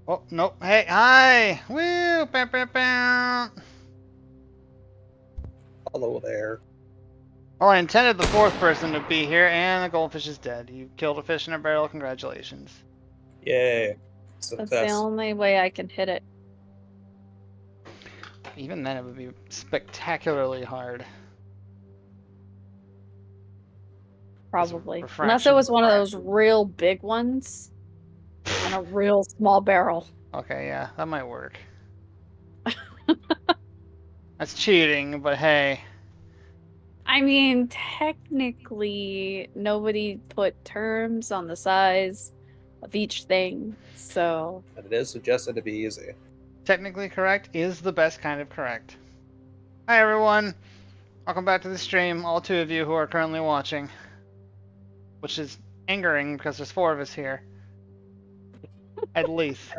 Oh, nope. Hey, hi! Woo! Bam, bam, bam! Hello there. Well, I intended the fourth person to be here, and the goldfish is dead. You killed a fish in a barrel. Congratulations. Yay. That's the only way I can hit it. Even then, it would be spectacularly hard. Probably. Unless it was one of those real big ones and a real small barrel. Okay, yeah, that might work. That's cheating, but hey. I mean, technically, nobody put terms on the size of each thing, so... And it is suggested to be easy. Technically correct is the best kind of correct. Hi everyone! Welcome back to the stream, all two of you who are currently watching. Which is angering because there's 4 of us here. At least.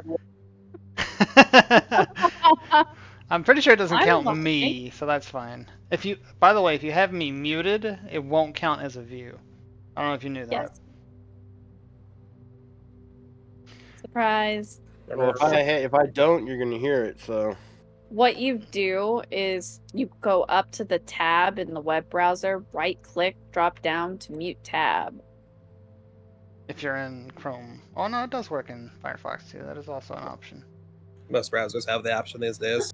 I'm pretty sure it doesn't count me, so that's fine. If you, by the way, if you have me muted, it won't count as a view. I don't know if you knew that. Yes. Surprise. Well, if I don't, you're gonna hear it. So. What you do is you go up to the tab in the web browser, right-click, drop down to mute tab. If you're in Chrome. Oh no, it does work in Firefox too. That is also an option. Most browsers have the option these days.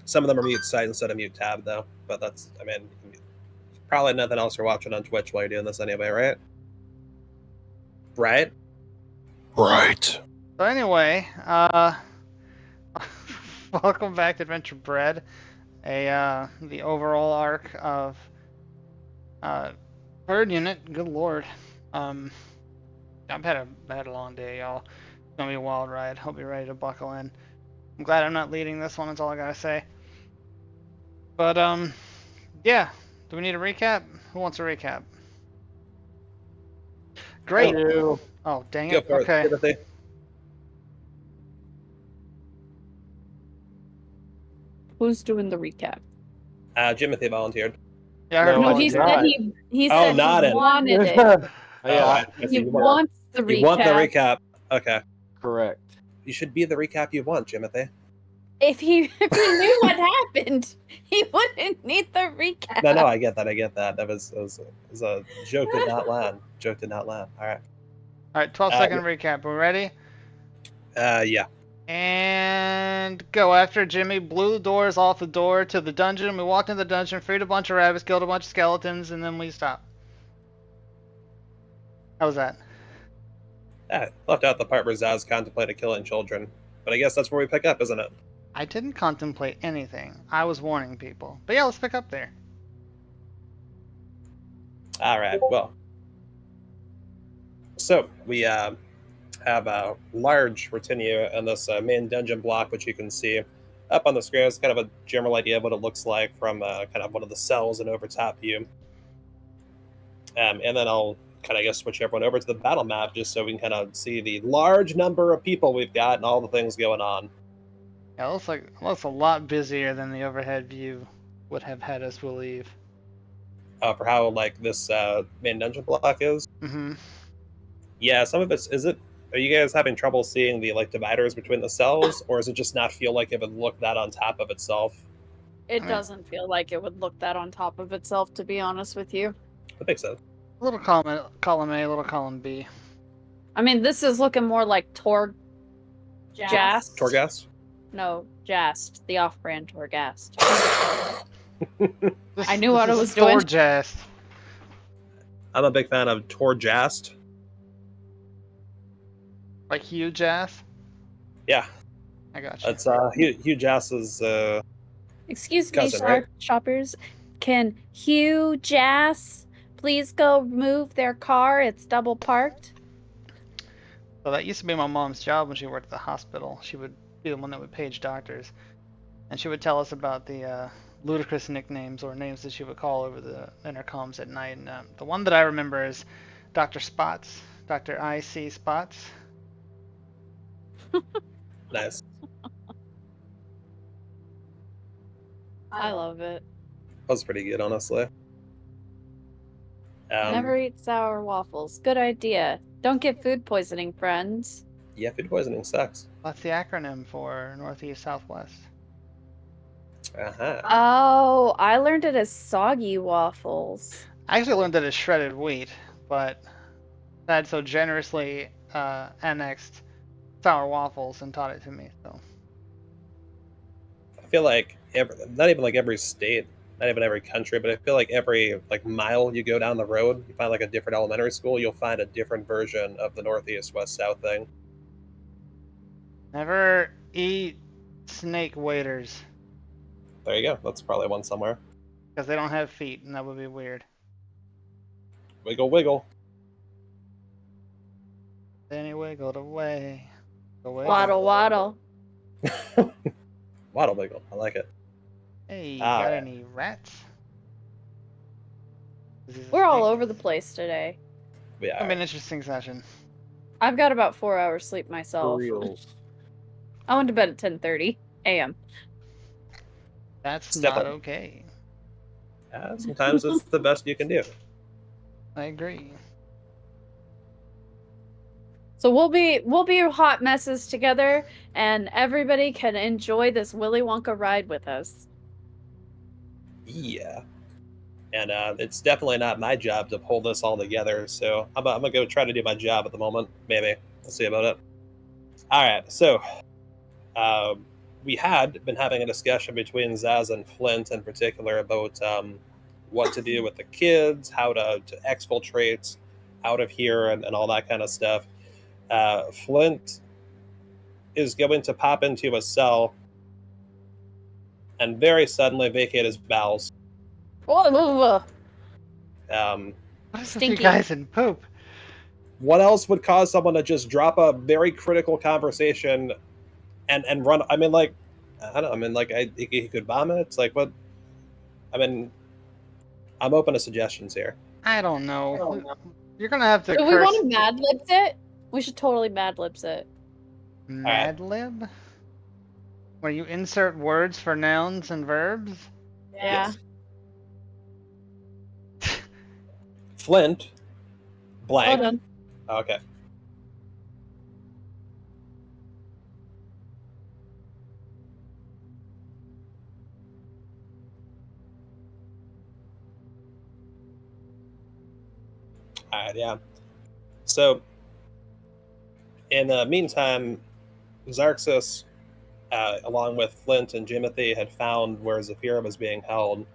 Some of them are mute site instead of mute tab, though. But that's, I mean, probably nothing else you're watching on Twitch while you're doing this anyway, right? Right? Right. So anyway, welcome back to Adventure Bread, the overall arc of third unit. Good lord, I've had a long day, y'all. It's gonna be a wild ride. Hope you're ready to buckle in. I'm glad I'm not leading this one. That's all I gotta say. But yeah. Do we need a recap? Who wants a recap? Great. Oh dang it. Okay. Who's doing the recap? Jimothy volunteered. Yeah, I heard no, he said he said he wanted it. Yeah. He wants the recap. You want the recap. Okay. Correct. You should be the recap you want, Jimothy. If he knew what happened, he wouldn't need the recap. No, I get that. That was a joke did not land. Joke did not land. All right. All right, 12-second recap. Are we ready? Yeah. And go. After Jimmy blew the doors off the door to the dungeon, we walked into the dungeon, freed a bunch of rabbits, killed a bunch of skeletons, and then we stopped. How was that? Left out the part where Zaz contemplated killing children. But I guess that's where we pick up, isn't it? I didn't contemplate anything. I was warning people. But yeah, let's pick up there. Alright, well. So, we have a large retinue in this main dungeon block, which you can see up on the screen. It's kind of a general idea of what it looks like from kind of one of the cells and over top view. And then I'll kind of guess switch everyone over to the battle map just so we can kind of see the large number of people we've got and all the things going on. Yeah, it looks a lot busier than the overhead view would have had us believe. For how like this main dungeon block is. Mm-hmm. Yeah, some of it's is it. Are you guys having trouble seeing the like dividers between the cells, or does it just not feel like it would look that on top of itself? It I mean- doesn't feel like it would look that on top of itself, to be honest with you. That makes sense. A little column A, a little column B. I mean, this is looking more like Jast. Torghast? No, Jast, the off-brand Torghast. This, I knew what this I is was doing. Thorgest. I'm a big fan of Torghast. Like Hugh Jass? Yeah, I got you. that's Hugh Jass's. Excuse me, Cousin, right? shoppers. Can Hugh Jass please go move their car? It's double parked. So that used to be my mom's job when she worked at the hospital. She would be the one that would page doctors. And she would tell us about the ludicrous nicknames or names that she would call over the intercoms at night. And the one that I remember is Dr. Spots, Dr. I.C. Spots. Nice. I love it. That was pretty good, honestly. Never eat sour waffles. Good idea. Don't get food poisoning, friends. Yeah, food poisoning sucks. That's the acronym for Northeast Southwest. Uh-huh. Oh, I learned it as soggy waffles. I actually learned that as shredded wheat, but Dad so generously annexed sour waffles and taught it to me. So I feel like not even like every state, not even every country, but I feel like every like mile you go down the road, you find like a different elementary school, you'll find a different version of the Northeast West South thing. never eat snake waders There you go. That's probably one somewhere. because they don't have feet, and that would be weird. Wiggle, wiggle. Then he wiggled away. Waddle, waddle. Waddle wiggle. I like it. Hey, Ah, got yeah. any rats? This is a We're all snake. over the place today. Yeah. It's gonna be an interesting session. I've got about 4 hours sleep myself. For real. I went to bed at 10:30 a.m. That's Step not up. okay. Yeah, sometimes it's the best you can do. I agree. So we'll be hot messes together, and everybody can enjoy this Willy Wonka ride with us. Yeah. And it's definitely not my job to pull this all together, so I'm gonna go try to do my job at the moment. Maybe. We'll see about it. Alright, so we had been having a discussion between Zaz and Flint in particular about what to do with the kids, how to exfiltrate out of here, and all that kind of stuff. Flint is going to pop into a cell and very suddenly vacate his bowels. Whoa, whoa, whoa. Um, What is with you Stinky. guys in poop? what else would cause someone to just drop a very critical conversation and run? I mean, like, I don't know. I mean, like, he could bomb it. It's like, what? I mean, I'm open to suggestions here. I don't know. You're gonna have to Do we curse want to Mad Libs it? We should totally Mad Libs it. Mad Lib, where you insert words for nouns and verbs. Yeah. Yes. Flint, blank. Hold on. Okay. All right, yeah. So, in the meantime, Xarxus, along with Flint and Jimothy, had found where Zeffira was being held,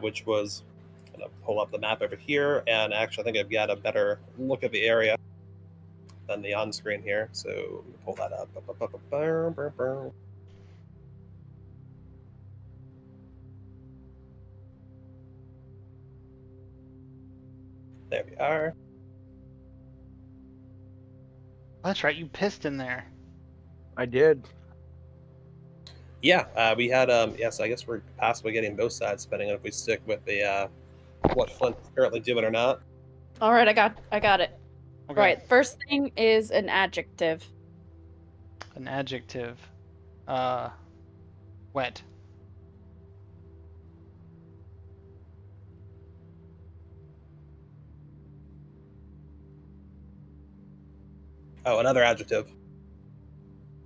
which was, I'm going to pull up the map over here, and actually I think I've got a better look at the area than the on-screen here, so let me pull that up. There we are. That's right, you pissed in there. I did. Yeah, we had yes, I guess we're possibly getting both sides depending on if we stick with the what Flint's currently doing or not. All right, I got it. Okay. Right. First thing is an adjective. An adjective. Wet. Oh, another adjective.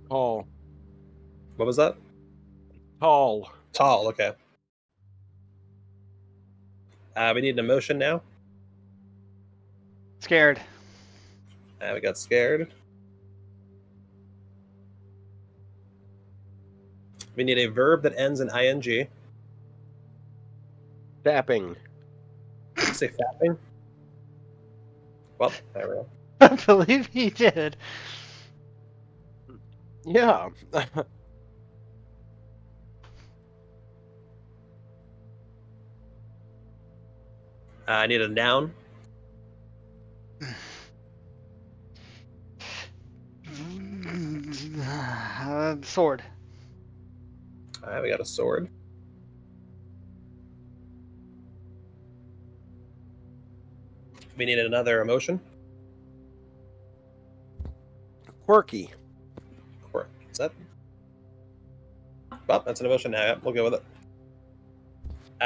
Tall. What was that? Tall. Tall. Okay. We need an emotion now. Scared. We got scared. We need a verb that ends in ing. Tapping. Say fapping. Well, there we go. I believe he did. Yeah. I need a noun. Sword. All right, we got a sword. We need another emotion. Quirky. Quirk. Is that? Well, that's an emotion now. Yep, we'll go with it.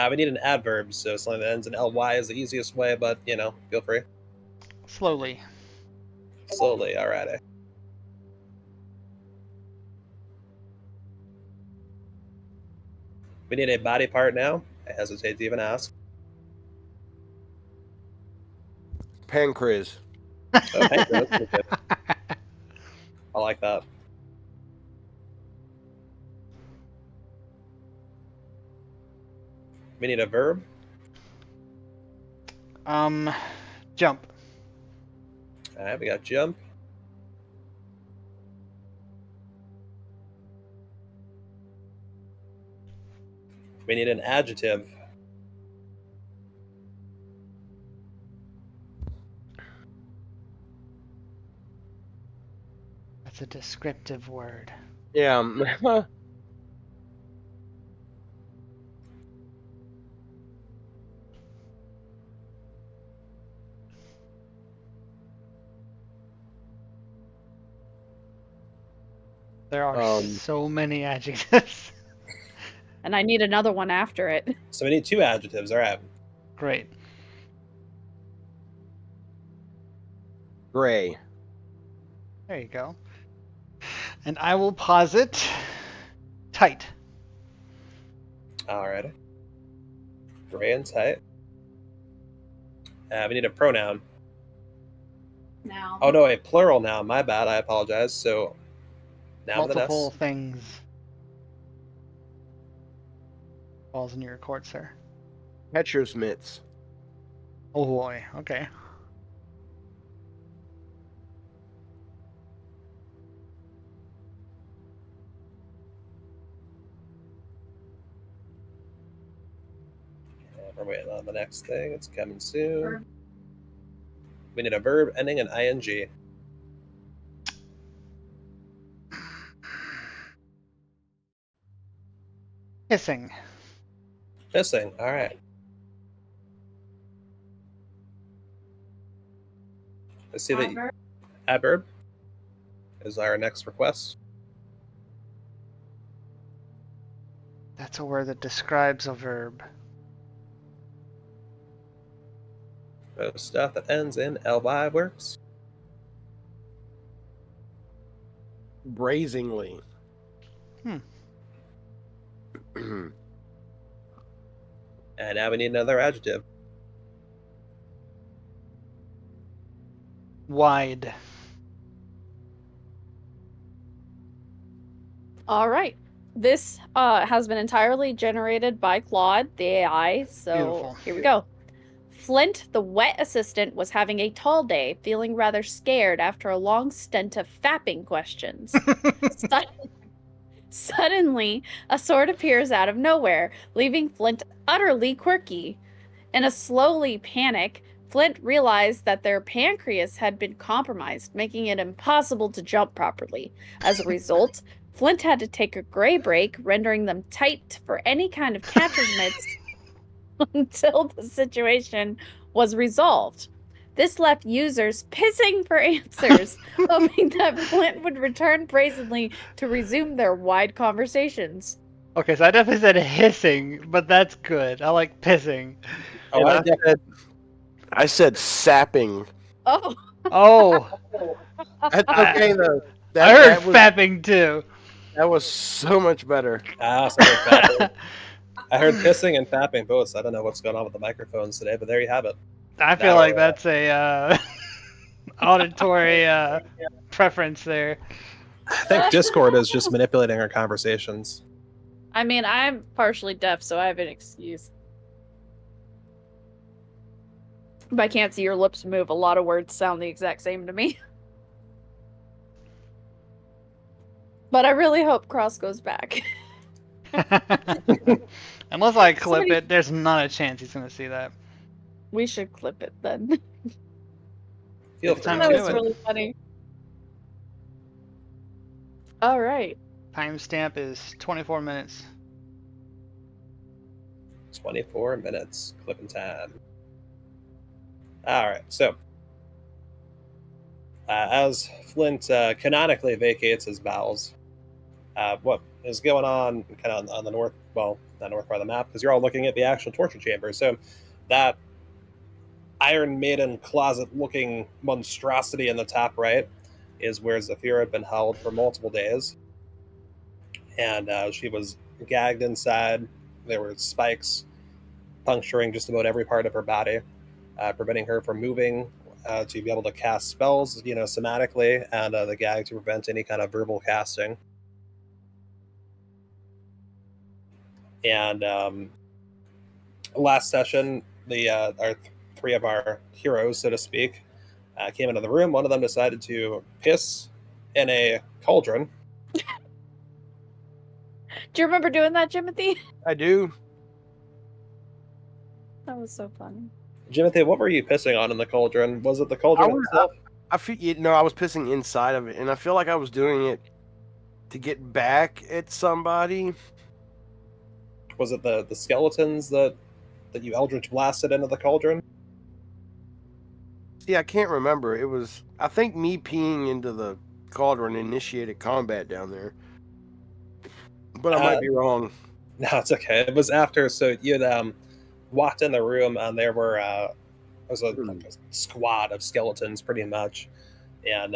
We need an adverb, so something that ends in ly is the easiest way, but feel free. Slowly. Slowly, alrighty. We need a body part now. I hesitate to even ask. Pancreas. Oh, thank you. That's pretty good. I like that. We need a verb. Jump. All right, we got jump. We need an adjective. That's a descriptive word. Yeah. There are so many adjectives. And I need another one after it. So we need two adjectives. All right. Great. Gray. There you go. And I will posit tight. Alrighty. Gray and tight. We need a pronoun. Now. Oh no, a plural noun. My bad. I apologize. So noun with an Multiple S. things. Falls in your court, sir. Petrus mitts. Oh boy. Okay. We're waiting on the next thing. It's coming soon. We need a verb ending in ing. Kissing. Missing. All right. Let's see the adverb is our next request. That's a word that describes a verb. So stuff that ends in ly works. Brazenly. And now we need another adjective. Wide. All right. This has been entirely generated by Claude, the AI. So Beautiful. Here we go. Flint, the wet assistant, was having a tall day, feeling rather scared after a long stint of fapping questions. Suddenly, a sword appears out of nowhere, leaving Flint utterly quirky. In a slowly panic, Flint realized that their pancreas had been compromised, making it impossible to jump properly. As a result, Flint had to take a gray break, rendering them tight for any kind of catcher's mitts until the situation was resolved. This left users pissing for answers, hoping that Flint would return brazenly to resume their wide conversations. Okay, so I definitely said hissing, but that's good. I like pissing. Oh, And I said sapping. Oh, Oh, That's I, okay though. I heard That was fapping too. so much better. so I heard fapping. I heard pissing and fapping both. So I don't know what's going on with the microphones today, but there you have it. I feel Now like we're, that's a auditory preference there. I think Discord is just manipulating our conversations. I mean, I'm partially deaf, so I have an excuse. If I can't see your lips move, a lot of words sound the exact same to me. But I really hope Cross goes back. Unless I clip Somebody- it, there's not a chance he's gonna see that. We should clip it then. Feel It's free. time That to was do it. really funny. All right. Timestamp is 24 minutes. 24 minutes clipping time. All right, so as Flint canonically vacates his bowels, what is going on kind of on the north, well, not north part of the map, because you're all looking at the actual torture chamber. So that Iron Maiden closet-looking monstrosity in the top right is where Zeffira had been held for multiple days. And she was gagged inside. There were spikes puncturing just about every part of her body, preventing her from moving to be able to cast spells, somatically, and the gag to prevent any kind of verbal casting. And last session, our three of our heroes, so to speak, came into the room. One of them decided to piss in a cauldron. Do you remember doing that, Jimothy? I do. That was so funny. Jimothy, what were you pissing on in the cauldron? Was it the cauldron itself? I feel I was pissing inside of it, and I feel like I was doing it to get back at somebody. Was it the skeletons that you Eldritch blasted into the cauldron? See, I can't remember. It was, I think, me peeing into the cauldron initiated combat down there, but I might be wrong. No, it's okay. It was after, so you'd walked in the room, and there was a squad of skeletons, pretty much, and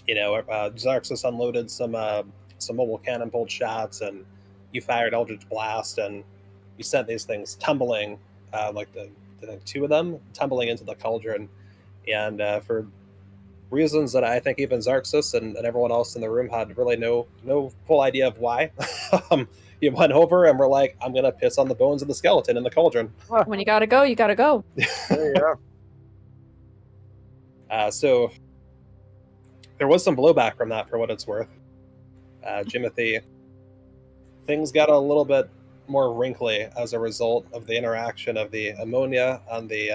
Xarxus unloaded some mobile cannon bolt shots, and you fired Eldritch Blast, and you sent these things tumbling, like the two of them tumbling into the cauldron, and for reasons that I think even Xarxus and everyone else in the room had really no full idea of why. You went over and were like, I'm gonna piss on the bones of the skeleton in the cauldron. When you gotta go, you gotta go. Yeah. So there was some blowback from that, for what it's worth. Jimothy, things got a little bit more wrinkly as a result of the interaction of the ammonia and the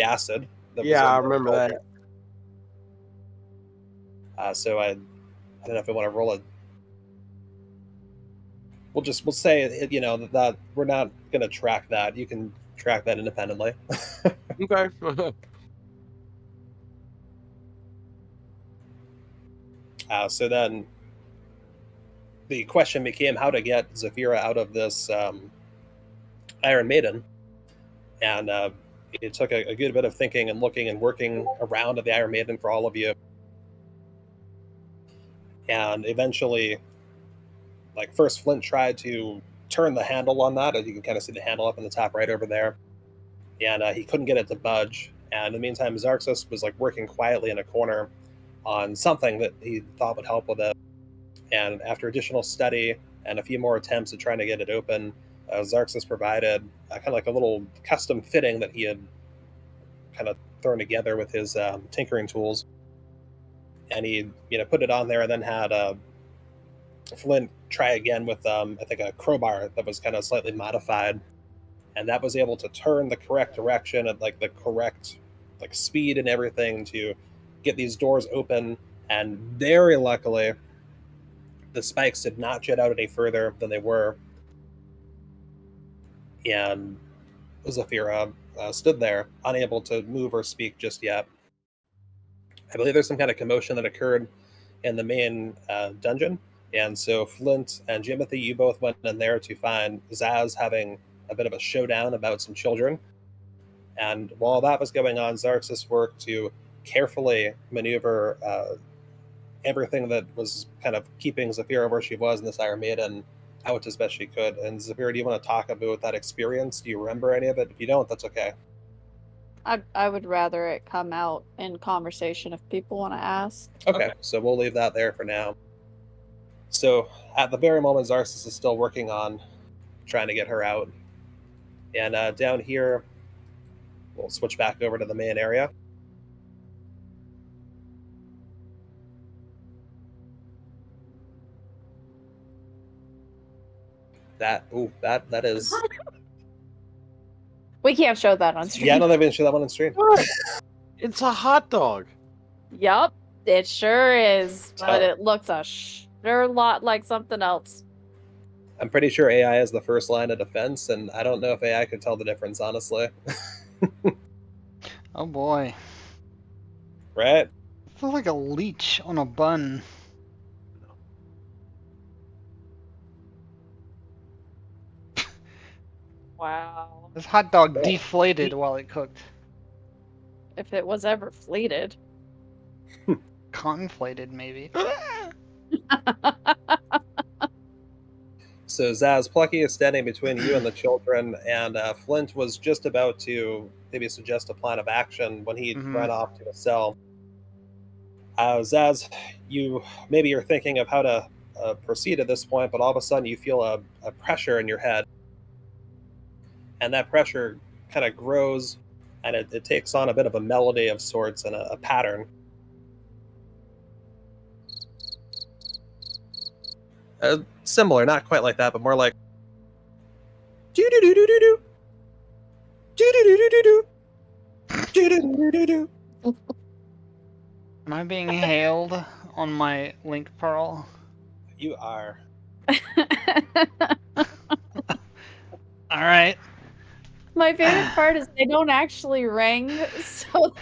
acid. That was I in the remember cauldron. that. So I don't know if we want to roll it. We'll say that we're not going to track that. You can track that independently. Okay. So then the question became how to get Zeffira out of this Iron Maiden. And it took a good bit of thinking and looking and working around at the Iron Maiden for all of you. And eventually, first Flint tried to turn the handle on that, as you can kind of see the handle up in the top right over there. And he couldn't get it to budge. And in the meantime, Xarxus was working quietly in a corner on something that he thought would help with it. And after additional study and a few more attempts at trying to get it open, Xarxus provided kind of a little custom fitting that he had kind of thrown together with his tinkering tools. And he put it on there, and then had Flint try again with I think a crowbar that was kind of slightly modified, and that was able to turn the correct direction at the correct speed and everything to get these doors open. And very luckily, the spikes did not jet out any further than they were. And Zeffira stood there, unable to move or speak just yet. I believe there's some kind of commotion that occurred in the main dungeon, and so Flint and Jimothy, you both went in there to find Zaz having a bit of a showdown about some children. And while that was going on, Xarxus worked to carefully maneuver everything that was kind of keeping Zeffira where she was in this Iron Maiden out as best she could. And Zeffira, do you want to talk about that experience? Do you remember any of it? If you don't, that's okay. I would rather it come out in conversation if people want to ask. Okay, so we'll leave that there for now. So at the very moment, Xarxus is still working on trying to get her out. And down here, we'll switch back over to the main area. That is. We can't show that on stream. Yeah, no, they didn't show that one on stream. It's a hot dog. Yup, it sure is. But it looks a sure lot like something else. I'm pretty sure AI is the first line of defense, and I don't know if AI could tell the difference, honestly. Oh boy. Right? It feels like a leech on a bun. Wow. This hot dog deflated while it cooked. If it was ever fleeted. Conflated, maybe. So Zaz, Plucky is standing between you and the children, and Flint was just about to maybe suggest a plan of action when he ran off to a cell. Zaz, you're thinking of how to proceed at this point, but all of a sudden you feel a pressure in your head. And that pressure kind of grows, and it takes on a bit of a melody of sorts and a pattern. Similar, not quite like that, but more like do do do do do do do do do do do do do do. Am I being hailed on my link pearl? You are. All right. My favorite part is they don't actually ring, so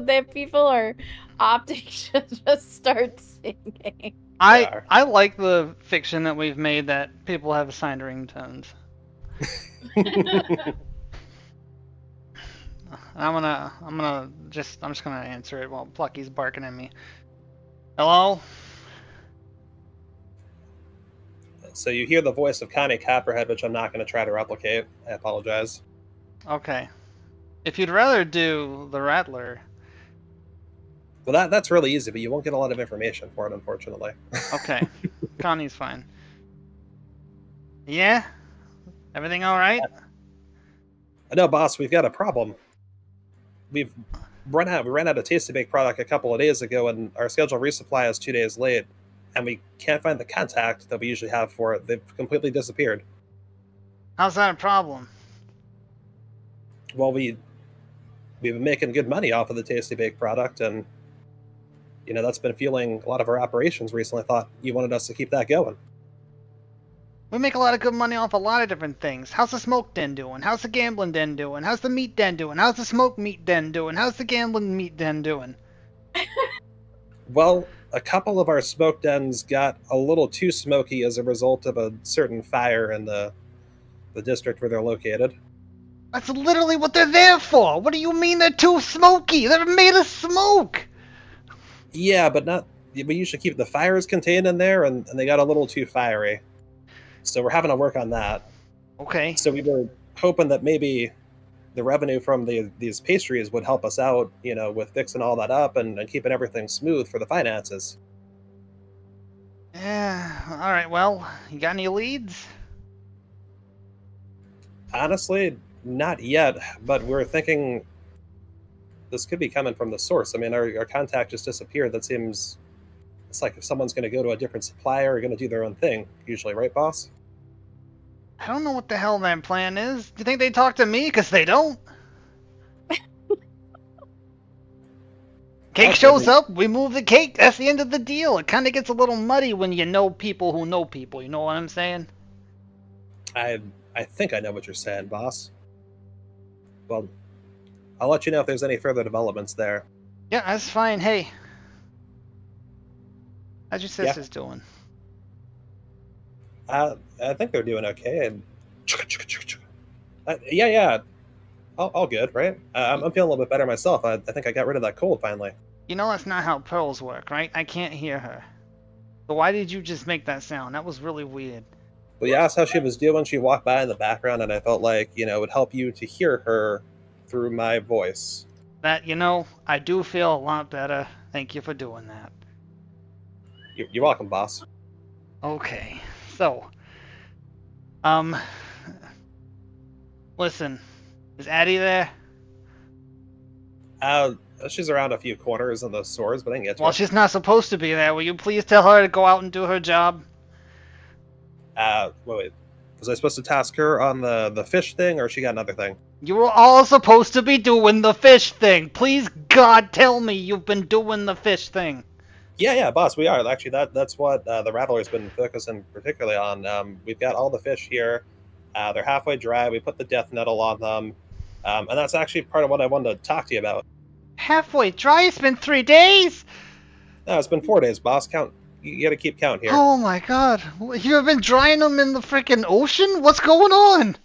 that people are opting to just start singing. I like the fiction that we've made that people have assigned ringtones. I'm just gonna answer it while Plucky's barking at me. Hello? So you hear the voice of Connie Copperhead, which I'm not going to try to replicate. I apologize. Okay. If you'd rather do the Rattler. Well, that's really easy, but you won't get a lot of information for it, unfortunately. Okay. Connie's fine. Yeah? Everything alright? No, boss, we've got a problem. We ran out of Tasty Bake product a couple of days ago, and our scheduled resupply is 2 days late, and we can't find the contact that we usually have for it. They've completely disappeared. How's that a problem? Well, we've been making good money off of the Tasty Bake product, and that's been fueling a lot of our operations recently. I thought you wanted us to keep that going. We make a lot of good money off a lot of different things. How's the smoke den doing? How's the gambling den doing? How's the meat den doing? How's the smoke meat den doing? How's the gambling meat den doing? Well, a couple of our smoke dens got a little too smoky as a result of a certain fire in the district where they're located. That's literally what they're there for! What do you mean they're too smoky? They're made of smoke! Yeah, but we usually keep the fires contained in there, and they got a little too fiery. So we're having to work on that. Okay. So we were hoping that maybe the revenue from these pastries would help us out, with fixing all that up and keeping everything smooth for the finances. Yeah, alright, well, you got any leads? Honestly, not yet, but we're thinking this could be coming from the source. I mean, our contact just disappeared. That seems... It's like if someone's going to go to a different supplier or going to do their own thing, usually, right, boss? I don't know what the hell that plan is. Do you think they talk to me? Because they don't. Cake shows up, we move the cake. That's the end of the deal. It kind of gets a little muddy when you know people who know people. You know what I'm saying? I think I know what you're saying, boss. Well, I'll let you know if there's any further developments there. Yeah, that's fine. Hey, how's your Yeah. sisters doing? I think they're doing okay. And yeah, all good, right? I'm feeling a little bit better myself. I think I got rid of that cold finally. You know that's not how pearls work, right? I can't hear her. So why did you just make that sound? That was really weird. Well, you asked how she was doing. She walked by in the background, and I felt like, it would help you to hear her through my voice. That, I do feel a lot better. Thank you for doing that. You're welcome, boss. Okay, so, listen, is Addie there? She's around a few corners in the stores, but I can get to Well, her. she's not supposed to be there. Will you please tell her to go out and do her job? Wait. Was I supposed to task her on the fish thing, or she got another thing? You were all supposed to be doing the fish thing. Please, God, tell me you've been doing the fish thing. Yeah, boss, we are. Actually, that's what the Rattler's been focusing particularly on. We've got all the fish here. They're halfway dry. We put the death nettle on them. And that's actually part of what I wanted to talk to you about. Halfway dry? It's been 3 days? No, it's been 4 days, boss. Count. You got to keep count here. Oh my God. You have been drying them in the freaking ocean? What's going on?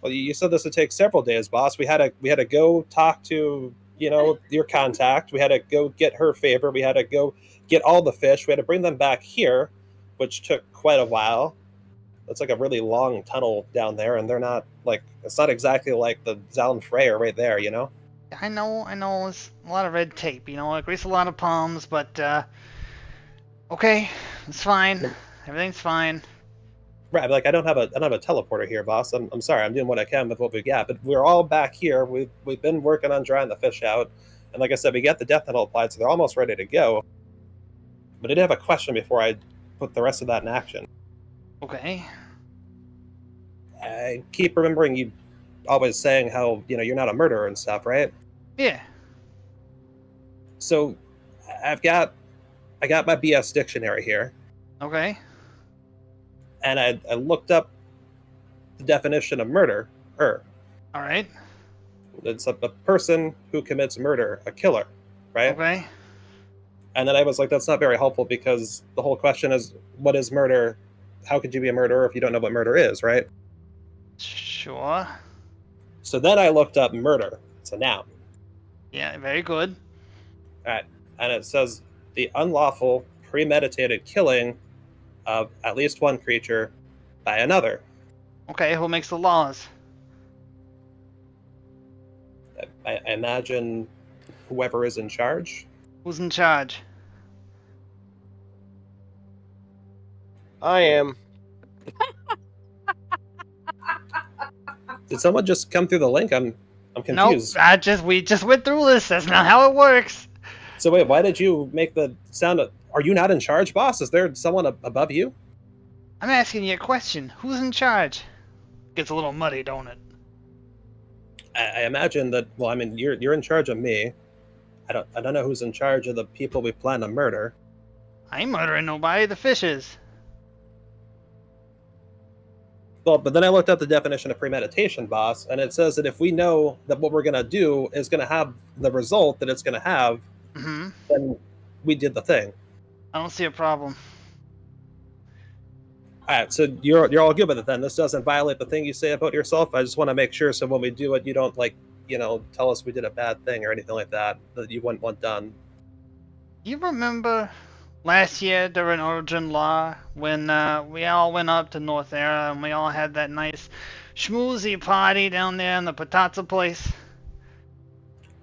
Well, you said this would take several days, boss. We had to go talk to your contact. We had to go get her favor. We had to go get all the fish. We had to bring them back here, which took quite a while. It's like a really long tunnel down there, and they're not like it's not exactly like the Zalm Freya right there, I know, it's a lot of red tape, I grease a lot of palms, but, okay, it's fine. Everything's fine. Right, like I don't have a teleporter here, boss. I'm sorry. I'm doing what I can with what we got, but we're all back here. We've been working on drying the fish out, and like I said, we got the death nettle applied, so they're almost ready to go. But I did have a question before I put the rest of that in action. Okay. I keep remembering you always saying how you're not a murderer and stuff, right? Yeah. So I got my BS dictionary here. Okay. And I looked up the definition of murder. All right. It's a person who commits murder, a killer, right? Okay. And then I was like, that's not very helpful because the whole question is, what is murder? How could you be a murderer if you don't know what murder is, right? Sure. So then I looked up murder. It's a noun. Yeah, very good. All right. And it says the unlawful, premeditated killing of at least one creature by another. Okay, who makes the laws? I imagine whoever is in charge. Who's in charge? I am. Did someone just come through the link? I'm confused. Nope, we just went through this. That's not how it works. So wait, why did you make the sound of, are you not in charge, boss? Is there someone above you? I'm asking you a question. Who's in charge? Gets a little muddy, don't it? I imagine that. Well, I mean, you're in charge of me. I don't know who's in charge of the people we plan to murder. I ain't murdering nobody. The fish is. Well, but then I looked up the definition of premeditation, boss, and it says that if we know that what we're gonna do is gonna have the result that it's gonna have, then we did the thing. I don't see a problem. All right, so you're all good with it then. This doesn't violate the thing you say about yourself. I just want to make sure so when we do it, you don't tell us we did a bad thing or anything like that that you wouldn't want done. You remember last year during Origin Law when we all went up to North Era and we all had that nice schmoozy party down there in the Patatza place?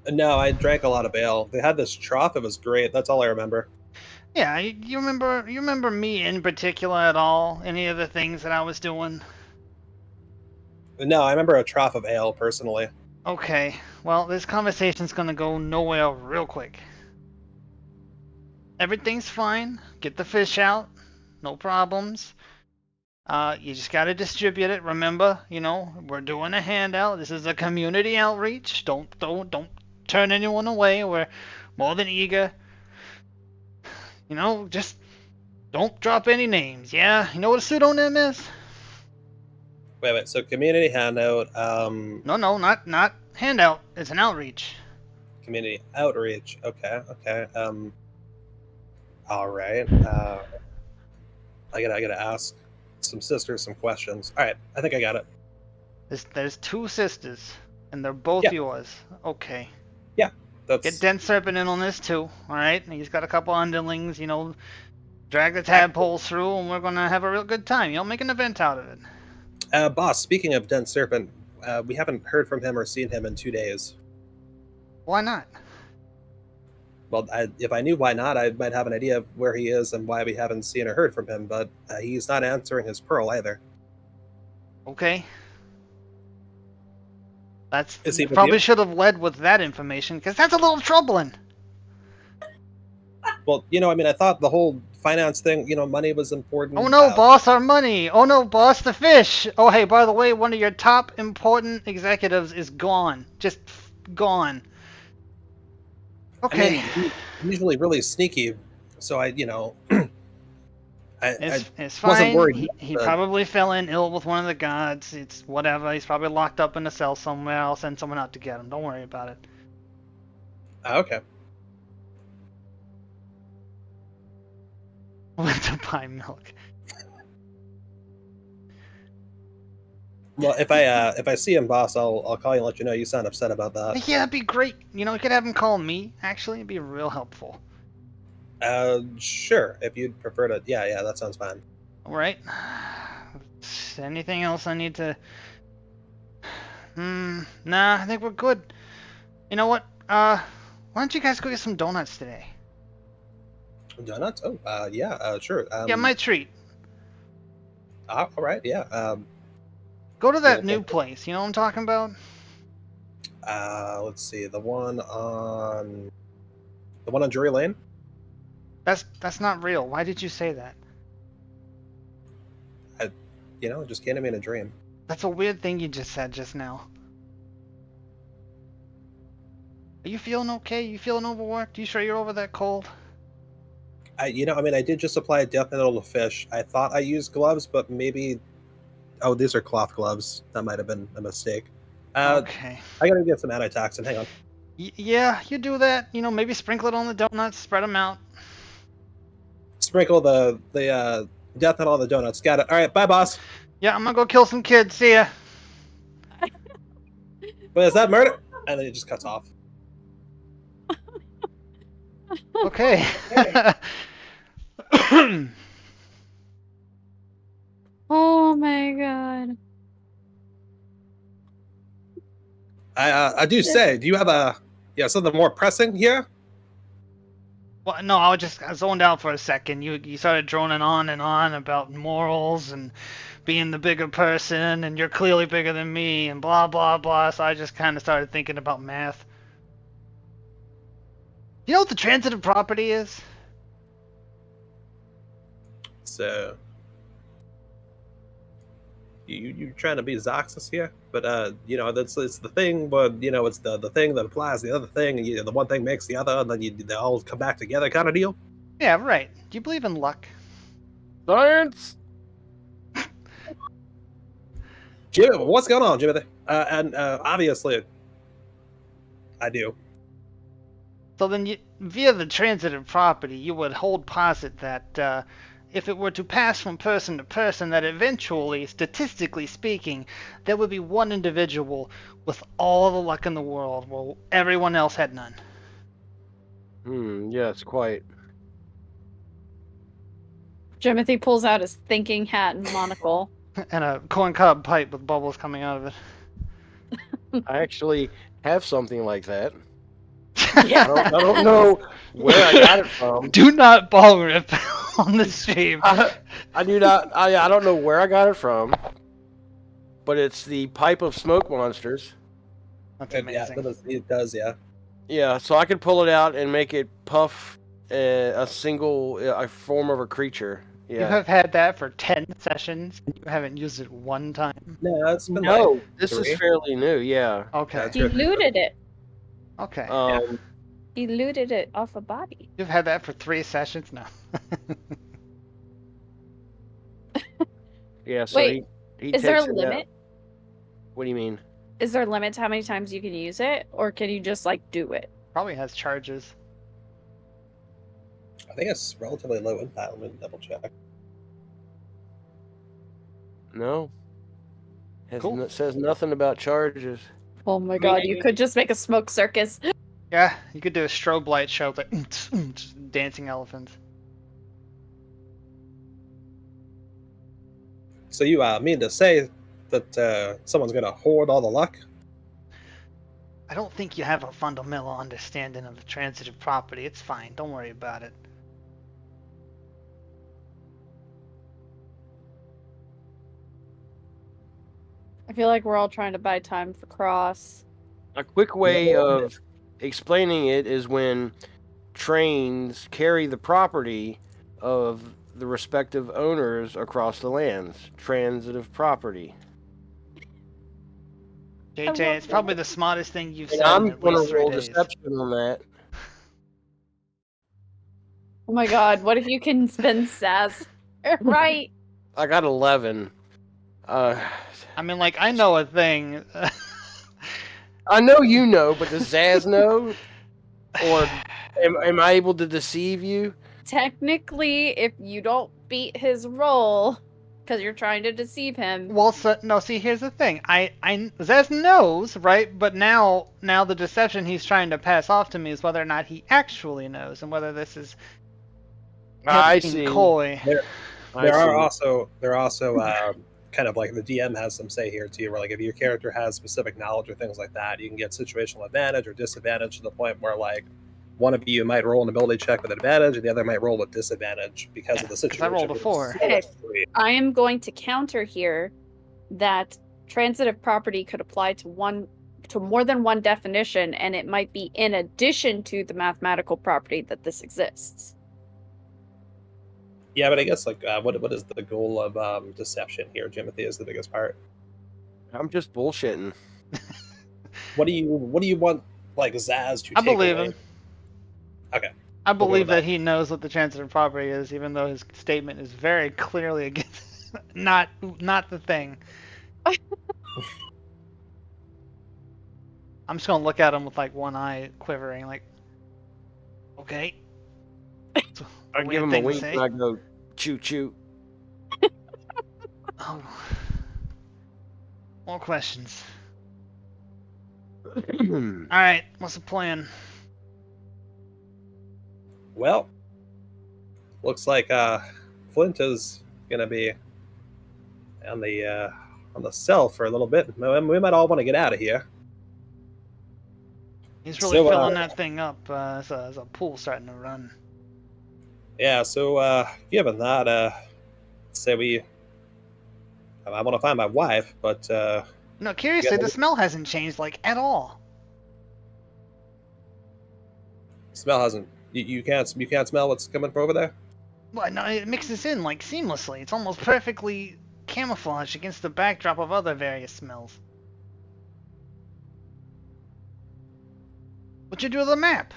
No, I drank a lot of ale. They had this trough. It was great. That's all I remember. Yeah, you remember me in particular at all? Any of the things that I was doing? No, I remember a trough of ale personally. Okay, well, this conversation's gonna go nowhere real quick. Everything's fine. Get the fish out. No problems. You just gotta distribute it. Remember, we're doing a handout. This is a community outreach. Don't turn anyone away. We're more than eager. Just don't drop any names, yeah? You know what a pseudonym is? Wait. So community handout, No, not handout. It's an outreach. community outreach. Okay. All right. I gotta ask some sisters some questions. All right. I think I got it. There's 2 sisters, and they're both Yeah. yours. Okay. That's Get Dent Serpent in on this too. All right. He's got a couple underlings. Drag the tadpoles through, and we're gonna have a real good time. Make an event out of it. boss. Speaking of Dent Serpent, we haven't heard from him or seen him in 2 days. Why not? Well, if I knew why not, I might have an idea of where he is and why we haven't seen or heard from him. But he's not answering his pearl either. Okay. Is he with Probably you? should have led with that information, because that's a little troubling. Well, I thought the whole finance thing, money was important. Oh no, boss, our money. Oh no, boss, the fish. Oh hey, by the way, one of your top important executives is gone. Just gone. Okay. He's usually really sneaky, so I It's fine. wasn't worried. He probably fell in ill with one of the gods. It's whatever. He's probably locked up in a cell somewhere. I'll send someone out to get him. Don't worry about it. Okay. Went to buy milk. Well, if I see him, boss, I'll call you and let you know. You sound upset about that. Yeah, that'd be great. You could have him call me. Actually, it'd be real helpful. Sure. If you'd prefer to, yeah, that sounds fine. All right. Anything else I need to? Nah, I think we're good. You know what? Why don't you guys go get some donuts today? Donuts? Oh, yeah, sure. Yeah, my treat. All right, yeah. Go to that new place. You know what I'm talking about? Let's see, the one on Drury Lane. That's not real. Why did you say that? Just came to me in a dream. That's a weird thing you just said just now. Are you feeling okay? You feeling overworked? You sure you're over that cold? I did just apply a death metal to fish. I thought I used gloves, but maybe. Oh, these are cloth gloves. That might have been a mistake. Okay. I gotta get some antitoxin. Hang on. Yeah, you do that. Maybe sprinkle it on the donuts, spread them out. Sprinkle the death metal on the donuts. Got it. All right, bye, boss. Yeah, I'm gonna go kill some kids. See ya. Wait, is that murder? And then it just cuts off. Okay. Oh my god. I do say, do you have something more pressing here? Well, no, I zoned out for a second. You started droning on and on about morals and being the bigger person, and you're clearly bigger than me, and blah blah blah. So I just kind of started thinking about math. You know what the transitive property is? So you're trying to be Xarxus here, but it's the thing, but it's the thing that applies to the other thing, and the one thing makes the other, and then they all come back together, kind of deal. Yeah, right. Do you believe in luck? Science. Jimmy, what's going on, Jimmy? And obviously, I do. So then, via the transitive property, you would hold posit that if it were to pass from person to person, that eventually, statistically speaking, there would be one individual with all the luck in the world, while everyone else had none. Yes, quite. Jimothy pulls out his thinking hat and monocle. And a corncob pipe with bubbles coming out of it. I actually have something like that. Yeah. I don't know where I got it from. Do not ball rip on the stream. I do not. I don't know where I got it from, but it's the pipe of smoke monsters. That's amazing. Yeah, it does, yeah. Yeah, so I can pull it out and make it puff a single a form of a creature. You Yeah. have had that for 10 sessions, and you haven't used it one time. No, that's been No, like this 3. is fairly new. Yeah. Okay. That's He good. looted it. Okay. He looted it off a body. You've had that for 3 sessions now. Yeah. So Wait. Is there a limit? What do you mean? Is there a limit to how many times you can use it, or can you just like do it? Probably has charges. I think it's relatively low impact. Let me double check. No. Cool. Says nothing about charges. Oh my god, you could just make a smoke circus. Yeah, you could do a strobe light show with like just dancing elephants. So you mean to say that someone's gonna hoard all the luck? I don't think you have a fundamental understanding of the transitive property. It's fine. Don't worry about it. I feel like we're all trying to buy time for Cross. A quick way of explaining it is when trains carry the property of the respective owners across the lands. Transitive property. JJ, it's probably the smartest thing you've And said I'm in at going least to 3 roll days. deception on that. Oh my god, what if you can spin Saz? Right. I got 11. I mean, like, I know a thing. I know you know, but does Zaz know? Or am I able to deceive you? Technically, if you don't beat his roll, because you're trying to deceive him. Well, so, no, see, here's the thing. Zez knows, right? But now the deception he's trying to pass off to me is whether or not he actually knows, and whether this is I being see. coy. There are also kind of like the DM has some say here too, where like if your character has specific knowledge or things like that, you can get situational advantage or disadvantage to the point where like one of you might roll an ability check with advantage and the other might roll with disadvantage because of the situation. I rolled a 4. Okay. I am going to counter here that transitive property could apply to more than one definition, and it might be in addition to the mathematical property that this exists. Yeah, but I guess like what is the goal of deception here? Jimothy is the biggest part. I'm just bullshitting. What do you want like Zaz to I take believe away? him. Okay. I believe that. that he knows what the transitive property is, even though his statement is very clearly against not the thing. I'm just gonna look at him with like one eye quivering, like, okay. I give him a wink and I go, choo choo. Oh. More questions. Alright, what's the plan? Well, looks like Flint is gonna be on the cell for a little bit. We might all want to get out of here. He's really filling that thing up as a pool starting to run. Yeah, so given that, say I want to find my wife, but no, curiously, the smell hasn't changed like at all. Smell hasn't. You can't smell what's coming from over there. Well, no, it mixes in like seamlessly. It's almost perfectly camouflaged against the backdrop of other various smells. What'd you do with the map?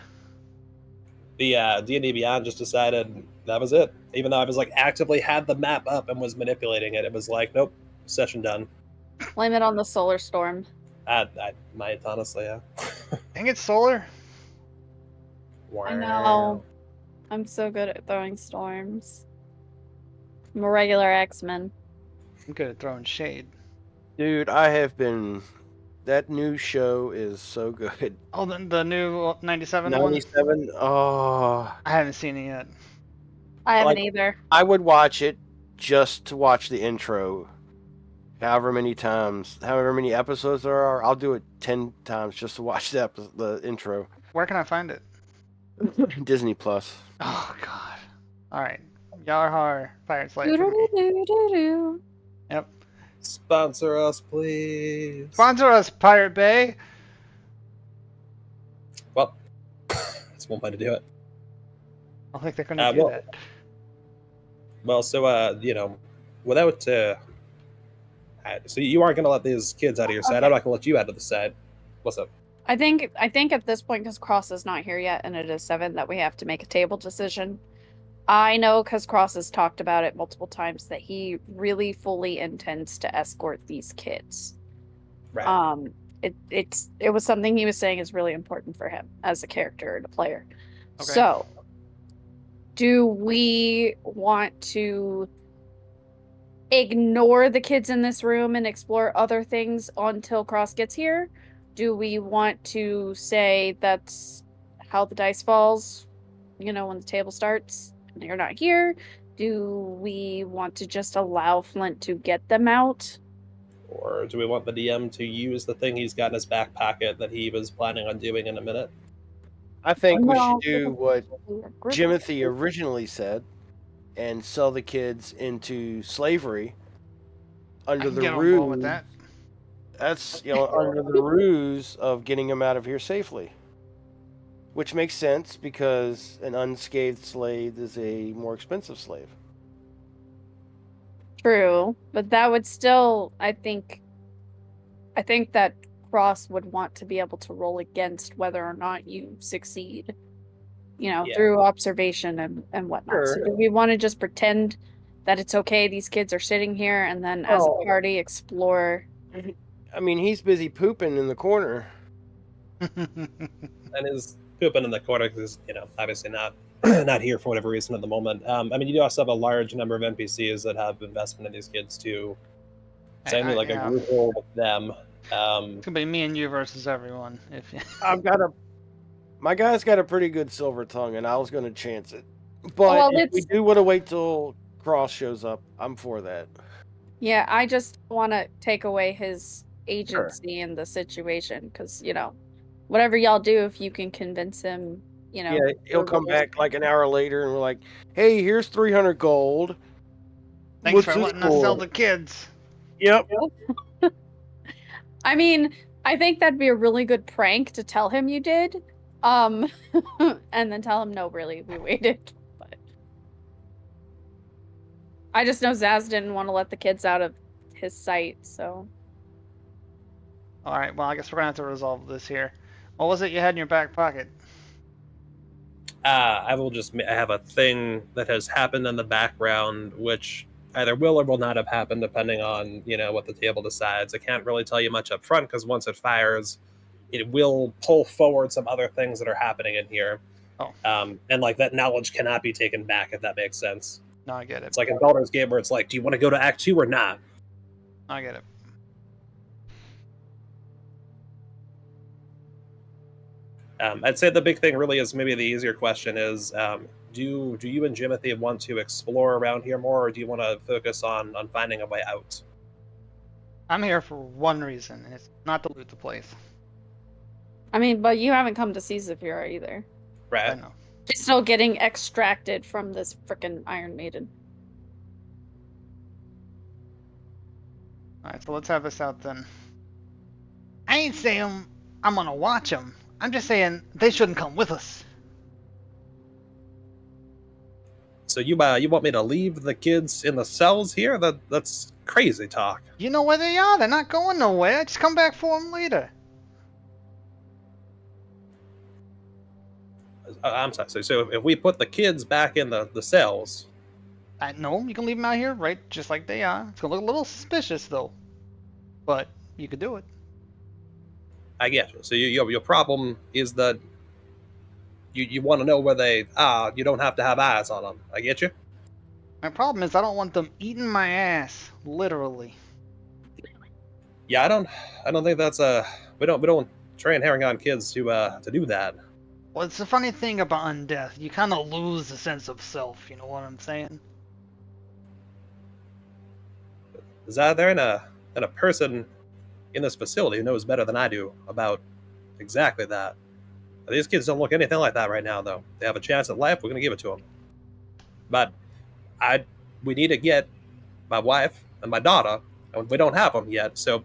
The D&D Beyond just decided that was it. Even though I was like actively had the map up and was manipulating it, it was like, nope, session done. Blame it on the solar storm. I might honestly, yeah. Dang it, Solar. I know. I'm so good at throwing storms. I'm a regular X-Men. I'm good at throwing shade. Dude, I have been. That new show is so good. Oh, the new 97 one? 97? Oh. I haven't seen it yet. I haven't either. I would watch it just to watch the intro. However many episodes there are, I'll do it 10 times just to watch the intro. Where can I find it? Disney Plus. Oh, God. Alright. Yarhar, Pirate's Life. Yep. Sponsor us, please. Sponsor us, Pirate Bay. Well, that's one way to do it. I don't think they're going to do that. Well, so, without... so you aren't going to let these kids out of your side. I'm not going to let you out of the side. What's up? I think at this point, because Cross is not here yet, and it is 7, that we have to make a table decision. I know because Cross has talked about it multiple times that he really fully intends to escort these kids. Right. It was something he was saying is really important for him as a character and a player. Okay. So, do we want to ignore the kids in this room and explore other things until Cross gets here? Do we want to say that's how the dice falls, when the table starts and you're not here? Do we want to just allow Flint to get them out? Or do we want the DM to use the thing he's got in his back pocket that he was planning on doing in a minute? I think we should Well, do what group- Jimothy originally said and sell the kids into slavery I under can the get on board with ruse. that. That's under the ruse of getting them out of here safely, which makes sense because an unscathed slave is a more expensive slave. True, but that would still, I think that Cross would want to be able to roll against whether or not you succeed, Yeah. through observation and whatnot. So Sure. do we want to just pretend that it's okay, these kids are sitting here, and then as a Well- party explore? I mean, he's busy pooping in the corner. And is pooping in the corner because obviously not not here for whatever reason at the moment. I mean, you do also have a large number of NPCs that have investment in these kids too. So I need like yeah. a group roll with them. It's gonna be me and you versus everyone. If you... My guy's got a pretty good silver tongue, and I was going to chance it. But Well, if we do want to wait till Cross shows up, I'm for that. Yeah, I just want to take away his agency in the situation because, whatever y'all do, if you can convince him, Yeah, he'll come back like an hour later, and we're like, "Hey, here's 300 gold. Thanks What's for this letting us sell for?" the kids. Yep. I mean, I think that'd be a really good prank to tell him you did. And then tell him, no, really, we waited. But I just know Zaz didn't want to let the kids out of his sight, so. All right. Well, I guess we're gonna have to resolve this here. What was it you had in your back pocket? I will just have a thing that has happened in the background, which either will or will not have happened depending on what the table decides. I can't really tell you much up front because once it fires, it will pull forward some other things that are happening in here. Oh. And like that knowledge cannot be taken back, if that makes sense. No, I get it. It's like in Baldur's Gate where it's like, do you want to go to Act 2 or not? I get it. I'd say the big thing really is maybe the easier question is, do you and Jimothy want to explore around here more, or do you want to focus on finding a way out? I'm here for one reason, and it's not to loot the place. I mean, but you haven't come to see Zeffira either. Right. I know. She's still getting extracted from this frickin' Iron Maiden. All right, so let's have this out then. I ain't saying I'm gonna watch them. I'm just saying they shouldn't come with us. So you want me to leave the kids in the cells here? That's crazy talk. You know where they are. They're not going nowhere. Just come back for them later. I'm sorry. So if we put the kids back in the cells, No, you can leave them out here, right? Just like they are. It's gonna look a little suspicious though, but you could do it. I get you. So your problem is that you want to know where they are. You don't have to have eyes on them. I get you. My problem is I don't want them eating my ass, literally. Yeah, I don't think that's we don't train Harengon kids to do that. Well, it's the funny thing about undeath. You kind of lose the sense of self. You know what I'm saying? Is there in a person in this facility who knows better than I do about exactly that? These kids don't look anything like that right now, though. They have a chance at life. We're gonna give it to them. But we need to get my wife and my daughter, and we don't have them yet. So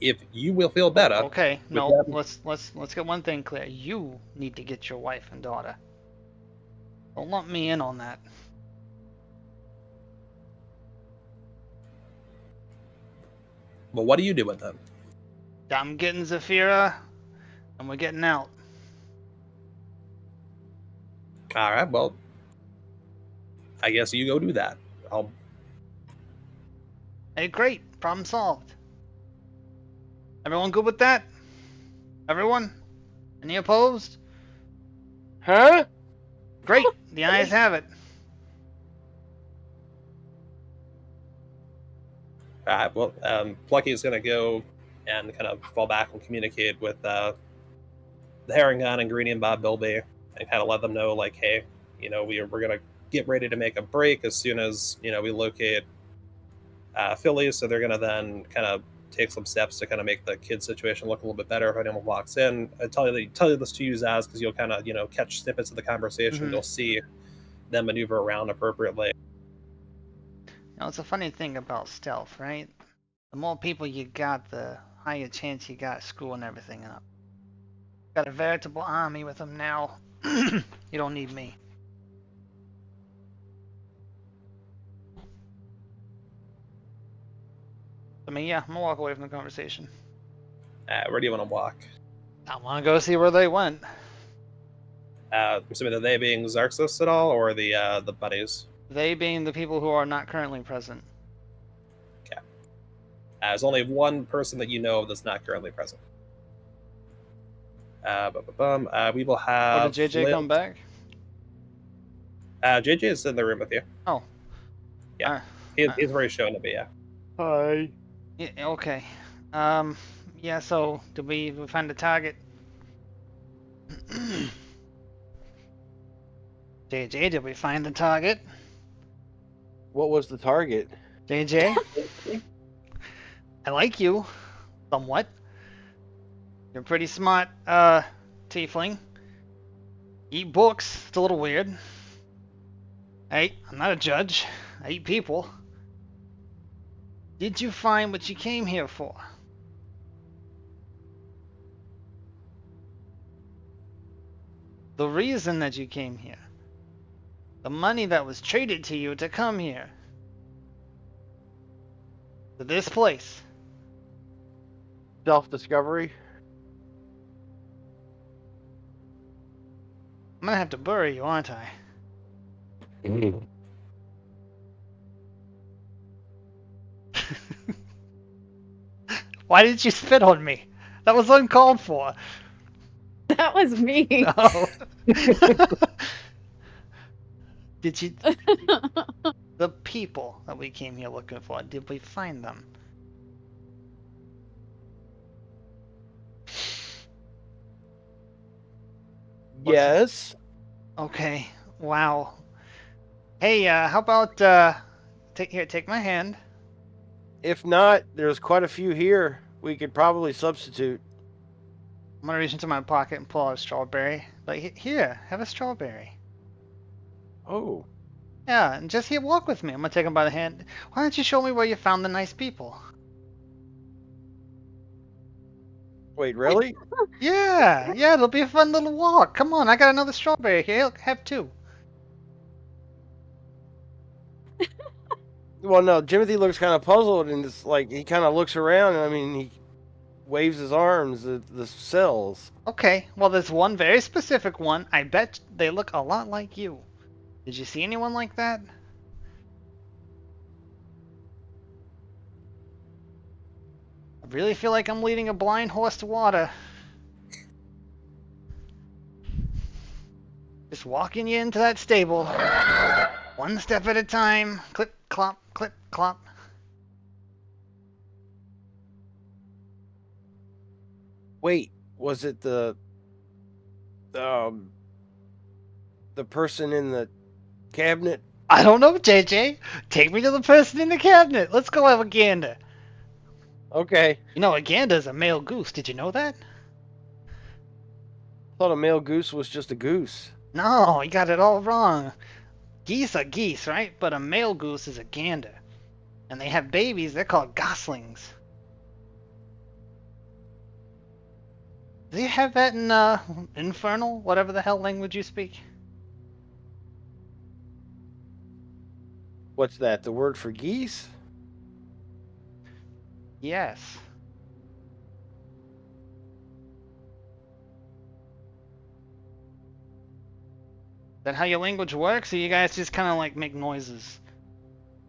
if you will feel better, Okay, with no, them- let's get one thing clear. You need to get your wife and daughter. Don't lump me in on that. well, what do you do with them? I'm getting Zeffira, and we're getting out. All right. Well, I guess you go do that. I'll. Hey, great. Problem solved. Everyone good with that? Everyone? Any opposed? Huh? Great. The ayes have it. Well, Plucky is gonna go and kind of fall back and communicate with the Harengon and Greenie and Bob Bilby, and kind of let them know, like, hey, we're gonna get ready to make a break as soon as we locate Filly. So they're gonna then kind of take some steps to kind of make the kid situation look a little bit better if anyone walks in. I tell you this to use as because you'll kind of catch snippets of the conversation. Mhm. You'll see them maneuver around appropriately. It's a funny thing about stealth, right? The more people you got, the higher chance you got screwing everything up. Got a veritable army with them now. You don't need me. I mean, yeah, I'm gonna walk away from the conversation. Where do you want to walk? I want to go see where they went. I'm assuming that they being Xarxus at all, or the buddies. They being the people who are not currently present. Okay. There's only one person that you know of that's not currently present. We will have. Oh, did JJ come back? JJ is in the room with you. Oh. Yeah. He's already shown to be, yeah. Hi. Yeah, okay. Yeah, so did we find the target? JJ, did we find the target? What was the target? JJ? I like you. Somewhat. You're pretty smart, tiefling. Eat books. It's a little weird. Hey, I'm not a judge. I eat people. Did you find what you came here for? The reason that you came here. The money that was traded to you to come here. To this place. Self-discovery? I'm gonna have to bury you, aren't I? Why did you spit on me? That was uncalled for. That was me. No. Did you... The people that we came here looking for, did we find them? Yes. Okay. Wow. Hey, how about take my hand. If not, there's quite a few here. We could probably substitute. I'm gonna reach into my pocket and pull out a strawberry. Like, here, have a strawberry. Oh. Yeah, and just here, walk with me. I'm gonna take him by the hand. Why don't you show me where you found the nice people? Wait, really? Yeah, it'll be a fun little walk. Come on, I got another strawberry here. Have two. Well, no, Timothy looks kind of puzzled, and it's like he kind of looks around, and I mean, he waves his arms at the cells. Okay, well, there's one very specific one. I bet they look a lot like you. Did you see anyone like that? I really feel like I'm leading a blind horse to water. Just walking you into that stable. One step at a time. Clip, clop, clip, clop. Wait, was it the person in the cabinet? I don't know, JJ. Take me to the person in the cabinet. Let's go have a gander. Okay. You know, a gander is a male goose. Did you know that? Thought a male goose was just a goose. No, you got it all wrong. Geese are geese, right? But a male goose is a gander. And they have babies, they're called goslings. Do you have that in, Infernal? Whatever the hell language you speak? What's that? The word for geese? Yes. that how your language works, or you guys just kind of like make noises?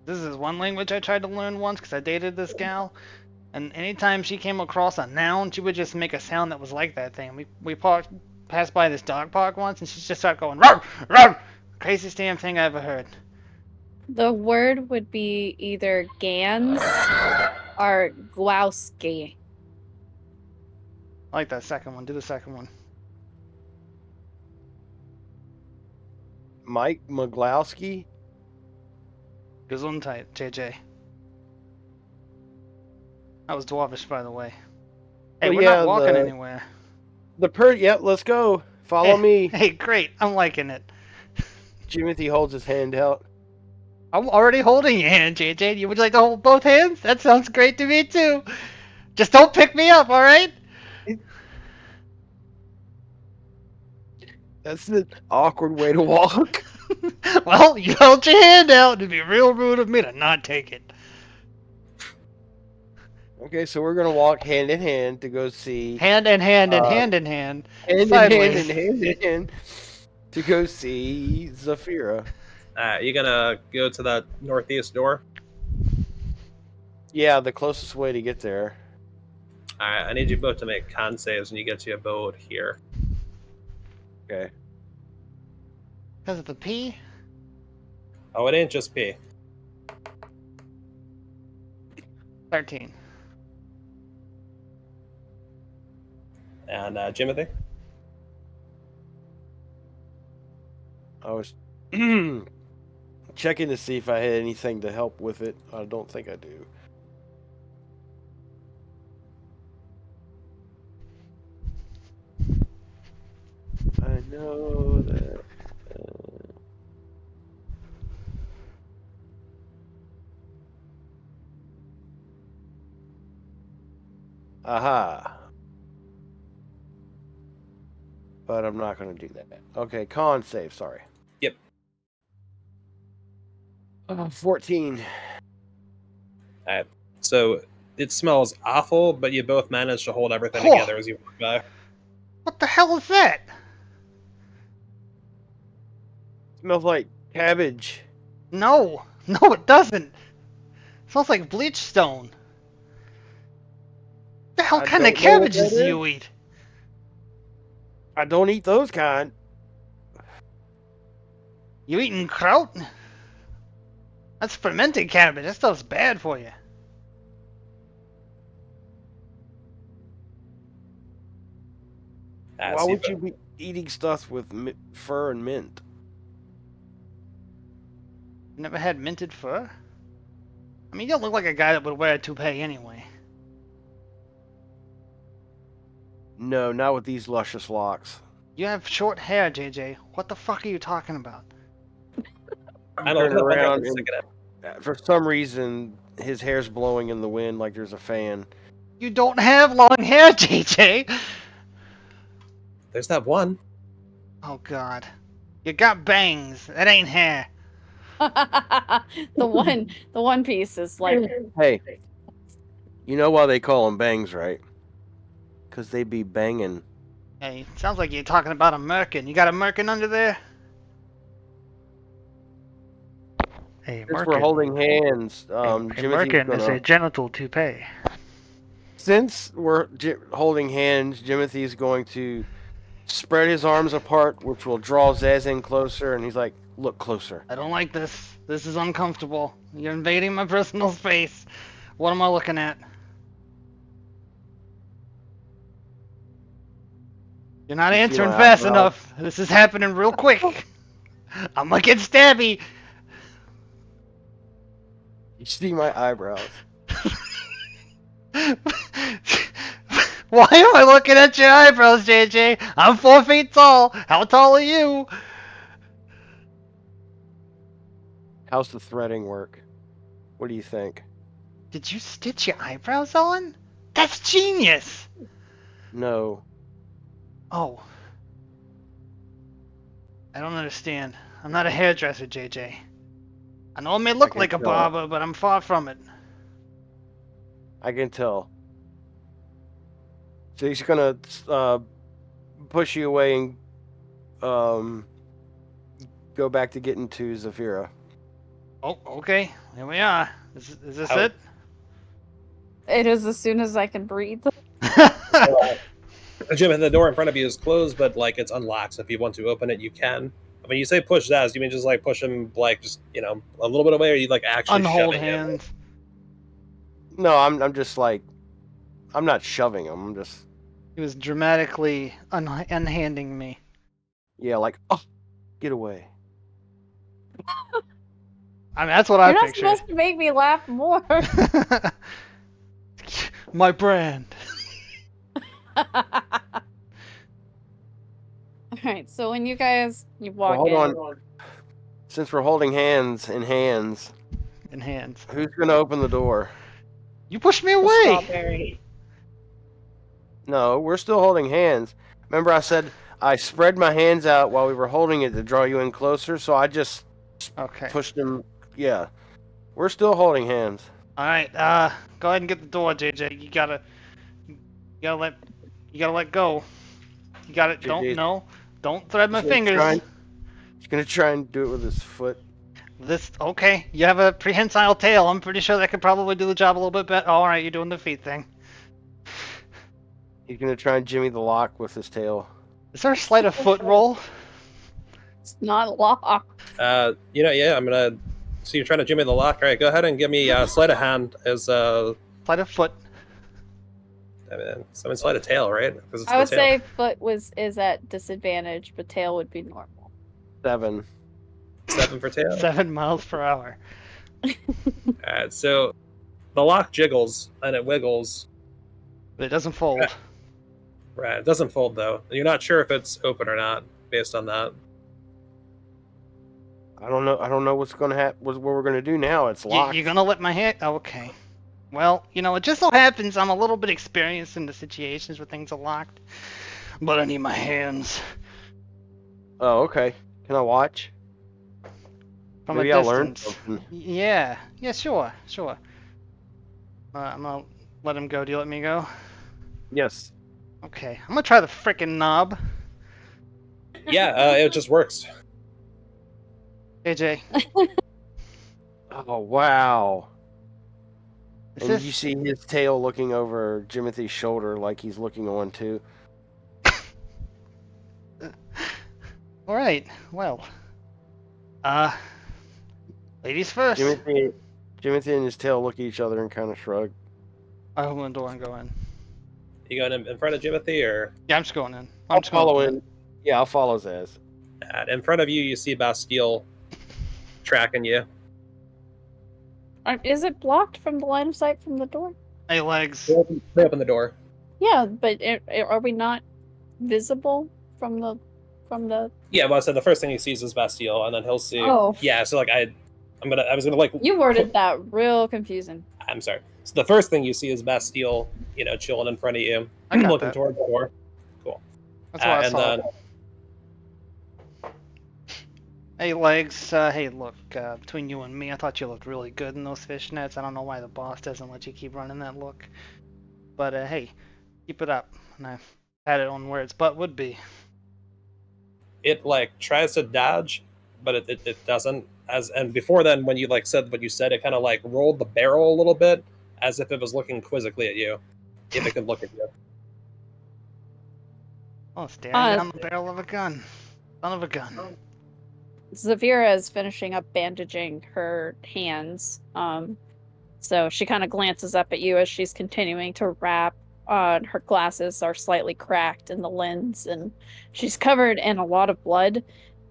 This is one language I tried to learn once because I dated this gal, and anytime she came across a noun, she would just make a sound that was like that thing. We passed by this dog park once, and she just started going roar, roar. Craziest damn thing I ever heard. The word would be either gans or gwowski. I like that second one. Do the second one. Mike Maglowski. Gesundheit, JJ. That was dwarvish, by the way. Hey, Well, we're yeah, not walking anywhere. Yep, let's go. Follow me. Hey, great. I'm liking it. Jimothy holds his hand out. I'm already holding your hand, JJ. Would you like to hold both hands? That sounds great to me, too. Just don't pick me up, alright? That's an awkward way to walk. Well, you held your hand out. It'd be real rude of me to not take it. Okay, so we're gonna walk hand in hand to go see Hand in hand and hand in hand. hand in Sideways. hand and hand in hand to go see Zeffira. You gonna go to that northeast door? Yeah, the closest way to get there. Alright, I need you both to make con saves when you get to your boat here. Okay. Because of the P? Oh, it ain't just P. 13. And Jimothy? I was checking to see if I had anything to help with it. I don't think I do. I know that. Aha. But I'm not going to do that. Okay, con save, sorry. Yep. 14. Alright, so it smells awful, but you both managed to hold everything Oh. together as you walk by. What the hell is that? Smells like cabbage. No. No, it doesn't. It smells like bleach stone. What the hell I kind don't of know what cabbages that do is. you eat? I don't eat those kind. You eating kraut? That's fermented cabbage. That stuff's bad for you. Why would you be eating stuff with fur and mint? Never had minted fur? I mean, you don't look like a guy that would wear a toupee anyway. No, not with these luscious locks. You have short hair, JJ. What the fuck are you talking about? I don't Turn know. around and for some reason his hair's blowing in the wind like there's a fan. You don't have long hair, JJ! There's that one. Oh god. You got bangs. That ain't hair. the one piece is like Hey, you know why they call them bangs, right? Because they be banging. Hey, sounds like you're talking about a merkin. You got a merkin under there? Hey, Since we're holding hands, Jimothy's merkin is gonna... a genital toupee. Since we're holding hands, Jimothy's going to spread his arms apart, which will draw Zez in closer, and he's like, look closer. I don't like this. This is uncomfortable. You're invading my personal space. What am I looking at? You're not You see answering my fast eyebrows? enough. This is happening real quick. I'm gonna get stabby. You see my eyebrows. Why am I looking at your eyebrows, JJ? I'm 4 feet tall. How tall are you? How's the threading work? What do you think? Did you stitch your eyebrows on? That's genius. No. Oh. I don't understand. I'm not a hairdresser, JJ. I know I may look can like a tell. barber, but I'm far from it. I can tell. So he's gonna push you away and go back to getting to Zeffira. Oh, okay. Here we are. Is this How- it? It is as soon as I can breathe. Jim, the door in front of you is closed, but like it's unlocked. So if you want to open it, you can. When you say push Zaz, you mean just like push him like just a little bit away, or you like actually Unhold shoving him? hands. No, I'm just like, I'm not shoving him. I'm just, He was dramatically unhanding me. yeah, like, oh, get away. I mean, that's what You're I not pictured. supposed to make me laugh more. My brand. Alright, so when you walk Well, hold in. on. Since we're holding hands in hands, In hands. who's gonna open the door? You pushed me The away. strawberry. No, we're still holding hands. Remember I said I spread my hands out while we were holding it to draw you in closer, so I just Okay. pushed him. Yeah. We're still holding hands. All right. Go ahead and get the door, JJ. You gotta let go. You got it. JJ 's- Don't thread my he's gonna fingers. He's gonna try and do it with his foot. Okay. You have a prehensile tail. I'm pretty sure that could probably do the job a little bit better. All right, you're doing the feet thing. He's gonna try and jimmy the lock with his tail. Is there a sleight of foot roll? It's not locked. Yeah, I'm gonna. So you're trying to jimmy the lock, all right? Go ahead and give me sleight of hand as Sleight of foot. Someone sleight of tail, right? 'Cause it's I the would tail. say foot is at disadvantage, but tail would be normal. 7. 7 for tail. 7 miles per hour. Alright, so the lock jiggles and it wiggles. But it doesn't fold. Right, it doesn't fold though. You're not sure if it's open or not based on that. I don't know what's gonna happen. What we're gonna do now? It's locked. You're gonna let my hand? Oh, okay. Well, it just so happens I'm a little bit experienced in the situations where things are locked. But I need my hands. Oh, okay. Can I watch? From Maybe a I'll learn distance. something. Yeah, sure. I'm gonna let him go. Do you let me go? Yes. Okay, I'm gonna try the frickin' knob. Yeah, it just works. AJ, Oh wow. is And this... you see his tail looking over Jimothy's shoulder like he's looking on too. All right. Well, ladies first. Jimothy and his tail look at each other and kind of shrug. I open the door and go in. You going in front of Jimothy or Yeah, I'm just going in. I'll follow in. Yeah, I'll follow Zaz. in front of you? You see Bastille tracking you. Is it blocked from the line of sight from the door? Hey, legs. They open the door. Yeah, but are we not visible from the? Yeah, well, so the first thing he sees is Bastille, and then he'll see. Oh. Yeah, so like I was gonna like. You worded that real confusing. I'm sorry. So the first thing you see is Bastille, chilling in front of you, I got looking that. toward the door. Cool. That's what I and saw. then Hey, legs. Hey, look. Between you and me, I thought you looked really good in those fishnets. I don't know why the boss doesn't let you keep running that look. But hey, keep it up. And I had it on where its butt would be. it like tries to dodge, but it doesn't. And before then, when you like said what you said, it kind of like rolled the barrel a little bit, as if it was looking quizzically at you, if it could look at you. Oh, staring down the barrel of a gun. Son of a gun. Zeffira is finishing up bandaging her hands. So she kind of glances up at you as she's continuing to wrap. Her glasses are slightly cracked in the lens, and she's covered in a lot of blood.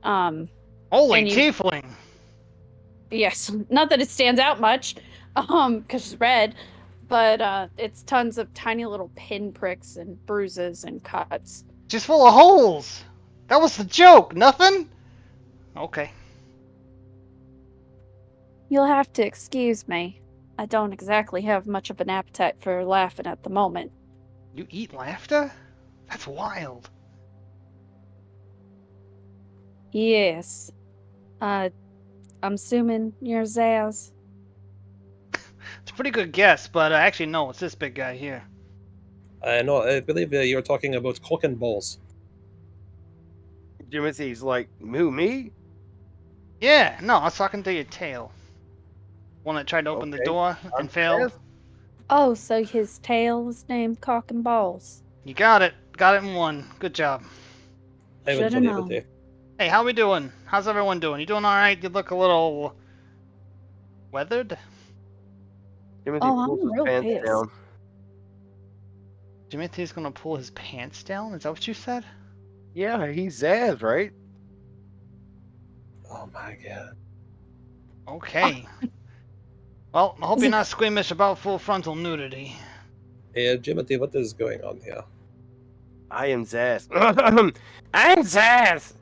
Holy and tiefling! Yes, not that it stands out much, because she's red, but it's tons of tiny little pinpricks and bruises and cuts. She's full of holes! That was the joke! Nothing? Okay. You'll have to excuse me. I don't exactly have much of an appetite for laughing at the moment. You eat laughter? That's wild. Yes. I'm assuming you're Zaz. It's a pretty good guess, but actually, no, it's this big guy here. No, I believe you're talking about cock and balls. Jimothy's like, who, me? Yeah, no, I was talking to your tail. One that tried to open the Okay. door and failed. Oh, so his tail was named Cock and Balls. You got it. Got it in one. Good job. I would Shoulda believe known. it. Hey, how we doing? How's everyone doing? You doing alright? You look a little... weathered? Timothy Oh, pulls I'm his real pants pissed. down. Timothy's gonna pull his pants down? Is that what you said? Yeah, he's Zaz, right? Oh my god. Okay. Well, I hope you're not squeamish about full frontal nudity. Hey, Jimothy, what is going on here? I am Zaz. I'm Zaz!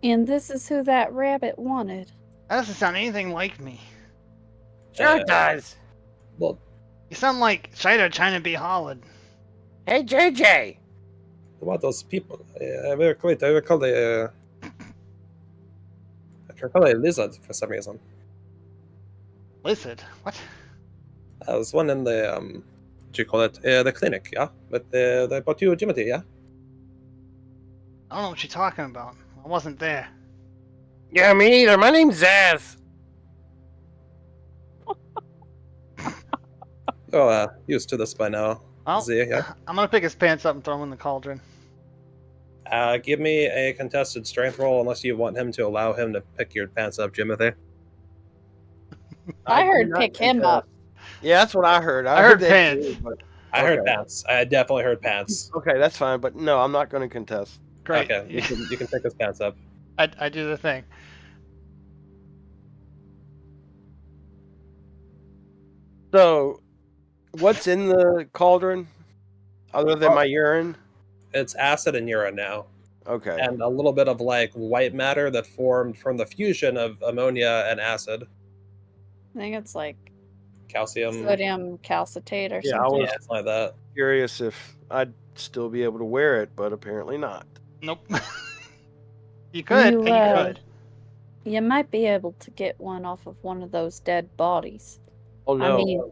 And this is who that rabbit wanted. That doesn't sound anything like me. Sure it does. Well, You sound like Shider trying to be hollered. Hey, JJ! what those people? I recall the. I can call it a lizard for some reason. Lizard? What? I was one in the what do you call it? The clinic, yeah. But they brought you Jimothy, yeah. I don't know what you're talking about. I wasn't there. Yeah, me neither. My name's Zaz. Oh, used to this by now. Well, Z, yeah. I'm gonna pick his pants up and throw him in the cauldron. Give me a contested strength roll unless you want him to allow him to pick your pants up, Jimothy. I do heard not pick him contest. up. Yeah, that's what I heard. I heard that pants. too, but- I heard Okay. pants. I definitely heard pants. Okay, that's fine, but no, I'm not going to contest. Great. Okay, you can pick his pants up. I do the thing. So, what's in the cauldron other than my urine? It's acid and urine now, Okay. and a little bit of like white matter that formed from the fusion of ammonia and acid, I think it's like calcium. sodium calcitate or Yeah, I something. was- Yeah, it's like that. Curious if I'd still be able to wear it, but apparently not. Nope. You could. You, You could. You might be able to get one off of one of those dead bodies. Oh no, I mean,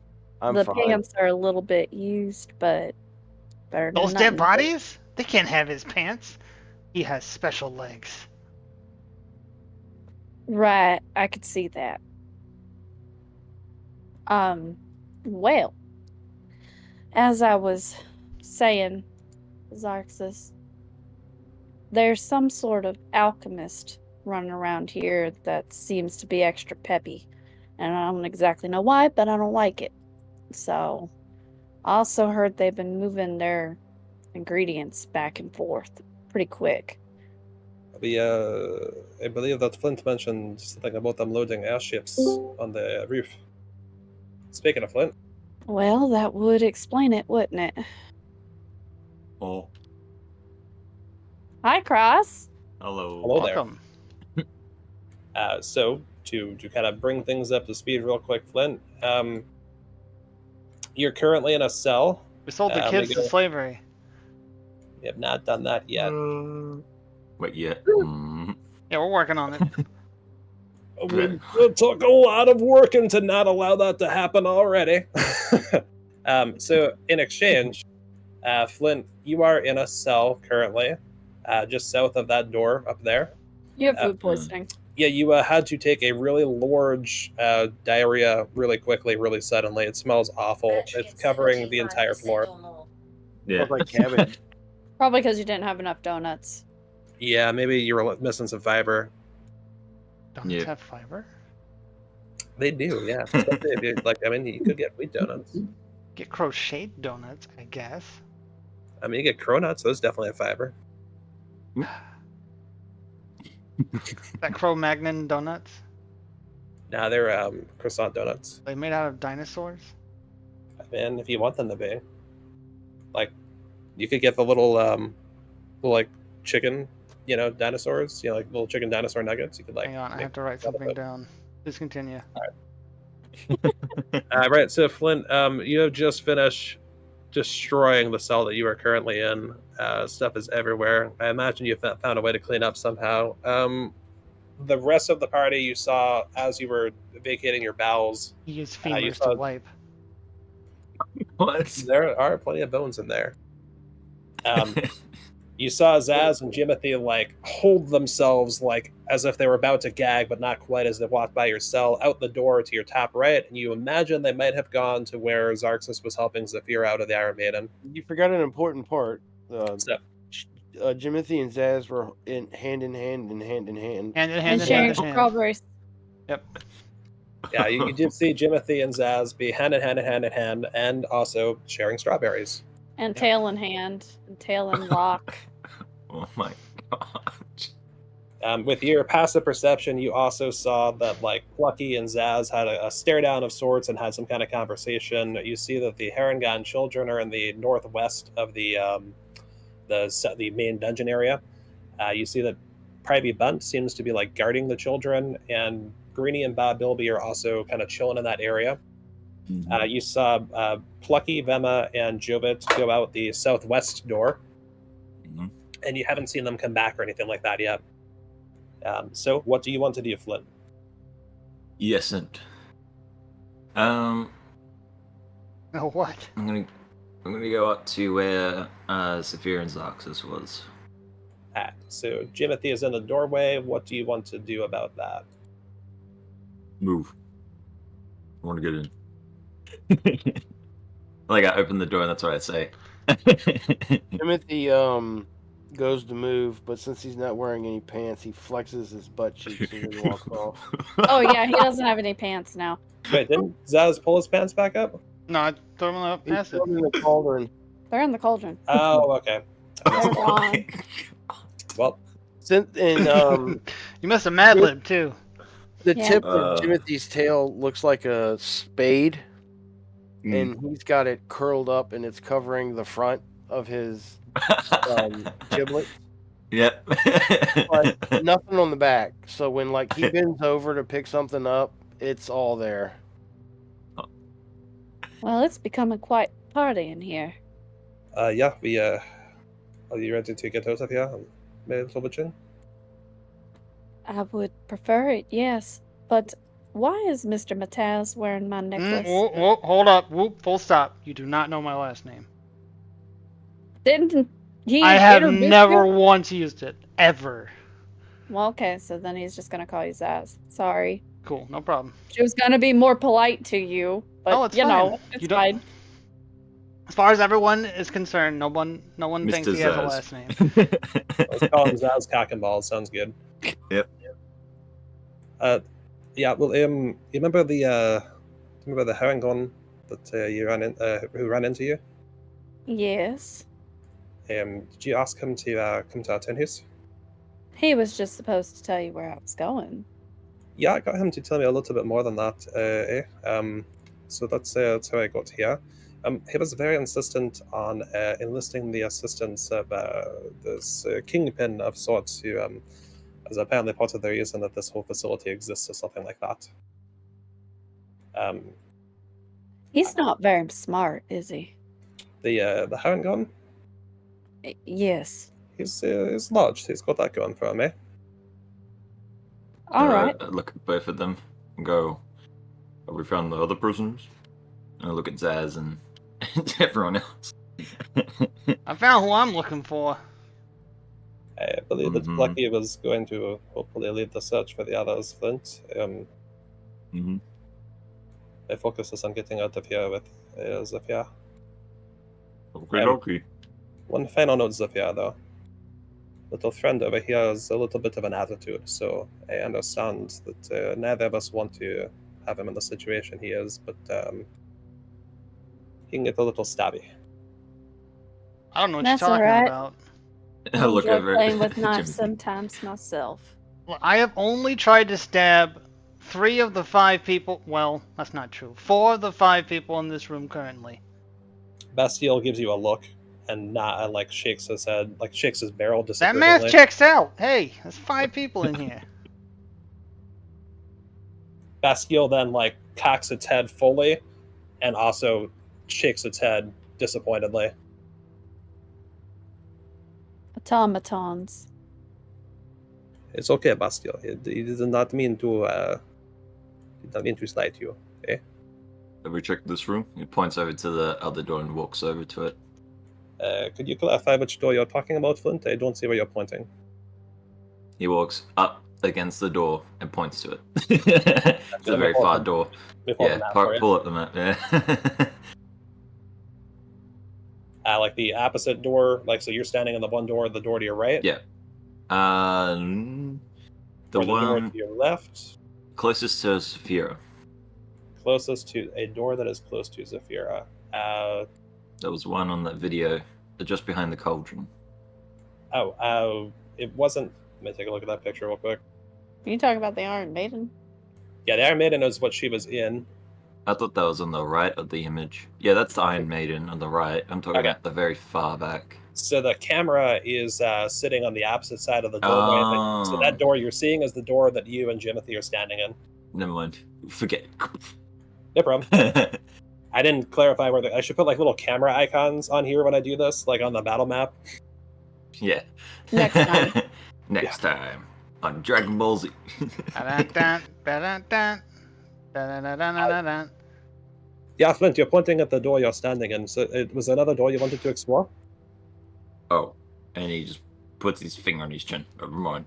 I'm the fine. pants are a little bit used, but better than Those dead nothing. bodies? They can't have his pants. He has special legs. Right, I could see that. Well, as I was saying, Xarxus, there's some sort of alchemist running around here that seems to be extra peppy. And I don't exactly know why, but I don't like it. So, I also heard they've been moving their ingredients back and forth pretty quick. I believe that Flint mentioned something about them loading airships on the roof. Speaking of Flint, Well, that would explain it, wouldn't it? Oh, Hi, Cross. hello. Hello there. Welcome. So to kind of bring things up to speed real quick, Flint, you're currently in a cell. We sold the we kids to go- slavery. You have not done that yet. Wait, yeah. Yeah, we're working on it. It took a lot of working to not allow that to happen already. So in exchange, Flint, you are in a cell currently, just south of that door up there. You have food poisoning. Yeah, you had to take a really large diarrhea really quickly, really suddenly. It smells awful. It's covering the entire floor. Yeah. Smells like cabbage. Probably because you didn't have enough donuts. Yeah, maybe you were missing some fiber. Donuts Yeah. have fiber? They do, yeah. Especially if you, like, I mean, you could get wheat donuts. Get crocheted donuts, I guess. I mean, you get cronuts; those definitely have fiber. That Cro-Magnon donuts? Nah, they're croissant donuts. They made out of dinosaurs? Man, if you want them to be, like, you could get the little like chicken, dinosaurs, like little chicken dinosaur nuggets. You could like. Hang on, I make have to write stuff something with down. Please continue. Right, so Flint, you have just finished destroying the cell that you are currently in. Stuff is everywhere. I imagine you found a way to clean up somehow. The rest of the party you saw as you were vacating your bowels, He used you femurs saw- to wipe. What? there are plenty of bones in there. You saw Zaz and Jimothy like hold themselves like as if they were about to gag, but not quite, as they walked by your cell out the door to your top right, and you imagine they might have gone to where Xarxus was helping Zeffira out of the Iron Maiden. You forgot an important part. So, Jimothy and Zaz were in hand in hand and hand in hand. Hand in hand And in sharing hand in hand. strawberries. Yep. yeah, you did see Jimothy and Zaz be hand in hand and hand in hand, and also sharing strawberries. And Yep. tail in hand. And tail in lock. Oh my god. With your passive perception, you also saw that like Plucky and Zaz had a stare down of sorts and had some kind of conversation. You see that the Harengon children are in the northwest of the main dungeon area. You see that Privy Bunt seems to be like guarding the children, and Greenie and Bob Bilby are also kind of chilling in that area. You saw Plucky, Vema, and Jovit go out the southwest door, and you haven't seen them come back or anything like that yet. So, what do you want to do, Flint? Yes, and Oh, what? I'm gonna go up to where Zeffira and Xarxus was. So Jimothy is in the doorway. What do you want to do about that? Move. I want to get in. Like I open the door and that's what I say. Timothy goes to move, but since he's not wearing any pants, he flexes his butt cheeks and then walks off. Oh yeah, he doesn't have any pants now. Wait, didn't Zaz pull his pants back up? No, I threw him up He's past it. thrown in the cauldron. They're in the cauldron. Oh, okay. They're gone. Well, And You must have Mad Lib too. the Yeah. tip of Timothy's tail looks like a spade, and he's got it curled up, and it's covering the front of his giblet. Yep. But nothing on the back. So when like he bends over to pick something up, it's all there. Well, it's becoming quite party in here. yeah, we are you ready to get out of here? Maybe a little bit in? I would prefer it, yes. But why is Mr. Mataz wearing my necklace? Whoa, hold up. Whoop, full stop. You do not know my last name. Didn't he I have introduce never you? once used it. Ever. Well, okay, so then he's just gonna call you Zaz. Sorry. Cool, no problem. She was gonna be more polite to you, but Oh, it's you know, fine. it's You don't- fine. As far as everyone is concerned, no one thinks Mr. he has a Zaz. last name. Let's call him Zaz Cock and Balls. Sounds good. Yep. Yeah. Well, you remember the Harengon that you ran in, who ran into you? Yes. Did you ask him to come to our townhouse? He was just supposed to tell you where I was going. Yeah, I got him to tell me a little bit more than that. So that's how I got here. He was very insistent on enlisting the assistance of this kingpin of sorts who is apparently part of the reason that this whole facility exists or something like that. He's not very smart, is he? The Harengon, Yes. he's large. He's got that going for him, eh? All right. I look at both of them and go, have we found the other prisoners? And I look at Zaz and everyone else. I found who I'm looking for. I believe that Plucky was going to hopefully lead the search for the others, Flint. My focus is on getting out of here with Zeffira. Okay. One final note, Zeffira, though. Little friend over here has a little bit of an attitude, so I understand that neither of us want to have him in the situation he is, but he can get a little stabby. I don't know what That's you're talking alright. about. I look enjoy over at playing with knives Jimothy. sometimes myself. Well, I have only tried to stab 3 of the 5 people. Well, that's not true. 4 of the 5 people in this room currently. Bastille gives you a look and not like shakes his head, like shakes his barrel That disapprovingly. math checks out. Hey, there's 5 people in here. Bastille then like cocks its head fully and also shakes its head disappointedly. Automatons. It's okay, Bastille. He did not mean to slight you. Have we checked this room? He points over to the other door and walks over to it. Could you clarify which door you're talking about, Flint? I don't see where you're pointing. He walks up against the door and points to it. It's a very far door. Yeah, pull up the map. Yeah. Like the opposite door, like so you're standing on the one door, the door to your right? Yeah. The or the door one to your left? closest to Zeffira. Closest to a door that is close to Zeffira. There was one on that video, just behind the cauldron. It wasn't. Let me take a look at that picture real quick. You talk about the Iron Maiden? Yeah, the Iron Maiden is what she was in. I thought that was on the right of the image. Yeah, that's the Iron Maiden on the right. I'm talking about the very far back. So the camera is sitting on the opposite side of the doorway. Oh. So that door you're seeing is the door that you and Jimothy are standing in. Never mind. Forget. No problem. I didn't clarify where I should put like little camera icons on here when I do this, like on the battle map. Yeah. Next time. Next time on Dragon Ball Z. Yeah, Flint, you're pointing at the door you're standing in. So it was another door you wanted to explore? Oh, and he just puts his finger on his chin. Never mind.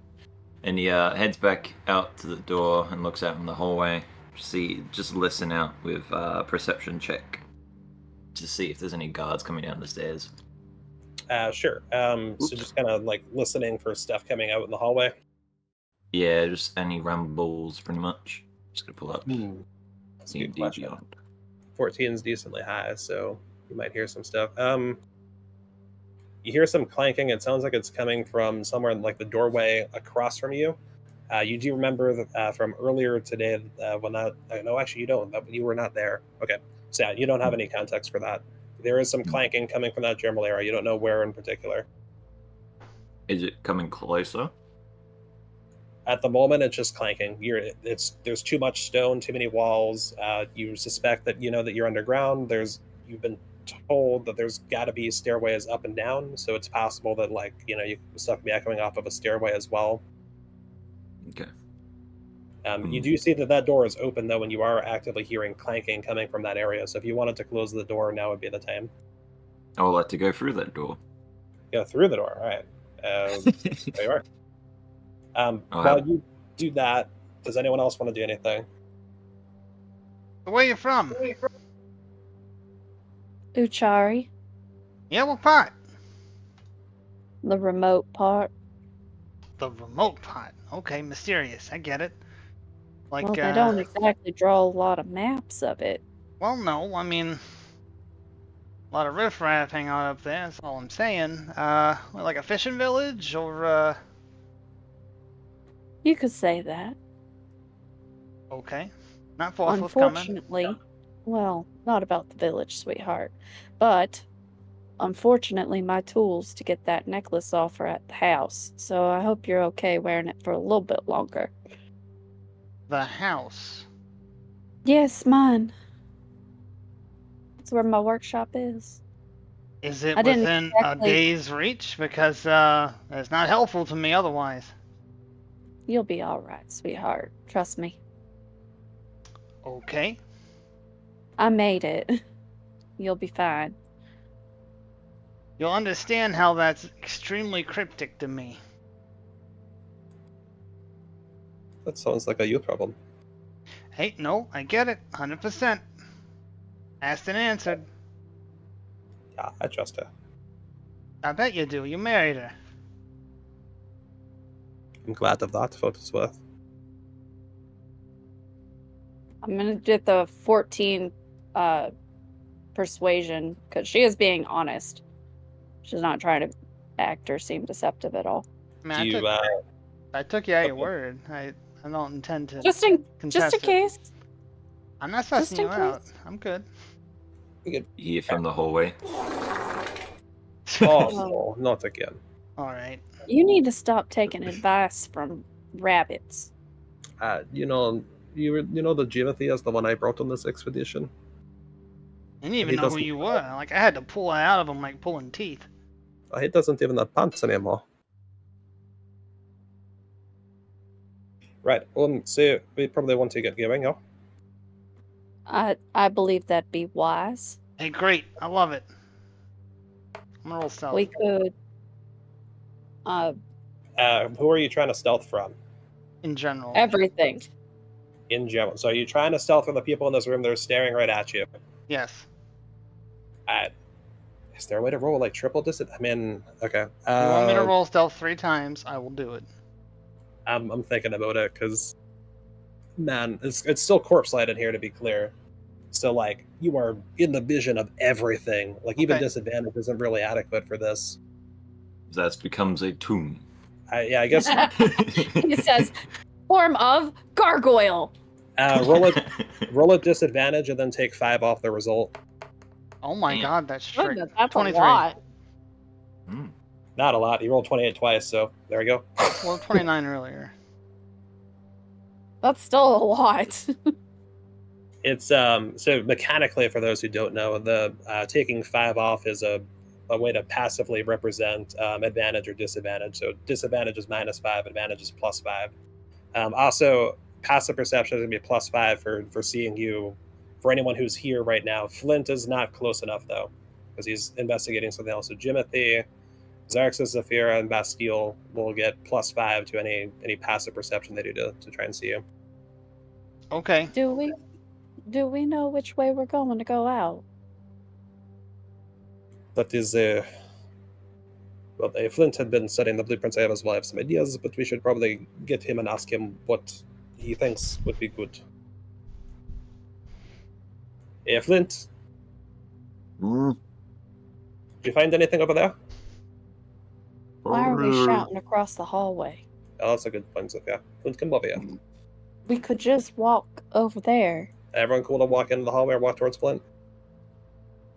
And he heads back out to the door and looks out in the hallway. Just listen out with perception check to see if there's any guards coming down the stairs. Sure. So just kind of like listening for stuff coming out in the hallway. Yeah, just any rumbles, pretty much. Just gonna pull up. That's a good question. 14 is decently high, so you might hear some stuff. You hear some clanking. It sounds like it's coming from somewhere in like the doorway across from you. You do remember that from earlier today when that... no, actually you don't. You were not there. Okay. So yeah, you don't have any context for that. There is some clanking coming from that general area. You don't know where in particular. Is it coming closer? At the moment, it's just clanking. There's too much stone, too many walls. You suspect that you know that you're underground. You've been told that there's got to be stairways up and down, so it's possible that stuff could be echoing off of a stairway as well. Okay. You do see that door is open though, and you are actively hearing clanking coming from that area. So if you wanted to close the door, now would be the time. I would like to go through that door. Go through the door. All right. There you are. While you do that, does anyone else want to do anything? Where you from? Uchari, Yeah, what part? the remote part. The remote part. Okay, mysterious. I get it. Like, Well, they don't exactly draw a lot of maps of it. well, no, I mean, a lot of riffraff hang out up there. That's all I'm saying. Like a fishing village, or You could say that. okay, not forthcoming. Unfortunately, well, not about the village, sweetheart, but unfortunately, my tools to get that necklace off are at the house. So I hope you're okay wearing it for a little bit longer. The house. Yes, mine. That's where my workshop is. Is it I didn't within exactly- a day's reach? Because it's not helpful to me otherwise. You'll be all right, sweetheart. Trust me. Okay. I made it. You'll be fine. You'll understand how that's extremely cryptic to me. That sounds like a you problem. Hey, no, I get it. 100%. Asked and answered. Yeah, I trust her. I bet you do. You married her. I'm glad of that, for what it's worth. I'm gonna get the 14 persuasion because she is being honest. She's not trying to act or seem deceptive at all. I mean, I took you at your word. I don't intend to Just in contest case. it. I'm not just sussing you in out. case. I'm good. You hear from the hallway. Oh, no, not again. All right. You need to stop taking advice from rabbits. You know the Jimothy is the one I brought on this expedition. I didn't even He know who doesn't- you were. Like, I had to pull it out of him like pulling teeth. He doesn't even have pants anymore. Right. So we probably want to get going, yeah? I believe that'd be wise. Hey, great. I love it. I'm gonna roll stealth. We could. Who are you trying to stealth from? In general. Everything. In general. So are you trying to stealth from the people in this room that are staring right at you? Yes. Is there a way to roll like triple disadvantage? I mean, okay. If you want me to roll stealth 3 times, I will do it. I'm thinking about it because, man, it's still corpse light in here, to be clear. So like you are in the vision of everything. Like even Okay. disadvantage isn't really adequate for this. That becomes a tomb. Yeah, I guess It says, form of gargoyle. roll a disadvantage and then take 5 off the result. Oh my Damn. god, that's strict. Goodness, that's 23. a lot. Not a lot. You rolled 28 twice, so there we go. Well, 29 earlier. That's still a lot. It's so mechanically, for those who don't know, the taking 5 off is a way to passively represent advantage or disadvantage. So disadvantage is -5, advantage is +5. Also, passive perception is going to be +5 for seeing you. For anyone who's here right now, Flint is not close enough though, because he's investigating something else. So Jimothy, Xarxus, Zeffira, and Bastille will get +5 to any passive perception they do to try and see you. Okay. Do we know which way we're going to go out? That is well, Flint had been studying the blueprints. I have as well. I have some ideas, but we should probably get him and ask him what he thinks would be good. Hey, Flint, did you find anything over there? Why are we shouting across the hallway? Oh, that's a good point, Sophia. Flint, come over here. We could just walk over there. Everyone cool to walk into the hallway or walk towards Flint?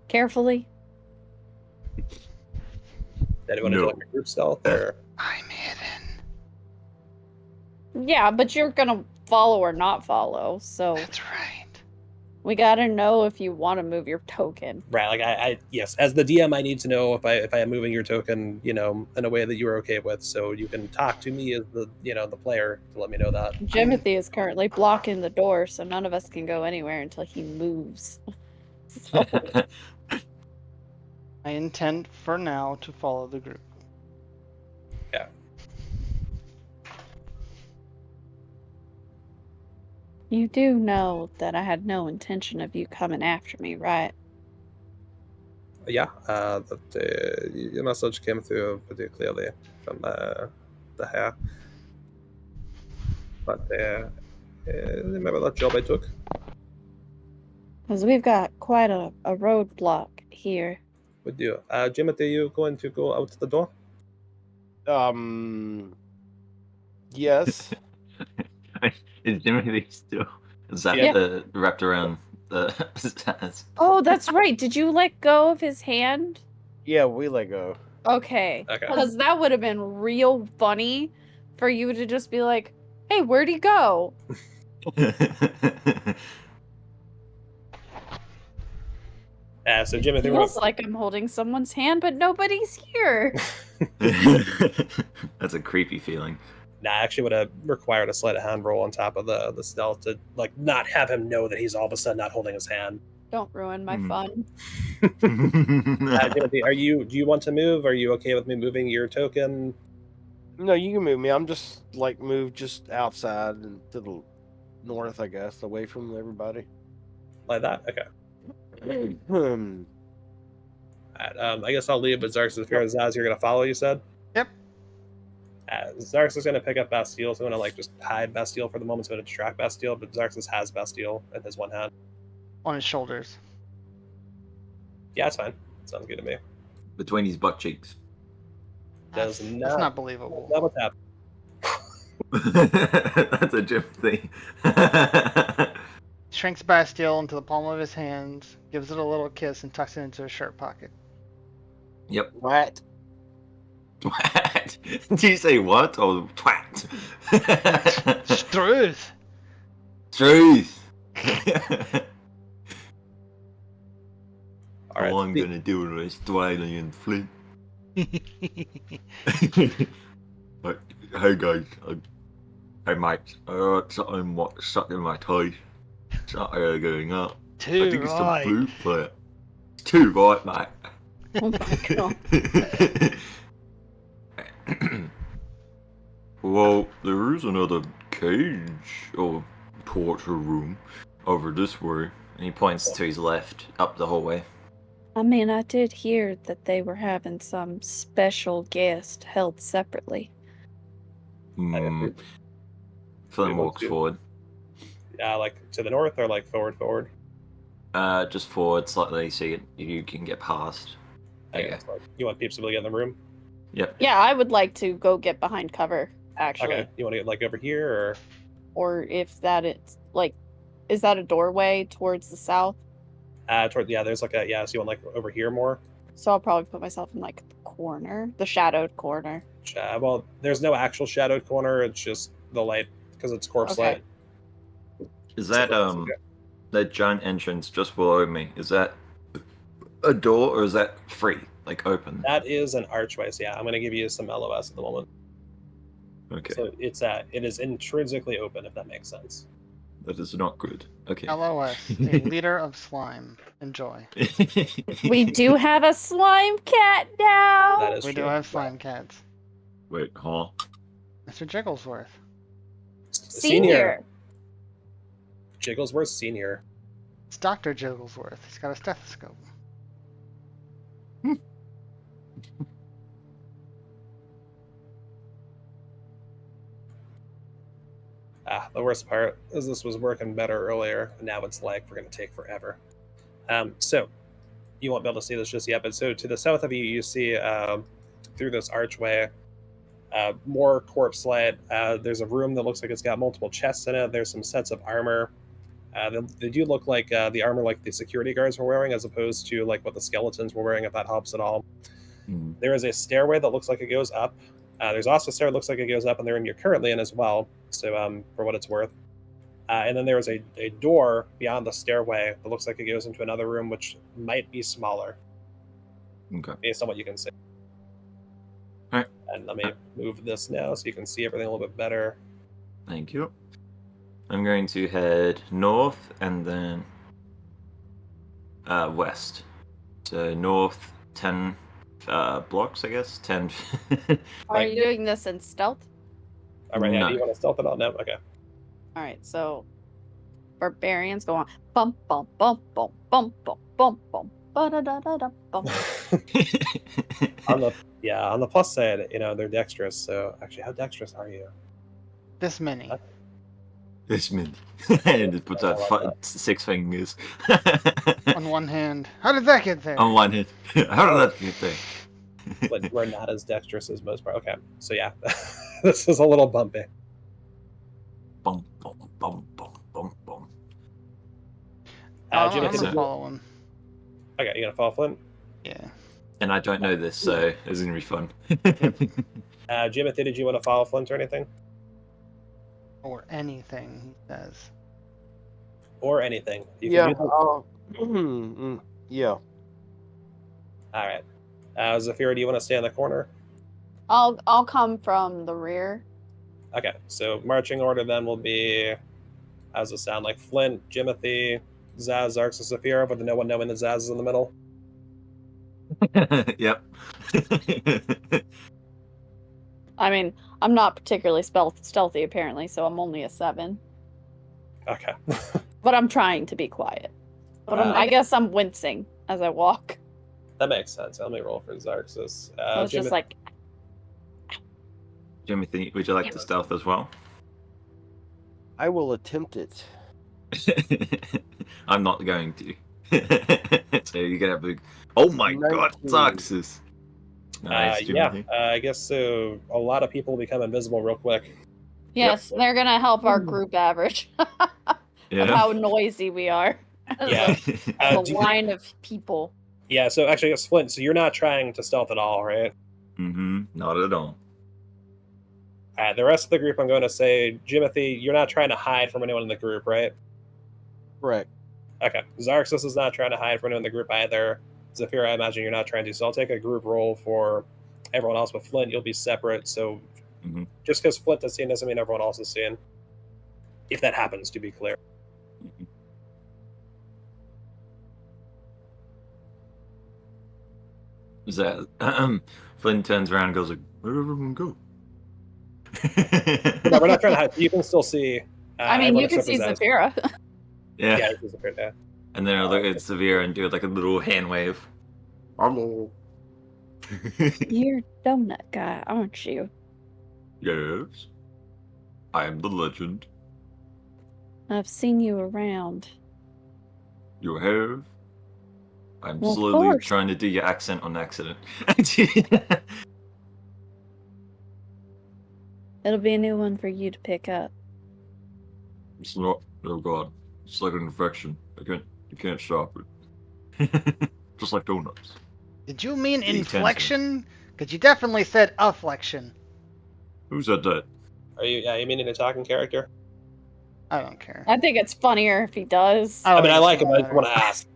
Carefully. Anyone do like a group stealth or? I'm hidden. Yeah, but you're gonna follow or not follow, so That's right. we gotta know if you want to move your token. Right, like I yes, as the DM, I need to know if I am moving your token, in a way that you are okay with. So you can talk to me as the the player to let me know that. Jimothy is currently blocking the door, so none of us can go anywhere until he moves. So, I intend for now to follow the group. Yeah. you do know that I had no intention of you coming after me, right? Yeah, that your message came through pretty clearly from the hair. But remember that job I took? Because we've got quite a roadblock here. With you, Jimothy, you going to go out the door? Yes. Is Jimmy still? Is that Yeah. wrapped around the stairs? Oh, that's right. Did you let go of his hand? Yeah, we let go. Okay. Okay. Because that would have been real funny for you to just be like, hey, where'd he go? So Jimothy, It feels like I'm holding someone's hand, but nobody's here. That's a creepy feeling. I actually would have required a sleight of hand roll on top of the stealth to not have him know that he's all of a sudden not holding his hand. Don't ruin my fun. Timothy, do you want to move? Are you okay with me moving your token? No, you can move me. I'm just move just outside and to the north, I guess, away from everybody. Like that? Okay. Hmm. I guess I'll leave with Xarxus. If you're Zaz, you're gonna follow. You said. Yep. Xarxus is gonna pick up Bastille, so I'm gonna just hide Bastille for the moment, so I'm gonna distract Bastille. But Xarxus has Bastille in his one hand. On his shoulders. Yeah, it's fine. Sounds good to me. Between his butt cheeks. That's That's not believable. That what's happening. That's a Jim thing. Shrinks Bastille into the palm of his hand, gives it a little kiss, and tucks it into his shirt pocket. Yep. What? Twat. Do you say what or twat? Truth. Truth. All right. All I'm gonna do is Dwayne and Flint. Like, hey guys, hey mate, I got something stuck in my teeth. It's not going up. I Too think it's right. the blue player. It's too right, mate. Oh my god. Well, there is another cage or torture room over this way. And he points to his left, up the hallway. I mean, I did hear that they were having some special guest held separately. Flynn Wait, walks forward. Like to the north or like forward? Just forward slightly so you can get past. Okay. So, like, you want peeps to be able to get in the room? Yep. Yeah, I would like to go get behind cover, actually. Okay. You want to get like over here Or if that is, like, is that a doorway towards the south? there's like so you want like over here more? So I'll probably put myself in, like, the corner, the shadowed corner. Well, there's no actual shadowed corner, it's just the light because it's corpse Okay. light. Is that that giant entrance just below me? Is that a door or is that free, like open? That is an archway, so yeah, I'm gonna give you some LOS at the moment. Okay, So it is intrinsically open, if that makes sense. that is not good. Okay. LOS, a leader of slime. Enjoy. We do have a slime cat now! That is We true. do have slime cats. Wait, huh? Mr. Jigglesworth. Senior! Jigglesworth Senior. It's Dr. Jigglesworth. He's got a stethoscope. The worst part is this was working better earlier, and now it's like we're going to take forever. So, you won't be able to see this just yet, but so to the south of you, you see through this archway more corpse light. There's a room that looks like it's got multiple chests in it. There's some sets of armor. They do look like the armor like the security guards were wearing, as opposed to like what the skeletons were wearing, if that helps at all. There is a stairway that looks like it goes up. There's also a stair that looks like it goes up, and the room you're currently in as well, so for what it's worth. And then there is a door beyond the stairway that looks like it goes into another room, which might be smaller, Okay. based on what you can see. Alright. And let me move this now so you can see everything a little bit better. Thank you. I'm going to head north and then west. So north 10 blocks, I guess. 10. Are you doing this in stealth? All right, yeah, No. do you want to stealth it out now? Okay. Alright, so barbarians go on. Bum bum bum bum bum bum bum bum ba-da-da-da-da, bum. on the plus side, they're dexterous. So actually, how dexterous are you? This many. This many. And it puts out 6 fingers. On one hand. How did that get there? On one hand. How did that get there? But we're not as dexterous as most part. Okay, so yeah, this is a little bumpy. Bum, bum, bum, bum, bum, bum. I'm Jim, gonna follow him. Okay, you gonna follow Flint? Yeah. And I don't know this, so it's gonna be fun. Jimothy, did you want to follow Flint or anything? Or anything, he says. Or anything. You Yeah. can do Yeah. All right. Zeffira, do you want to stay in the corner? I'll come from the rear. Okay, so marching order then will be, how does it sound? Like Flint, Jimothy, Zaz, Xarxus, Zeffira, with no one knowing that Zaz is in the middle? Yep. I mean, I'm not particularly stealthy apparently, so I'm only a 7. Okay. But I'm trying to be quiet. But I guess I'm wincing as I walk. That makes sense. Let me roll for Xarxus. So it's just like, Jimothy, would you like to stealth as well? I will attempt it. I'm not going to. So you're gonna have a. Oh my god, 19. Xarxus! Nice, Jimothy. I guess so. A lot of people become invisible real quick. yes, they're gonna help our group average of Yeah. how noisy we are. Yeah. A Do you- line of people. Yeah, so actually, I guess Flint, so you're not trying to stealth at all, right? Not at all. The rest of the group, I'm going to say, Jimothy, you're not trying to hide from anyone in the group, right? Correct. Okay. Xarxus is not trying to hide from anyone in the group either. Zeffira, I imagine you're not trying to. So I'll take a group roll for everyone else. But Flint, you'll be separate. So just because Flint is seeing doesn't mean everyone else is seeing. If that happens, to be clear. Zaz. Flynn turns around and goes like, "Where did everyone go?" No, we're not trying to hide. You can still see. I mean, everyone you can except see for Zaz. Zeffira. Yeah. Yeah, you can see Zeffira, yeah. And then I'll look at Zeffira and do like a little hand wave. Hello. You're a donut guy, aren't you? Yes. I am the legend. I've seen you around. You have? I'm Well, of slowly course. trying to do your accent on accident. It'll be a new one for you to pick up. It's not. Oh god. It's like an infection. You can't stop it. Just like donuts. Did you mean He tends to. inflection? Because you definitely said afflection. Who said that? Are you? Yeah, you meaning a talking character? I don't care. I think it's funnier if he does. I I mean, I don't like it, even but I just matter. want to ask.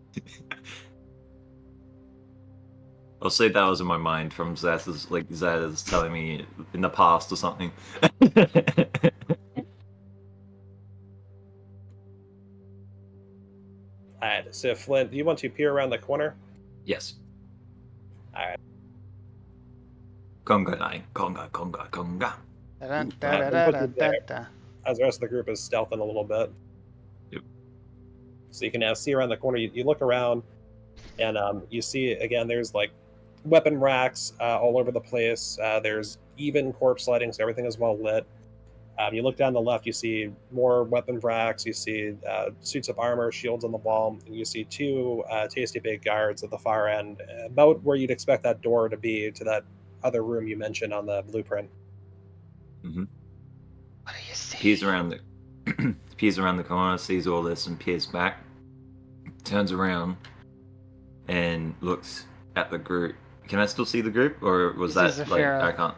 I'll say that was in my mind from Zaz, like Zaz telling me in the past or something. Alright, so Flint, do you want to peer around the corner? Yes. Alright. Conga line. Conga, conga, conga. Da-da-da-da-da-da. As the rest of the group is stealthing a little bit. Yep. So you can now see around the corner. You look around, and you see again. There's like weapon racks all over the place. There's even corpse lighting, so everything is well lit. You look down the left, you see more weapon racks. You see suits of armor, shields on the wall. And you see two tasty big guards at the far end, about where you'd expect that door to be to that other room you mentioned on the blueprint. Mm-hmm. What do you see? Peers around the corner, sees all this, and peers back. Turns around and looks at the group. Can I still see the group, or was This is that like Zeffira. I can't?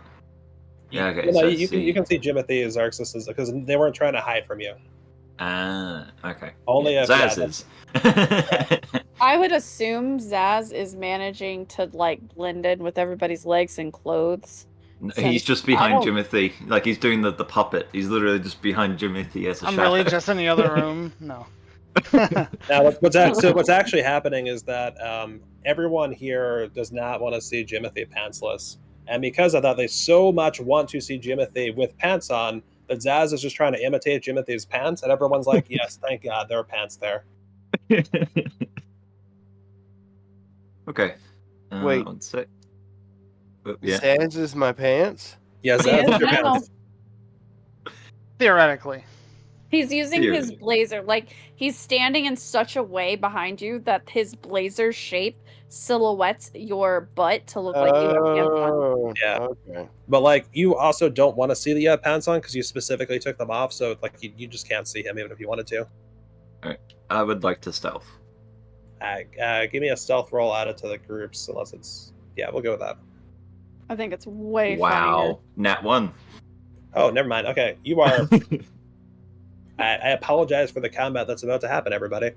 Yeah, okay. You, know, So you can see Jimothy as Xarxus because they weren't trying to hide from you. Ah, okay. Only yeah, if Zaz yeah, is. I would assume Zaz is managing to like blend in with everybody's legs and clothes. No, Since he's just I behind don't- Jimothy. Like he's doing the puppet. He's literally just behind Jimothy as a I'm shadow. really just in the other room. No. Now, what's actually happening is that everyone here does not want to see Jimothy pantsless, and because of that, they so much want to see Jimothy with pants on that Zaz is just trying to imitate Jimothy's pants, and everyone's like, "Yes, thank God, there are pants there." Okay. Wait. 1 sec. Oh, yeah. Zaz is my pants? Yeah, He Zaz is is your now. pants. Theoretically. He's using his Theoretically. blazer. Like, he's standing in such a way behind you that his blazer shape silhouettes your butt to look like you have pants on. Oh, Yeah. okay. But like, you also don't want to see the pants on because you specifically took them off, so like you just can't see him even if you wanted to. I would like to stealth. Give me a stealth roll added to the groups, unless it's we'll go with that. I think it's way Wow. Nat 1. Oh, never mind. Okay, you are. I apologize for the combat that's about to happen, everybody.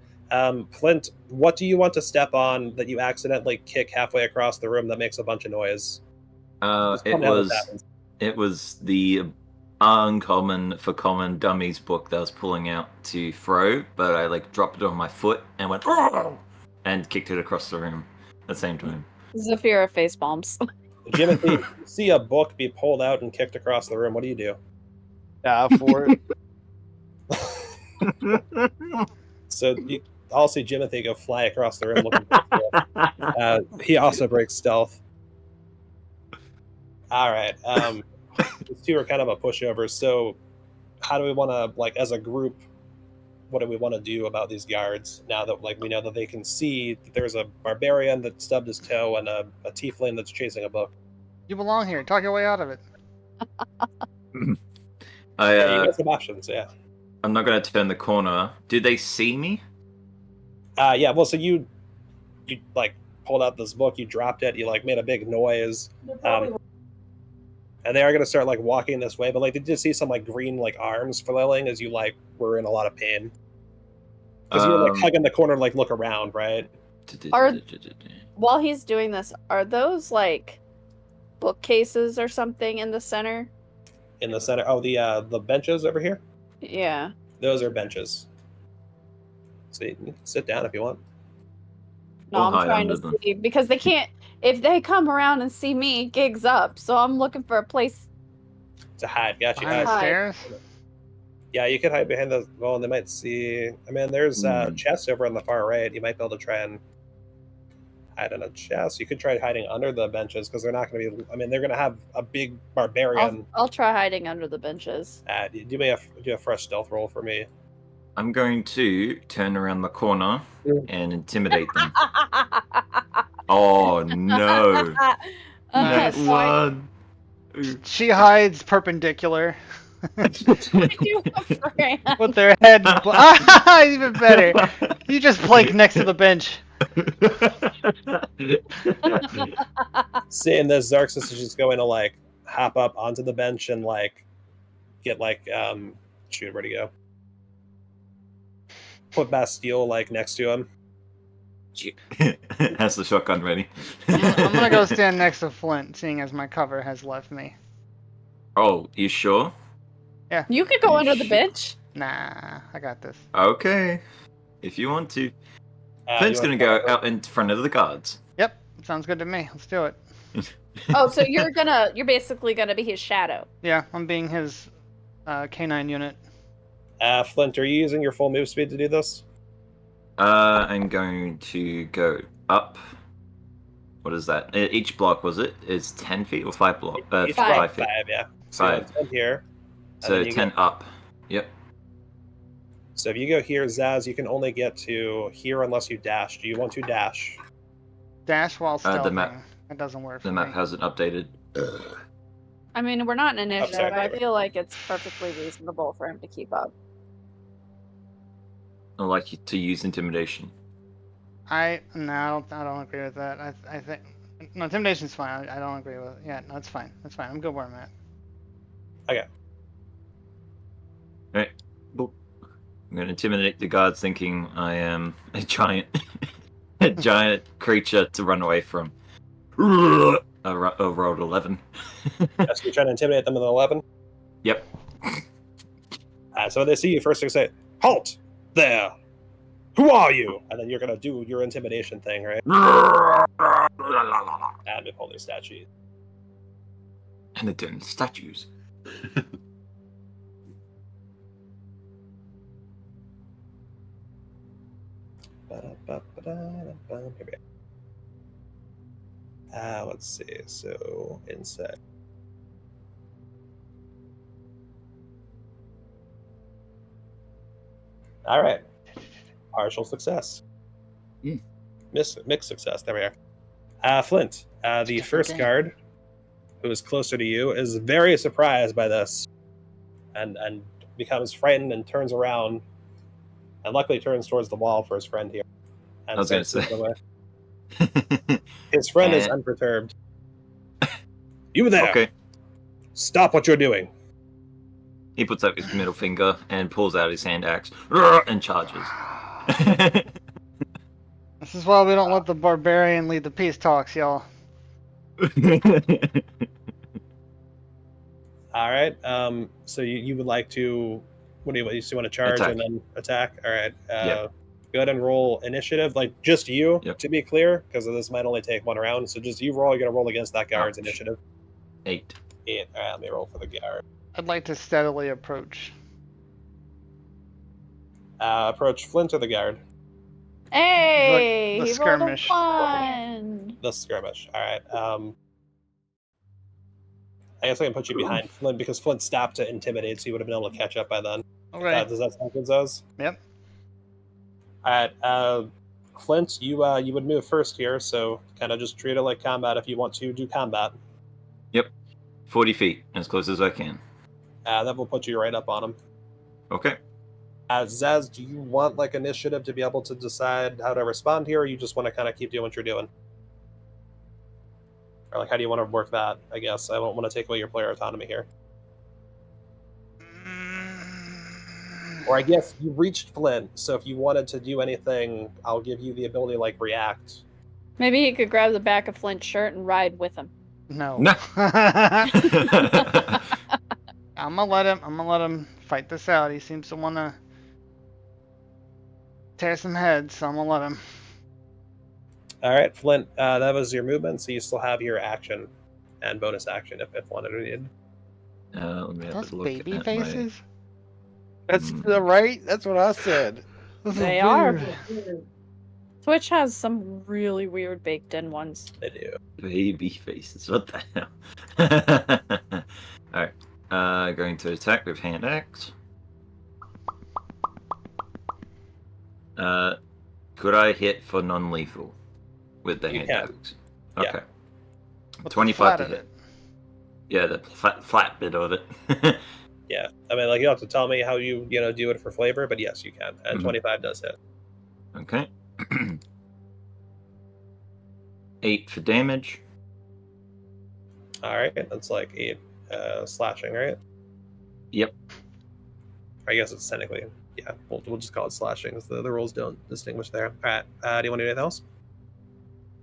Flint, what do you want to step on that you accidentally kick halfway across the room that makes a bunch of noise? Just tell It me how this was happens. it was the Uncommon for Common Dummies book that I was pulling out to throw, but I like dropped it on my foot and went "Argh!" and kicked it across the room at the same time. funny. Zeffira face bombs. Jimothy, you see a book be pulled out and kicked across the room. What do you do? Die for it. So I'll see Jimothy go fly across the room looking for the he also breaks stealth. All right. These two are kind of a pushover. So how do we want to, like, as a group, what do we want to do about these guards now that, like, we know that they can see that there's a barbarian that stubbed his toe and a tiefling that's chasing a book? You belong here. Talk your way out of it. You got some options, yeah. I'm not gonna turn the corner. Do they see me? Yeah, well, so you like pulled out this book, you dropped it, you like made a big noise, and they are gonna start like walking this way, but like they did see some like green like arms flailing as you like were in a lot of pain because you were like hugging the corner, like look around, right? While he's doing this, are those like bookcases or something in the center? In the center, oh, the benches over here, Yeah. those are benches. So you can sit down if you want. No, We'll I'm hide trying under to them. see because they can't. if they come around and see me, gig's up. So I'm looking for a place. To hide. Got you. Behind the hide. stairs? Yeah, you could hide behind the wall, and they might see. I mean, there's a chest over on the far right. You might be able to try and hide in a chest. You could try hiding under the benches because they're not going to be. I mean, they're going to have a big barbarian. I'll try hiding under the benches. Do a fresh stealth roll for me. I'm going to turn around the corner and intimidate them. Oh no! Nice. One. She hides perpendicular. I do a friend. With their head. Even better. You just plank next to the bench. Seeing this, Xarxus is just going to like hop up onto the bench and like get like shoot, where'd he go? Put Bastille like next to him. Has the shotgun ready. I'm gonna go stand next to Flint, seeing as my cover has left me. Oh, you sure? Yeah. You could go under the bench. Nah, I got this. Okay. If you want to. Flint's you gonna wanna go out in front of the guards. Yep, sounds good to me. Let's do it. Oh, so you're basically gonna be his shadow. Yeah, I'm being his canine unit. Flint, are you using your full move speed to do this? I'm going to go up. What is that? Each block, was it? Is 10 feet or 5 block? Each 5 block, feet. 5, yeah. So 5. 10 here. and So then you 10 get- up. Yep. So if you go here, Zaz, you can only get to here unless you dash. Do you want to dash? Dash while stealthing. the map- It doesn't work The for map me. hasn't updated. I mean, we're not an initiative. sorry. I feel like it's perfectly reasonable for him to keep up. I'd like you to use intimidation. I don't agree with that. I think no, intimidation's fine. I don't agree with it. Yeah, no, it's fine. That's fine. I'm good where I'm at. Alright. I'm going to intimidate the guards thinking I am a giant a giant creature to run away from. I rolled 11. Yes, you're trying to intimidate them with an 11? Yep. So when they see you, first they say, "Halt! There! Who are you?" And then you're going to do your intimidation thing, right? And with all their statues. And they're doing statues. Here we go. Let's see. So, insight. All right. Partial success. Mixed success. There we are. Flint, the different first game. guard, who is closer to you, is very surprised by this, and becomes frightened and turns around, and luckily turns towards the wall for his friend here. And I was gonna starts say. moving away. His friend is And- unperturbed. You there! Okay. Stop what you're doing. He puts up his middle finger and pulls out his hand axe and charges. This is why we don't let the barbarian lead the peace talks, y'all. All right. So you would like to? What do you want to charge Attack. and then attack? All right. Yep. Go ahead and roll initiative. Like just you, Yep. to be clear, because this might only take one round. So just you roll. You're gonna roll against that guard's Ouch. initiative. 8. 8. All right. Let me roll for the guard. I'd like to steadily approach. Approach Flint or the guard. Hey, The he skirmish. rolled a 1. The skirmish. All right. I guess I can put you behind Flint because Flint stopped to intimidate, so you would have been able to catch up by then. Okay. Does that sound good, Zaz? Yep. All right. Flint, you would move first here, so kind of just treat it like combat if you want to do combat. 40 feet, as close as I can. That will put you right up on him. Okay. Zaz, do you want like initiative to be able to decide how to respond here, or you just want to kind of keep doing what you're doing? Or like, how do you want to work that? I guess I don't want to take away your player autonomy here. Or I guess you reached Flint, so if you wanted to do anything, I'll give you the ability to like react. Maybe he could grab the back of Flint's shirt and ride with him. No. No. I'm gonna let him fight this out. He seems to wanna tear some heads, so I'm gonna let him. All right, Flint. That was your movement, so you still have your action and bonus action if wanted or needed. Let me have Those a look baby at faces? That's Mm. right. That's what I said. Those They are. weird. Twitch has some really weird baked in ones. They do. Baby faces. What the hell? Alright. Going to attack with hand axe. Could I hit for non-lethal with the You hand can. axe? Yeah. Okay. What's the 25 flat to of hit. it? Yeah, the flat bit of it. Yeah. I mean, like, you don't have to tell me how you do it for flavor, but yes, you can. And Mhm. 25 does hit. Okay. 8 for damage. All right. That's like 8 slashing, right? Yep. I guess it's technically, yeah. We'll just call it slashing, because the rules don't distinguish there. All right. Do you want to do anything else?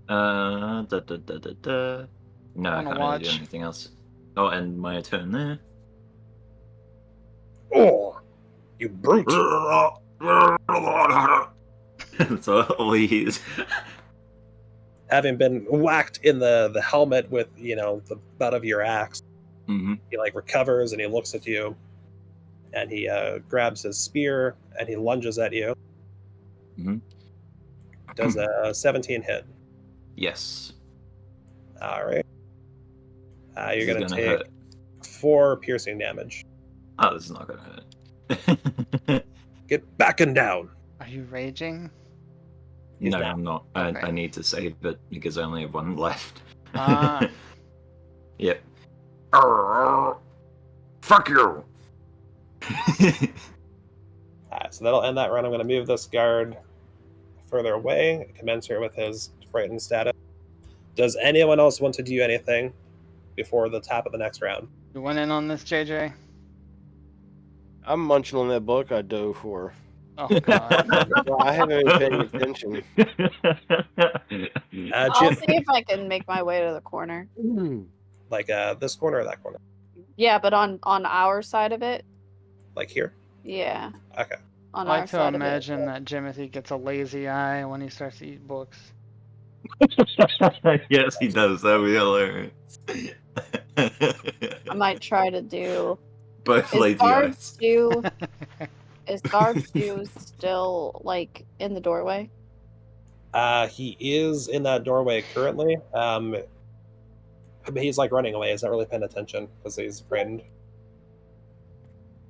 No, I Wanna can't really do watch? anything else. Oh, and my turn there. Oh, you brute! That's all he hears. Having been whacked in the helmet with the butt of your axe, Mm-hmm. he like recovers and he looks at you, and he grabs his spear and he lunges at you. Mhm. Does a 17 hit? Yes. All right. You're This is gonna gonna take hurt. 4 piercing damage. Oh, this is not gonna hurt. Get back and down. Are you raging? He's No, not. I'm not. Okay. I need to save it because I only have one left. Ah. Yep. Fuck you. So that'll end that round. I'm going to move this guard further away, commensurate with his frightened status. Does anyone else want to do anything before the top of the next round? You went in on this, JJ? I'm munching on that book I dove for. Oh, God. Well, I haven't been paying attention. I'll see if I can make my way to the corner. Like this corner or that corner? Yeah, but on our side of it. Like here? Yeah. Okay. On I our like to side imagine that Jimothy gets a lazy eye when he starts to eat books. Yes, he does. That would be hilarious. I might try to do. Both Is lazy guard eyes. stew? Is guard stew still like in the doorway? He is in that doorway currently. But he's like running away. He's not really paying attention because he's frightened.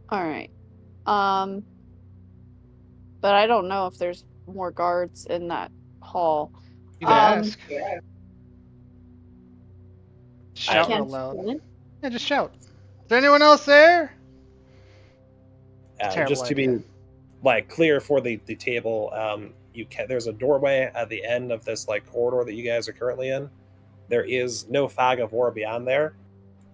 All right. But I don't know if there's more guards in that hall. You can ask. I Shout real can't loud. Flint? Yeah, just shout. Is there anyone else there? Terrible Just to idea. be like clear for the table, there's a doorway at the end of this like corridor that you guys are currently in. There is no fog of war beyond there.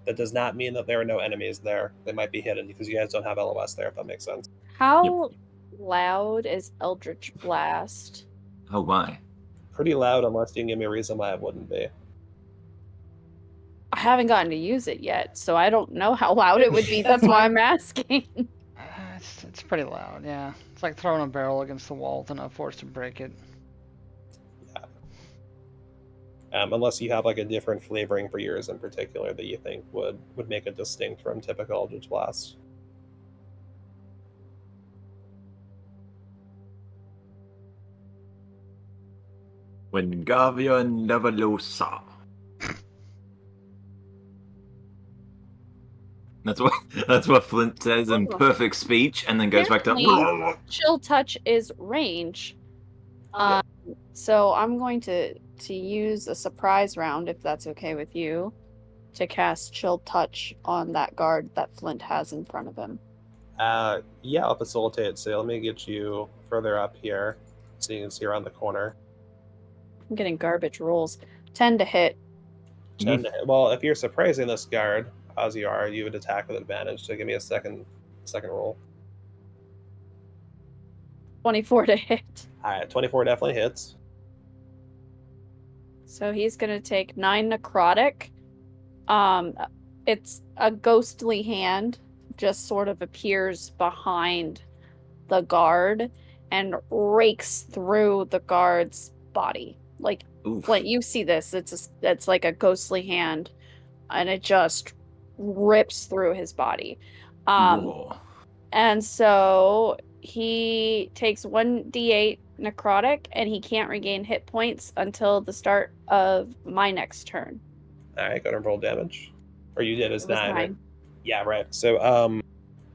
That does not mean that there are no enemies there. They might be hidden because you guys don't have LOS there, if that makes sense. How loud is Eldritch Blast? Oh my. Pretty loud, unless you can give me a reason why it wouldn't be. I haven't gotten to use it yet, so I don't know how loud it would be. That's why I'm asking. It's pretty loud, yeah. It's like throwing a barrel against the wall with enough force to break it. Unless you have like a different flavoring for yours in particular that you think would make it distinct from typical Eldritch Blast. Wingardium Leviosa. That's what Flint says in perfect speech, and then goes back to. Apparently, Chill Touch is range. So I'm going to use a surprise round, if that's okay with you, to cast Chill Touch on that guard that Flint has in front of him. Yeah, I'll facilitate. So let me get you further up here so you can see around the corner. I'm getting garbage rolls. 10 to hit. 10 to hit. Well, if you're surprising this guard, as you are, you would attack with advantage. So give me a second roll. 24 to hit. Alright, 24 definitely hits. So he's going to take 9 necrotic. It's a ghostly hand just sort of appears behind the guard and rakes through the guard's body, like Oof. Flint, you see this. It's like a ghostly hand, and it just rips through his body. Whoa. And so he takes 1d8 necrotic, and he can't regain hit points until the start of my next turn. All right, go to roll damage. Or you did, it's It was 9. Right? 9. Yeah, right. So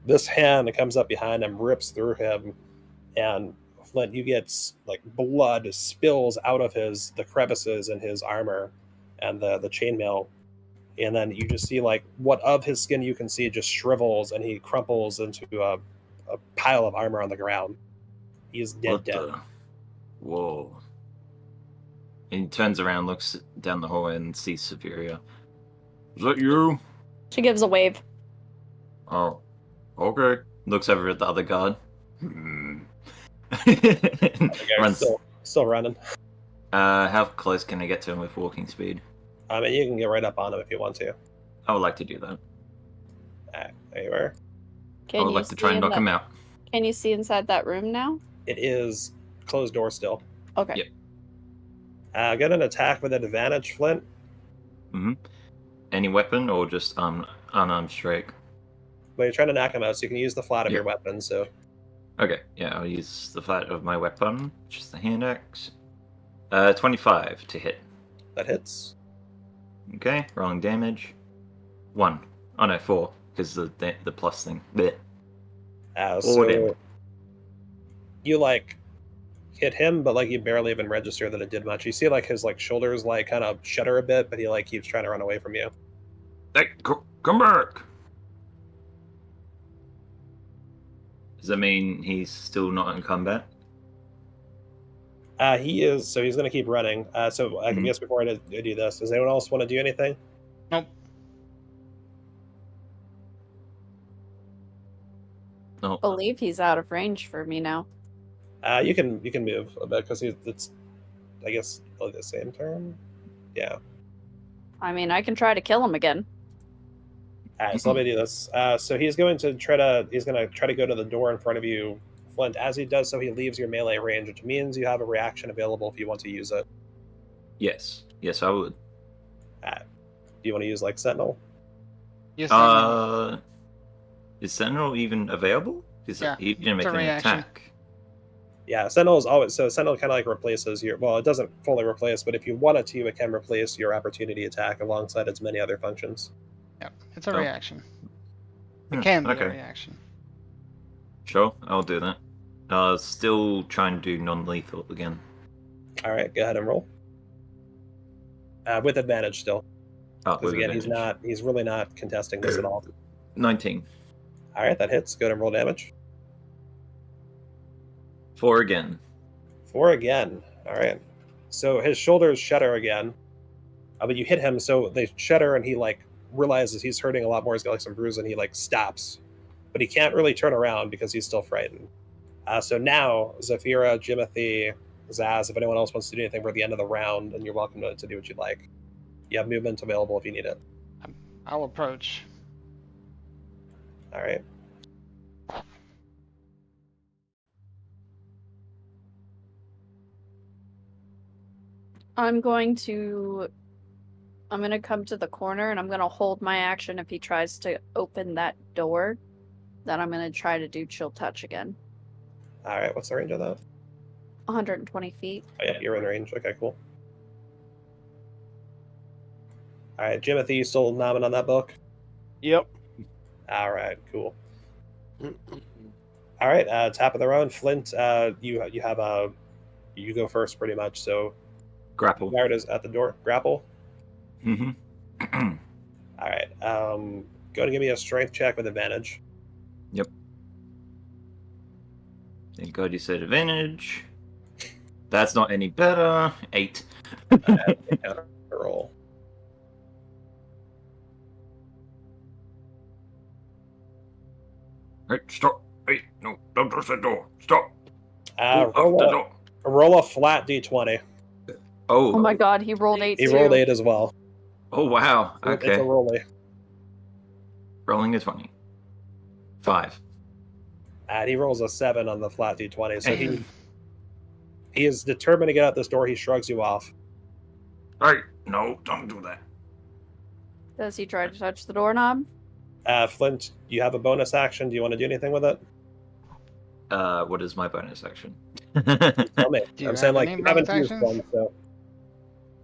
this hand comes up behind him, rips through him, and Flint, you get like blood spills out of the crevices in his armor and the chainmail, and then you just see like what of his skin you can see just shrivels, and he crumples into a pile of armor on the ground. He is dead. Whoa. And he turns around, looks down the hallway, and sees Zeffira. Is that you? She gives a wave. Oh, okay. Looks over at the other guard. Runs. Still running. How close can I get to him with walking speed? I mean, you can get right up on him if you want to. I would like to do that. There you are. I would like to try and knock him out. Can you see inside that room now? It is closed door still. Okay. Yep. Get an attack with an advantage, Flint. Mm-hmm. Any weapon or just unarmed strike? Well, you're trying to knock him out, so you can use the flat of your weapon. So. Okay, yeah, I'll use the flat of my weapon, just the hand axe. 25 to hit. That hits. Okay, rolling damage. 1. Oh no, 4, because the plus thing. Blech. So you like hit him, but like you barely even register that it did much. You see like his like shoulders like kind of shudder a bit, but he like keeps trying to run away from you. Hey, come back! Does that mean he's still not in combat? He is, so he's going to keep running. So I guess before I do this, does anyone else want to do anything? Nope. No. I believe he's out of range for me now. You can move a bit because it's, I guess, like the same turn. Yeah. I mean, I can try to kill him again. All right, so let me do this. So he's going to try to go to the door in front of you, Flint. As he does so, he leaves your melee range, which means you have a reaction available if you want to use it. Yes, I would. Do you want to use like Sentinel? Yes. Is Sentinel even available? Yeah, he didn't make any attack. Yeah, Sentinel is always Sentinel kind of like replaces your. Well, it doesn't fully replace, but if you want it to, it can replace your opportunity attack alongside its many other functions. Yep, it's a reaction. It can be a reaction. Sure, I'll do that. Still trying to do non-lethal again. All right, go ahead and roll. With advantage still. Because again, advantage. He's really not contesting this at all. 19. All right, that hits. Go ahead and roll damage. 4 again. 4 again. All right. So his shoulders shudder again. But you hit him, so they shudder, and he like realizes he's hurting a lot more. He's got like some bruise, and he like stops, but he can't really turn around because he's still frightened. So now Zeffira, Jimothy, Zaz, if anyone else wants to do anything for the end of the round, and you're welcome to do what you'd like. You have movement available if you need it. I'll approach. All right. I'm going to come to the corner, and I'm going to hold my action if he tries to open that door. Then I'm going to try to do chill touch again. All right, what's the range of that? 120 feet. Oh, yeah, you're in range. Okay, cool. All right, Jimothy, you still nomming on that book? Yep. All right, cool. All right, top of the round, Flint. You have you go first pretty much. So grapple. Guard is at the door. Grapple. Mm-hmm. All right. Go and give me a strength check with advantage. Yep. Thank God you said advantage. That's not any better. 8. Roll. Hey, stop. Hey, no, don't touch that door. Stop. Roll a flat d20. Oh my God, he rolled 8 He too. rolled 8 as well. Oh, wow. Okay. It's a rolly. Rolling a 20. 5. And he rolls a 7 on the flat d20. So he is determined to get out this door. He shrugs you off. Hey, no, don't do that. Does he try to touch the doorknob? Flint, you have a bonus action. Do you want to do anything with it? What is my bonus action? Tell me. Do you I'm saying, have like, any you haven't bonus used actions? one, so.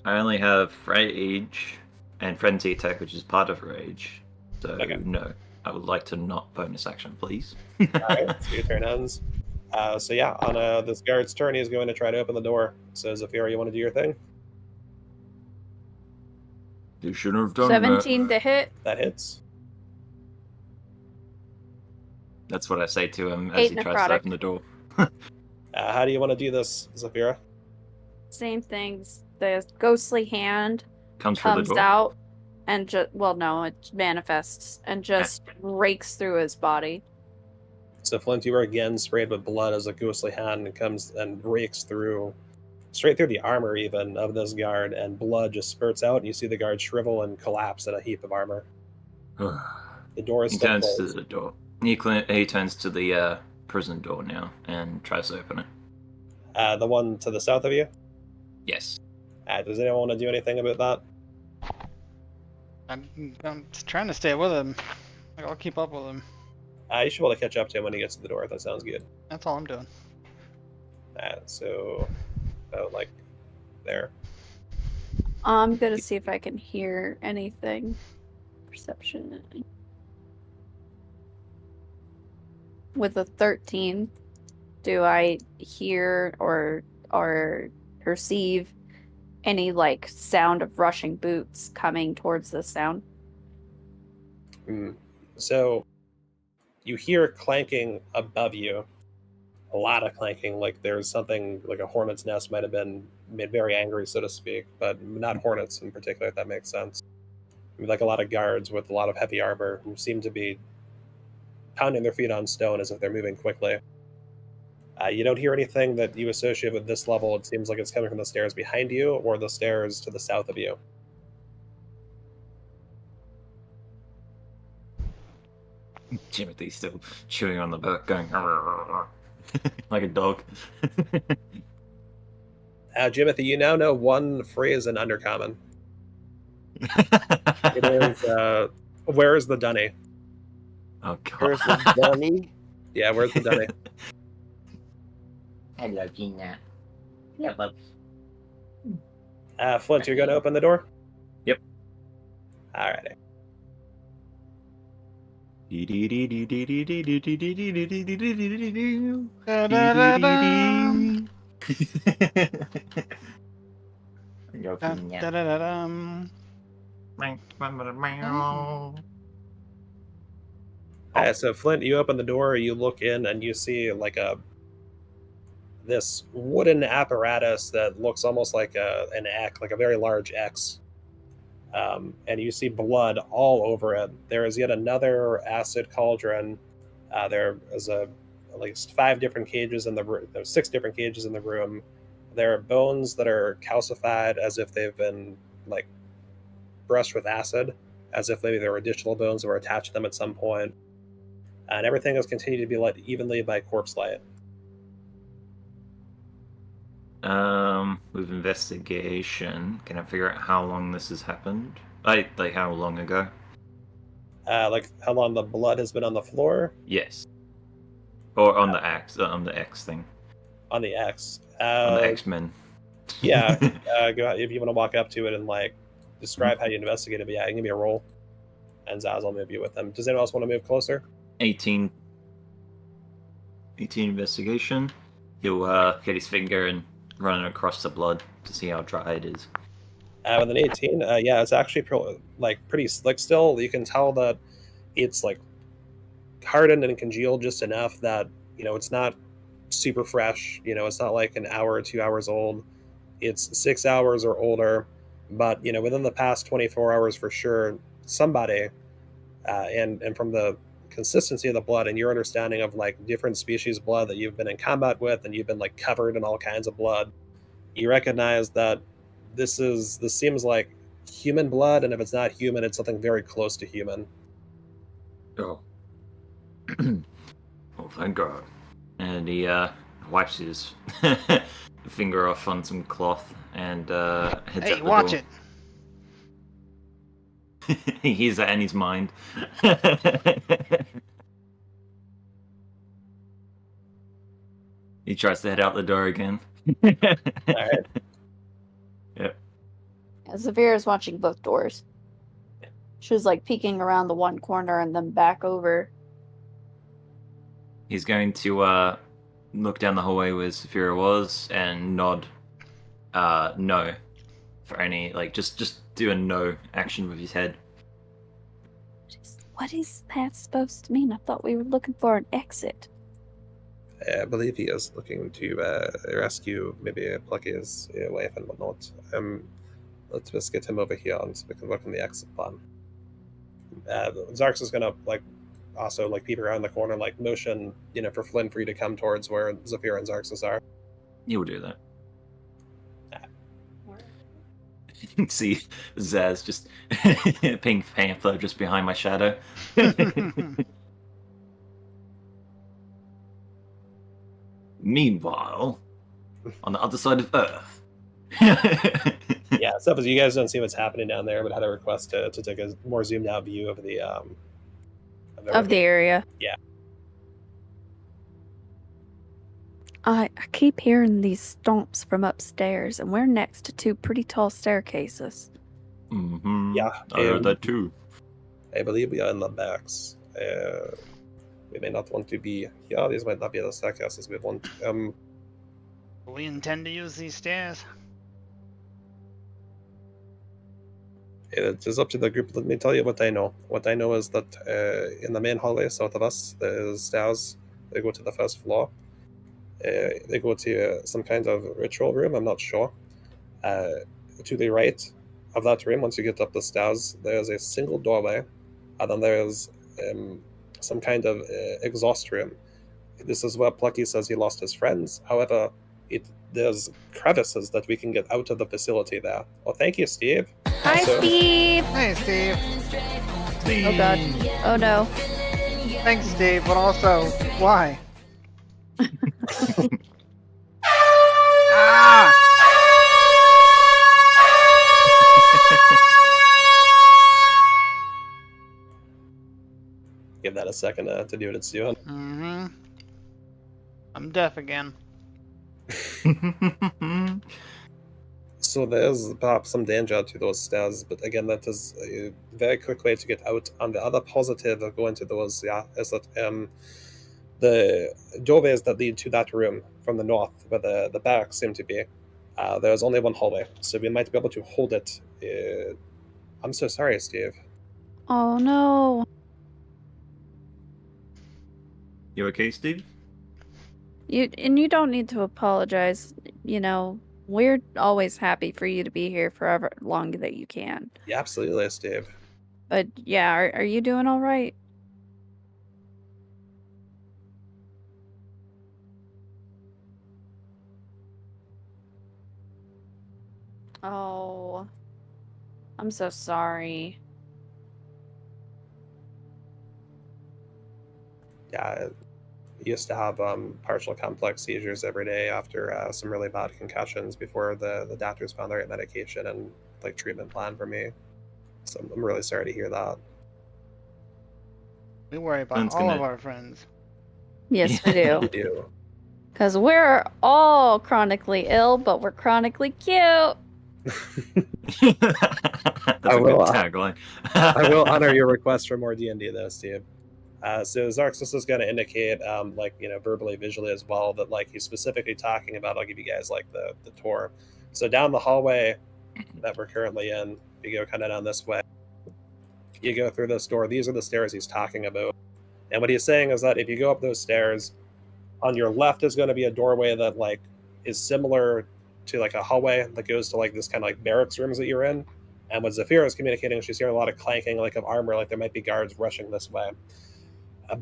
I only have Rage and Frenzy Attack, which is part of Rage. So, Okay. no. I would like to not bonus action, please. Alright, so your turn ends. So yeah, on this guard's turn, he's going to try to open the door. So Zeffira, you want to do your thing? You shouldn't have done 17 to hit. That hits. That's what I say to him as 8 he tries necrotic. to open the door. How do you want to do this, Zeffira? Same things. The ghostly hand Comes through the comes door. out and just, well, no, it manifests and just rakes through his body. So Flint, you are again sprayed with blood as a ghostly hand comes and rakes through, straight through the armor even of this guard, and blood just spurts out, and you see the guard shrivel and collapse in a heap of armor. The door is He still turns closed. to the door. He turns to the prison door now and tries to open it. The one to the south of you? Yes. Does anyone want to do anything about that? I'm trying to stay with him. Like, I'll keep up with him. You should be able to catch up to him when he gets to the door, if that sounds good. That's all I'm doing. So, about like there. I'm gonna see if I can hear anything. Perception. With a 13, do I hear or perceive any like sound of rushing boots coming towards the sound? So, you hear clanking above you. A lot of clanking, like there's something like a hornet's nest might have been made very angry, so to speak, but not hornets in particular, if that makes sense. Like a lot of guards with a lot of heavy armor who seem to be pounding their feet on stone as if they're moving quickly. You don't hear anything that you associate with this level. It seems like it's coming from the stairs behind you or the stairs to the south of you. Timothy's still chewing on the book, going like a dog. Jimothy, you now know one phrase in Undercommon. It is, where is the dunny? Oh god. Where's the dummy? Yeah, where's the dunny? Hello, Gina. Hello. Flint, you're going to open the door? Yep. Alrighty. Hello, Dun, Gina. da-da-da-dum. So Flint, you open the door, you look in, and you see like this wooden apparatus that looks almost like an X, like a very large X. And you see blood all over it. There is yet another acid cauldron. There is at least 5 different cages in the room. There's 6 different cages in the room. There are bones that are calcified as if they've been like brushed with acid, as if maybe there were additional bones that were attached to them at some point. And everything has continued to be lit evenly by corpse light. With investigation, can I figure out how long this has happened? Like how long ago? Like how long the blood has been on the floor? Yes. Or on the X thing. On the X. On the X-Men. Yeah. Go ahead, if you want to walk up to it and like describe how you investigated, but yeah, give me a roll. And Zaz will move you with them. Does anyone else want to move closer? 18 investigation. He'll get his finger and run across the blood to see how dry it is. With an 18, yeah, it's actually pretty slick still. You can tell that it's like hardened and congealed just enough that, it's not super fresh. It's not like an hour or 2 hours old. It's 6 hours or older. But, within the past 24 hours for sure, somebody, and from the consistency of the blood and your understanding of like different species of blood that you've been in combat with and you've been like covered in all kinds of blood, you recognize that this seems like human blood, and if it's not human, it's something very close to human. Oh. Oh, thank God. And he wipes his finger off on some cloth and heads Hey, out the watch door. it. He hears that in his mind. He tries to head out the door again. All right. Yep. Zeffira's watching both doors. She was like peeking around the one corner and then back over. He's going to look down the hallway where Zeffira was and nod no for any, like, just do a no action with his head. What is that supposed to mean? I thought we were looking for an exit. I believe he is looking to rescue maybe Plucky's wife and whatnot. Let's just get him over here and so we can work on the exit plan. Xarxus is gonna also peep around the corner, motion for Flynn for you to come towards where Zeffira and Xarxus are. He will do that. You can see Zaz just Pink Panther just behind my shadow. Meanwhile, on the other side of Earth. Yeah, so you guys don't see what's happening down there, but I had a request to take a more zoomed out view of the Of the area. Yeah. I keep hearing these stomps from upstairs, and we're next to two pretty tall staircases. Mm-hmm. Yeah, I heard that too. I believe we are in the backs. We may not want to be here. These might not be the staircases we want. We intend to use these stairs. It is up to the group. Let me tell you what I know. What I know is that in the main hallway south of us, there's stairs. They go to the first floor. They go to some kind of ritual room, I'm not sure. To the right of that room, once you get up the stairs, there's a single doorway, and then there's some kind of exhaust room. This is where Plucky says he lost his friends. However, there's crevices that we can get out of the facility there. Well, thank you, Steve. Hi, Also- Steve! Hey, Steve. Oh, God. Oh, no. Thanks, Steve, but also, why? Ah! Give that a second to do what it's doing. Mm-hmm. I'm deaf again. So there's perhaps some danger to those stairs, but again, that is a very quick way to get out. And the other positive of going to those, is that the doorways that lead to that room from the north, where the barracks seem to be, there's only one hallway, so we might be able to hold it. I'm so sorry, Steve. Oh, no. You okay, Steve? You don't need to apologize. You know, we're always happy for you to be here forever long that you can. Yeah, absolutely, Steve. But yeah, are you doing all right? Oh, I'm so sorry. Yeah, he used to have partial complex seizures every day after some really bad concussions before the doctors found the right medication and treatment plan for me. So I'm really sorry to hear that. We worry about Sounds all gonna- of our friends. Yes, we do. You do. Because we're all chronically ill, but we're chronically cute. That's a good will, tagline. I will honor your request for more D&D though, Steve. So Xarxus is going to indicate, verbally, visually as well, that he's specifically talking about. I'll give you guys the tour. So down the hallway that we're currently in, you go kind of down this way. You go through this door. These are the stairs he's talking about. And what he's saying is that if you go up those stairs, on your left is going to be a doorway that is similar to a hallway that goes to this kind of barracks rooms that you're in. And what Zeffira is communicating, she's hearing a lot of clanking of armor, there might be guards rushing this way.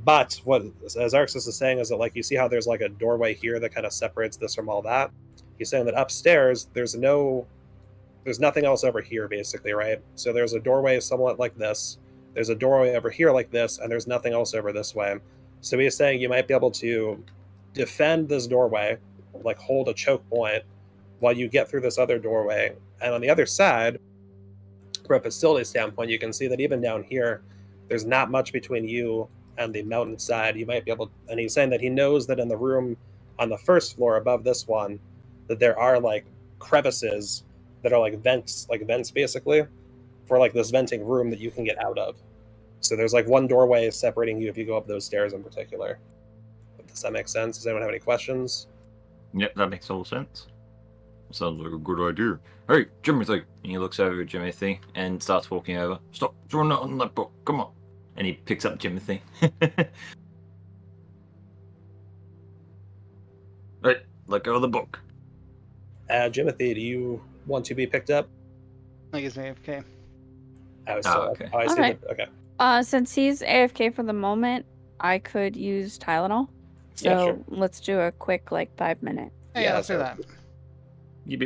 But what Xarxus is saying is that you see how there's a doorway here that kind of separates this from all that. He's saying that upstairs there's nothing else over here, basically, right? So there's a doorway somewhat like this. There's a doorway over here like this, and there's nothing else over this way. So he's saying you might be able to defend this doorway, hold a choke point, while you get through this other doorway. And on the other side, from a facility standpoint, you can see that even down here, there's not much between you and the mountain side. You might be able, and he's saying that he knows that in the room on the first floor above this one, that there are like crevices that are like vents basically, for like this venting room that you can get out of. So there's like one doorway separating you if you go up those stairs in particular. Does that make sense? Does anyone have any questions? Yep, that makes total sense. Sounds like a good idea. Hey, Jimothy! And he looks over at Jimothy and starts walking over. Stop drawing that on that book. Come on. And he picks up Jimothy. Hey, let go of the book. Jimothy, do you want to be picked up? I guess AFK. I was Oh, still, okay. I see Alright. that. Okay. Since he's AFK for the moment, I could use Tylenol. So Yeah, sure. let's do a quick, like, 5 minute. Hey, Yeah, let's do so- that. You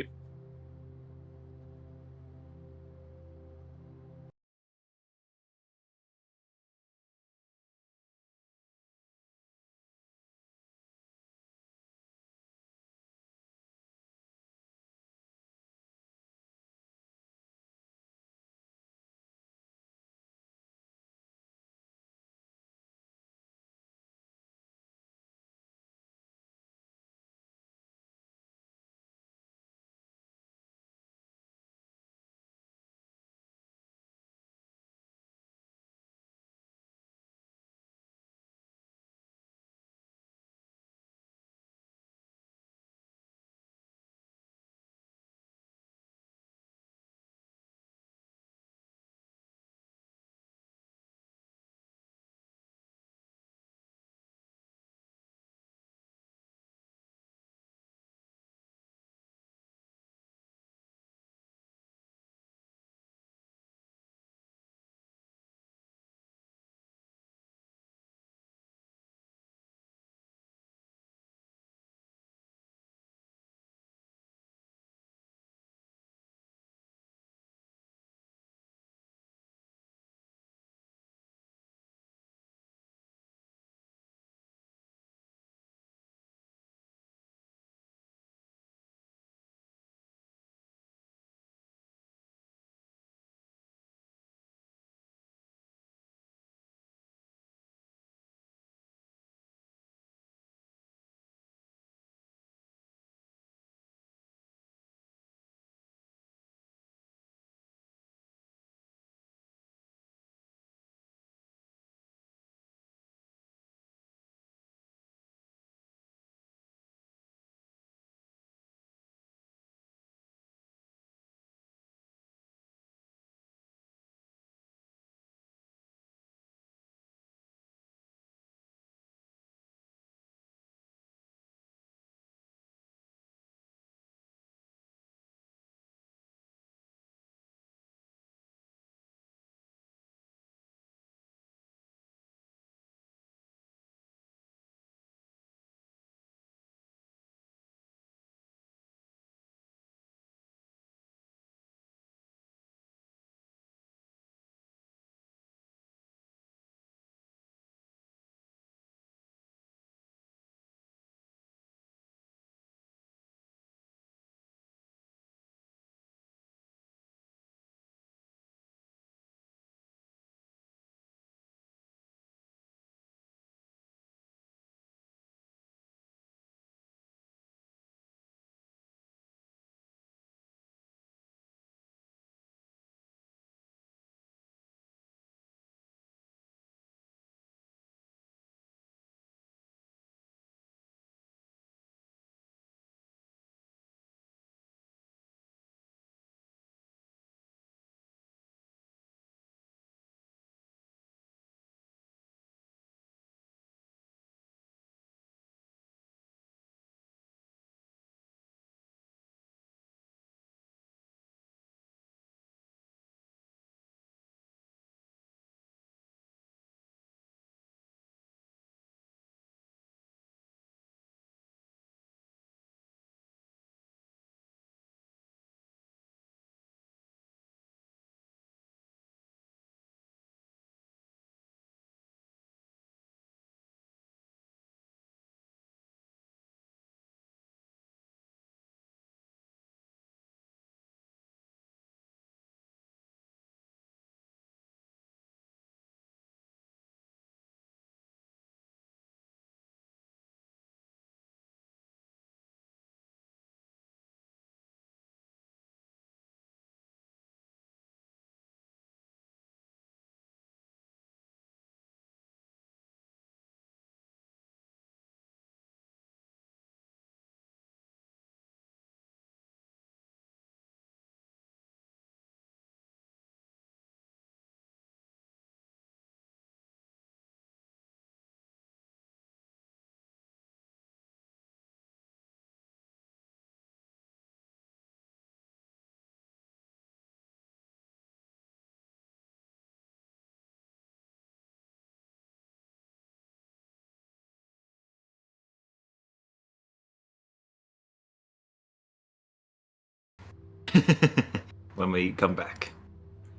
when we come back.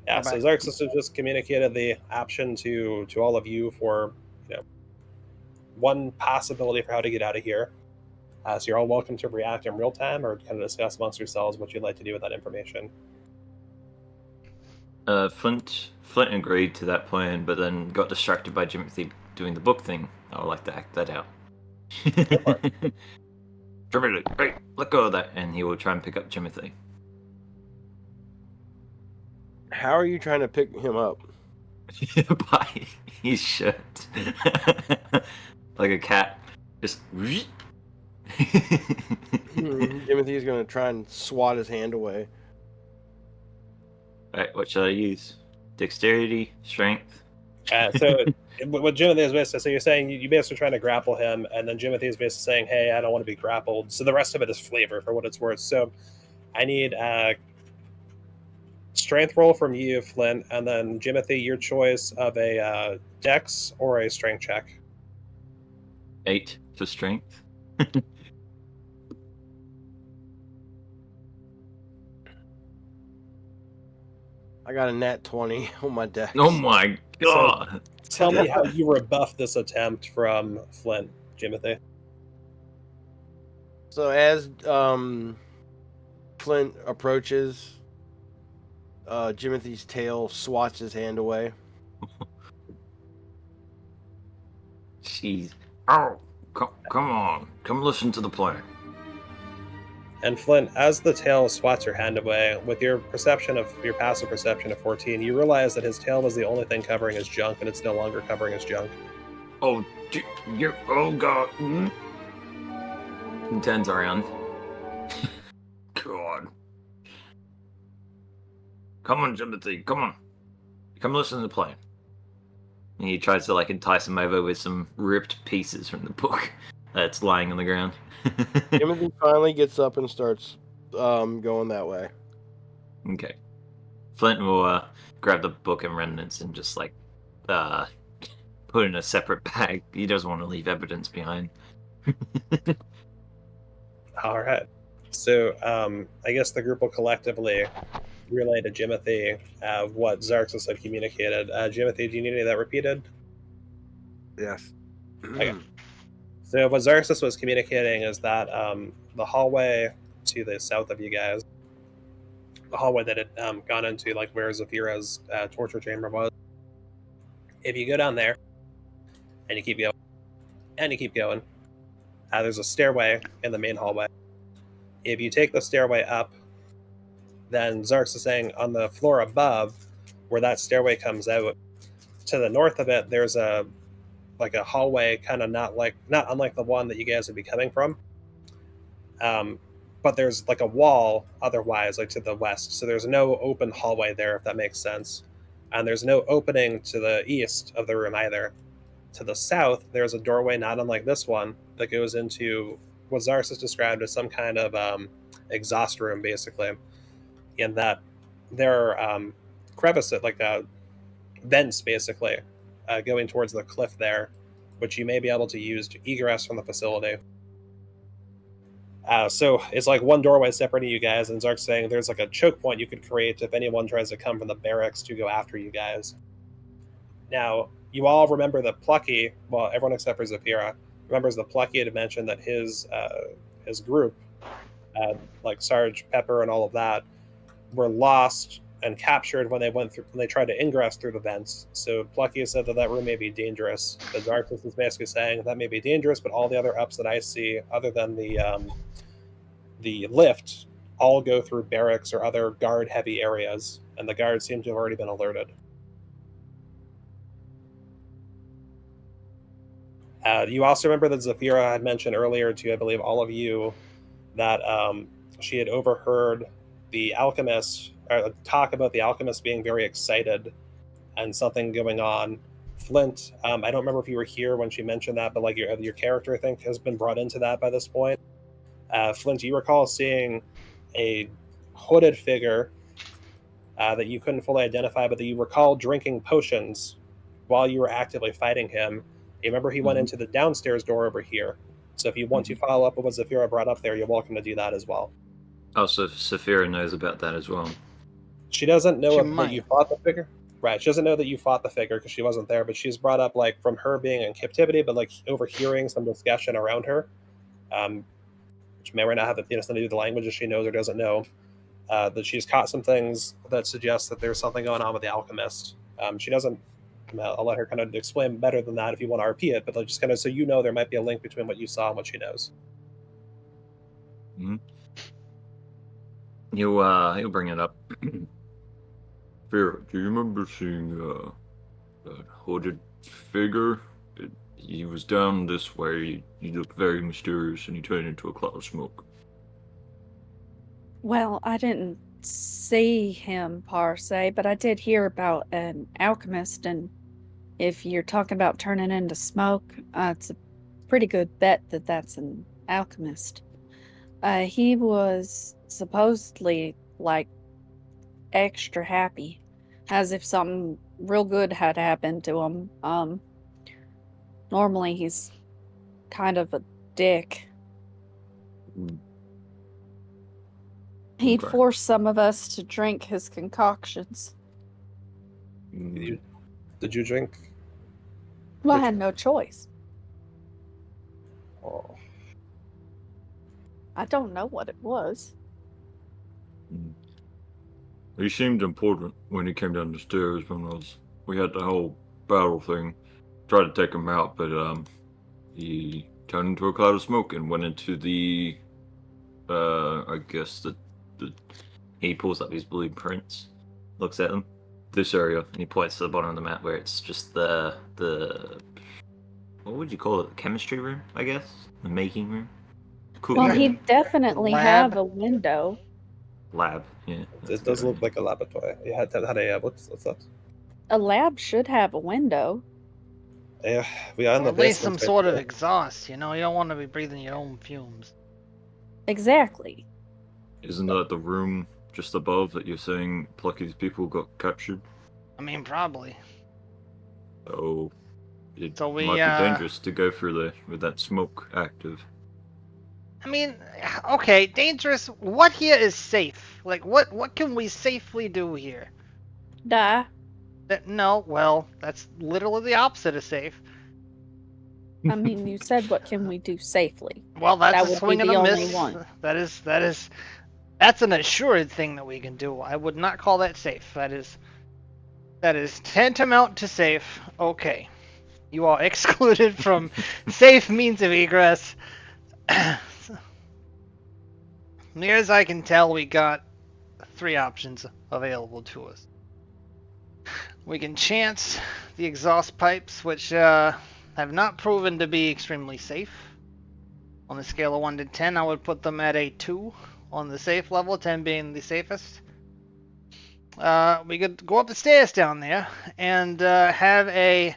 Yeah, so Bye-bye. Xarxus has just communicated the option to all of you for, one possibility for how to get out of here. So you're all welcome to react in real time or kind of discuss amongst yourselves what you'd like to do with that information. Flint agreed to that plan, but then got distracted by Jimothy doing the book thing. I would like to act that out. Jimothy, hey, let go of that, and he will try and pick up Jimothy. How are you trying to pick him up? By his shirt. Like a cat. Just... Timothy's going to try and swat his hand away. Alright, what should I use? Dexterity? Strength? So what Jimothy is basically, so you're saying you basically trying to grapple him, and then Jimothy is basically saying, hey, I don't want to be grappled. So the rest of it is flavor for what it's worth. So I need strength roll from you, Flint, and then Jimothy, your choice of a dex or a strength check. 8 for strength. I got a nat 20 on my deck. Oh my god! Tell me how you rebuff this attempt from Flint, Jimothy. So as Flint approaches, Jimothy's tail swats his hand away. Jeez. Oh, come on. Come listen to the plan. And Flint, as the tail swats your hand away, with your passive perception of 14, you realize that his tail was the only thing covering his junk, and it's no longer covering his junk. Oh, oh god. He turns around. God. Come on, Jimothy, come on. Come listen to the plan. And he tries to entice him over with some ripped pieces from the book that's lying on the ground. Timothy finally gets up and starts going that way. Okay. Flint will grab the book and remnants and just put it in a separate bag. He doesn't want to leave evidence behind. All right. So I guess the group will collectively relay to Jimothy what Xarxus had communicated. Jimothy, do you need any of that repeated? Yes. Okay. So what Xarxus was communicating is that the hallway to the south of you guys, the hallway that had gone into where Zeffira's torture chamber was, if you go down there and you keep going, there's a stairway in the main hallway. If you take the stairway up, then Xarxus is saying on the floor above, where that stairway comes out, to the north of it, there's a hallway, kind of not unlike the one that you guys would be coming from. But there's a wall otherwise, to the west. So there's no open hallway there, if that makes sense. And there's no opening to the east of the room either. To the south, there's a doorway not unlike this one that goes into what Xarxus described as some kind of exhaust room, basically. In that there are crevices, vents, basically, going towards the cliff there, which you may be able to use to egress from the facility. So it's one doorway separating you guys, and Xarxus saying there's a choke point you could create if anyone tries to come from the barracks to go after you guys. Now, you all remember that Plucky, well, everyone except for Zeffira, remembers that Plucky had mentioned that his group, Sarge, Pepper, and all of that, were lost and captured when they tried to ingress through the vents. So Plucky said that room may be dangerous. The Xarxus is basically saying that may be dangerous, but all the other ups that I see, other than the lift, all go through barracks or other guard-heavy areas, and the guards seem to have already been alerted. You also remember that Zeffira had mentioned earlier to, I believe, all of you, that she had overheard the alchemist talk about the alchemist being very excited and something going on. Flint, I don't remember if you were here when she mentioned that, but your character, I think, has been brought into that by this point. Flint, you recall seeing a hooded figure that you couldn't fully identify, but that you recall drinking potions while you were actively fighting him. You remember he went into the downstairs door over here. So if you want to follow up with what Zeffira brought up there, you're welcome to do that as well. Also, Zeffira knows about that as well. She doesn't know She that might. you fought the figure. Right, she doesn't know that you fought the figure because she wasn't there, but she's brought up, like, from her being in captivity, but, like, overhearing some discussion around her, which may or may not have something to do with the languages she knows or doesn't know, that she's caught some things that suggest that there's something going on with the alchemist. She doesn't. I'll let her kind of explain better than that if you want to RP it, but just kind of so you know there might be a link between what you saw and what she knows. Mm-hmm. He'll bring it up. Vera, do you remember seeing that hooded figure? He was down this way. He looked very mysterious, and he turned into a cloud of smoke. Well, I didn't see him per se, but I did hear about an alchemist, and if you're talking about turning into smoke, it's a pretty good bet that that's an alchemist. He was supposedly, like, extra happy, as if something real good had happened to him. Normally he's kind of a dick. He'd Okay. force some of us to drink his concoctions. Did you drink? Well, I had no choice. Oh. I don't know what it was. He seemed important when he came down the stairs when we had the whole battle thing. Tried to take him out, but he turned into a cloud of smoke and went into the I guess he pulls up his blueprints, looks at them. This area, and he points to the bottom of the map where it's just the what would you call it? The chemistry room, I guess? The making room? Cool. Well, Yeah. he definitely Lab. have a window. Lab, yeah. It does look like a laboratory. You had a what's that? A lab should have a window. Yeah, we are in Or the at least some basement sort right of there. exhaust, you know? You don't want to be breathing your own fumes. Exactly. Isn't that the room just above that you're saying Plucky's people got captured? I mean, probably. Oh, it So we, might be dangerous to go through there with that smoke active. I mean, okay, dangerous. What here is safe? Like, what can we safely do here? Die. No, well, that's literally the opposite of safe. I mean, you said, what can we do safely? Well, that's That a would swing be and the a only miss. one. That's an assured thing that we can do. I would not call that safe. That is tantamount to safe. Okay. You are excluded from safe means of egress. Near as I can tell, we got 3 options available to us. We can chance the exhaust pipes, which have not proven to be extremely safe. On a scale of 1 to 10, I would put them at a 2 on the safe level, 10 being the safest. We could go up the stairs down there and have a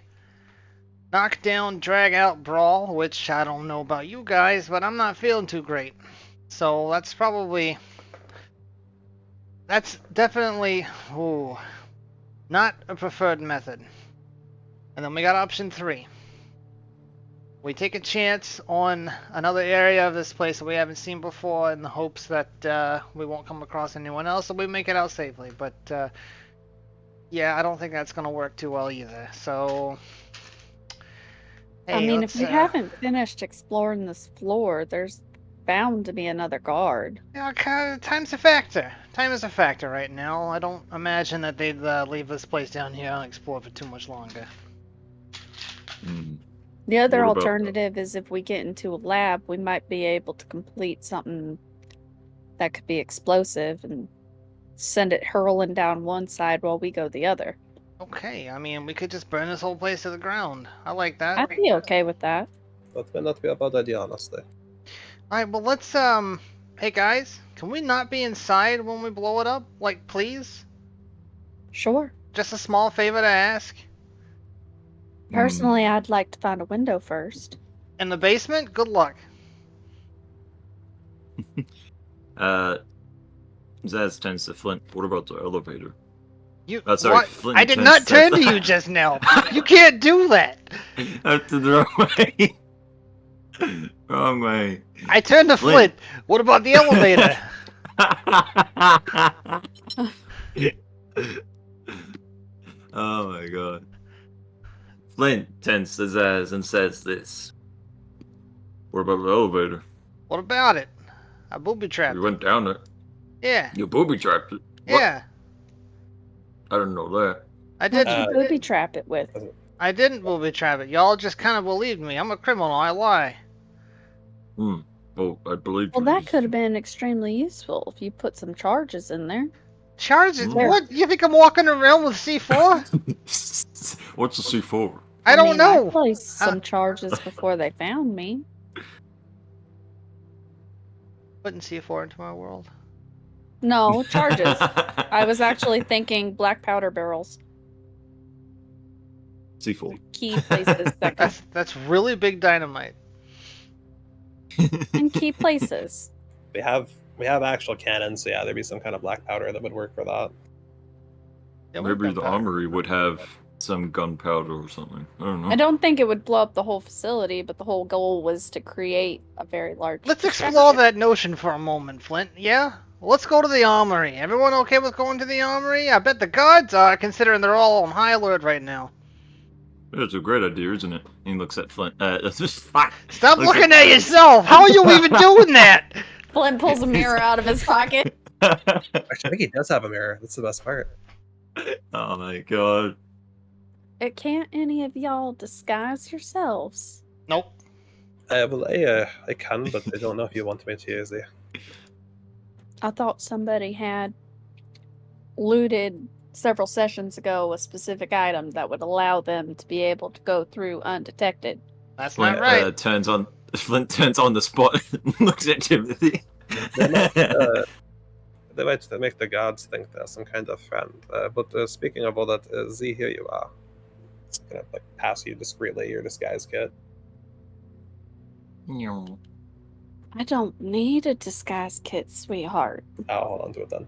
knockdown, drag-out brawl, which I don't know about you guys, but I'm not feeling too great. So that's definitely not a preferred method. And then we got option 3. We take a chance on another area of this place that we haven't seen before in the hopes that we won't come across anyone else and we make it out safely. But yeah, I don't think that's going to work too well either. So, hey, I mean, if we haven't finished exploring this floor, there's bound to be another guard. Yeah, time's a factor. Time is a factor right now. I don't imagine that they'd leave this place down here unexplored for too much longer. The other What about- alternative is if we get into a lab, we might be able to complete something that could be explosive and send it hurling down one side while we go the other. Okay, I mean, we could just burn this whole place to the ground. I like that. I'd be okay with that. That may not be a bad idea, honestly. Alright, well, let's, hey guys, can we not be inside when we blow it up? Like, please? Sure. Just a small favor to ask. Personally, I'd like to find a window first. In the basement? Good luck. Zaz turns to Flint. What about the elevator? You, Sorry, what? Flint I did turns not to turn to Zaz. you just now. You can't do that. Up to the wrong way. Wrong way. I turned to Flint. Flint. What about the elevator? Oh my god. Flint tenses his eyes and says this. What about the elevator? What about it? I booby trapped We it. went down it. Yeah, You booby trapped it. What? yeah. I didn't know that. I What'd didn't. you booby trap it with? I didn't booby trap it. Y'all just kind of believed me. I'm a criminal. I lie. Well, I believe Well, you. that could have been extremely useful if you put some charges in there. Charges? There. What? You think I'm walking around with C4? What's the C4? I don't mean, know. I placed some charges before they found me. Putting C4 into my world. No, charges. I was actually thinking black powder barrels. C4. Key places that could, That's really big dynamite. in key places. We have actual cannons, so yeah, there'd be some kind of black powder that would work for that. Yeah, we've Maybe done the powder. armory would have some gunpowder or something. I don't know. I don't think it would blow up the whole facility, but the whole goal was to create a very large. Let's distraction. explore that notion for a moment, Flint. Yeah? Let's go to the armory. Everyone okay with going to the armory? I bet the guards are, considering they're all on high alert right now. It's a great idea, isn't it? He looks at Flint. Stop Look looking at- at yourself! How are you even doing that? Flint pulls a mirror out of his pocket. Actually, I think he does have a mirror. That's the best part. Oh my god. Can't any of y'all disguise yourselves? Nope. Well, I can, but I don't know if you want me to use it. I thought somebody had looted several sessions ago a specific item that would allow them to be able to go through undetected. That's Flint not right. Flint turns on the spot and looks at Timothy. They might make the guards think they're some kind of friend. But speaking of all that, Z, here you are. It's gonna like pass you discreetly your disguise kit. I don't need a disguise kit, sweetheart. I'll hold on to it then.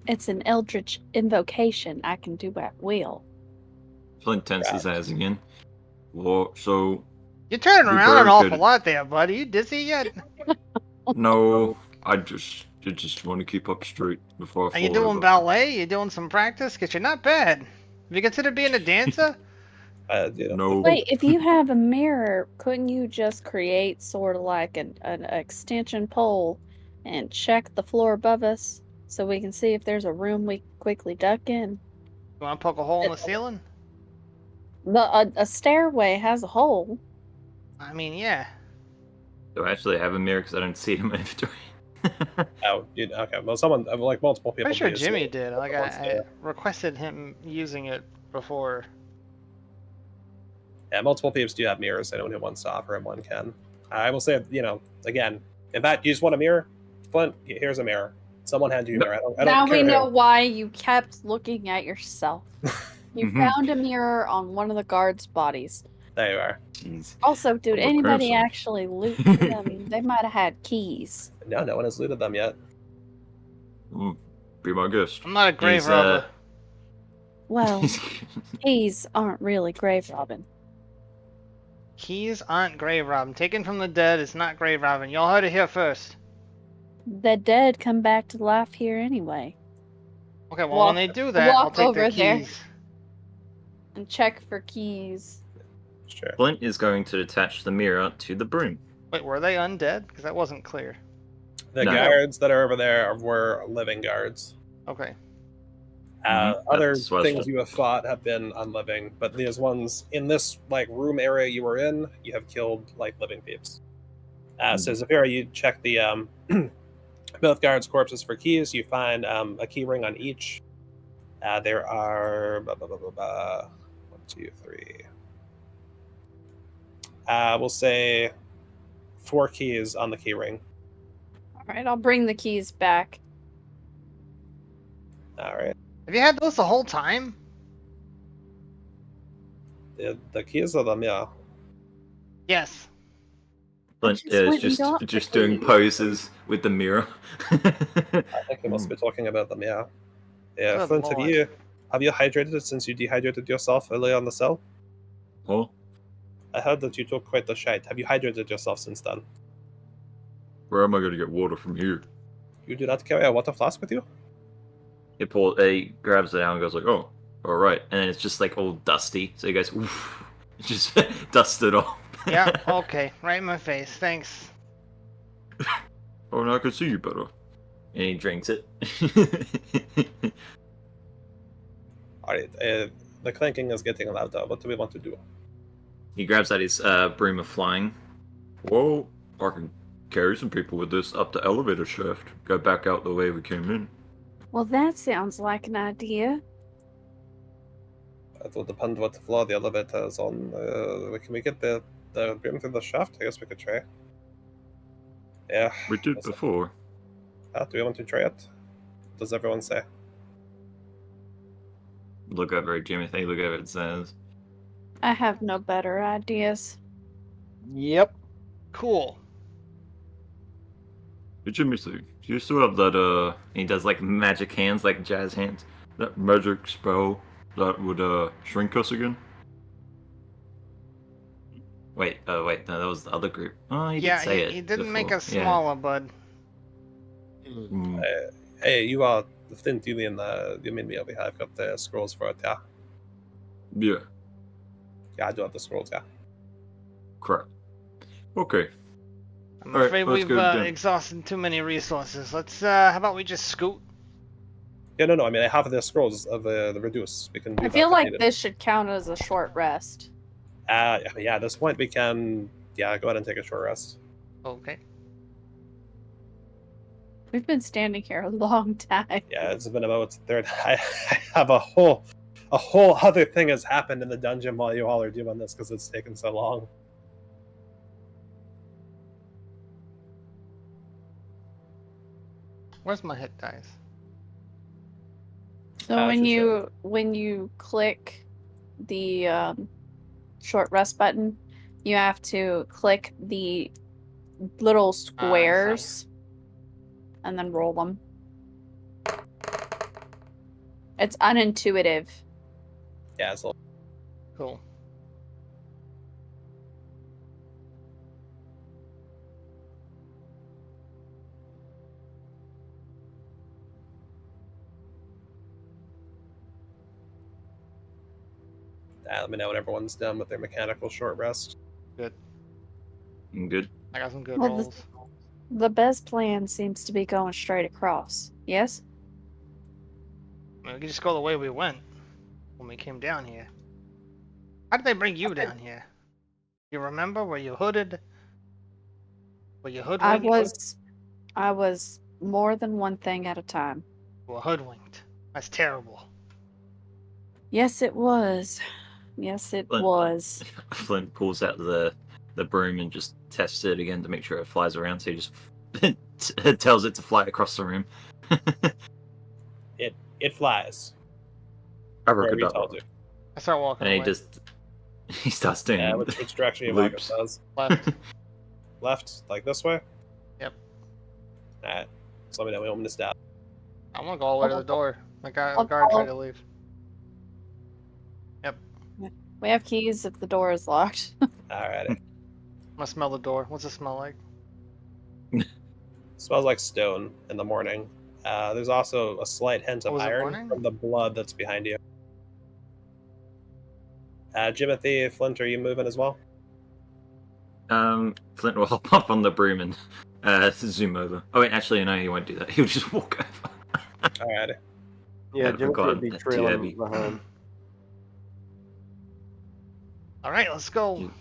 It's an eldritch invocation I can do at will. Flint tenses his eyes again. What? So, You're turning You around an awful broke it. lot there, buddy. You dizzy yet? no, I just want to keep up straight before I Are you fall doing over. ballet? You doing some practice? Because you're not bad. Have you considered being a dancer? No. Wait, if you have a mirror, couldn't you just create sort of like an extension pole and check the floor above us so we can see if there's a room we can quickly duck in? You want to poke a hole in the ceiling? A stairway has a hole. I mean, yeah. Do I actually have a mirror because I don't see it in my inventory? Oh, okay. Well, someone, like multiple people. Pretty sure use Jimmy it. did. Like Once, I requested him using it before. Yeah, multiple peeps do have mirrors. Anyone who wants to offer him one can. I will say, again, in fact, you just want a mirror? Flint, here's a mirror. Someone hand you a mirror. I don't Now care we who. know why you kept looking at yourself. You Mhm. found a mirror on one of the guards' bodies. There you are. Jeez. Also, did I'm a anybody person. actually loot them? They might have had keys. No one has looted them yet. Be my guest. I'm not a grave He's, robber. Well, keys aren't really grave robbing. Keys aren't grave robbing. Taken from the dead is not grave robbing. Y'all heard it here first. The dead come back to life here anyway. Okay, well Walk- when they do that, I'll walk take over their there. keys. And check for keys. Sure. Flint is going to attach the mirror to the broom. Wait, were they undead? Because that wasn't clear. The No. guards that are over there were living guards. Okay. Other That's what I things thought. you have fought have been unliving, but these ones in this like room area you were in, you have killed like living peeps. So Zeffira, you check the both guards' corpses for keys. You find a key ring on each. There are 1, 2, 3. We'll say 4 keys on the key ring. Alright, I'll bring the keys back. All right. Have you had those the whole time? The keys of them, yeah. Yes. Flint just is went and got the just doing keys. poses with the mirror. I think you must be talking about them, yeah. Yeah, Good Flint, lord. have you hydrated since you dehydrated yourself earlier on the cell? Oh, I heard that you took quite the shite. Have you hydrated yourself since then? Where am I going to get water from here? You do not carry a water flask with you? He grabs it out and goes like, oh, all right. And then it's just like all dusty. So he goes, oof. Just dusted off. Yeah, okay. Right in my face. Thanks. Oh, now I can see you better. And he drinks it. Alright, the clanking is getting louder. What do we want to do? He grabs out his broom of flying. Whoa, I can carry some people with this up the elevator shaft. Go back out the way we came in. Well, that sounds like an idea. It will depend what floor the elevator is on. Can we get the broom through the shaft? I guess we could try. Yeah. We did before. Do we want to try it? Does everyone say? Look over at Jimothy, look over at Says. I have no better ideas. Yep. Cool. Hey, Jimothy, do you still have that, he does like magic hands, like jazz hands? That magic spell that would, shrink us again? Wait, no, that was the other group. Oh, he Yeah, did say it. he didn't make before. us smaller, bud. Mm. Hey, you are Flint. You mean me over here? I've got the scrolls for it. Yeah. Yeah, Yeah, I do have the scrolls. Yeah. crap. Okay. I'm Alright, afraid let's we've go again. exhausted too many resources. Let's, how about we just scoot? Yeah, no. I mean, I have the scrolls of the reduce. We can. Do I that feel if like needed. this should count as a short rest. Yeah. At this point, we can. Yeah, go ahead and take a short rest. Okay. We've been standing here a long time. Yeah, it's been about third. I have a whole other thing has happened in the dungeon while you all are doing this because it's taken so long. Where's my hit dice? So it's when you click the short rest button, you have to click the little squares and then roll them. It's unintuitive. Yeah, it's Cool. let me know when everyone's done with their mechanical short rest. Good. Good. I got some good Well, rolls. The best plan seems to be going straight across. Yes? I mean, we can just go the way we went when we came down here. How did they bring you down here? You remember? Were you hooded? Were you hoodwinked? I was more than one thing at a time. You were hoodwinked. That's terrible. Yes, it was. Yes, it Flint. was. Flint pulls out the broom and just tests it again to make sure it flies around. So he just tells it to fly across the room. It flies. Abracadabra. Wherever he tells you. I start walking And away. he starts doing Yeah, which direction you walk? It loops. says Left. left, like this way. Yep. Alright. So let me know when you want me to stop. I want to go all the way to the door. The guard I'll tried to leave. We have keys if the door is locked. Alrighty. I'm gonna smell the door. What's it smell like? Smells like stone in the morning. There's also a slight hint of Was it iron morning? from the blood that's behind you. Jimothy, Flint, are you moving as well? Flint will hop up on the broom and zoom over. Oh wait, actually no, he won't do that. He'll just walk over. Alrighty. Yeah, I'd Jimothy would forgotten be that too trailing heavy. behind. Alright, let's go.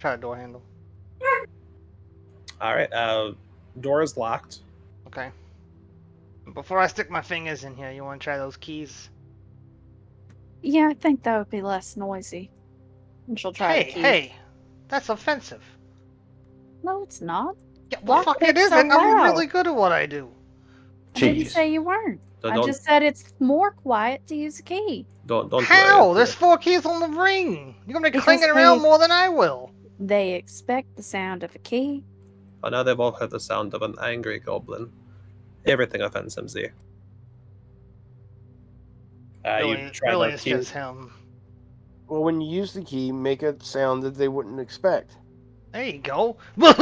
Try the door handle. Alright, door is locked. Okay. Before I stick my fingers in here, you want to try those keys? Yeah, I think that would be less noisy. And she'll try the Hey, keys. hey! That's offensive. No, it's not. Yeah, well, Why fuck is it it so isn't. I'm loud? really good at what I do. I didn't Jeez. say you weren't. So I don't- just said it's more quiet to use a key. Don't How? worry. There's 4 keys on the ring. You're gonna be Because clanking around they- more than I will. They expect the sound of a key. Oh, now they've all heard the sound of an angry goblin. Everything offends him, Z. Really, You tried really that it's key. just him. Well, when you use the key, make a sound that they wouldn't expect. There you go. The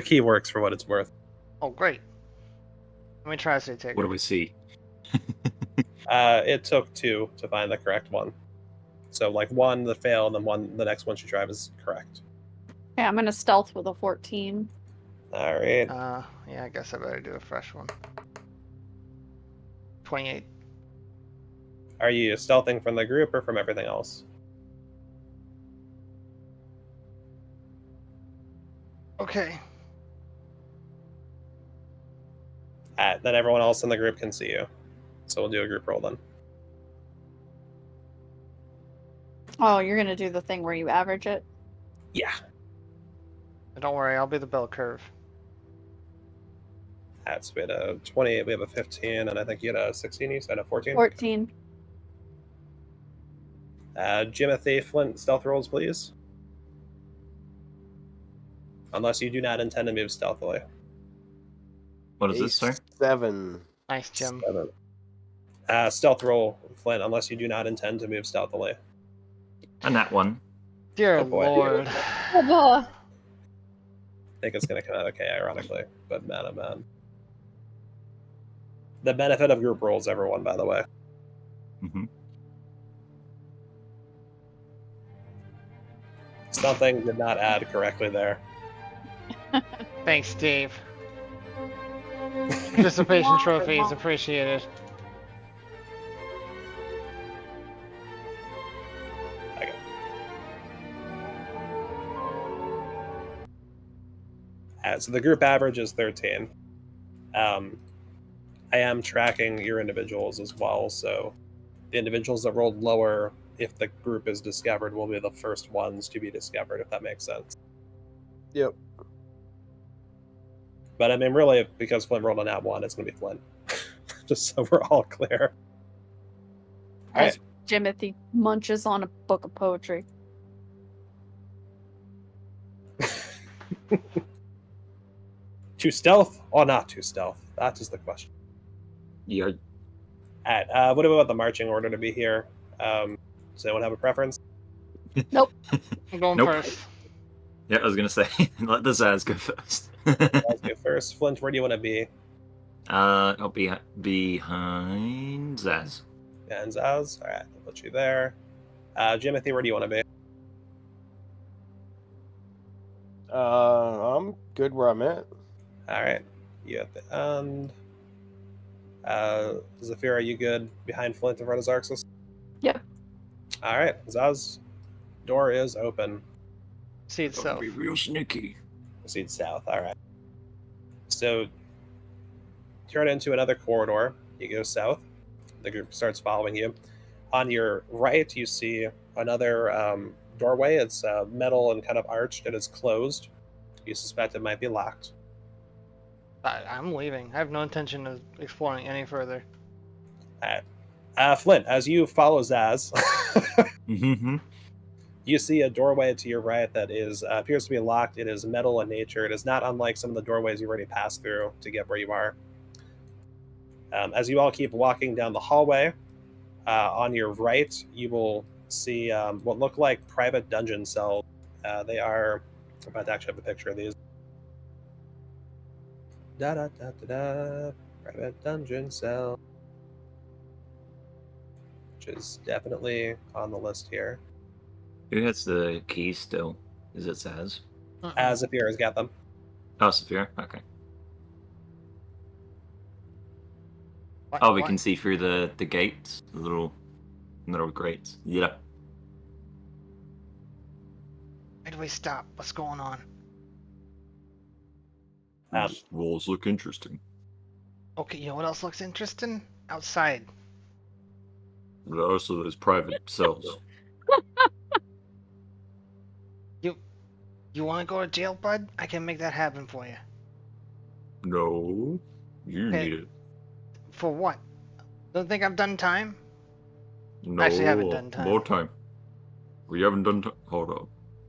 key works for what it's worth. Oh, great. Let me try to say ticker. What do we see? It took 2 to find the correct one. So, like, 1 that failed, and the next one you drive is correct. Okay, I'm gonna stealth with a 14. All right. Yeah, I guess I better do a fresh one. 28. Are you stealthing from the group or from everything else? Okay. Then everyone else in the group can see you. So we'll do a group roll then. Oh, you're gonna do the thing where you average it? Yeah. Don't worry, I'll be the bell curve. So we had a 28, we have a 15, and I think you had a 16, you said a 14? 14. Jimothy, Flint, stealth rolls, please. Unless you do not intend to move stealthily. What is this, sir? 7. Nice, Jim. 7. Stealth roll, Flint, unless you do not intend to move stealthily. And that one. Dear Oh, boy. Lord. I think it's going to come out okay, ironically. But man, oh man. The benefit of group rolls, everyone, by the way. Mm-hmm. Something did not add correctly there. Thanks, Steve. Participation trophy is appreciated. Okay. So the group average is 13. I am tracking your individuals as well, so the individuals that rolled lower, if the group is discovered, will be the first ones to be discovered, if that makes sense. Yep. But I mean, really, because Flint rolled a nat 1, it's going to be Flint. Just so we're all clear. As Jimothy munches on a book of poetry. To stealth or not to stealth? That is the question. Yeah. Alright, what about the marching order to be here? Does anyone have a preference? Nope. I'm going Nope. first. Yeah, I was gonna say, let the Zaz go first. Let's go first. Flint, where do you want to be? I'll be behind Zaz. Yeah, and Zaz. Alright, I'll put you there. Jimothy, where do you want to be? I'm good where I'm at. Alright, you at the end. Zeffira, are you good behind Flint in front of Xarxus? Yep. Alright, Zaz, door is open. See it so. Be real sneaky. Proceed south, alright. So, turn into another corridor. You go south. The group starts following you. On your right, you see another doorway. It's metal and kind of arched, and it's closed. You suspect it might be locked. I'm leaving. I have no intention of exploring any further. Flint, as you follow Zaz, Mm-hmm. you see a doorway to your right that appears to be locked. It is metal in nature. It is not unlike some of the doorways you've already passed through to get where you are. As you all keep walking down the hallway, on your right, you will see what look like private dungeon cells. They are... I'm about to actually have a picture of these. Da-da-da-da-da. Private dungeon cell. Which is definitely on the list here. Who has the keys still? Is it Zaz? As Zeffira's got them. Oh, Zeffira? Okay. Oh, we can see through the gates, the little grates. Yeah. Why do we stop? What's going on? These walls look interesting. Okay, you know what else looks interesting? Outside. But also those private cells. You want to go to jail, bud? I can make that happen for you. No, you Okay. need it. For what? Don't think I've done time? No, actually haven't done time. More time. We haven't done time. Hold on.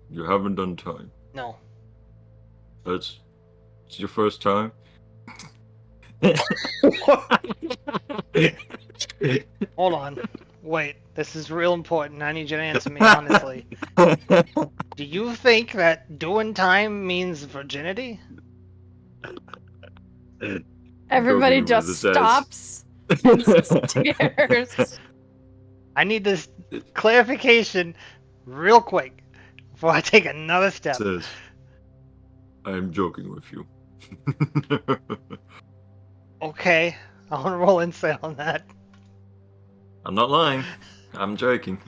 You haven't done time. No. It's your first time. Hold on. Wait, this is real important. I need you to answer me honestly. Do you think that doing time means virginity? Everybody Joking just with the stops and stares. I need this clarification real quick before I take another step. Says, I'm joking with you. Okay, I want to roll insight on that. I'm not lying. I'm joking.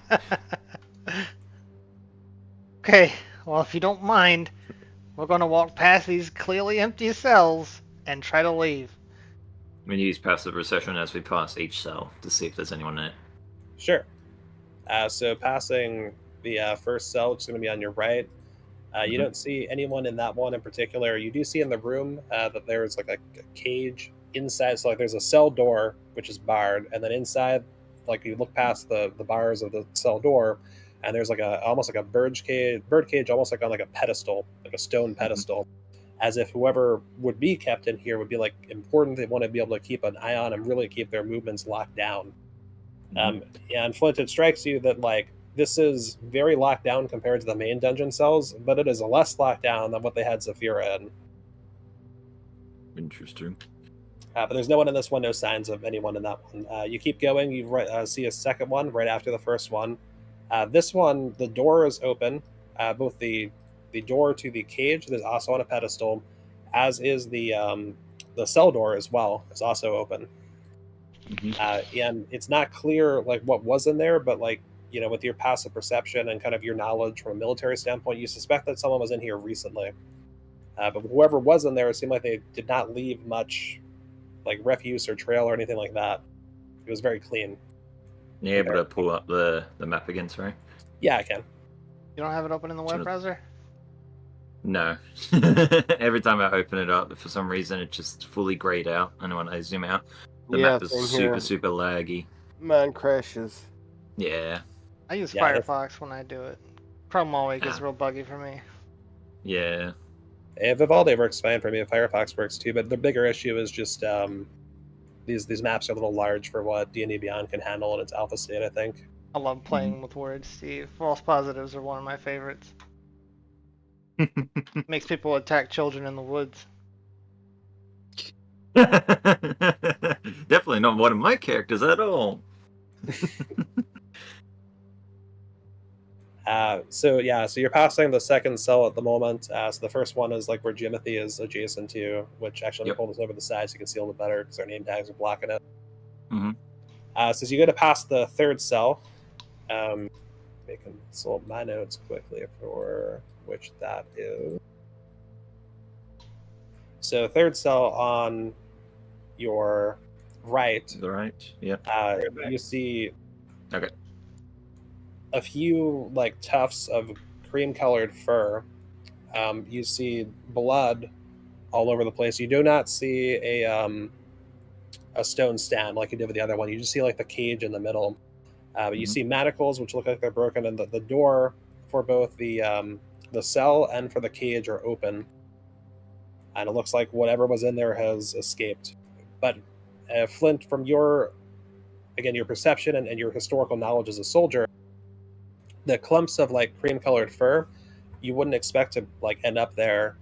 Okay, well, if you don't mind, we're going to walk past these clearly empty cells and try to leave. We use passive perception as we pass each cell to see if there's anyone in it. Sure. So passing the first cell, which is going to be on your right, you don't see anyone in that one in particular. You do see in the room that there's like a cage inside. So like there's a cell door which is barred, and then inside, like you look past the bars of the cell door, and there's like almost like a bird cage, almost like on like a pedestal, like a stone pedestal, as if whoever would be kept in here would be like important. They want to be able to keep an eye on and really keep their movements locked down. And Flint, it strikes you that like this is very locked down compared to the main dungeon cells, but it is less locked down than what they had Zeffira in. Interesting. But there's no one in this one, no signs of anyone in that one. You keep going, you see a second one right after the first one. This one, the door is open, both the door to the cage that is also on a pedestal, as is the cell door as well, is also open. And it's not clear like what was in there, but like, you know, with your passive perception and kind of your knowledge from a military standpoint, you suspect that someone was in here recently. But whoever was in there, it seemed like they did not leave much like refuse or trail or anything like that. It was very clean. You're able to pull up the map again, sorry? Yeah, I can. You don't have it open in the web browser? No. Every time I open it up, for some reason, it just fully grayed out. And when I zoom out, the map is super laggy. Mine crashes. Yeah. I use Firefox when I do it. Chrome always gets real buggy for me. Yeah. Vivaldi works fine for me. Firefox works too, but the bigger issue is just these maps are a little large for what D&D Beyond can handle in its alpha state, I think. I love playing with words, Steve. False positives are one of my favorites. Makes people attack children in the woods. Definitely not one of my characters at all. So you're passing the second cell at the moment. So the first one is like where Jimothy is adjacent to, which actually pull this over the side so you can see a little bit better because our name tags are blocking it. So as you go to pass the third cell, I can consult my notes quickly for which that is. So third cell on your right. The right, yeah. You see Okay. a few like tufts of cream-colored fur. You see blood all over the place. You do not see a stone stand like you did with the other one. You just see like the cage in the middle. But you see manacles which look like they're broken, and the door for both the cell and for the cage are open. And it looks like whatever was in there has escaped. But Flint, from your perception and your historical knowledge as a soldier, the clumps of like cream-colored fur, you wouldn't expect to like end up there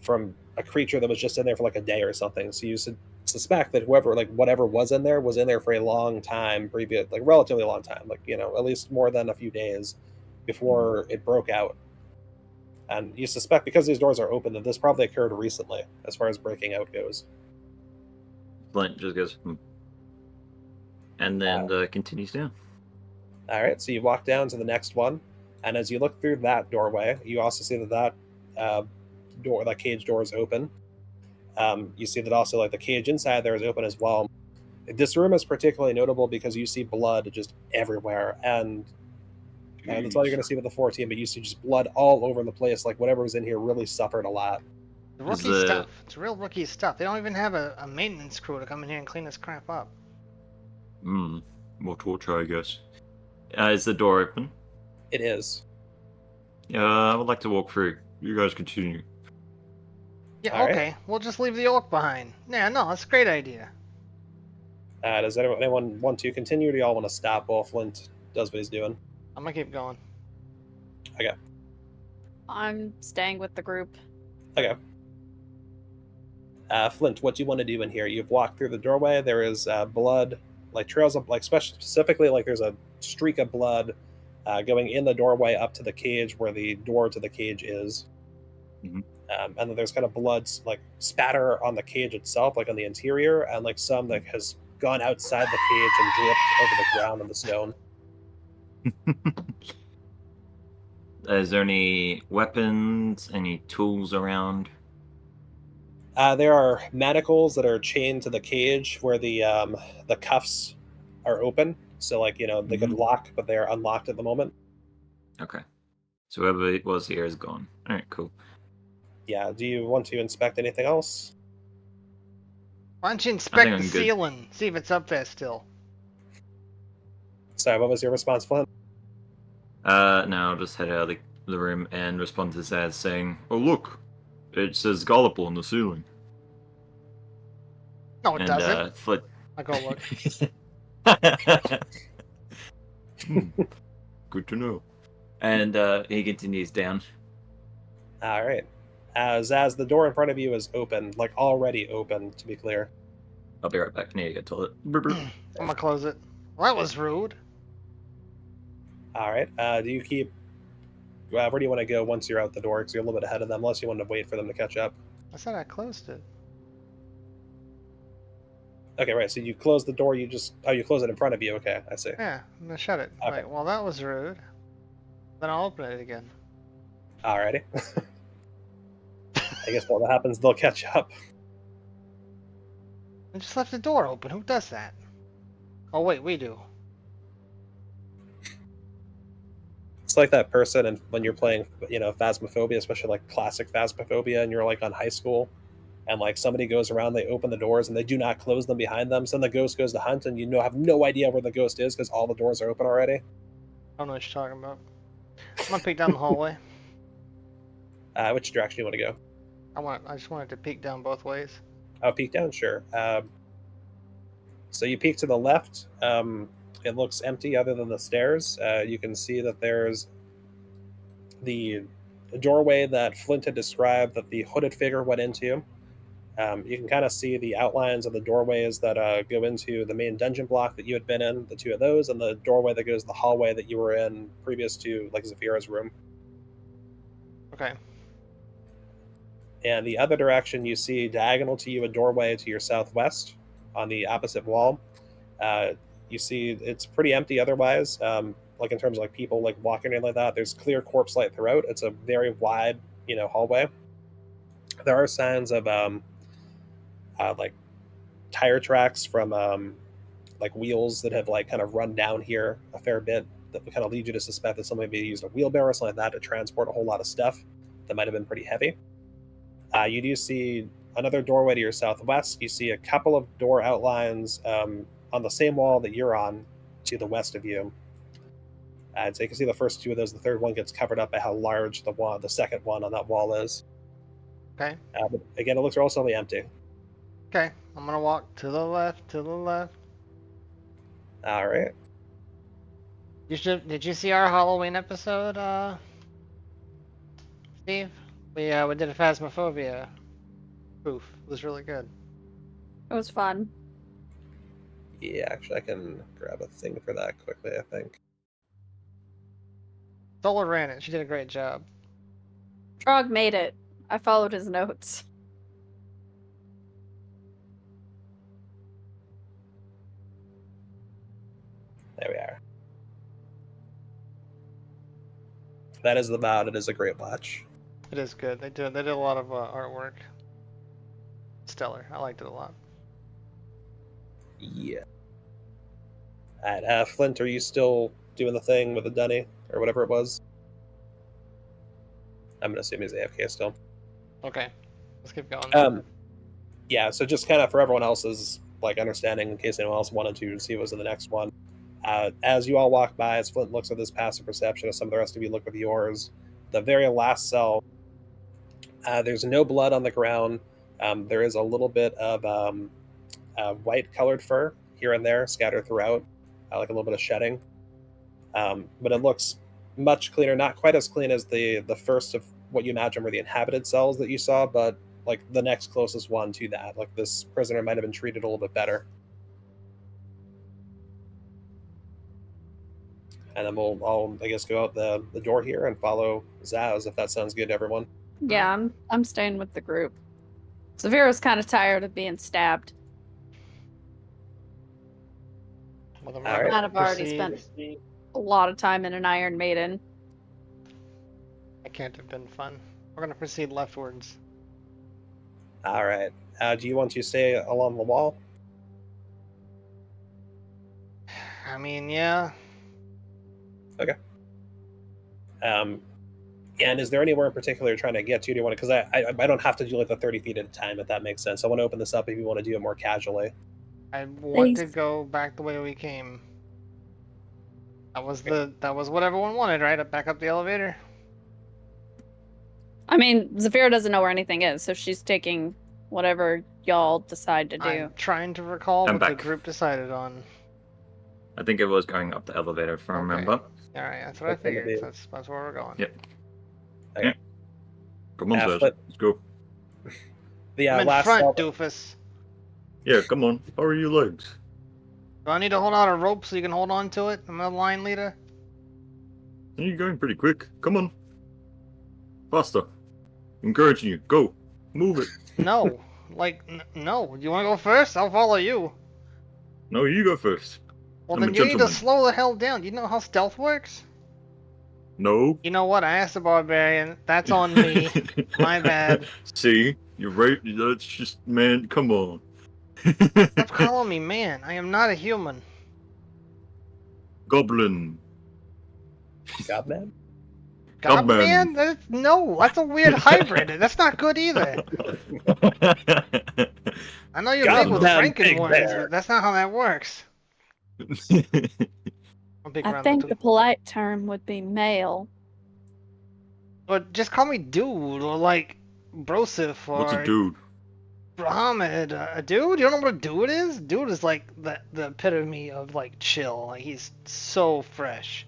from a creature that was just in there for like a day or something. So you suspect that whatever was in there for a long time, like relatively long time, like, you know, at least more than a few days before it broke out. And you suspect, because these doors are open, that this probably occurred recently as far as breaking out goes. Flint just goes, and then continues down. All right, so you walk down to the next one, and as you look through that doorway, you also see that cage door is open. You see that also like the cage inside there is open as well. This room is particularly notable because you see blood just everywhere, and that's all you're going to see with the 14, but you see just blood all over the place. Like whatever was in here really suffered a lot. Rookie stuff. It's real rookie stuff. They don't even have a maintenance crew to come in here and clean this crap up. More torture, I guess. Is the door open? It is. Yeah, I would like to walk through. You guys continue. Yeah, all okay. Right. We'll just leave the orc behind. Yeah, no, that's a great idea. Does anyone want to continue, or do y'all want to stop while Flint does what he's doing? I'm gonna keep going. Okay. I'm staying with the group. Okay. Flint, what do you want to do in here? You've walked through the doorway. There is blood, like trails of, like specifically, like there's a streak of blood going in the doorway up to the cage where the door to the cage is. Mhm. And then there's kind of blood like spatter on the cage itself, like on the interior, and like some that has gone outside the cage and dripped over the ground and the stone. Is there any weapons, any tools around? There are manacles that are chained to the cage where the cuffs are open. So like they could lock, but they are unlocked at the moment. Okay. So whoever it was here is gone. All right, cool. Yeah. Do you want to inspect anything else? Why don't you I inspect think the I'm good. ceiling? See if it's up there still. Sorry, what was your response, Flint? No, I'll just head out of the room and respond to Zaz saying, "Oh look, it says Gullible on the ceiling." No, it And doesn't. Flint. I go look. Good to know. And he continues down. All right. As the door in front of you is open, like already open, to be clear. I'll be right back. I need to go to the toilet. I'm gonna close it. Well, that was rude. All right. Do you keep? Where do you want to go once you're out the door? Because you're a little bit ahead of them, unless you want to wait for them to catch up. I said I closed it. Okay, right. So you close the door. You close it in front of you. Okay, I see. Yeah, I'm gonna shut it. Okay. Like, well, that was rude. Then I'll open it again. Alrighty. I guess what happens, they'll catch up. I just left the door open. Who does that? Oh wait, we do. It's like that person, and when you're playing, Phasmophobia, especially like classic Phasmophobia, and you're like on high school, and like somebody goes around, they open the doors, and they do not close them behind them. So then the ghost goes to hunt, and have no idea where the ghost is because all the doors are open already. I don't know what you're talking about. I'm gonna peek down the hallway. Which direction you want to go? I just wanted to peek down both ways. Oh, peek down, sure. So you peek to the left. It looks empty other than the stairs. You can see that there's the doorway that Flint had described that the hooded figure went into. You can kind of see the outlines of the doorways that go into the main dungeon block that you had been in, the two of those, and the doorway that goes to the hallway that you were in previous to like Zeffira's room. Okay. And the other direction, you see diagonal to you a doorway to your southwest on the opposite wall. You see it's pretty empty otherwise, like in terms of like people like walking in like that. There's clear corpse light throughout. It's a very wide, hallway. There are signs of like tire tracks from like wheels that have like kind of run down here a fair bit that would kind of lead you to suspect that somebody maybe used a wheelbarrow or something like that to transport a whole lot of stuff that might have been pretty heavy. You do see another doorway to your southwest. You see a couple of door outlines on the same wall that you're on to the west of you. So you can see the first two of those. The third one gets covered up by how large the second one on that wall is. Okay. But again, it looks relatively empty. Okay. I'm gonna walk to the left. To the left. All right. Did you see our Halloween episode, Steve? We did a Phasmophobia proof. It was really good. It was fun. Yeah, actually, I can grab a thing for that quickly, I think. Solar ran it. She did a great job. Trog made it. I followed his notes. There we are. That is about it. Is a great watch. It is good. They did a lot of artwork. Stellar. I liked it a lot. Yeah. Alright, Flint, are you still doing the thing with the dunny or whatever it was? I'm gonna assume he's AFK still. Okay. Let's keep going. Yeah, so just kind of for everyone else's like understanding, in case anyone else wanted to see what was in the next one. As you all walk by, as Flint looks at this passive perception, as some of the rest of you look with yours, the very last cell, there's no blood on the ground. There is a little bit of white colored fur here and there scattered throughout, like a little bit of shedding. But it looks much cleaner, not quite as clean as the first of what you imagine were the inhabited cells that you saw, but like the next closest one to that. Like this prisoner might have been treated a little bit better. And then I'll I guess go out the door here and follow Zaz if that sounds good to everyone. Yeah, I'm staying with the group. Zeffira's kind of tired of being stabbed. Well, then All we're right. gonna I've already proceed. spent a lot of time in an Iron Maiden. It can't have been fun. We're gonna proceed leftwards. All right. Do you want to stay along the wall? I mean, yeah. And is there anywhere in particular you're trying to get to? Do you want to? Because I don't have to do like the 30 feet at a time, if that makes sense. I want to open this up if you want to do it more casually. I want to Thanks. go back the way we came. That was what everyone wanted, right? Back up the elevator. I mean, Zeffira doesn't know where anything is, so she's taking whatever y'all decide to do. I'm trying to recall I'm what the back. group decided on. I think it was going up the elevator, if I Okay. remember. All right, that's what I That's gonna figured. be- That's where we're going. Yep. Okay. Come on, Zaz. Flip. Let's go. The I'm in last front, cell- doofus. Yeah, come on. Hurry your legs. Do I need to hold out a rope so you can hold on to it? I'm the line leader. You're going pretty quick. Come on. Faster. Encouraging you. Go. Move it. No, no. You want to go first? I'll follow you. No, you go first. Well, I'm a then you need to gentleman. slow the hell down. You know how stealth works? No. You know what? I asked the barbarian. That's on me. My bad. See? You're right. That's just, man, come on. Stop calling me man. I am not a human. Goblin. Godman? God Man. man? That's a weird hybrid. That's not good either. I know you're big with Goddamn big Frankenworms, bear. but that's not how that works. I'm big I around think the the polite term would be male. But just call me dude or like Brosif or What's a dude? Muhammad. A dude? You don't know what a dude is? Dude is like the epitome of like chill. Like he's so fresh.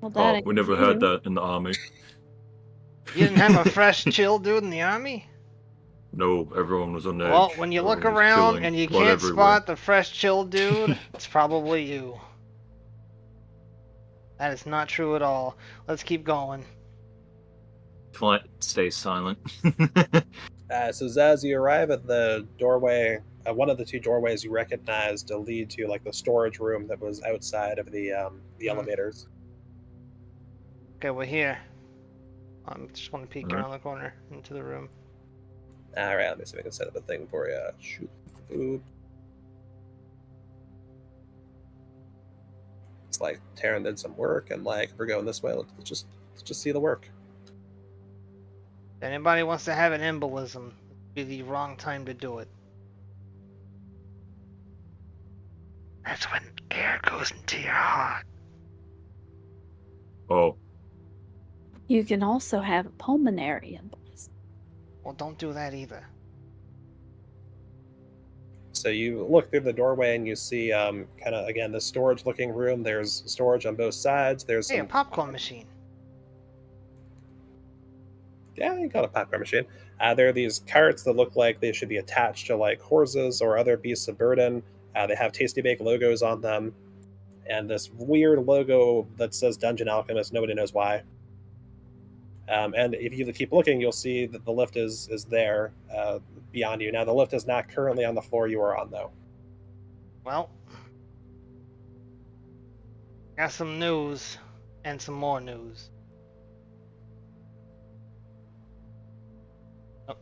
Well, Oh, that we never had that in the army. You didn't have a fresh chill dude in the army? No, everyone was on edge. Well, when you look Everyone was around killing and you blood can't everywhere. spot the fresh chill dude, it's probably you. That is not true at all. Let's keep going. Flight stays silent. So Zaz, you arrive at the doorway. One of the two doorways you recognize to lead to like the storage room that was outside of the elevators. Okay, we're here. I just want to peek Alright. around the corner into the room. All right, let me see if I can set up a thing for you. Shoot. Boop. It's like Taryn did some work, and like if we're going this way, let's just see the work. If anybody wants to have an embolism, it'd be the wrong time to do it. That's when air goes into your heart. Oh, You can also have a pulmonary embolism. Well, don't do that either. So you look through the doorway and you see kind of again the storage looking room. There's storage on both sides. There's Hey, a some popcorn machine. yeah, you got a popcorn machine. There are these carts that look like they should be attached to like horses or other beasts of burden. They have Tasty Bake logos on them, and this weird logo that says Dungeon Alchemist. Nobody knows why. And if you keep looking, you'll see that the lift is there beyond you. Now the lift is not currently on the floor you are on, though. Well, got some news and some more news.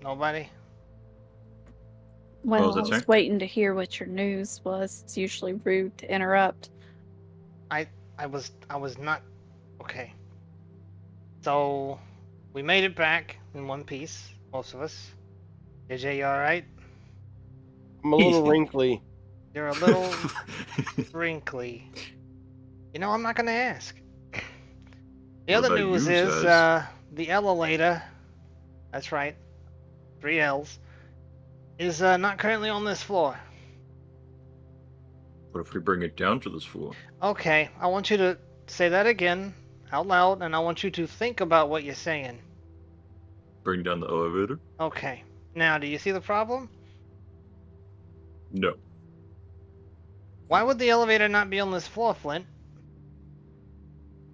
Nobody? Well, was I it, was sir? waiting to hear what your news was. It's usually rude to interrupt. I was not okay. So we made it back in one piece, most of us. JJ, you alright? I'm a little wrinkly. You're a little wrinkly. You know, I'm not gonna ask. The What other about news you, is Zaz? the elevator, that's right, 3 L's, is not currently on this floor. What if we bring it down to this floor? Okay, I want you to say that again out loud, and I want you to think about what you're saying. Bring down the elevator? Okay. Now, do you see the problem? No. Why would the elevator not be on this floor, Flint?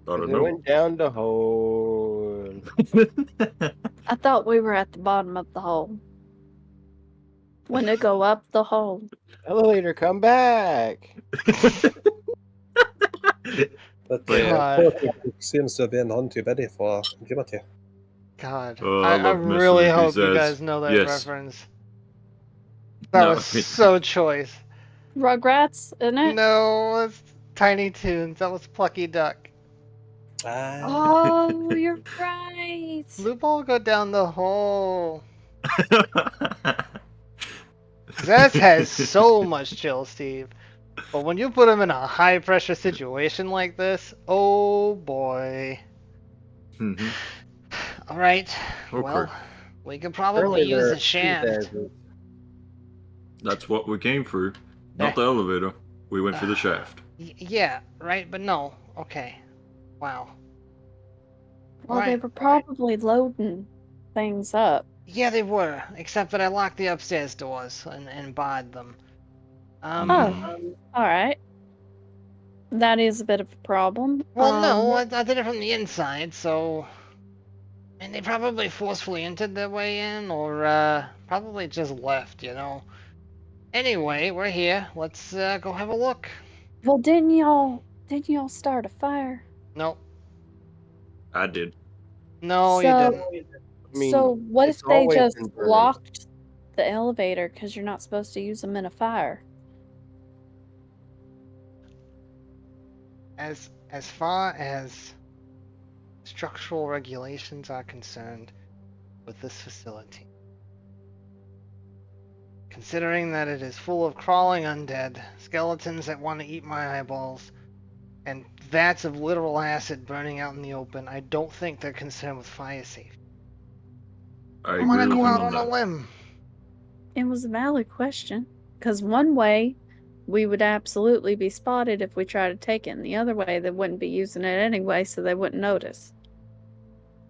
I don't It know. went down the hole. I thought we were at the bottom of the hole. When it go up the hole. Elevator, come back. But God. Plucky seems to have been on to Betty for Jimothy. God. Oh, I love Mr. really Mickey hope you says. guys know that Yes. reference. That No, was so choice. Rugrats, isn't it? No, it's Tiny Toons. That was Plucky Duck. Oh, you're right. Blue ball go down the hole. Zeth has so much chill, Steve. But when you put him in a high pressure situation like this, oh boy. Mhm. Alright, Okay. well, we could probably Earlier, use there a are shaft. two That's what we came through. Eh. Not the elevator. We went for the shaft. Yeah, right, but no. Okay. Wow. Well, they Right. were probably loading things up. Yeah, they were, except that I locked the upstairs doors and barred them. Oh, alright. That is a bit of a problem. Well, no, I did it from the inside, so... And they probably forcefully entered their way in, or, probably just left, you know? Anyway, we're here. Let's, go have a look. Well, didn't y'all start a fire? No. I did. No, you So- didn't. I mean, So what if it's they always just been burning. locked the elevator because you're not supposed to use them in a fire? As far as structural regulations are concerned with this facility, considering that it is full of crawling undead, skeletons that want to eat my eyeballs, and vats of literal acid burning out in the open, I don't think they're concerned with fire safety. I I'm agree gonna with go him out on on a that. limb. It was a valid question. Because one way, we would absolutely be spotted if we tried to take it, and the other way, they wouldn't be using it anyway, so they wouldn't notice.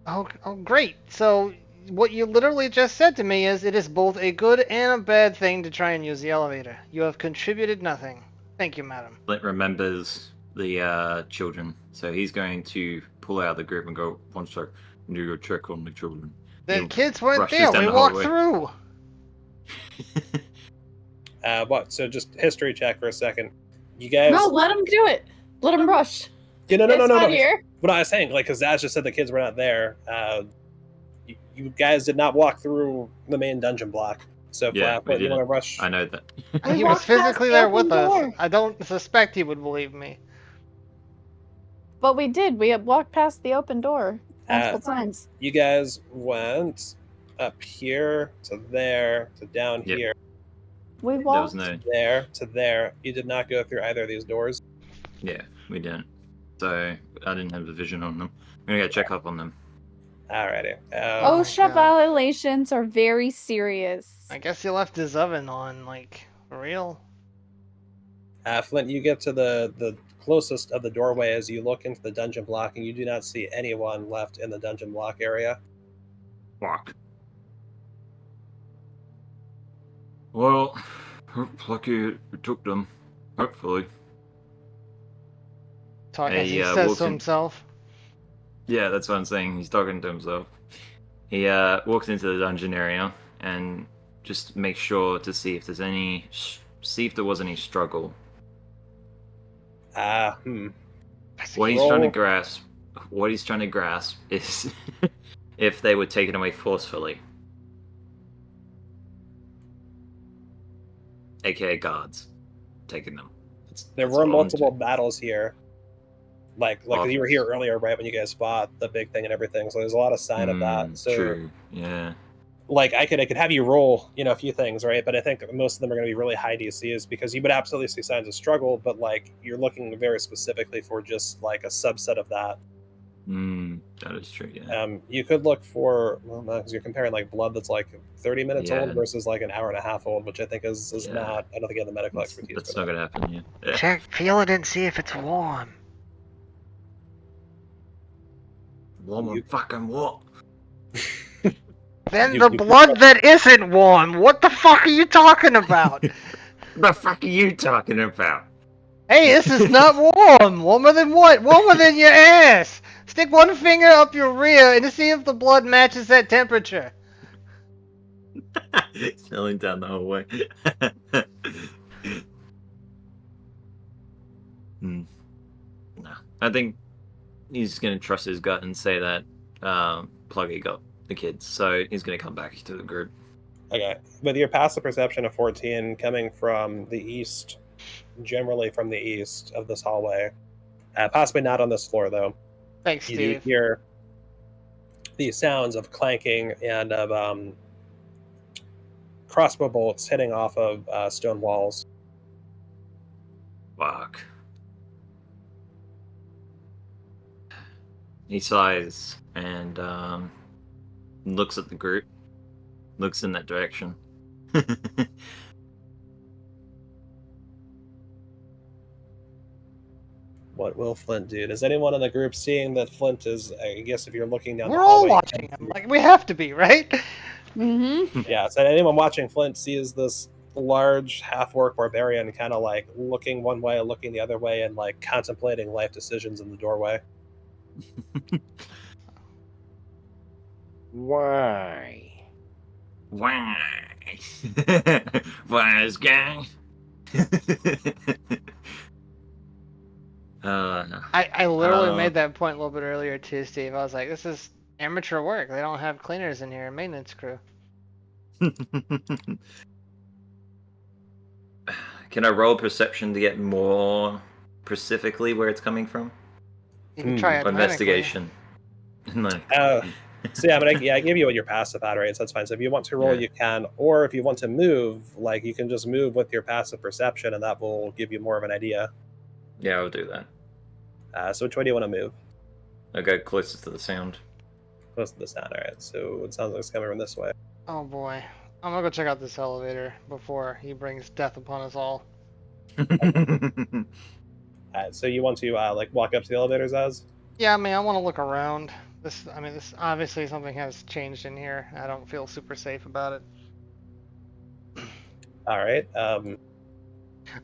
Oh, great. So what you literally just said to me is it is both a good and a bad thing to try and use the elevator. You have contributed nothing. Thank you, madam. Flint remembers the children, so he's going to pull out of the group and go, one sec, I need to go check on the children. The He kids weren't rushes there. down We the walked hallway. through. What? So just history check for a second. You guys. No, let them do it. Let them rush. Yeah, no. It's not here. What I was saying, like, because Zaz just said the kids were not there. You guys did not walk through the main dungeon block. So, Yeah, we you want to didn't. rush? I know that. We He was walked past physically the there open with us. door. I don't suspect he would believe me. But we did. We had walked past the open door multiple times. You guys went up here to there to down Yep. here, We There walked. was no. there to there. You did not go through either of these doors. Yeah, we didn't. So I didn't have the vision on them. I'm gonna go check up on them. Alrighty. Oh, OSHA God. violations are very serious. I guess he left his oven on, like, for real. Flint, you get to the closest of the doorway as you look into the dungeon block, and you do not see anyone left in the dungeon block area. Fuck. Well, Plucky took them. Hopefully. Talk Hey, as he says walks to in- himself. Yeah, that's what I'm saying. He's talking to himself. He walks into the dungeon area and just makes sure to see if there's any, see if there was any struggle. What he's trying to grasp is if they were taken away forcefully, aka guards taking them. There That's were all I'm multiple doing. battles here. Like you were here earlier, right, when you guys fought the big thing and everything. So there's a lot of sign of that. So True. Yeah. like I could have you roll, a few things, right? But I think most of them are going to be really high DCs because you would absolutely see signs of struggle, but like you're looking very specifically for just like a subset of that. That is true. Yeah. You could look for, well, no, because you're comparing like blood that's like 30 minutes Yeah. old versus like an hour and a half old, which I think is Yeah. not. I don't think you have the medical expertise That's for not that. gonna happen. Yeah. Check, feel it, and see if it's warm. Warm and fucking what? Then You- the you- blood that isn't warm. What the fuck are you talking about? The fuck are you talking about? Hey, this is not warm. Warmer than what? Warmer than your ass. Stick one finger up your rear and see if the blood matches that temperature. Smelling down the hallway. No, I think he's gonna trust his gut and say that Plucky got the kids, so he's gonna come back to the group. Okay, with your passive perception of 14 coming from the east, generally from the east of this hallway, possibly not on this floor though. Thanks, You do Steve. hear the sounds of clanking and of crossbow bolts hitting off of stone walls. Fuck. He sighs and looks at the group, looks in that direction. What will Flint do? Does anyone in the group seeing that Flint is? I guess if you're looking down We're the all hallway, watching him. Like, we have to be, right? Mm-hmm. yeah. So anyone watching Flint sees this large half-orc barbarian kind of like looking one way, looking the other way, and like contemplating life decisions in the doorway. Why? Why? Wise guy? I literally made that point a little bit earlier too, Steve. I was like, this is amateur work. They don't have cleaners in here, maintenance crew. Can I roll perception to get more specifically where it's coming from? You can try it. Or investigation. Like, So yeah, but I gave you what your passive at, right? So that's fine. So if you want to roll, Yeah. you can, or if you want to move, like you can just move with your passive perception, and that will give you more of an idea. yeah, I'll do that. So which way do you want to move? I'll go closest to the sound. Close to the sound. All right. So it sounds like it's coming from this way. Oh boy. I'm gonna go check out this elevator before he brings death upon us all. So you want to like walk up to the elevators, as? Yeah, I mean, I want to look around. This obviously something has changed in here. I don't feel super safe about it. All right. I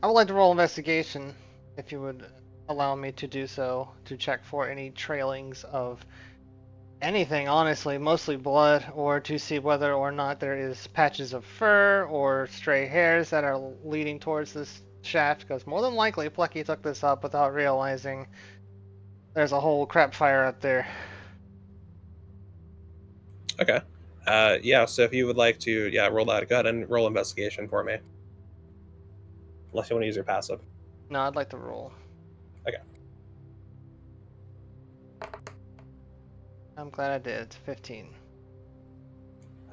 would like to roll investigation, if you would allow me to do so, to check for any trailings of anything, honestly, mostly blood, or to see whether or not there is patches of fur or stray hairs that are leading towards this shaft, because more than likely Plucky took this up without realizing there's a whole crap fire up there. Okay. Yeah. So if you would like to, roll that. Go ahead and roll investigation for me. Unless you want to use your passive. No, I'd like to roll. Okay. I'm glad I did. It's 15.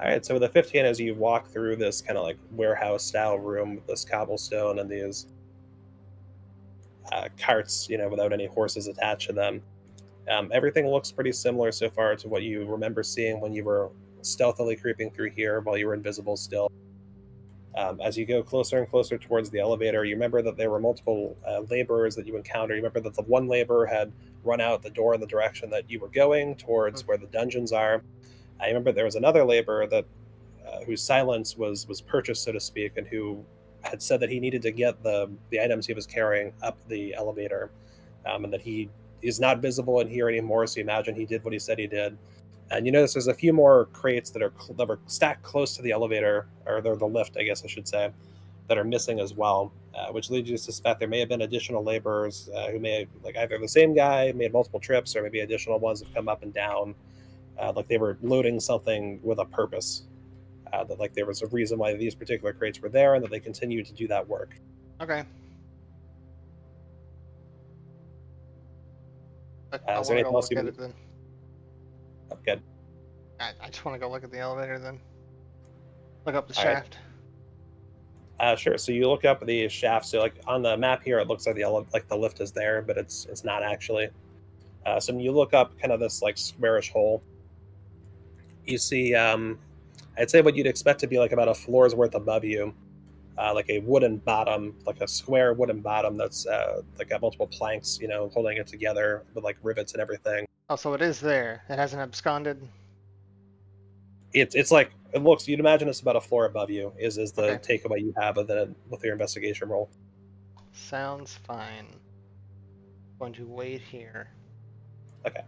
All right. So with the 15, as you walk through this kind of like warehouse-style room with this cobblestone and these carts, without any horses attached to them, everything looks pretty similar so far to what you remember seeing when you were stealthily creeping through here while you were invisible still. As you go closer and closer towards the elevator, you remember that there were multiple laborers that you encountered. You remember that the one laborer had run out the door in the direction that you were going towards where the dungeons are. I remember there was another laborer that whose silence was purchased, so to speak, and who had said that he needed to get the items he was carrying up the elevator, and that he is not visible in here anymore, so you imagine he did what he said he did. And you notice there's a few more crates that are stacked close to the elevator, or the lift, I guess I should say, that are missing as well, which leads you to suspect there may have been additional laborers who may have, like either the same guy made multiple trips, or maybe additional ones have come up and down, like they were loading something with a purpose, that like there was a reason why these particular crates were there, and that they continued to do that work. Okay. I Is want there to anything go else look you at would- it then. Good. I just want to go look at the elevator then. Look up the All right. shaft. Sure. So you look up the shaft. So like on the map here, it looks like the lift is there, but it's not actually. So when you look up kind of this like squarish hole, you see, I'd say what you'd expect to be like about a floor's worth above you, like a wooden bottom, like a square wooden bottom that's like got multiple planks, holding it together with like rivets and everything. Oh, so it is there. It hasn't absconded. It's like it looks. You'd imagine it's about a floor above you. Is the Okay. takeaway you have with your investigation roll? Sounds fine. Going to wait here. Okay.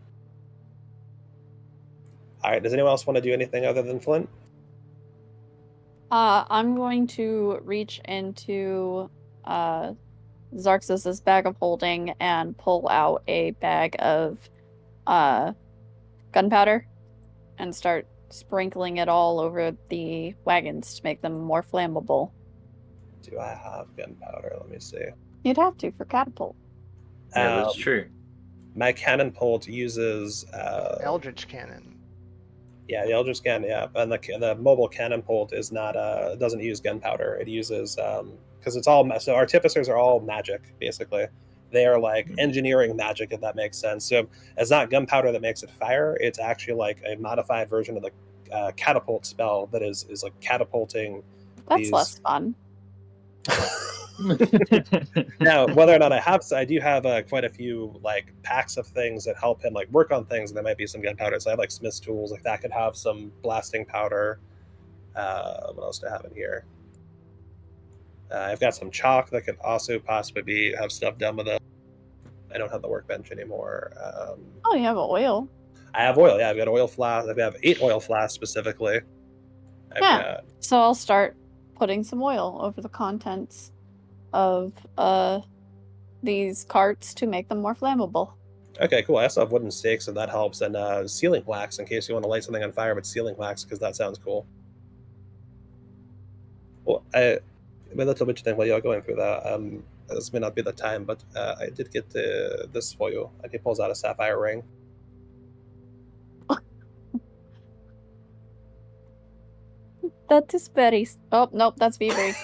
All right. Does anyone else want to do anything other than Flint? I'm going to reach into Xarxus's bag of holding and pull out a bag of gunpowder and start sprinkling it all over the wagons to make them more flammable. Do I have gunpowder? Let me see. You'd have to for catapult. Yeah, that's true. My cannon bolt uses Eldritch cannon. Yeah, the Eldritch cannon. Yeah, and the mobile cannon bolt is not doesn't use gunpowder. It uses because it's all so artificers are all magic basically. They are like engineering magic, if that makes sense. So it's not gunpowder that makes it fire. It's actually like a modified version of the catapult spell that is like catapulting. That's less fun. Now, whether or not I do have quite a few like packs of things that help him like work on things. And there might be some gunpowder. So I have like Smith's tools, like that could have some blasting powder. What else do I have in here? I've got some chalk that could also possibly have stuff done with it. I don't have the workbench anymore. Oh, you have oil. I have oil. Yeah, I've got oil flasks. I have 8 oil flasks specifically. So I'll start putting some oil over the contents of these carts to make them more flammable. Okay, cool. I also have wooden stakes, and that helps. And ceiling wax in case you want to light something on fire with ceiling wax, because that sounds cool. Well, my little witch thing while you're going through that, this may not be the time, but I did get this for you. And he pulls out a sapphire ring. That is very... Oh, nope, that's Vibri.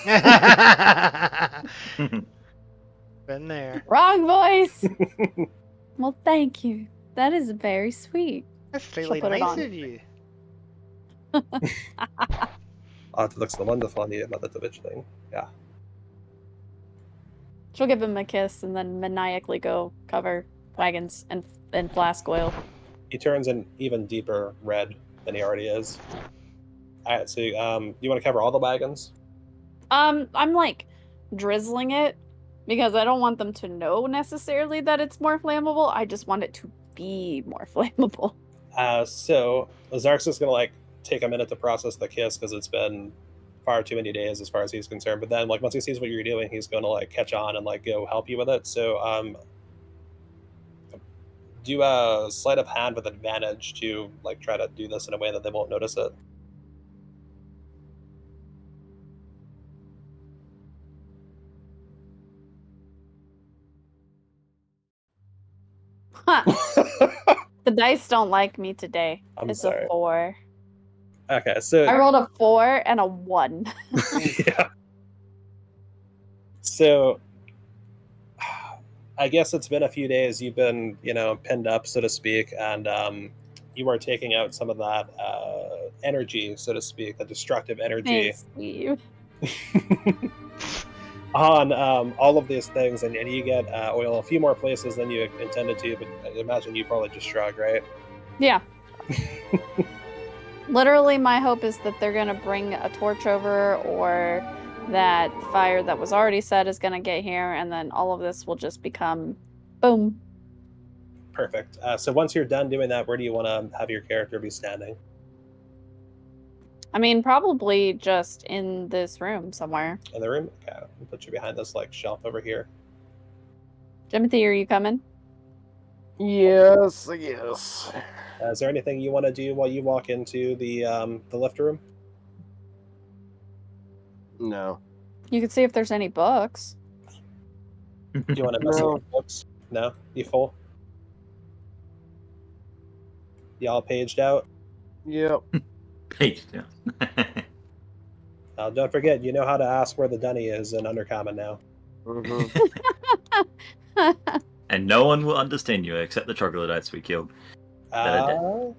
Been there. Wrong voice! Well, thank you. That is very sweet. That's She'll really put it nice on. of you. Oh, it looks wonderful on you, my little witch thing. Yeah. She'll give him a kiss and then maniacally go cover wagons in flask oil. He turns an even deeper red than he already is. All right, so you want to cover all the wagons? I'm like drizzling it because I don't want them to know necessarily that it's more flammable. I just want it to be more flammable. So Xarxus is gonna like take a minute to process the kiss because it's been far too many days as far as he's concerned. But then like once he sees what you're doing, he's gonna like catch on and like go help you with it. So do a sleight of hand with advantage to like try to do this in a way that they won't notice it. Huh. The dice don't like me today. I'm sorry. A 4. Okay, so I rolled a 4 and a 1. yeah. So I guess it's been a few days. You've been, pinned up, so to speak, and you are taking out some of that energy, so to speak, the destructive energy. Thanks, Steve. On all of these things, and you get oil a few more places than you intended to, but I imagine you probably just shrug, right? Yeah. Literally, my hope is that they're going to bring a torch over, or that fire that was already set is going to get here, and then all of this will just become boom. Perfect. So once you're done doing that, where do you want to have your character be standing? I mean, probably just in this room somewhere. In the room? Okay, I'll put you behind this like shelf over here. Timothy, are you coming? Yes. Is there anything you want to do while you walk into the lift room? No. You can see if there's any books. Do you want to mess No. with books? No? You full? You all paged out? Yep. Page down. Don't forget, you know how to ask where the dunny is in Undercommon now. Mm-hmm. And and no one will understand you except the troglodytes we killed. There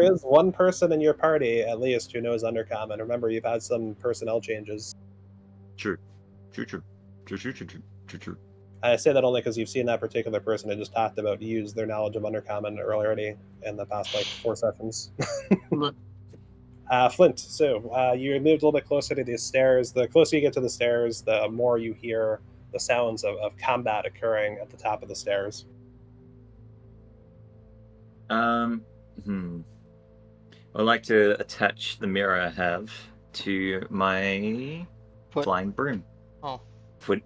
is one person in your party, at least, who knows Undercommon. Remember, you've had some personnel changes. True. I say that only because you've seen that particular person I just talked about use their knowledge of Undercommon already in the past, 4 sessions. Flint, so you moved a little bit closer to these stairs. The closer you get to the stairs, the more you hear the sounds of combat occurring at the top of the stairs. I'd like to attach the mirror I have to my flying broom. Oh. Foot.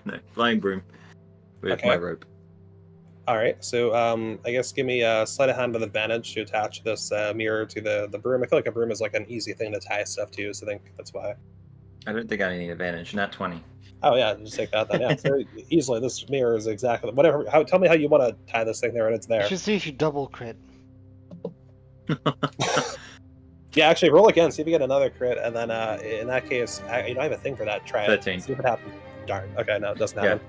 No, flying broom with Okay. my rope. All right, so I guess give me a sleight of hand with advantage to attach this mirror to the broom. I feel like a broom is like an easy thing to tie stuff to, so I think that's why. I don't think I need advantage. Not 20. Oh yeah, just take that then. Yeah, so easily this mirror is exactly whatever. Tell me how you want to tie this thing there, and it's You there. should see if you double crit. Yeah, actually, roll again. See if you get another crit, and then in that case, you don't have a thing for that. Try 13. it. See if it happens. Darn. Okay, no, it doesn't Yeah. happen.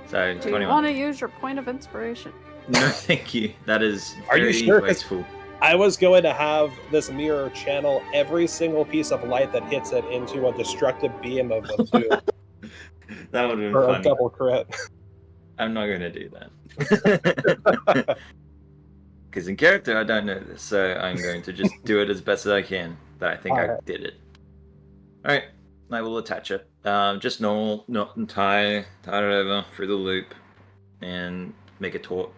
So Do 21. you want to use your point of inspiration? No, thank you. That is Are you very sure? 'Cause wasteful. I was going to have this mirror channel every single piece of light that hits it into a destructive beam of 2 That would have been for a funny. double crit. I'm not going to do that. Because in character, I don't know this, so I'm going to just do it as best as I can. But I think I Alright. did it. Alright, I will attach it. Just normal, knot and tie it over through the loop, and make it taut.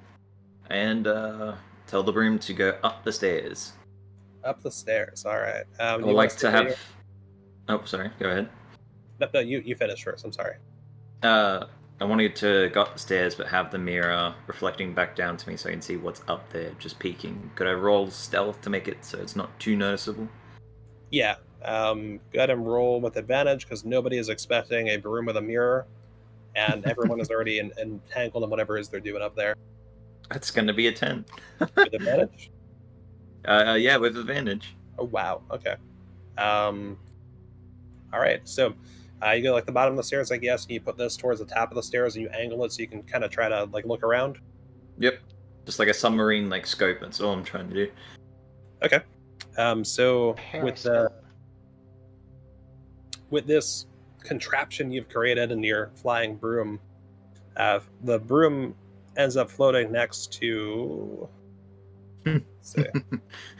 And tell the broom to go up the stairs. Up the stairs. All right. I you would wanna like to stay have. here? Oh, sorry. Go ahead. No, you finish first. I'm sorry. I wanted to go up the stairs, but have the mirror reflecting back down to me so I can see what's up there, just peeking. Could I roll stealth to make it so it's not too noticeable? Yeah. Go ahead and roll with advantage because nobody is expecting a broom with a mirror, and everyone is already entangled in whatever it is they're doing up there. That's going to be a 10. With advantage? Yeah, with advantage. Oh wow. Okay. All right. So you go the bottom of the stairs, I guess, and you put this towards the top of the stairs, and you angle it so you can kind of try to look around. Yep. Just like a submarine scope. That's all I'm trying to do. Okay. So Periscope. with this contraption you've created in your flying broom, the broom ends up floating next to. Let's see.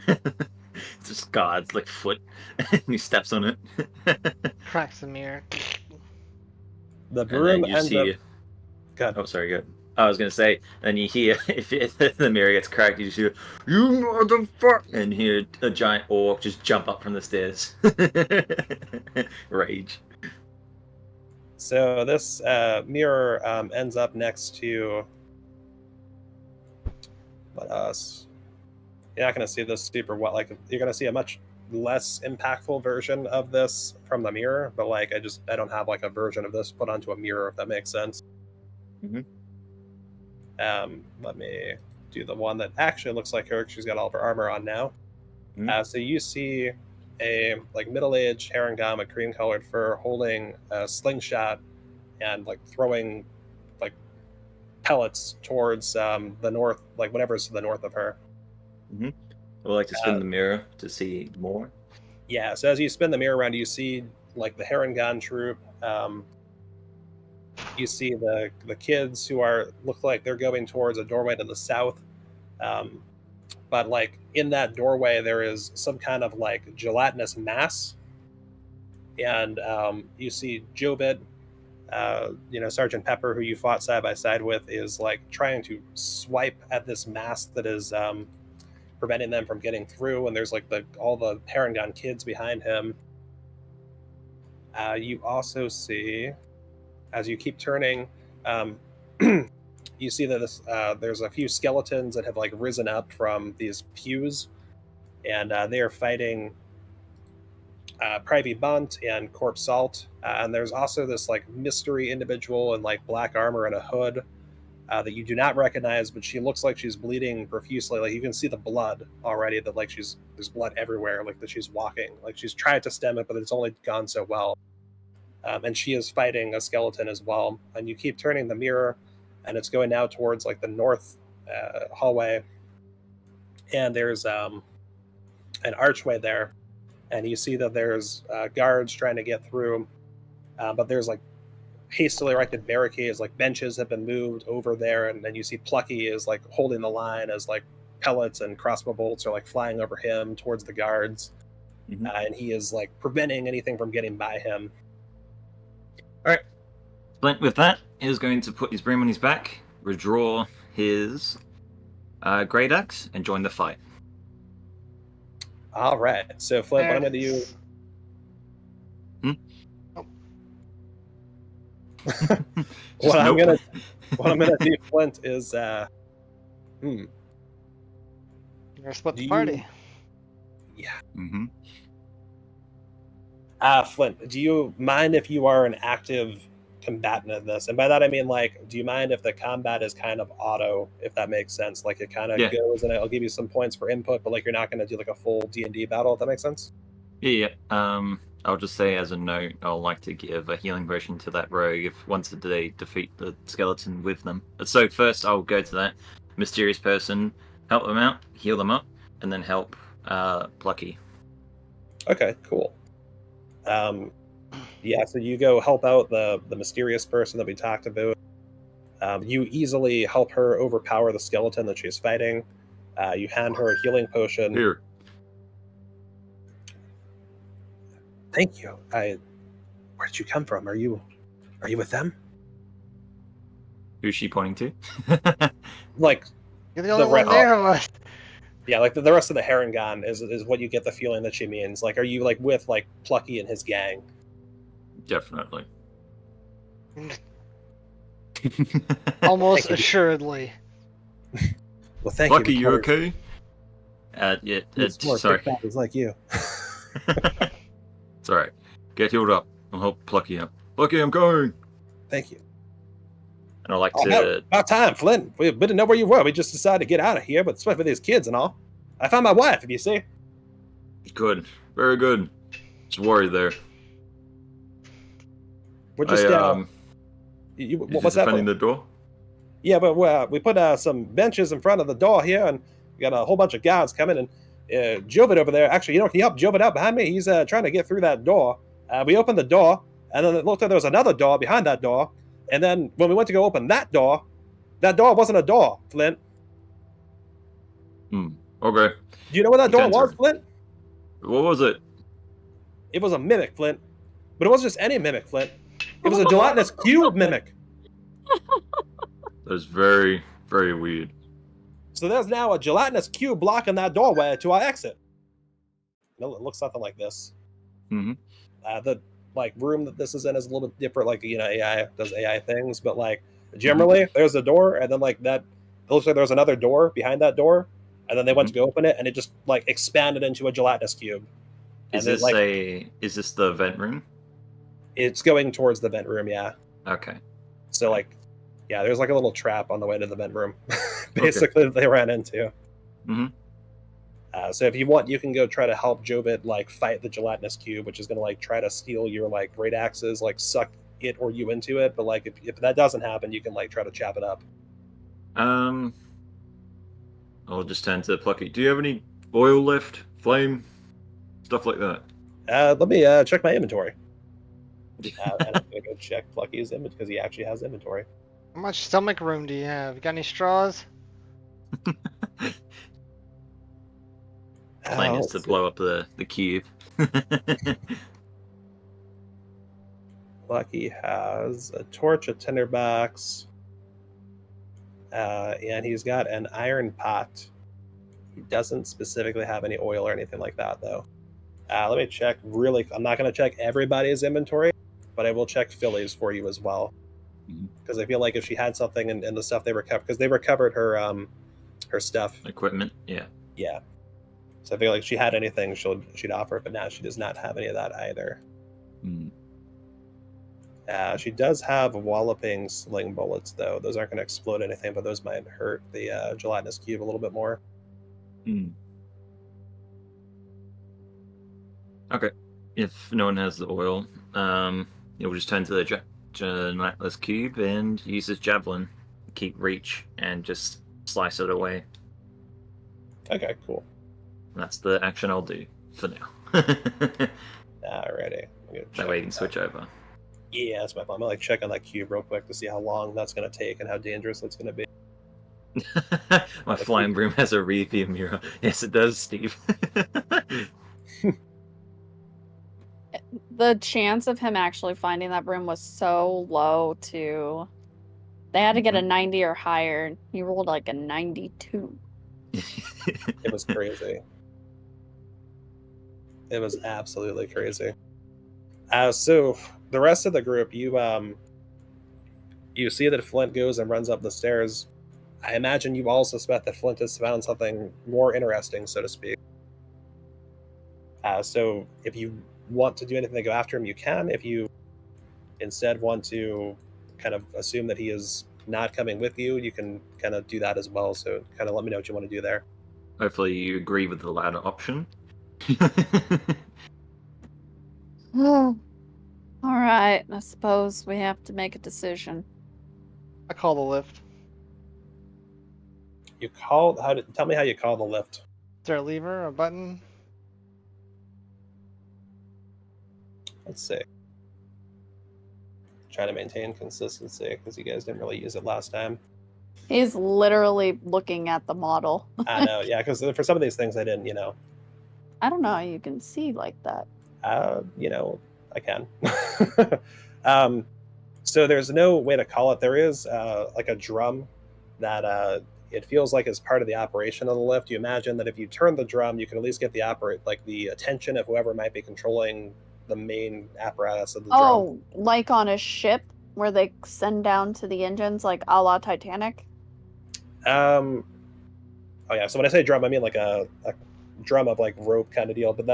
It's just God's foot, and he steps on it. Cracks the mirror. The And broom then you ends see. up. God. Oh, sorry, good. I was gonna say, then you hear if the mirror gets cracked, you just hear, "You motherfucker!" and hear a giant orc just jump up from the stairs. Rage. So this mirror ends up next to. What else? You're not going to see this super well. You're going to see a much less impactful version of this from the mirror, but I don't have a version of this put onto a mirror, if that makes sense. Mhm. Let me do the one that actually looks like her. She's got all of her armor on now. Mhm. So you see a middle-aged Harengon with cream-colored fur holding a slingshot and throwing pellets towards the north, whatever's to the north of her. I would like to spin the mirror to see more. Yeah, so as you spin the mirror around, you see the Harengon troop. You see the kids who look like they're going towards a doorway to the south. But in that doorway, there is some kind of gelatinous mass, and you see Jobit, Sergeant Pepper, who you fought side by side with, is trying to swipe at this mass that is preventing them from getting through, and there's all the Harengon kids behind him. You also see, as you keep turning, you see that there's a few skeletons that have risen up from these pews, and they are fighting Privy Bunt and Corpse Salt, and there's also this mystery individual in black armor and a hood that you do not recognize, but she looks like she's bleeding profusely. You can see the blood already, that there's blood everywhere, that she's walking, she's tried to stem it, but it's only gone so well. And she is fighting a skeleton as well. And you keep turning the mirror, and it's going now towards like the north hallway. And there's an archway there, and you see that there's guards trying to get through, but there's like hastily erected barricades, like benches have been moved over there, and then you see Plucky is like holding the line as like pellets and crossbow bolts are like flying over him towards the guards, and he is like preventing anything from getting by him. All right. Flint, with that, is going to put his broom on his back, withdraw his great axe, and join the fight. All right. So Flint, what I'm going to do. What I'm gonna do, Flint, is You're gonna split the Do party. Flint, do you mind if you are an active combatant in this? And by that I mean, like, do you mind if the combat is kind of auto, if that makes sense? Like, it kind of goes, and I'll give you some points for input, but like you're not going to do like a full D&D battle, if that makes sense? Yeah. I'll just say as a note, I'll like to give a healing potion to that rogue if once they defeat the skeleton with them. So first I'll go to that mysterious person, help them out, heal them up, and then help Plucky. Okay, cool. Yeah, so you go help out the mysterious person that we talked about. You easily help her overpower the skeleton that she's fighting. You hand her a healing potion. Here. Thank you. Where did you come from? Are you with them? Who's she pointing to? Like, You're the only one there of us. yeah, like the rest of the Harengon is what you get the feeling that she means. Like, are you like with like Plucky and his gang? Definitely. Almost assuredly. Well, thank Plucky, you. you okay? Yeah, sorry. It's like you. It's alright. Get healed up. I'll help Plucky out. Plucky, I'm going! Thank you. And I'd like to... About time, Flint. We didn't know where you were. We just decided to get out of here, but especially for these kids and all. I found my wife, if you see. Good. Very good. Just worried there. We're just... what's that? Defending the door? Yeah, but we put some benches in front of the door here, and we got a whole bunch of guards coming, and Jovid over there, actually, can you help Jovid out behind me? He's trying to get through that door. We opened the door, and then it looked like there was another door behind that door, and then when we went to go open that door wasn't a door, Flint. Okay. Do you know what that door was, Flint? What was it? It was a mimic, Flint. But it wasn't just any mimic, Flint. It was a gelatinous cube mimic. That's very, very weird. So there's now a gelatinous cube blocking that doorway to our exit. No, it looks something like this. The room that this is in is a little bit different. Like, AI does AI things, but like generally there's a door, and then like that. It looks like there's another door behind that door, and then they went to go open it, and it just like expanded into a gelatinous cube. Is this is this the vent room? It's going towards the vent room, yeah. Okay. So like, yeah, there's like a little trap on the way to the vent room, basically, that they ran into. So if you want, you can go try to help Jovid like fight the gelatinous cube, which is going to like try to steal your like great axes, like suck it or you into it. But like if that doesn't happen, you can like try to chop it up. I'll just turn to Plucky. Do you have any oil left? Flame? Stuff like that? Let me check my inventory. And I'm gonna go check Plucky's inventory because he actually has inventory. How much stomach room do you have? You got any straws? Plan is to blow up the cube. Plucky has a torch, a tinderbox, and he's got an iron pot. He doesn't specifically have any oil or anything like that, though. Let me check really. I'm not going to check everybody's inventory, but I will check Filly's for you as well. Because I feel like if she had something in the stuff they recovered, because they recovered her stuff. Equipment, yeah. Yeah. So I feel like if she had anything, she'd offer it, but now she does not have any of that either. She does have walloping sling bullets, though. Those aren't going to explode anything, but those might hurt the gelatinous cube a little bit more. Okay. If no one has the oil, we'll just turn to the gelatinous cube and use his javelin keep reach and just slice it away. Okay, cool. That's the action I'll do for now. Alrighty. That way you can switch over. Yeah, that's my plan. I'm gonna check on that cube real quick to see how long that's gonna take and how dangerous it's gonna be. My flying broom has a rearview mirror. Yes, it does, Steve. The chance of him actually finding that broom was so low, too. They had to get a 90 or higher. He rolled like a 92. It was crazy. It was absolutely crazy. So the rest of the group, you see that Flint goes and runs up the stairs. I imagine you all suspect that Flint has found something more interesting, so to speak. So if you want to do anything to go after him, you can. If you instead want to kind of assume that he is not coming with you, you can kind of do that as well. So kind of let me know what you want to do there. Hopefully you agree with the latter option. Oh. Alright, I suppose we have to make a decision. I call the lift. You call. Tell me how you call the lift. Is there a lever, a button? Let's see. Trying to maintain consistency because you guys didn't really use it last time. He's literally looking at the model. I know, yeah, because for some of these things I didn't, I don't know how you can see like that. I can. So there's no way to call it. There is like a drum that it feels like is part of the operation of the lift. You imagine that if you turn the drum, you can at least get the attention of whoever might be controlling the main apparatus of the drum. Oh, like on a ship where they send down to the engines, like a la Titanic? Oh yeah. So when I say drum, I mean like a drum of like rope kind of deal. But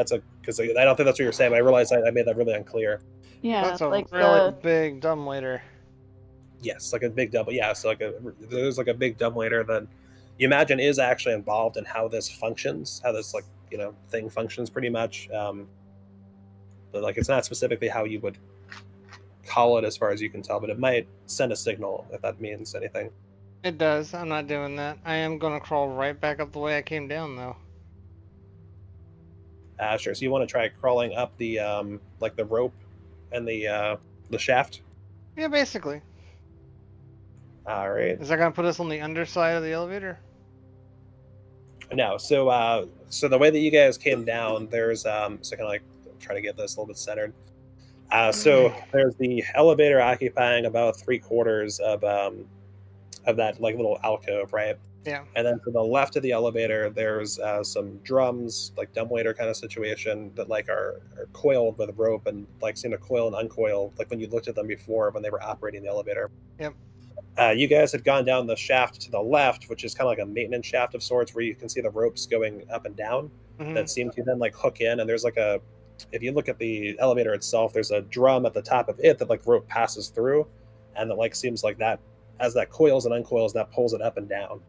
because I don't think that's what you're saying. I realized I made that really unclear. Yeah, That's a like really big dumbwaiter. Yes, like a big double. Yeah, so there's like a big dumbwaiter that you imagine is actually involved in how this functions, how this thing functions pretty much. But like it's not specifically how you would call it as far as you can tell, but it might send a signal if that means anything. It does. I'm not doing that. I am gonna crawl right back up the way I came down, though. Sure. So you want to try crawling up the like the rope and the shaft? Yeah, basically. All right. Is that gonna put us on the underside of the elevator? No. So the way that you guys came down, there's so kind of like try to get this a little bit centered. So there's the elevator occupying about 3/4 of that like little alcove, right? Yeah. And then to the left of the elevator, there's some drums, like dumbwaiter kind of situation that like are coiled with rope and like seem to coil and uncoil, like when you looked at them before when they were operating the elevator. Yep. You guys had gone down the shaft to the left, which is kind of like a maintenance shaft of sorts, where you can see the ropes going up and down that seem to then like hook in. And there's like if you look at the elevator itself, there's a drum at the top of it that like rope passes through, and that like seems like that as that coils and uncoils, that pulls it up and down.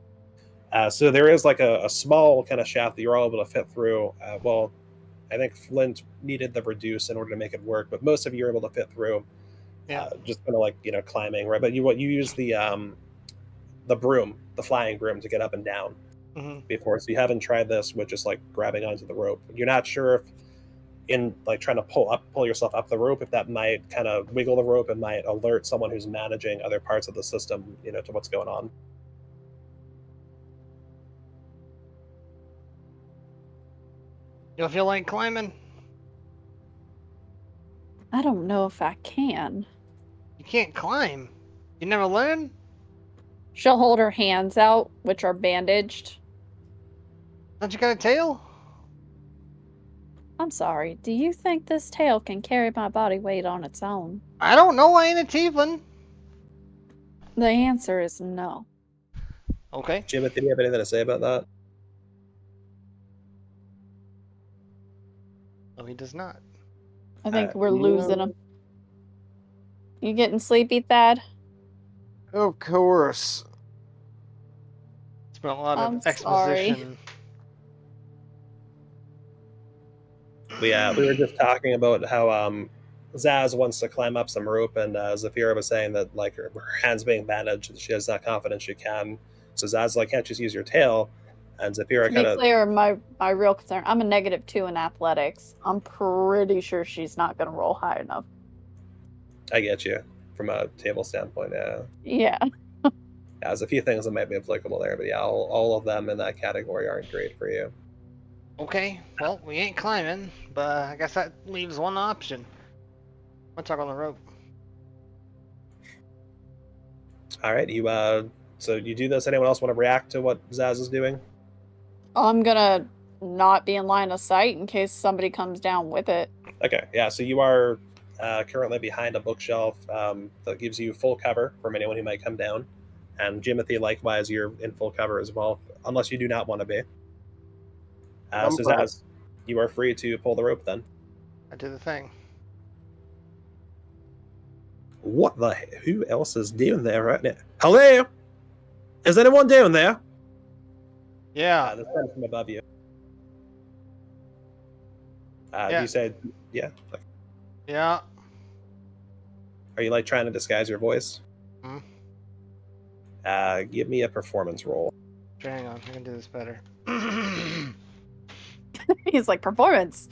So there is like a small kind of shaft that you're all able to fit through. Well, I think Flint needed the reduce in order to make it work, but most of you are able to fit through. Yeah. Just kind of like climbing, right? But you use the broom, the flying broom, to get up and down before. So you haven't tried this with just like grabbing onto the rope. You're not sure if in like trying to pull yourself up the rope, if that might kind of wiggle the rope and might alert someone who's managing other parts of the system, to what's going on. You'll feel like climbing? I don't know if I can. You can't climb. You never learn? She'll hold her hands out, which are bandaged. Don't you got a tail? I'm sorry, do you think this tail can carry my body weight on its own? I don't know. I ain't a tiefling. The answer is no. Okay. Jim, did you have anything to say about that? No, he does not. I think we're losing him. You getting sleepy, Thad? Of course. It's been a lot I'm of exposition. sorry. We were just talking about how Zaz wants to climb up some rope, and Zeffira was saying that like her hands being bandaged, she is not confident she can. So Zaz like, can't just use your tail, and Zeffira To kind be of. clear, my real concern, I'm a -2 in athletics. I'm pretty sure she's not going to roll high enough. I get you from a table standpoint. Yeah, Yeah. there's a few things that might be applicable there, but yeah, all of them in that category aren't great for you. Okay, well, we ain't climbing, but I guess that leaves one option. Let's talk on the rope. All right, you so you do this. Anyone else want to react to what Zaz is doing? I'm going to not be in line of sight in case somebody comes down with it. Okay, yeah. So you are currently behind a bookshelf that gives you full cover from anyone who might come down, and Jimothy, likewise, you're in full cover as well, unless you do not want to be. So Zaz, you are free to pull the rope then. I did the thing. What the? Who else is down there right now? Hello? Is anyone down there? Yeah. This comes from above you. Yeah. You said, yeah. Yeah. Are you like trying to disguise your voice? Hmm. Give me a performance roll. Hang on, I can do this better. He's like, performance.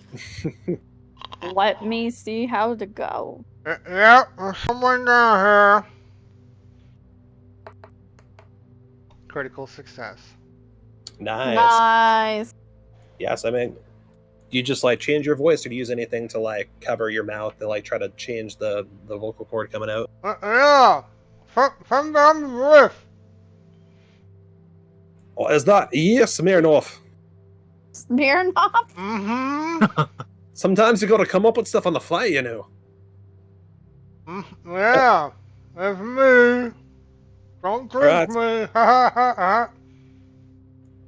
Let me see how to go. Yeah, there's someone down here. Critical success. Nice. Nice. Yes, I mean, do you just like change your voice, or do you use anything to like cover your mouth to like try to change the vocal cord coming out? Yeah, from down the roof. Oh, is that yes, Smirnoff? Smirnoff? Mm-hmm. Sometimes you gotta come up with stuff on the fly, you know. Yeah, that's me. Don't drink me. Ha ha ha ha.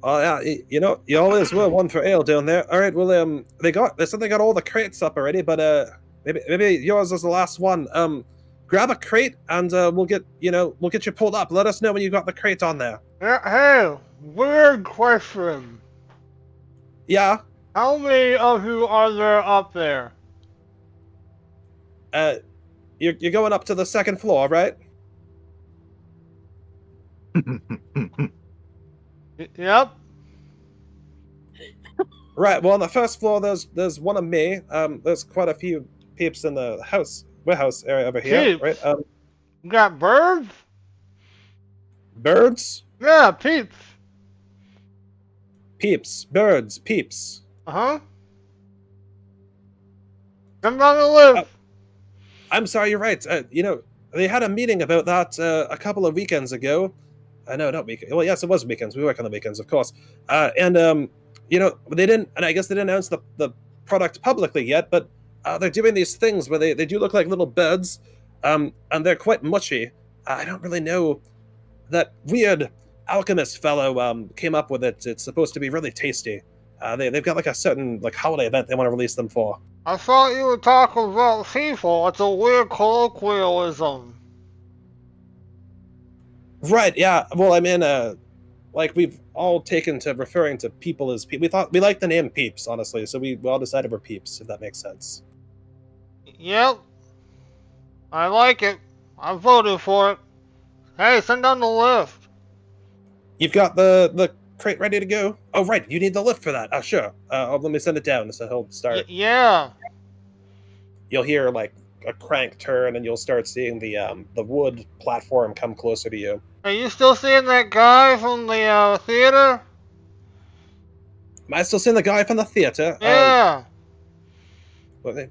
Oh yeah, you know, you always were one for ale down there. All right, well, they said they got all the crates up already, but maybe yours is the last one. Grab a crate and we'll get you pulled up. Let us know when you got the crate on there. Yeah, hey, weird question. Yeah. How many of you are there up there? You're going up to the second floor, right? Yep. Right. Well, on the first floor, there's one of me. There's quite a few peeps in the warehouse area over here, Peeps? right? You got birds? Birds, Yeah, peeps. peeps, birds, peeps. Uh-huh. Come down the list. I'm sorry, you're right. They had a meeting about that a couple of weekends ago. No, not weekends. Well, yes, it was weekends. We work on the weekends, of course. They didn't, and I guess they didn't announce the product publicly yet, but they're doing these things where they do look like little birds, and they're quite mushy. I don't really know. That weird alchemist fellow came up with it. It's supposed to be really tasty. They've got like a certain like holiday event they want to release them for. I thought you were talking about people. It's a weird colloquialism. Right, yeah. Well, I mean, like we've all taken to referring to people as people. We like the name Peeps, honestly, so we all decided we're Peeps, if that makes sense. Yep. I like it. I voted for it. Hey, send down the lift. You've got the crate ready to go? Oh, right, you need the lift for that. Sure. Let me send it down, so he'll start. Yeah. You'll hear like a crank turn, and you'll start seeing the wood platform come closer to you. Are you still seeing that guy from the theater? Am I still seeing the guy from the theater? Yeah. Well, they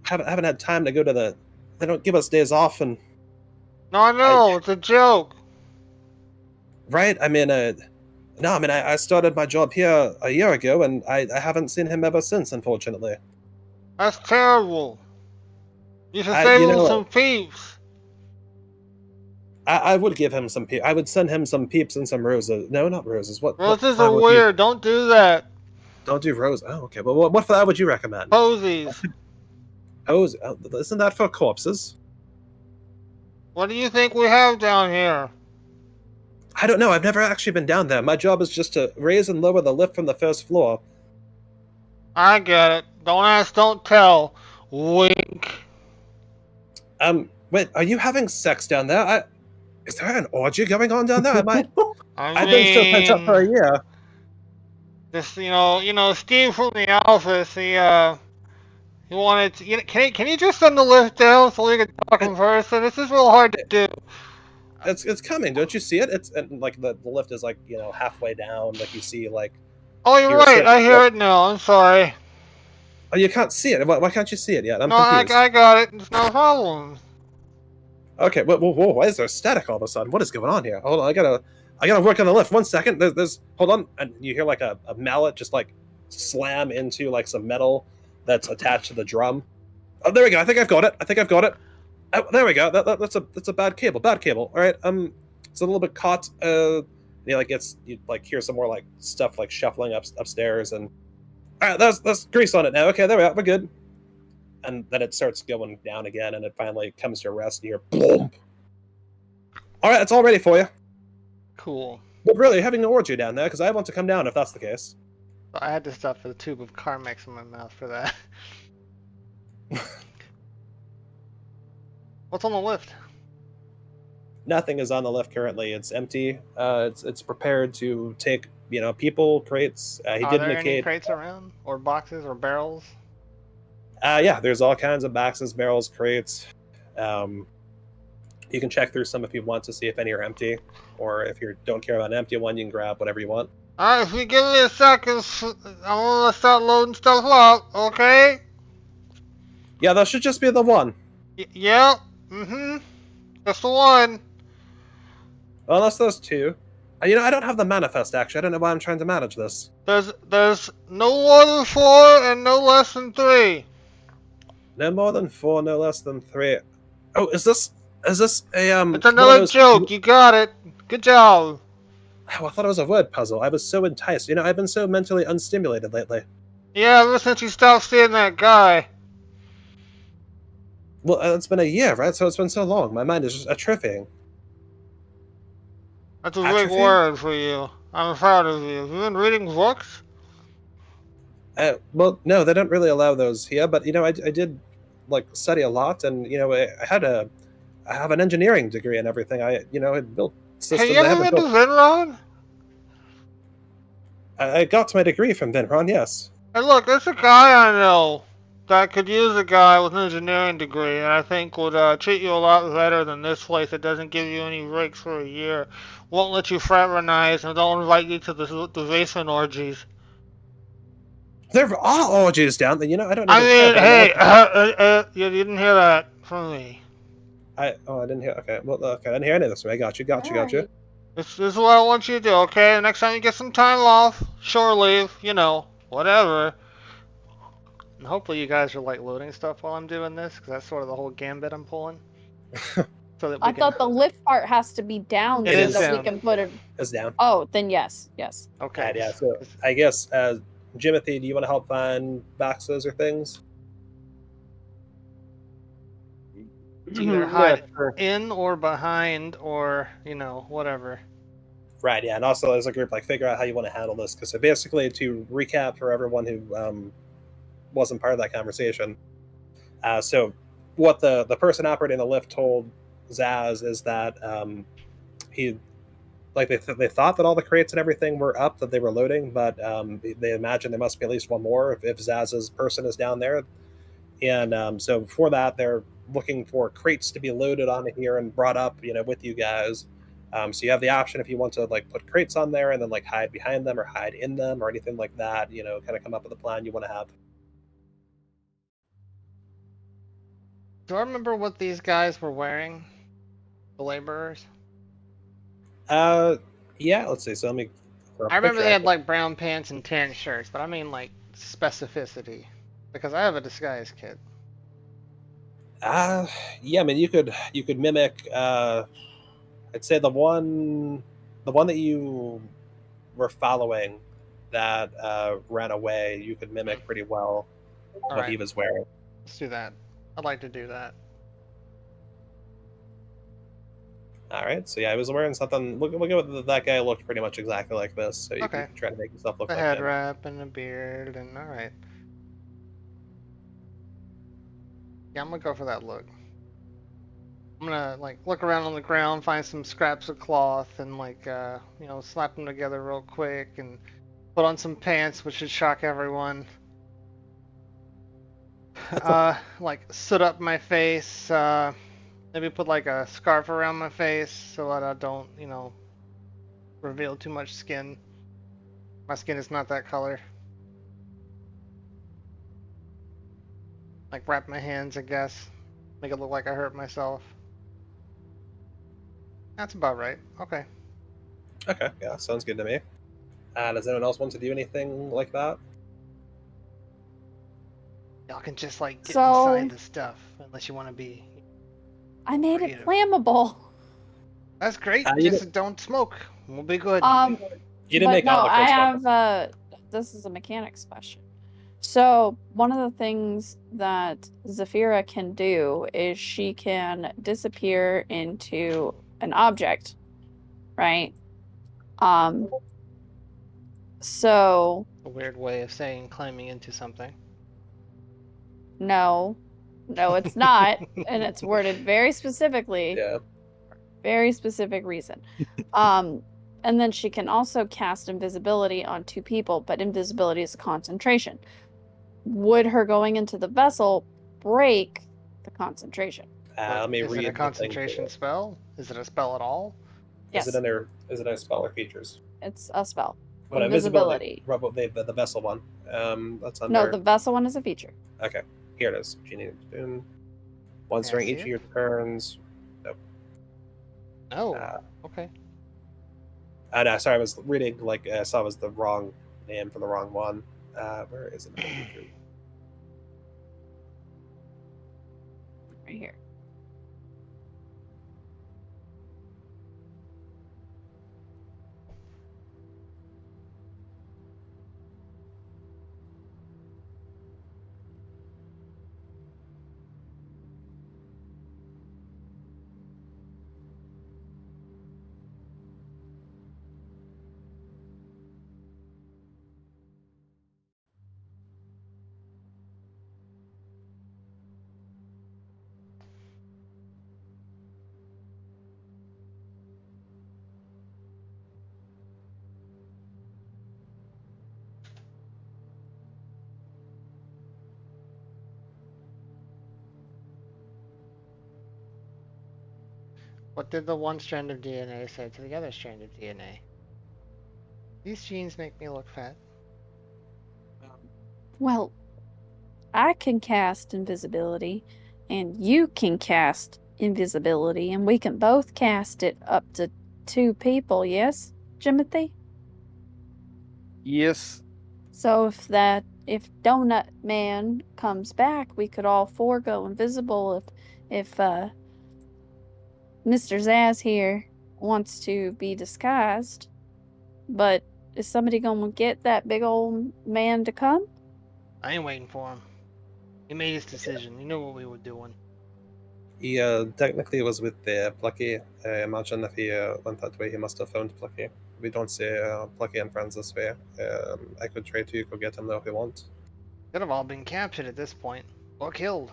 haven't had time to go to the. They don't give us days off, and No, I know. It's a joke. right. I mean, no. I mean, I started my job here a year ago, and I haven't seen him ever since, unfortunately. That's terrible. You should save him some peeps. I would give him some peeps. I would send him some peeps and some roses. No, not roses. What? Roses are weird. Don't do that. Don't do roses. Oh, okay. Well, what flower would you recommend? Posies. Posies. Isn't that for corpses? What do you think we have down here? I don't know. I've never actually been down there. My job is just to raise and lower the lift from the first floor. I get it. Don't ask, don't tell. Wink. Wait, are you having sex down there? Is there an orgy going on down there? I I've been so pent up for a mean, year. this, Steve from the office, he wanted to, can you just send the lift down so we can talk in person? This is real hard to do. It's coming. Don't you see it? It's and, like the lift is like halfway down. Like you see like Oh, you're you're right. sort I of, hear it now. I'm sorry. oh, you can't see it. Why can't you see it yet? I'm No, I confused. got it. It's no problem. Okay, whoa, why is there static all of a sudden? What is going on here? Hold on, I gotta work on the lift. 1 second. There's hold on, and you hear like a mallet just like slam into like some metal that's attached to the drum. Oh, there we go. I think I've got it. Oh, there we go. That's a bad cable. Bad cable. All right. It's a little bit caught. You like hear some more like stuff like shuffling upstairs, and all right, that's grease on it now. Okay, there we are. We're good. And then it starts going down again, and it finally comes to a rest. And you're boom. All right, it's all ready for you. Cool. But really, you're having an orgy down there because I want to come down if that's the case. I had to stuff a tube of Carmex in my mouth for that. What's on the lift? Nothing is on the lift currently. It's empty. It's prepared to take people, crates. He Are did there any indicate. crates around? Or boxes or barrels? Yeah, there's all kinds of boxes, barrels, crates. You can check through some if you want to see if any are empty, or if you don't care about an empty one, you can grab whatever you want. Alright, if you give me a second, I'm gonna start loading stuff up, okay? Yeah, that should just be the one. Yep, mm-hmm. That's the one. Unless there's two. I don't have the manifest, actually. I don't know why I'm trying to manage this. There's no more than 4 and no less than 3. No more than 4, no less than 3. Oh, is this a, It's one of another those... joke, you got it. Good job. Oh, I thought it was a word puzzle. I was so enticed. I've been so mentally unstimulated lately. Yeah, ever since you stopped seeing that guy. Well, it's been a year, right? So it's been so long. My mind is just atrophying. That's a big Atrophy? word for you. I'm proud of you. Have you been reading books? Well, no, they don't really allow those here, but I did like study a lot, and I have an engineering degree and everything. I had built systems. Have you ever been to Vinron? I got my degree from Vinron, yes. Hey, look, there's a guy I know that could use a guy with an engineering degree, and I think would treat you a lot better than this place that doesn't give you any breaks for a year, won't let you fraternize, and don't invite you to the basement orgies. There are orgies down there. I don't know. I mean, hey, you didn't hear that from me. I didn't hear. Okay, well, okay, I didn't hear any of this. I got you. This is what I want you to do, okay? Next time you get some time off, shore leave, whatever. And hopefully you guys are like loading stuff while I'm doing this, because that's sort of the whole gambit I'm pulling. So that I thought the lift part has to be down It so is that down. we can put it. It's down. Oh, then yes. Okay. And yeah. So I guess, Jimothy, do you want to help find boxes or things? Either hide in or behind or, whatever. Right, yeah, and also as a group, like, figure out how you want to handle this. Because so basically, to recap for everyone who wasn't part of that conversation, so what the person operating the lift told Zaz is that he, like, they thought that all the crates and everything were up, that they were loading, but they imagine there must be at least one more if Zaz's person is down there. And so for that, they're looking for crates to be loaded onto here and brought up, with you guys. So you have the option if you want to like put crates on there and then like hide behind them or hide in them or anything like that. Kind of come up with a plan you want to have. Do I remember what these guys were wearing? The laborers? Yeah. Let's see. So let me. I remember they had like brown pants and tan shirts, but I mean like specificity, because I have a disguise kit. Yeah. I mean, you could mimic. I'd say the one that you were following that ran away, you could mimic pretty well what he was wearing. Let's do that. I'd like to do that. All right. So yeah, I was wearing something. Look at that guy looked pretty much exactly like this. So you can try to make yourself look a like head him. wrap and a beard and all right. Yeah, I'm gonna go for that look. I'm gonna like look around on the ground, find some scraps of cloth, and like slap them together real quick, and put on some pants, which should shock everyone. Like soot up my face. Maybe put like a scarf around my face so that I don't, reveal too much skin. My skin is not that color. Like wrap my hands, I guess. Make it look like I hurt myself. That's about right. Okay. Okay, yeah, sounds good to me. Does anyone else want to do anything like that? Y'all can just like get So- inside the stuff, unless you want to be. I made it Creative. flammable. That's great. You Just don't smoke. We'll be good. You didn't But make no, outlook I crits, have this is a mechanics question. So one of the things that Zeffira can do is she can disappear into an object, right? So A weird way of saying climbing into something. no, it's not, and it's worded very specifically. Yeah. Very specific reason. And then she can also cast invisibility on 2 people, but invisibility is a concentration. Would her going into the vessel break the concentration? Let me Is read it a the thing concentration here. spell? Is it a spell at all? Yes, Is it a spell or features? it's a spell. What, Invisibility. The vessel one. That's under. No, the vessel one is a feature. Okay, here it is. Genie of Doom. Once Can I during see each of it? your turns. No. Uh, Okay. No, sorry, I was reading like I saw it was the wrong name for the wrong one. Where is it? Right here. What did the one strand of DNA say to the other strand of DNA? These genes make me look fat. Well, I can cast invisibility, and you can cast invisibility, and we can both cast it up to 2 people, yes, Jimothy? Yes. So if Donut Man comes back, we could all 4 go invisible if Mr. Zaz here wants to be disguised. But is somebody gonna get that big old man to come? I ain't waiting for him. He made his decision. He knew what we were doing. He technically was with Plucky. I imagine if he went that way, he must have found Plucky. We don't see Plucky and friends this way. I could try to go get him though if you want. Could have all been captured at this point. Or killed.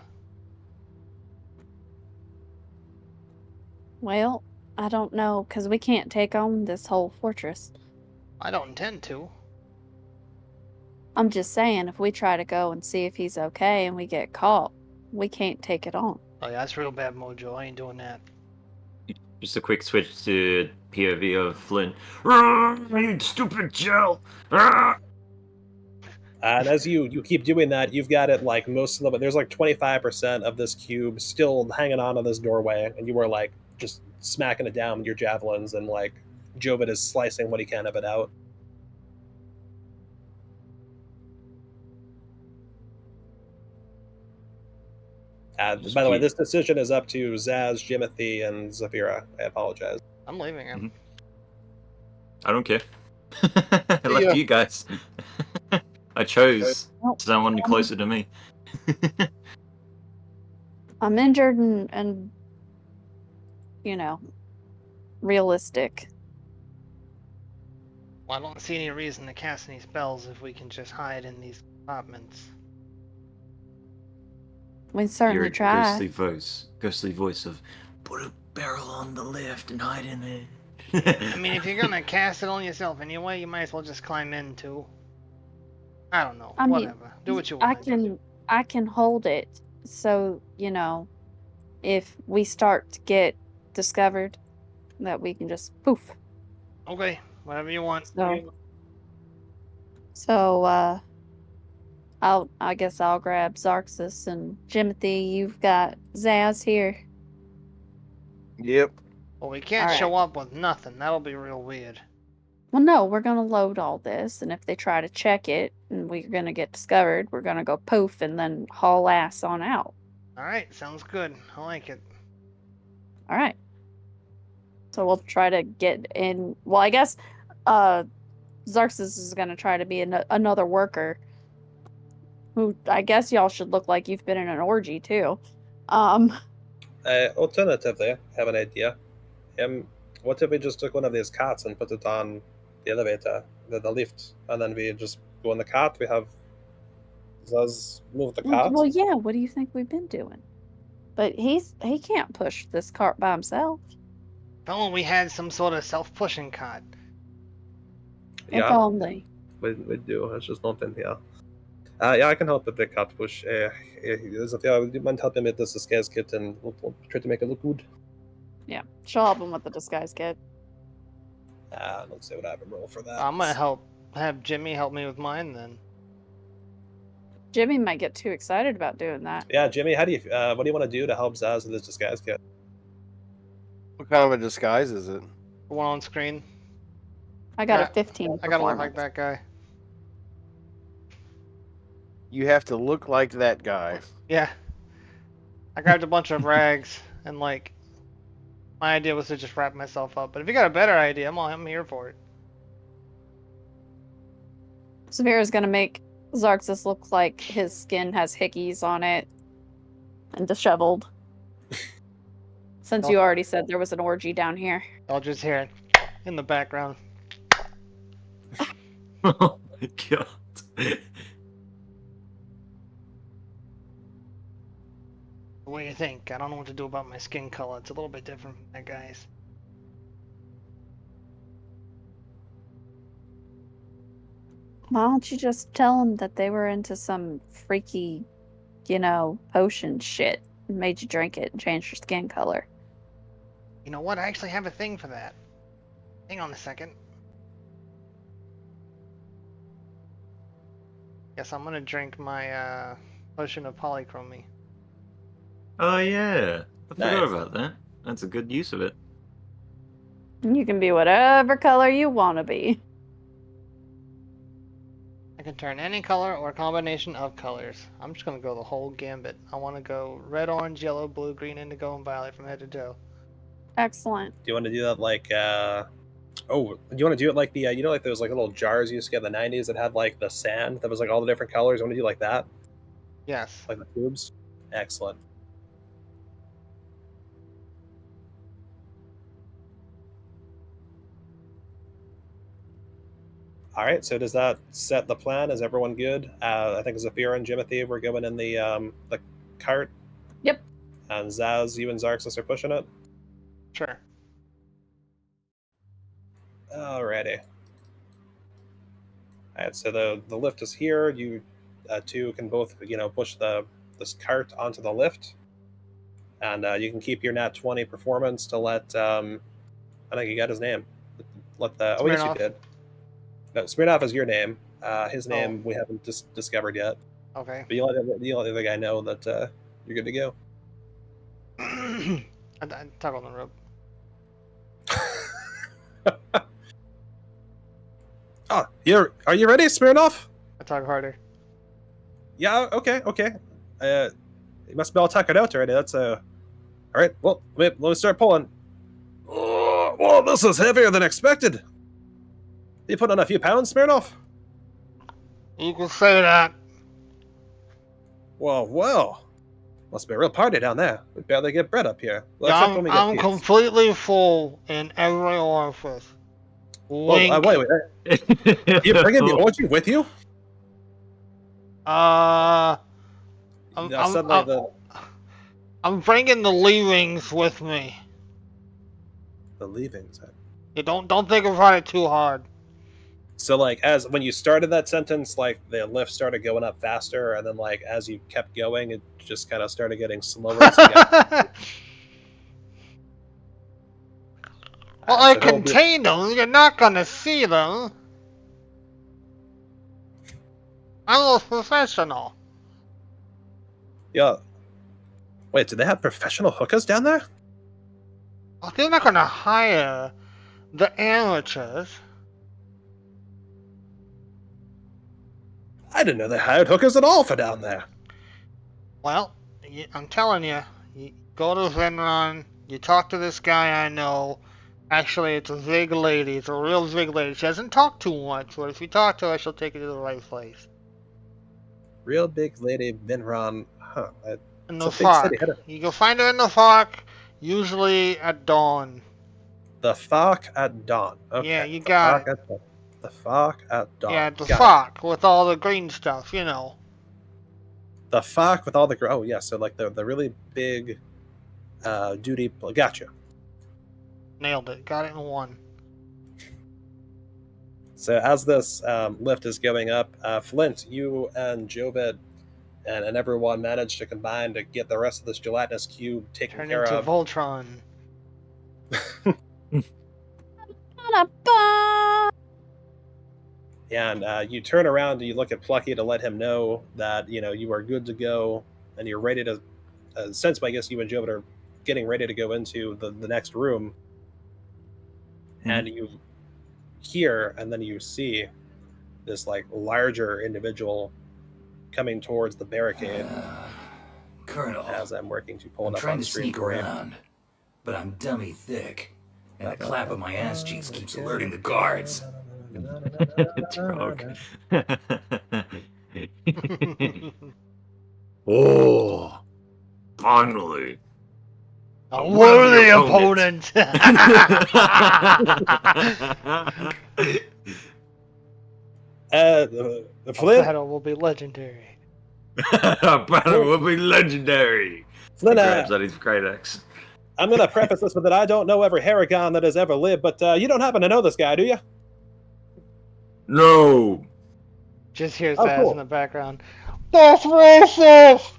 Well, I don't know, 'cause we can't take on this whole fortress. I don't intend to. I'm just saying, if we try to go and see if he's okay and we get caught, we can't take it on. Oh yeah, that's real bad mojo. I ain't doing that. Just a quick switch to POV of Flint. You stupid Jill! And as you keep doing that, you've got it like most of the there's like 25% of this cube still hanging on to this doorway, and you were like just smacking it down with your javelins, and like Jovid is slicing what he can of it out. And by the way, this decision is up to Zaz, Jimothy, and Zeffira. I apologize. I'm leaving him. I don't care. I left you guys. I chose someone closer to me. I'm injured and realistic. Well, I don't see any reason to cast any spells if we can just hide in these compartments. We certainly You're a try. ghostly voice of put a barrel on the lift and hide in it. I mean, if you're gonna cast it on yourself anyway, you might as well just climb in too. I don't know. I mean, Whatever. Do what you I want. I can hold it, so if we start to get discovered, that we can just poof. Okay. Whatever you want. So I guess I'll grab Xarxus and Jimothy. You've got Zaz here. Yep. Well, we can't Alright. show up with nothing. That'll be real weird. Well, no, we're gonna load all this, and if they try to check it and we're gonna get discovered, we're gonna go poof and then haul ass on out. Alright, sounds good. I like it. All right. So we'll try to get in. Well, I guess Xarxus is gonna try to be another worker. Who I guess y'all should look like you've been in an orgy too. Alternatively, I have an idea. What if we just took one of these carts and put it on the elevator, the lift, and then we just go in the cart? We have Zaz move the cart. Well, yeah. What do you think we've been doing? But he can't push this cart by himself. If only we had some sort of self-pushing cart. If only. We do. It's just not in here. Yeah, I can help with the cart push. Zeffira, would you mind helping with this disguise kit, and we'll try to make it look good? Yeah, she'll help him with the disguise kit. Let's see what I have him roll for that. I'm gonna have Jimmy help me with mine then. Jimmy might get too excited about doing that. Yeah, Jimmy, what do you want to do to help Zaz with this disguise kit? What kind of a disguise is it? The one on screen. I got Yeah, a 15. I gotta look performance. like that guy. You have to look like that guy. Yeah. I grabbed a bunch of rags and my idea was to just wrap myself up. But if you got a better idea, I'm here for it. Zeffira's gonna make Xarxus look like his skin has hickeys on it and disheveled. Since you already said there was an orgy down here. I'll just hear it in the background. Oh my god. What do you think? I don't know what to do about my skin color. It's a little bit different from that guy's. Why don't you just tell them that they were into some freaky, potion shit and made you drink it and change your skin color? You know what? I actually have a thing for that. Hang on a second. Guess I'm gonna drink my potion of polychromy. Oh yeah, I forgot Nice. about that. That's a good use of it. You can be whatever color you want to be. I can turn any color or combination of colors. I'm just gonna go the whole gambit. I want to go red, orange, yellow, blue, green, indigo, and violet from head to toe. Excellent. Do you want to do that like do you want to do it like the like those like little jars you used to get in the 90s that had like the sand that was like all the different colors? You want to do like that? Yes. Like the tubes? Excellent. All right, so does that set the plan? Is everyone good? I think Zeffira and Jimothy were going in the cart. Yep. And Zaz, you and Xarxus are pushing it. Sure. Alrighty. Alright, so the lift is here. You two can both push this cart onto the lift, and you can keep your nat 20 performance to let I think you got his name. Let the yes, you Smirnoff. did. No, Smirnoff is your name. His name we haven't discovered yet. Okay. But you let the other guy know that you're good to go. I tug on the rope. Oh, are you ready, Smirnoff? I tug harder. Yeah. Okay. You must be all tuckered out already. That's all right. Well, let me start pulling. Oh, well, this is heavier than expected. You put on a few pounds, Smirnoff? You can say that. Well. Must be a real party down there. We barely get bread up here. Well, Yeah, except when we get I'm peas. completely full in every orifice. Well, wait. Are you bringing the orgy with you? I'm I'm bringing the leavings with me. The leavings. You don't think about it too hard. So like as when you started that sentence, like the lift started going up faster, and then like as you kept going, it just kind of started getting slower. Well, I so don't be- contained them. You're not gonna see them. I'm a professional. Yeah. Wait, do they have professional hookers down there? Well, they're not gonna hire the amateurs. I didn't know they hired hookers at all for down there. Well, I'm telling you, you go to Zenron, you talk to this guy I know. Actually, it's a big lady. It's a real big lady. She doesn't talk too much, but if you talk to her, she'll take you to the right place. Real big lady Vinron. Huh. In It's the a big city. park. You can find her in the park, usually at dawn. The Fark at dawn. Okay. Yeah, you got it. The Fark at dawn. Yeah, the Got it. park with all the green stuff, you know. The Fark with all the oh yeah, so like the really big duty. Gotcha. Nailed it. Got it in one. So as this lift is going up, Flint, you and Jobed and everyone managed to combine to get the rest of this gelatinous cube taken Turn care into of. Voltron. Ba-da-ba. And you turn around and you look at Plucky to let him know that you are good to go and you're ready to. Since I guess you and Jobed are getting ready to go into the next room, and you hear and then you see this like larger individual coming towards the barricade. Colonel, As I'm working to pull it I'm up trying on to screen sneak for you. around, but I'm dummy thick, and the clap of my ass cheeks keeps alerting the guards. Oh, finally. A worthy opponent. The The Flint, battle will be legendary. Battle will be legendary. Flint, He grabs out his great axe. I'm going to preface this with that I don't know every Harengon that has ever lived, but you don't happen to know this guy, do you? No. Just hears Oh, Zaz cool. in the background. That's racist!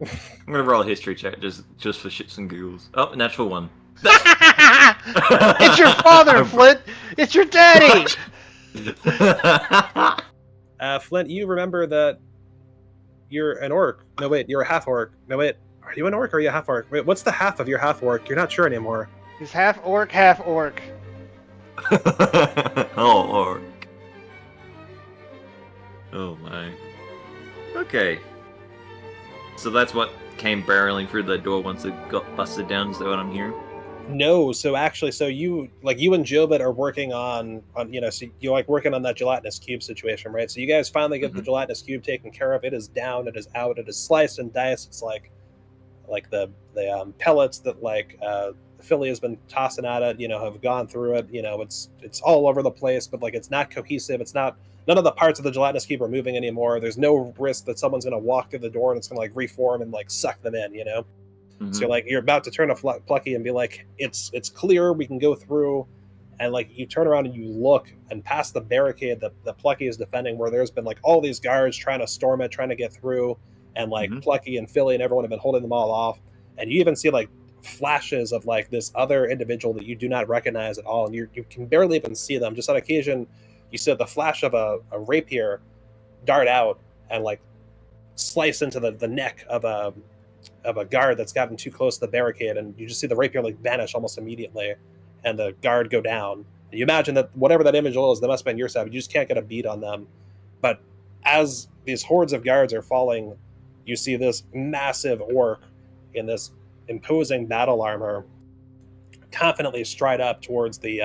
I'm gonna roll a history check just for shits and giggles. Oh, natural one. It's your father, Flint! It's your daddy! Flint, you remember that you're an orc. No, wait, you're a half-orc. No, wait, are you an orc or are you a half-orc? Wait, what's the half of your half-orc? You're not sure anymore. He's half orc, half orc. Oh, orc. Oh my. Okay. So that's what came barreling through the door once it got busted down, is that what I'm hearing? No, so actually, you and Jobed are working on so you're like working on that gelatinous cube situation, right? So you guys finally get the gelatinous cube taken care of. It is down, it is out, it is sliced and diced. It's like the pellets that Filly has been tossing at it, have gone through it. It's all over the place, but like it's not cohesive. It's not. None of the parts of the gelatinous cube are moving anymore. There's no risk that someone's going to walk through the door and it's going to like reform and like suck them in, So you're about to turn to Plucky and be like, it's clear, we can go through, and like you turn around and you look and past the barricade that Plucky is defending, where there's been like all these guards trying to storm it, trying to get through, and like Plucky and Filly and everyone have been holding them all off, and you even see like flashes of like this other individual that you do not recognize at all, and you can barely even see them. Just on occasion, you see the flash of a rapier dart out and like slice into the neck of a guard that's gotten too close to the barricade, and you just see the rapier like vanish almost immediately, and the guard go down. And you imagine that whatever that image is, that must have been your side, but you just can't get a beat on them. But as these hordes of guards are falling, you see this massive orc in this imposing battle armor confidently stride up towards the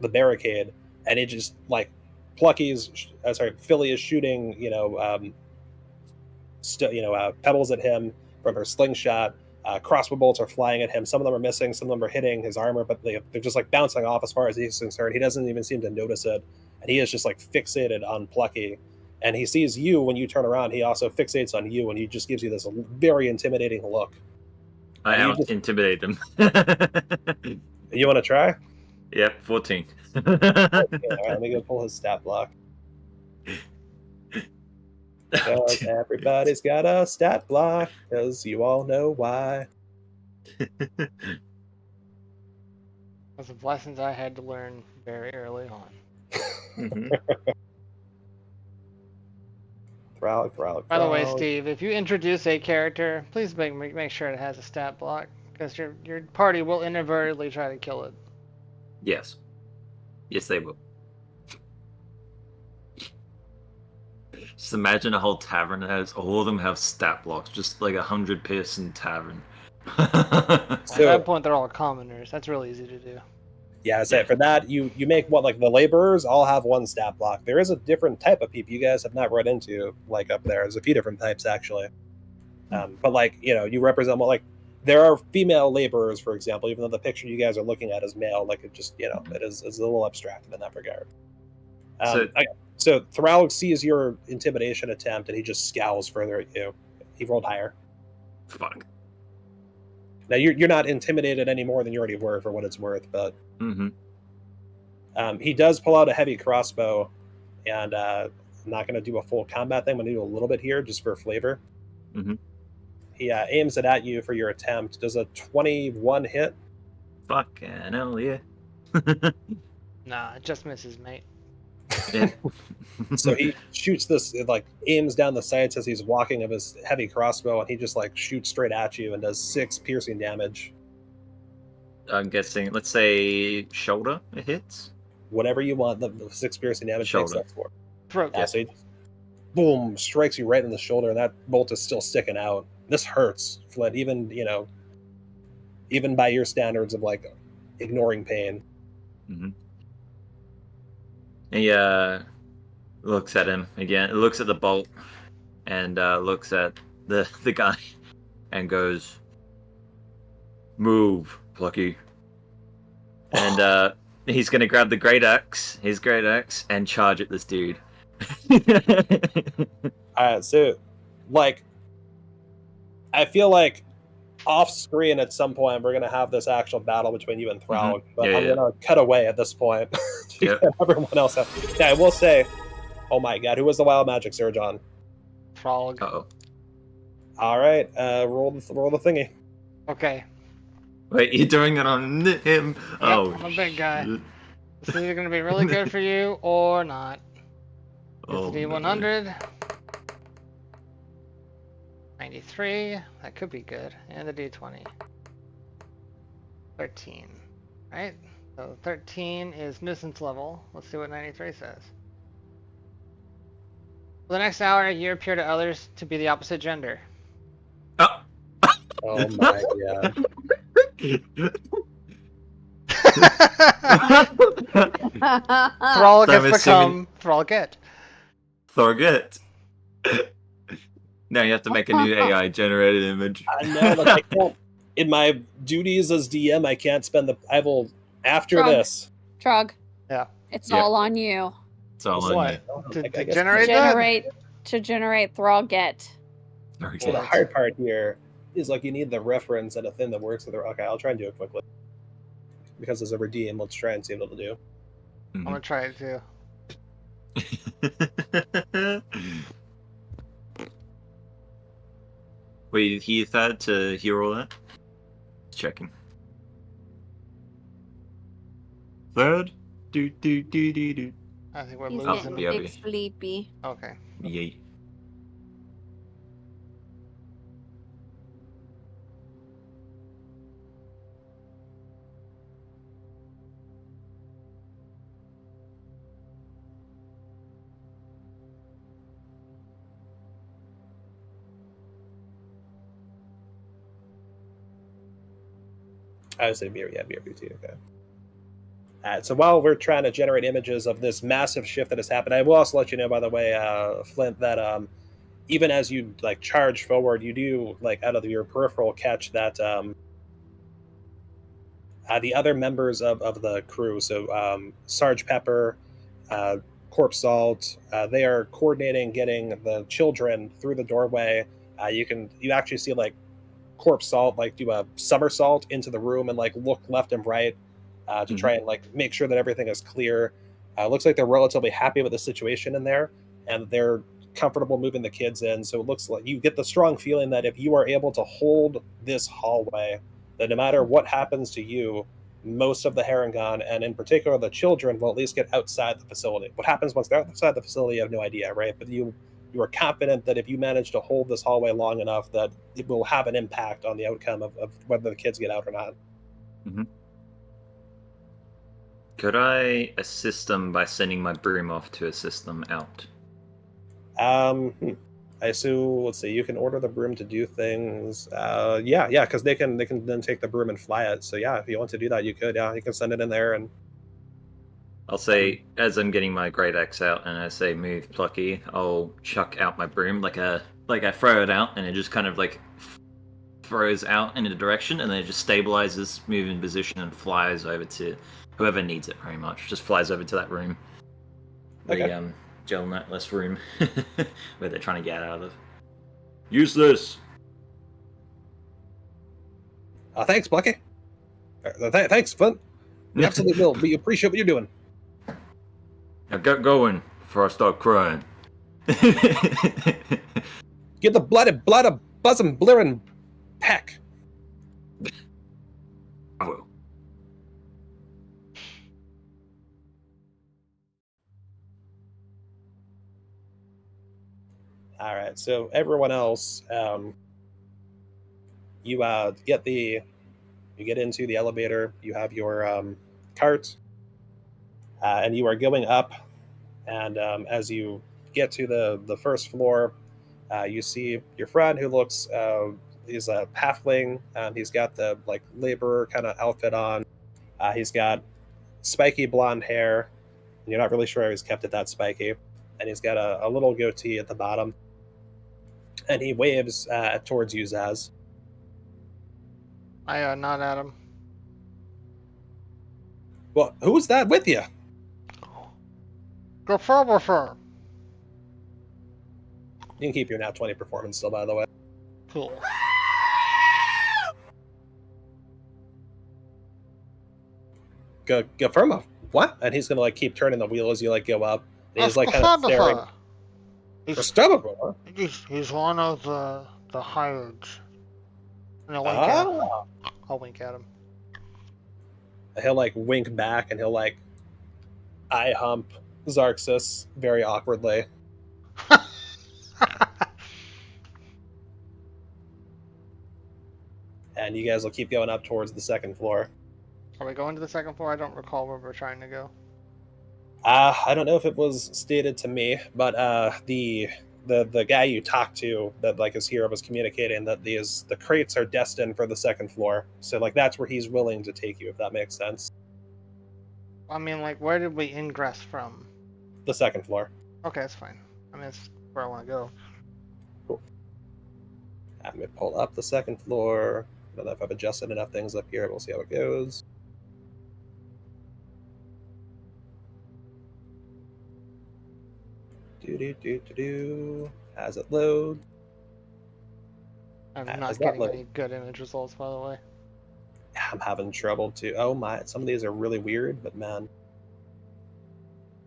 barricade, and it just like Filly is shooting pebbles at him from her slingshot. Crossbow bolts are flying at him. Some of them are missing, some of them are hitting his armor, but they're just like bouncing off as far as he's concerned. He doesn't even seem to notice it, and he is just like fixated on Plucky. and he sees you when you turn around. He also fixates on you, and he just gives you this very intimidating look. I And you out just- intimidate them. You want to try? Yep, 14. Yeah, all right, let me go pull his stat block. Because everybody's got a stat block, because you all know why. Those are lessons I had to learn very early on. Mhm. Thrall. By the way, Steve, if you introduce a character, please make sure it has a stat block, because your party will inadvertently try to kill it. Yes. Yes, they will. Just imagine a whole tavern that has all of them have stat blocks, just like 100-person tavern. At that point, they're all commoners. That's really easy to do. Yeah, I say for that you make what, like the laborers all have one stat block. There is a different type of people you guys have not run into, like up there. There's a few different types actually. But like, you represent like there are female laborers, for example, even though the picture you guys are looking at is male. Like it just it is a little abstracted in that regard. So Thrall sees your intimidation attempt and he just scowls further at you. He rolled higher. Fuck. Now you're not intimidated any more than you already were, for what it's worth, but he does pull out a heavy crossbow, and I'm not going to do a full combat thing. I'm going to do a little bit here just for flavor. He aims it at you for your attempt. Does a 21 hit? Fucking hell, yeah. Nah, it just misses, mate. Yeah. So he shoots this, like aims down the sights as he's walking of his heavy crossbow, and he just like shoots straight at you and does 6 piercing damage. I'm guessing, let's say shoulder it hits? Whatever you want, the 6 piercing damage Shoulder. makes up for. Throat. Yeah, so he just, boom, strikes you right in the shoulder, and that bolt is still sticking out. This hurts, Flint, even by your standards of like ignoring pain. He looks at him again, looks at the bolt, and looks at the guy, and goes, "Move, Plucky." And he's gonna grab his great axe, and charge at this dude. So, like, I feel like off screen at some point we're gonna have this actual battle between you and Thrall, but I'm gonna cut away at this point to get everyone else out. Yeah, I will say, oh my god, who was the wild magic surge on? Frog. Uh-oh. All right, roll the thingy. Okay. Wait, you're doing it on him? Yep, Oh, I'm a big guy. shit. This is either going to be really good for you or not. Oh, It's the D100. 93. That could be good. And the D20. 13. Right? So 13 is nuisance level. Let's see what 93 says. For the next hour, you appear to others to be the opposite gender. Oh. Oh my god. Thrall So I'm gets become Thrallget. Forget. Now you have to make a new AI generated image. I know, but I can't. In my duties as DM, I can't spend the. I will after Trug. this. Trug. Yeah. It's Yeah. all on you. It's all So on what? you. I To guess- generate that? To generate Thrallget. Very So the good. hard part here is like you need the reference and a thing that works with it. Okay, I'll try and do it quickly. Because as a redeem, let's try and see what it'll do. I'm going to try it too. Wait, he had to hear all that? Checking. Third? Do. I think we're He's losing. getting yeah, big sleepy. Okay. Yay. I would say BRB too. Okay. So while we're trying to generate images of this massive shift that has happened, I will also let you know, by the way, Flint, that even as you like charge forward, you do like out of your peripheral catch that the other members of the crew, so Sarge Pepper, corpse salt. They are coordinating getting the children through the doorway. You actually see like corpse salt like do a somersault into the room and like look left and right to try and like make sure that everything is clear. Looks like they're relatively happy with the situation in there, and they're comfortable moving the kids in. So it looks like you get the strong feeling that if you are able to hold this hallway, that no matter what happens to you, most of the Harengon, and in particular the children, will at least get outside the facility. What happens once they're outside the facility, you have no idea, right? But you are confident that if you manage to hold this hallway long enough, that it will have an impact on the outcome of whether the kids get out or not. Could I assist them by sending my broom off to assist them out? I assume, let's see, you can order the broom to do things. Yeah, because they can then take the broom and fly it. So yeah, if you want to do that, you could. Yeah, you can send it in there and. I'll say, as I'm getting my great axe out and I say move Plucky, I'll chuck out my broom like I throw it out and it just kind of like throws out in a direction and then it just stabilizes, moves in position and flies over to whoever needs it very much. Just flies over to that room. Okay. The gel netless room where they're trying to get out of. Use this! Thanks, Plucky. Thanks, Flint. We absolutely will. We appreciate what you're doing. Now get going before I start crying. Get the blood of buzzing, blurring pack. I will. All right. So everyone else, you get into the elevator. You have your cart, and you are going up. And as you get to the first floor, you see your friend who looks he's a halfling. He's got the like laborer kind of outfit on. He's got spiky blonde hair. You're not really sure how he's kept it that spiky, and he's got a little goatee at the bottom. And he waves towards you, Zaz. I nod at him. Well, who's that with you? Go forward, sir. You can keep your nat 20 performance still, by the way. Cool. Go firma. What? And he's gonna like keep turning the wheel as you like go up. And he's like kind of staring. He's one of the hireds. And I'll wink at him. He'll like wink back and he'll like eye hump Xarxus very awkwardly. And you guys will keep going up towards the second floor. Are we going to the second floor? I don't recall where we're trying to go. I don't know if it was stated to me, but the guy you talked to that like is here was communicating that the crates are destined for the second floor. So like that's where he's willing to take you, if that makes sense. I mean, like, where did we ingress from? The second floor. Okay, that's fine. I mean, that's where I want to go. Cool. Let me pull up the second floor. I don't know if I've adjusted enough things up here. We'll see how it goes. As it loads. I'm not getting any good image results, by the way. I'm having trouble too. Oh my, some of these are really weird, but man.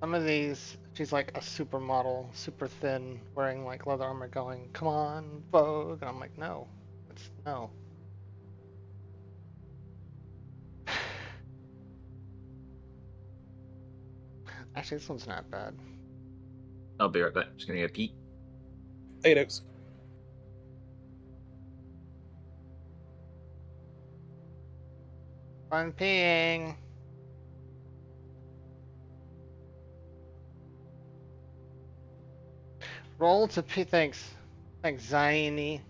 Some of these, she's like a supermodel, super thin, wearing like leather armor going, come on, Vogue. And I'm like, no. It's no. Actually, this one's not bad. I'll be right back. Just gonna go pee. Hey, Dukes. I'm peeing. Roll to pee. Thanks, Ziny.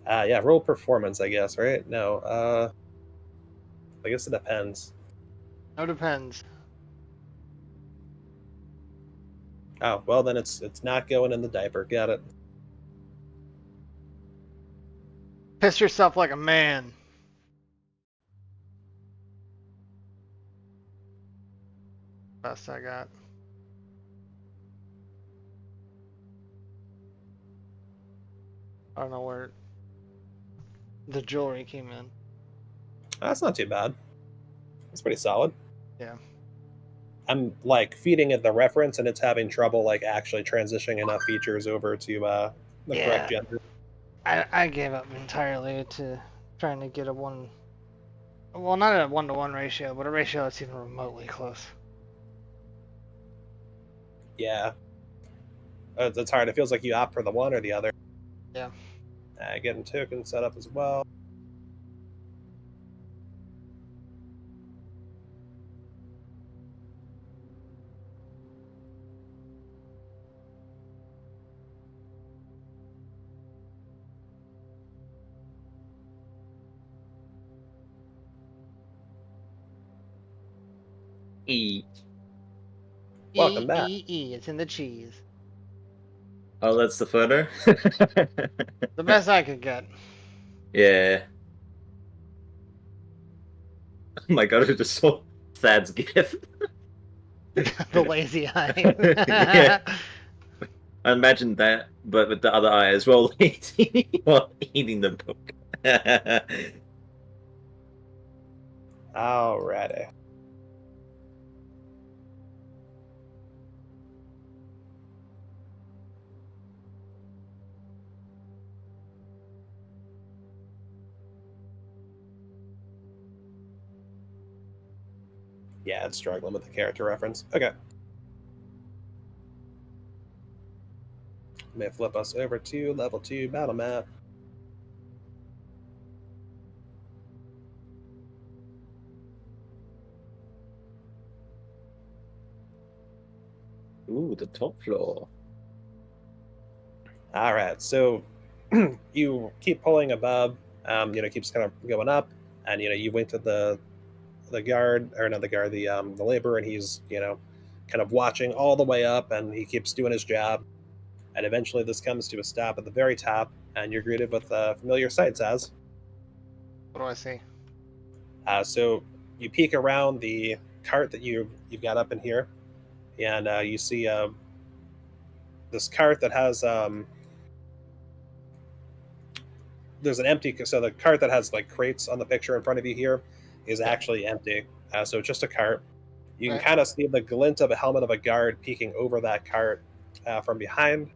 Yeah, roll performance, I guess, right? No, I guess it depends. No, depends. Oh, well then it's not going in the diaper. Got it. Piss yourself like a man. best I got. I don't know where the jewelry came in. That's not too bad. That's pretty solid. Yeah. I'm like feeding it the reference, and it's having trouble like actually transitioning enough features over to the correct Yeah. gender. I gave up entirely to trying to get a one. Well, not a 1-to-1 ratio, but a ratio that's even remotely close. Yeah. It's hard. It feels like you opt for the one or the other. Yeah. Getting token set up as well. E. Welcome back. It's in the cheese. Oh, that's the photo? The best I could get. Yeah. Oh my god, I just saw Thad's gift. The lazy eye. Yeah. I imagine that, but with the other eye as well, while eating the book. Alrighty. Yeah, it's struggling with the character reference. Okay. May flip us over to level 2 battle map. Ooh, the top floor. All right, so you keep pulling above. Keeps kind of going up, and you went to the guard, or not the guard, the laborer, and he's kind of watching all the way up, and he keeps doing his job, and eventually this comes to a stop at the very top, and you're greeted with familiar sights as. What do I see? So you peek around the cart that you've got up in here, and you see this cart that has there's an empty. So the cart that has like crates on the picture in front of you here is actually empty. So it's just a cart. You can Right. kind of see the glint of a helmet of a guard peeking over that cart from behind.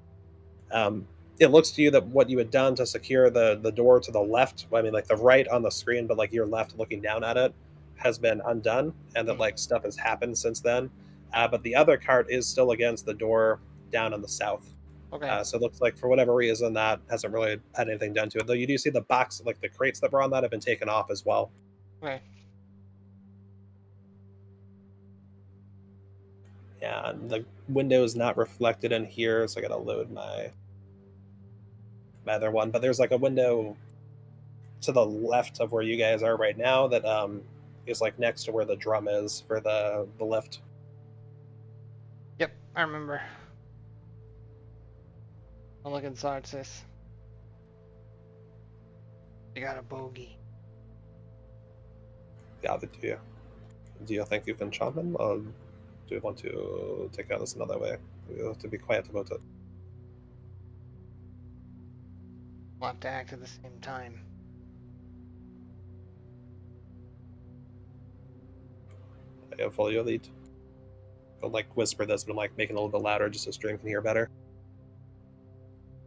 It looks to you that what you had done to secure the door to the left, I mean, like the right on the screen, but like your left looking down at it, has been undone, and that like stuff has happened since then. But the other cart is still against the door down in the south. Okay. So it looks like for whatever reason that hasn't really had anything done to it. Though you do see the box, like the crates that were on that, have been taken off as well. Okay. Yeah, and the window is not reflected in here, so I gotta load my other one. But there's like a window to the left of where you guys are right now that is like next to where the drum is for the lift. Yep, I remember. I'm looking Xarxus. You got a bogey. Yeah, do you think you can charm him, or do you want to take care of this another way? You have to be quiet about it. We'll have to act at the same time. I follow your lead. I'll like whisper this, but I'm like making it a little bit louder just so stream can hear better.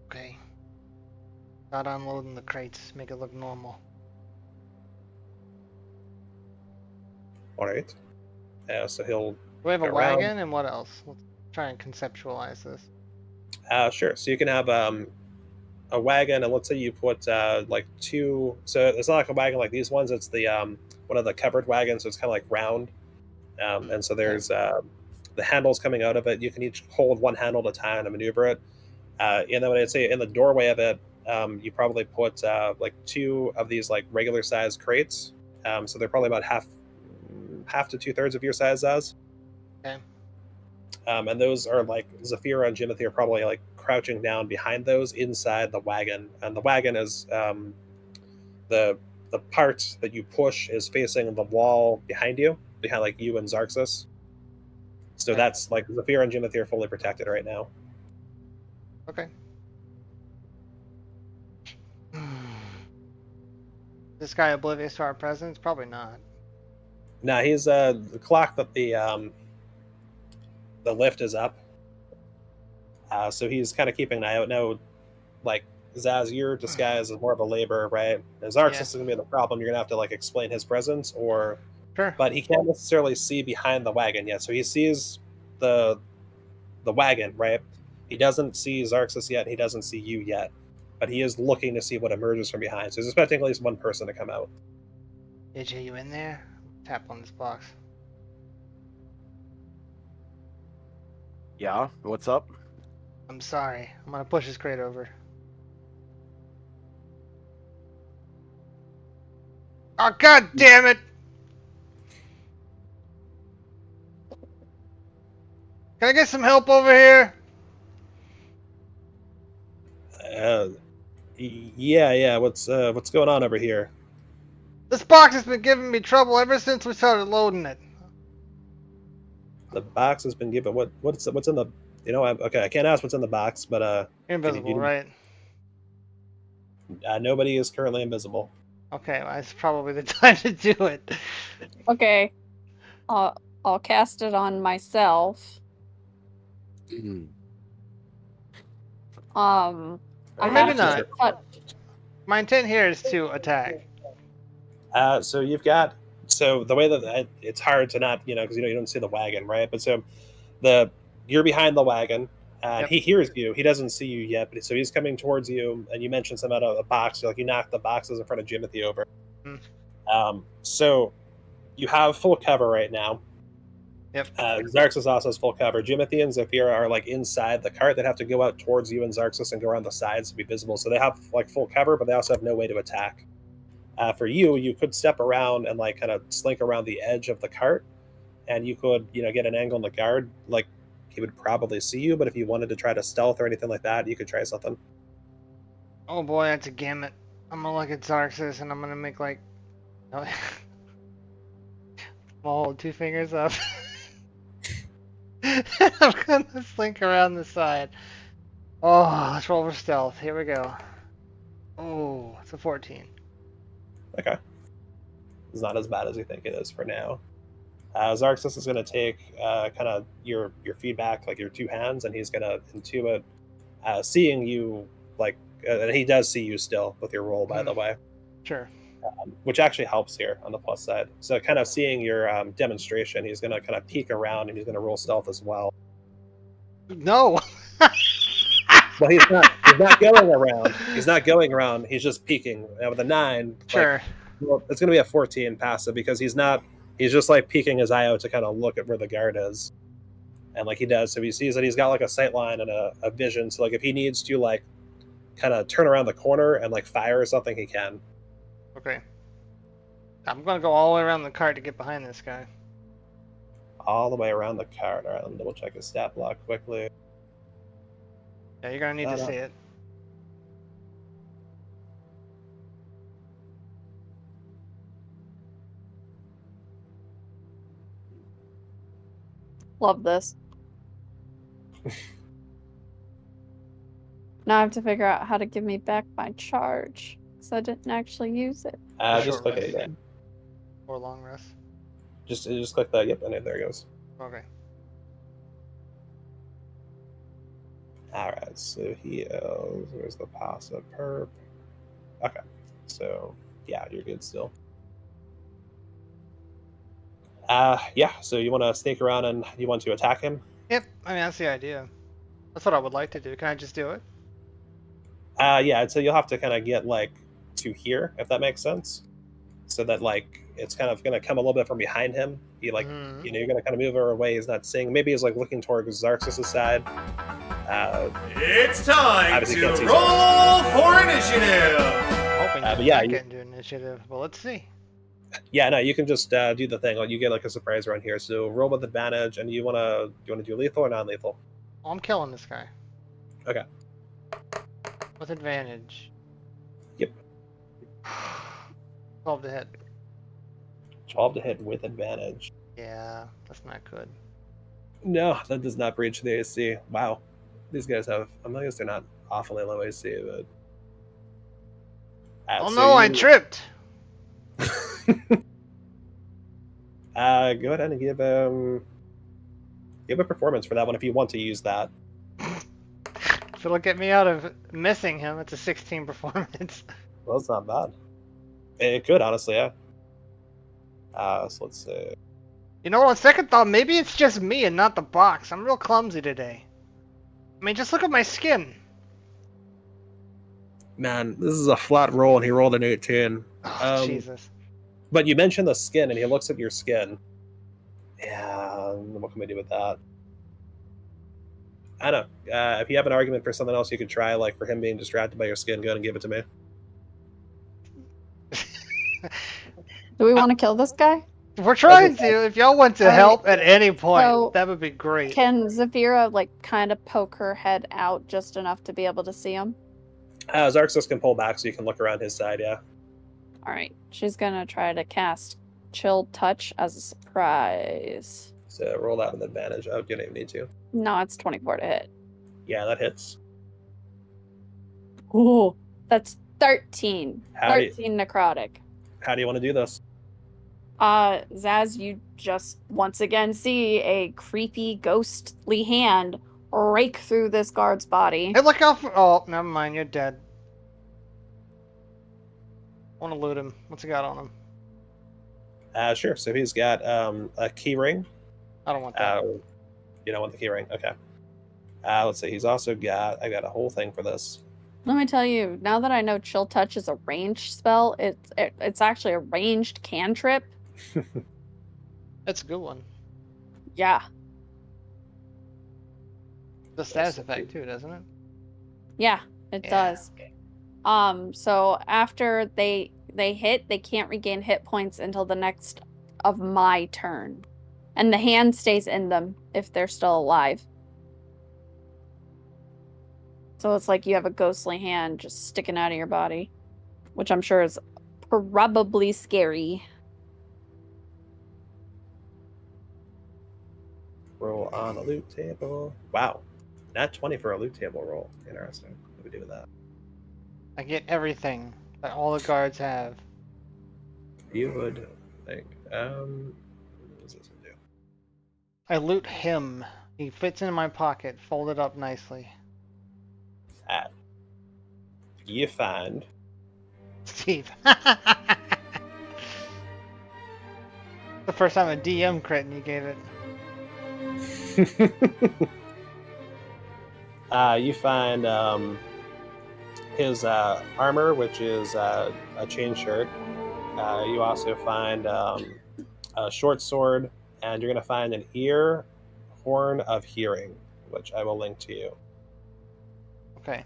Okay. Not unloading the crates. Make it look normal. Alright. So he'll Do we have a go around. wagon and what else? Let's try and conceptualize this. Sure. So you can have a wagon, and let's say you put like two. So it's not like a wagon like these ones. It's the one of the covered wagons. So it's kind of like round, and so there's the handles coming out of it. You can each hold one handle at a time to maneuver it. And then when I'd say in the doorway of it, you probably put like two of these like regular size crates. So they're probably about half to 2/3 of your size as. Okay. And those are like Zeffira and Jimothy are probably like crouching down behind those inside the wagon. And the wagon is the part that you push is facing the wall behind you, behind like you and Xarxus. So Okay. that's like Zeffira and Jimothy are fully protected right now. Okay. This guy oblivious to our presence? Probably not. Now he's the clock that the lift is up. So he's kind of keeping an eye out now. Like Zaz, your disguise is more of a labor, right? Xarxus Yeah. is gonna be the problem. You're gonna have to like explain his presence, or Sure. but he can't necessarily see behind the wagon yet. So he sees the wagon, right? He doesn't see Xarxus yet. He doesn't see you yet, but he is looking to see what emerges from behind. So he's expecting at least one person to come out. AJ, you in there? Tap on this box. Yeah, what's up? I'm sorry. I'm gonna push this crate over. Oh, god damn it! Can I get some help over here? Yeah. What's going on over here? This box has been giving me trouble ever since we started loading it. The box has been given. What's in the? Okay, I can't ask what's in the box, but You're invisible, right? Nobody is currently invisible. Okay, well, it's probably the time to do it. Okay. I'll cast it on myself. I Or have maybe to not. touch. My intent here is to attack. So you've got the way that it's hard to not because you don't see the wagon, right? But so you're behind the wagon, and Yep. he hears you. He doesn't see you yet, but so he's coming towards you. And you mentioned something about a box. You knocked the boxes in front of Jimothy over. So you have full cover right now. Yep. Xarxus also has full cover. Jimothy and Zeffira are like inside the cart. They'd have to go out towards you and Xarxus and go around the sides to be visible. So they have like full cover, but they also have no way to attack. For you could step around and like kind of slink around the edge of the cart, and you could get an angle on the guard. Like he would probably see you, but if you wanted to try to stealth or anything like that, you could try something. Oh boy, that's a gamut. I'm gonna look at Xarxus and I'm gonna make like. I'm gonna hold two fingers up. I'm gonna slink around the side. Oh, let's roll for stealth. Here we go. Oh, it's a 14. Okay, it's not as bad as you think it is for now. Xarxus is going to take kind of your feedback, like your two hands, and he's going to intuit seeing you, like, and he does see you still with your roll, by the way. Sure. Which actually helps here on the plus side. So kind of seeing your demonstration, he's going to kind of peek around, and he's going to roll stealth as well. No. Well, he's not going around. He's not going around. He's just peeking. Now with a 9, Sure. well, it's going to be a 14 passive because he's just like peeking his eye out to kind of look at where the guard is. And like he does, so he sees that he's got like a sight line and a vision. So like if he needs to like kind of turn around the corner and like fire or something, he can. Okay. I'm gonna go all the way around the cart to get behind this guy. All the way around the cart. All right, let me double check his stat block quickly. Yeah, you're gonna need to see it. Love this. Now I have to figure out how to give me back my charge because I didn't actually use it. Just click it rest. again. Or long rest. Just click that. Yep, and there it goes. Okay. All right, so he is. Where's the passive perp? Okay, so yeah, you're good still. Yeah. So you want to sneak around and you want to attack him? Yep. I mean, that's the idea. That's what I would like to do. Can I just do it? Yeah. So you'll have to kind of get like to here, if that makes sense. So that like it's kind of going to come a little bit from behind him. He like you're going to kind of move her away. He's not seeing. Maybe he's like looking towards Xarxus' side. It's time obviously to can't see roll for initiative. Hoping but to yeah, attack it and do initiative. Well, let's see. Yeah, no, you can just do the thing. Like you get like a surprise around here. So roll with advantage, and you wanna do lethal or non-lethal? Oh, I'm killing this guy. Okay. With advantage. Yep. 12 to hit. 12 to hit with advantage. Yeah, that's not good. No, that does not breach the AC. Wow. These guys have, I guess they're not awfully low AC, but... Oh no, I tripped! Go ahead and give a performance for that one if you want to use that. If it'll get me out of missing him, it's a 16 performance. Well, it's not bad. It could, honestly, yeah. So let's see. You know, on second thought, maybe it's just me and not the box. I'm real clumsy today. I mean, just look at my skin. Man, this is a flat roll, and he rolled an 18. Oh, Jesus. But you mentioned the skin, and he looks at your skin. Yeah, what can we do with that? I don't know. If you have an argument for something else you could try, like for him being distracted by your skin, go ahead and give it to me. Do we want to kill this guy? We're trying to. If y'all want to help at any point, so that would be great. Can Zeffira, like, kind of poke her head out just enough to be able to see him? Xarxus can pull back so you can look around his side, yeah. Alright, she's gonna try to cast Chill Touch as a surprise. So roll that with advantage. Oh, you don't even need to. No, it's 24 to hit. Yeah, that hits. Ooh, that's 13. How do you- 13 necrotic. How do you want to do this? Zaz, you just once again see a creepy, ghostly hand rake through this guard's body. Hey, look out for... Oh, never mind. You're dead. I want to loot him. What's he got on him? Sure. So he's got a key ring. I don't want that. You don't want the key ring? Okay. Let's see. He's also got... I got a whole thing for this. Let me tell you, now that I know Chill Touch is a ranged spell, it's actually a ranged cantrip. That's a good one. Yeah. The status effect too, doesn't it? Yeah, it does. So after they hit, they can't regain hit points until the next of my turn. And the hand stays in them if they're still alive. So it's like you have a ghostly hand just sticking out of your body, which I'm sure is probably scary. Roll on a loot table. Wow. Not 20 for a loot table roll. Interesting. What do we do with that? I get everything that all the guards have. You would think. What does this one do? I loot him. He fits in my pocket, folded up nicely. You find Steve. The first time a DM crit and you gave it. You find his armor, which is a chain shirt. You also find a short sword, and you're going to find an ear horn of hearing, which I will link to you. Okay.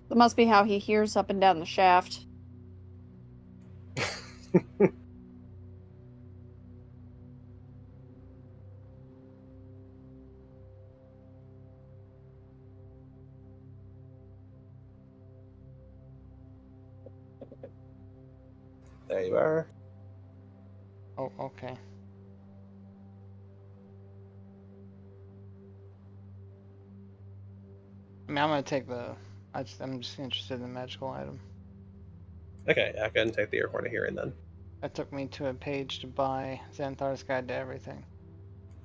That must be how he hears up and down the shaft. There you are. Oh, okay. I mean, I'm gonna take the... I'm just interested in the magical item. Okay, I can take the ear horn of hearing then. That took me to a page to buy Xanthar's Guide to Everything.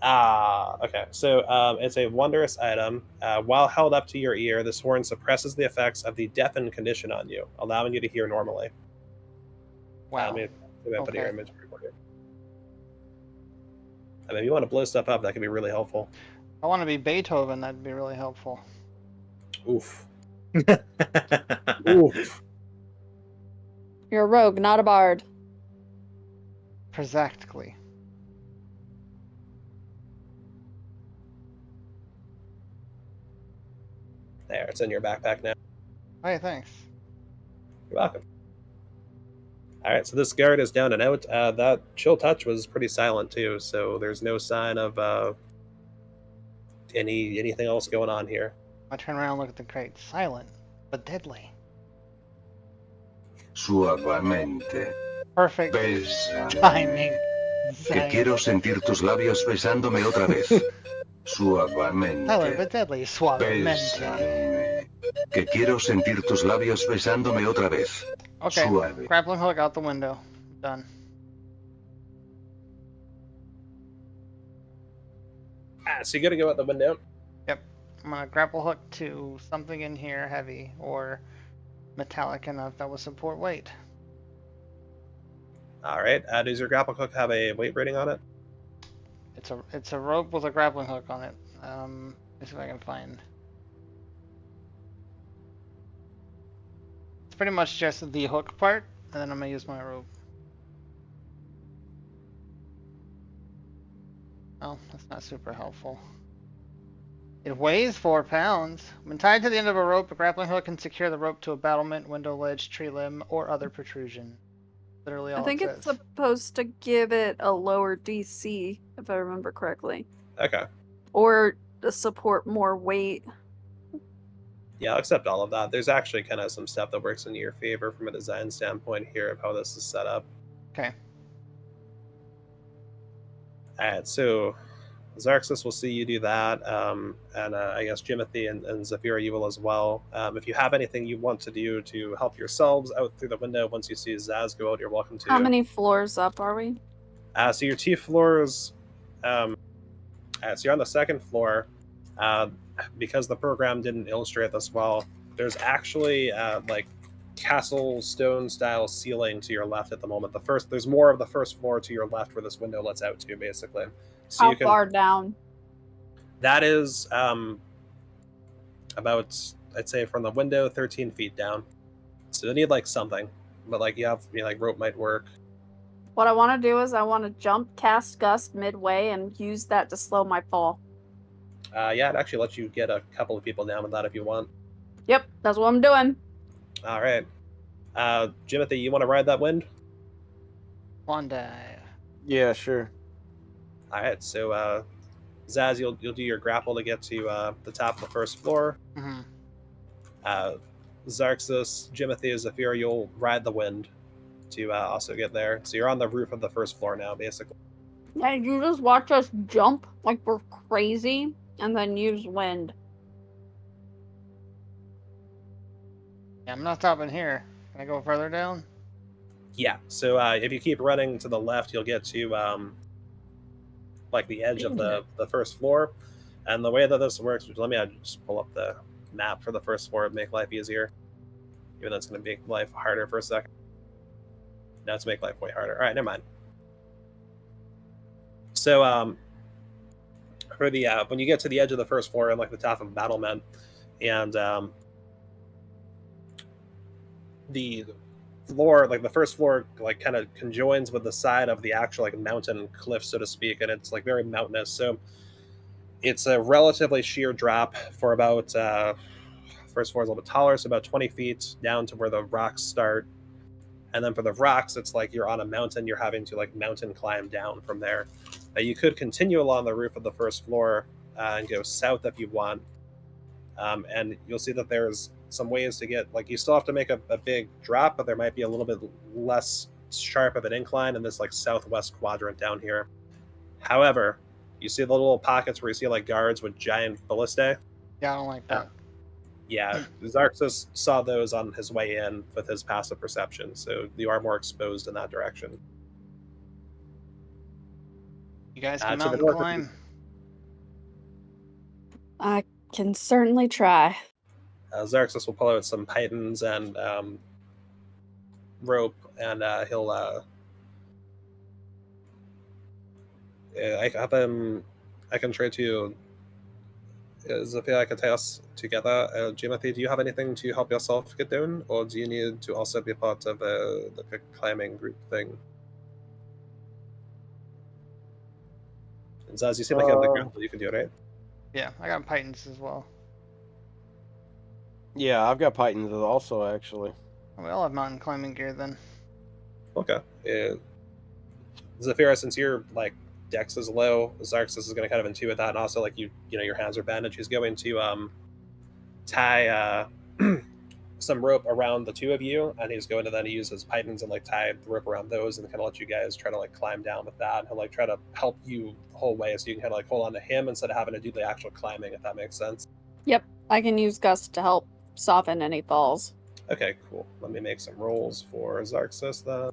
Okay. So it's a wondrous item. While held up to your ear, this horn suppresses the effects of the deafened condition on you, allowing you to hear normally. Wow. Let me put Okay. your inventory for you. I mean, if you want to blow stuff up, that could be really helpful. I want to be Beethoven, that'd be really helpful. Oof. Oof. You're a rogue, not a bard. Exactly. There, it's in your backpack now. Hey, thanks. You're welcome. Alright, so this guard is down and out. That chill touch was pretty silent too, so there's no sign of anything else going on here. I turn around and look at the crate. Silent, but deadly. Sua tua mente Perfect Besa. timing. Que Zang. quiero sentir tus labios besándome otra vez. Suavemente. Tyler, but deadly suavemente. Bésame. Que quiero sentir tus labios besándome otra vez. Okay, Suave. grappling hook out the window. Done. So you gotta go out the window. Yep. I'm gonna grapple hook to something in here heavy or metallic enough that will support weight. All right. Does your grapple hook have a weight rating on it? It's a rope with a grappling hook on it. Let's see if I can find. It's pretty much just the hook part, and then I'm gonna use my rope. Oh, that's not super helpful. It weighs 4 pounds. When tied to the end of a rope, a grappling hook can secure the rope to a battlement, window ledge, tree limb, or other protrusion. Literally all I think it it's says. supposed to give it a lower DC, if I remember correctly. Okay. Or to support more weight. Yeah, I'll accept all of that. There's actually kind of some stuff that works in your favor from a design standpoint here of how this is set up. Okay. Alright, so Xarxus will see you do that, and I guess Jimothy and Zeffira, you will as well. If you have anything you want to do to help yourselves out through the window once you see Zaz go out, you're welcome to. How many floors up are we? So your T floors, so you're on the second floor. Because the program didn't illustrate this well, there's actually like castle stone style ceiling to your left at the moment. There's more of the first floor to your left where this window lets out to, basically. So How you can, far down? that is about, I'd say, from the window 13 feet down. So you need like something, but like like rope might work. What I want to do is I want to jump cast gust midway and use that to slow my fall. Yeah, it actually lets you get a couple of people down with that if you want. Yep, that's what I'm doing. All right. Jimothy, you want to ride that wind? One dive. Yeah, sure. All right, so Zaz, you'll do your grapple to get to the top of the first floor. Mm-hmm. Xarxus, Jimothy, Zeffira, you'll ride the wind to also get there. So you're on the roof of the first floor now, basically. Yeah, you just watch us jump like we're crazy and then use wind. Yeah, I'm not stopping here. Can I go further down? Yeah. So if you keep running to the left, you'll get to like the edge of the first floor. And the way that this works, let me just pull up the map for the first floor to make life easier. Even though it's going to make life harder for a second. Now to make life way harder. All right, never mind. So for the when you get to the edge of the first floor and like the top of battlement, and the floor, like the first floor, like kind of conjoins with the side of the actual like mountain cliff, so to speak, and it's like very mountainous. So it's a relatively sheer drop for about first floor is a little bit taller, so about 20 feet down to where the rocks start. And then for the rocks, it's like you're on a mountain. You're having to like mountain climb down from there. You could continue along the roof of the first floor and go south if you want. And you'll see that there's some ways to get, like, you still have to make a big drop, but there might be a little bit less sharp of an incline in this like southwest quadrant down here. However, you see the little pockets where you see like guards with giant ballistae? Yeah, I don't like that. Yeah, Xarxus saw those on his way in with his passive perception, so you are more exposed in that direction. You guys To can the mountain north of climb. I can certainly try. Xarxus will pull out some pythons and rope, and he'll. I have him. I can try to. Zeffira, I can take us together. Jimothy, do you have anything to help yourself get down, or do you need to also be part of the climbing group thing? And Zaz, you seem like you have the grapple you can do, right? Yeah, I got pythons as well. Yeah, I've got pythons also, actually. We all have mountain climbing gear then. Okay. Zeffira, since your like dex is low, Xarxus is going to kind of intuit that, and also like you know your hands are bandaged. He's going to tie some rope around the two of you, and he's going to then use his pythons and like tie the rope around those, and kind of let you guys try to like climb down with that. And he'll like try to help you the whole way, so you can kind of like hold on to him instead of having to do the actual climbing, if that makes sense. Yep, I can use Gust to help soften any falls. Okay, cool. Let me make some rolls for Xarxus then.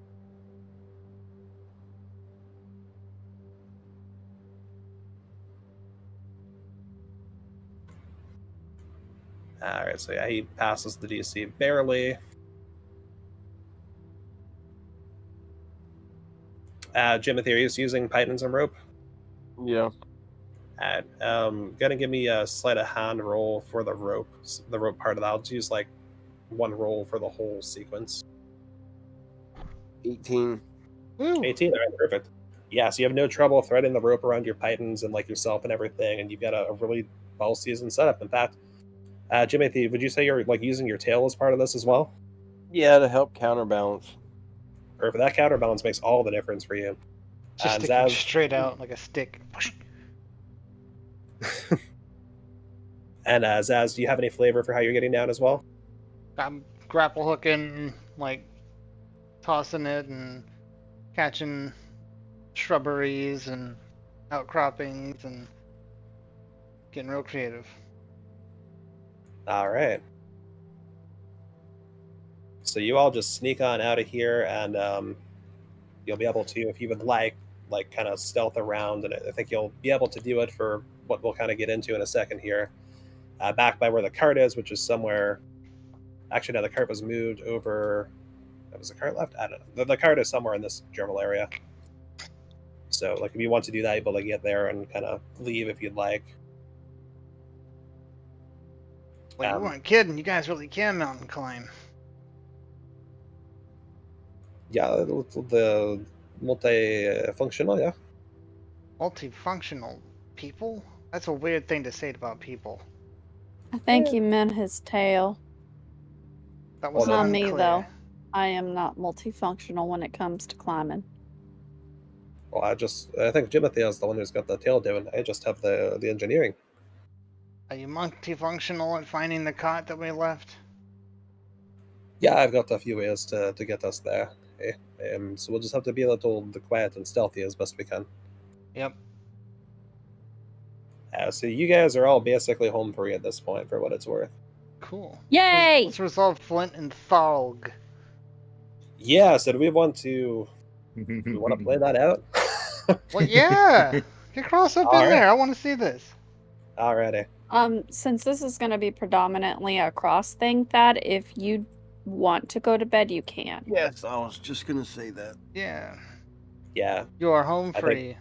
Alright, so yeah, he passes the DC barely. Jimothy, are you using pythons and rope? Yeah. Gonna give me a sleight of hand roll for the rope part of that. I'll just use like one roll for the whole sequence. 18. Woo. 18, alright, perfect. Yeah, so you have no trouble threading the rope around your pythons and like yourself and everything, and you've got a really well-seasoned setup. In fact, Jimothy, would you say you're like using your tail as part of this as well? Yeah, to help counterbalance. Or that counterbalance makes all the difference for you. Just And sticking Zaz, straight out like a stick. and Zaz, do you have any flavor for how you're getting down as well? I'm grapple hooking, like tossing it and catching shrubberies and outcroppings and getting real creative. All right. So you all just sneak on out of here, and you'll be able to, if you would like kind of stealth around, and I think you'll be able to do it for what we'll kind of get into in a second here. Back by where the cart is, which is somewhere. Actually, no, the cart was moved over. Was the cart left? I don't know. The cart is somewhere in this general area. So, like, if you want to do that, you'll be able to get there and kind of leave if you'd like. Well, you weren't kidding. You guys really can mountain climb. Yeah, the multifunctional, yeah. Multifunctional people? That's a weird thing to say about people. I think he meant his tail. That was Not unclear. me, though. I am not multifunctional when it comes to climbing. Well, I think Jimothy is the one who's got the tail doing. I just have the engineering. Are you multifunctional at finding the cot that we left? Yeah, I've got a few ways to get us there. Okay? So we'll just have to be a little quiet and stealthy as best we can. Yep. So you guys are all basically home free at this point, for what it's worth. Cool. Yay! Let's resolve Flint and Tharg. Yeah, so do we want to play that out? Well, yeah! Get Cross up in there. I want to see this. Alrighty. Since this is going to be predominantly a cross thing, Thad, if you want to go to bed, you can. Yes, I was just gonna say that. Yeah. Yeah. You are home free.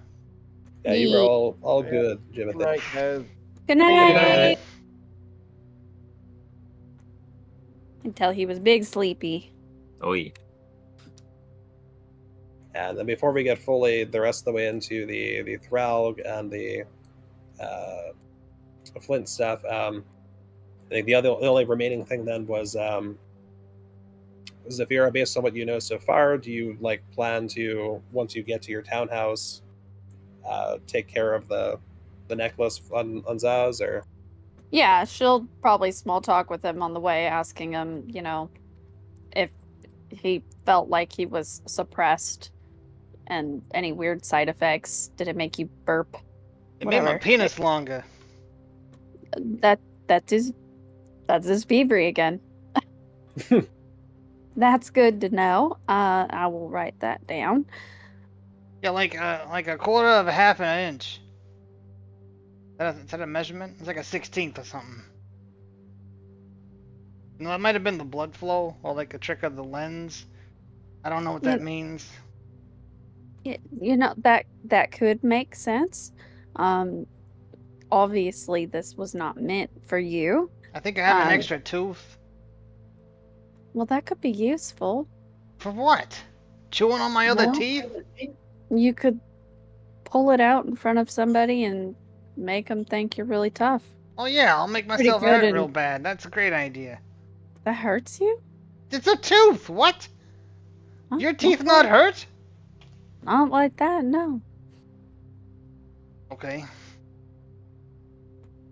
Yeah, you were all good, Jimothy. Good night, guys. Good night. Good night. Until he was big sleepy. Oh, yeah. And then before we get fully the rest of the way into the Thralg and the Flint stuff, I think the only remaining thing then was Zeffira, based on what you know so far, do you like plan to, once you get to your townhouse, take care of the necklace on Zaz, or? Yeah, she'll probably small talk with him on the way, asking him, if he felt like he was suppressed and any weird side effects. Did it make you burp? It made my penis longer. That's his beavery again. That's good to know. I will write that down. Yeah, like a quarter of a half an inch. Is that a measurement? It's like a 16th or something. No, it might have been the blood flow or like a trick of the lens. I don't know what that means. That could make sense. Obviously this was not meant for you. I think I have an extra tooth. Well, that could be useful. For what? Chewing on my other teeth? You could pull it out in front of somebody and make them think you're really tough. Oh yeah, I'll make myself hurt real bad. That's a great idea. That hurts you? It's a tooth! What? Your teeth not hurt? Not like that, no. Okay.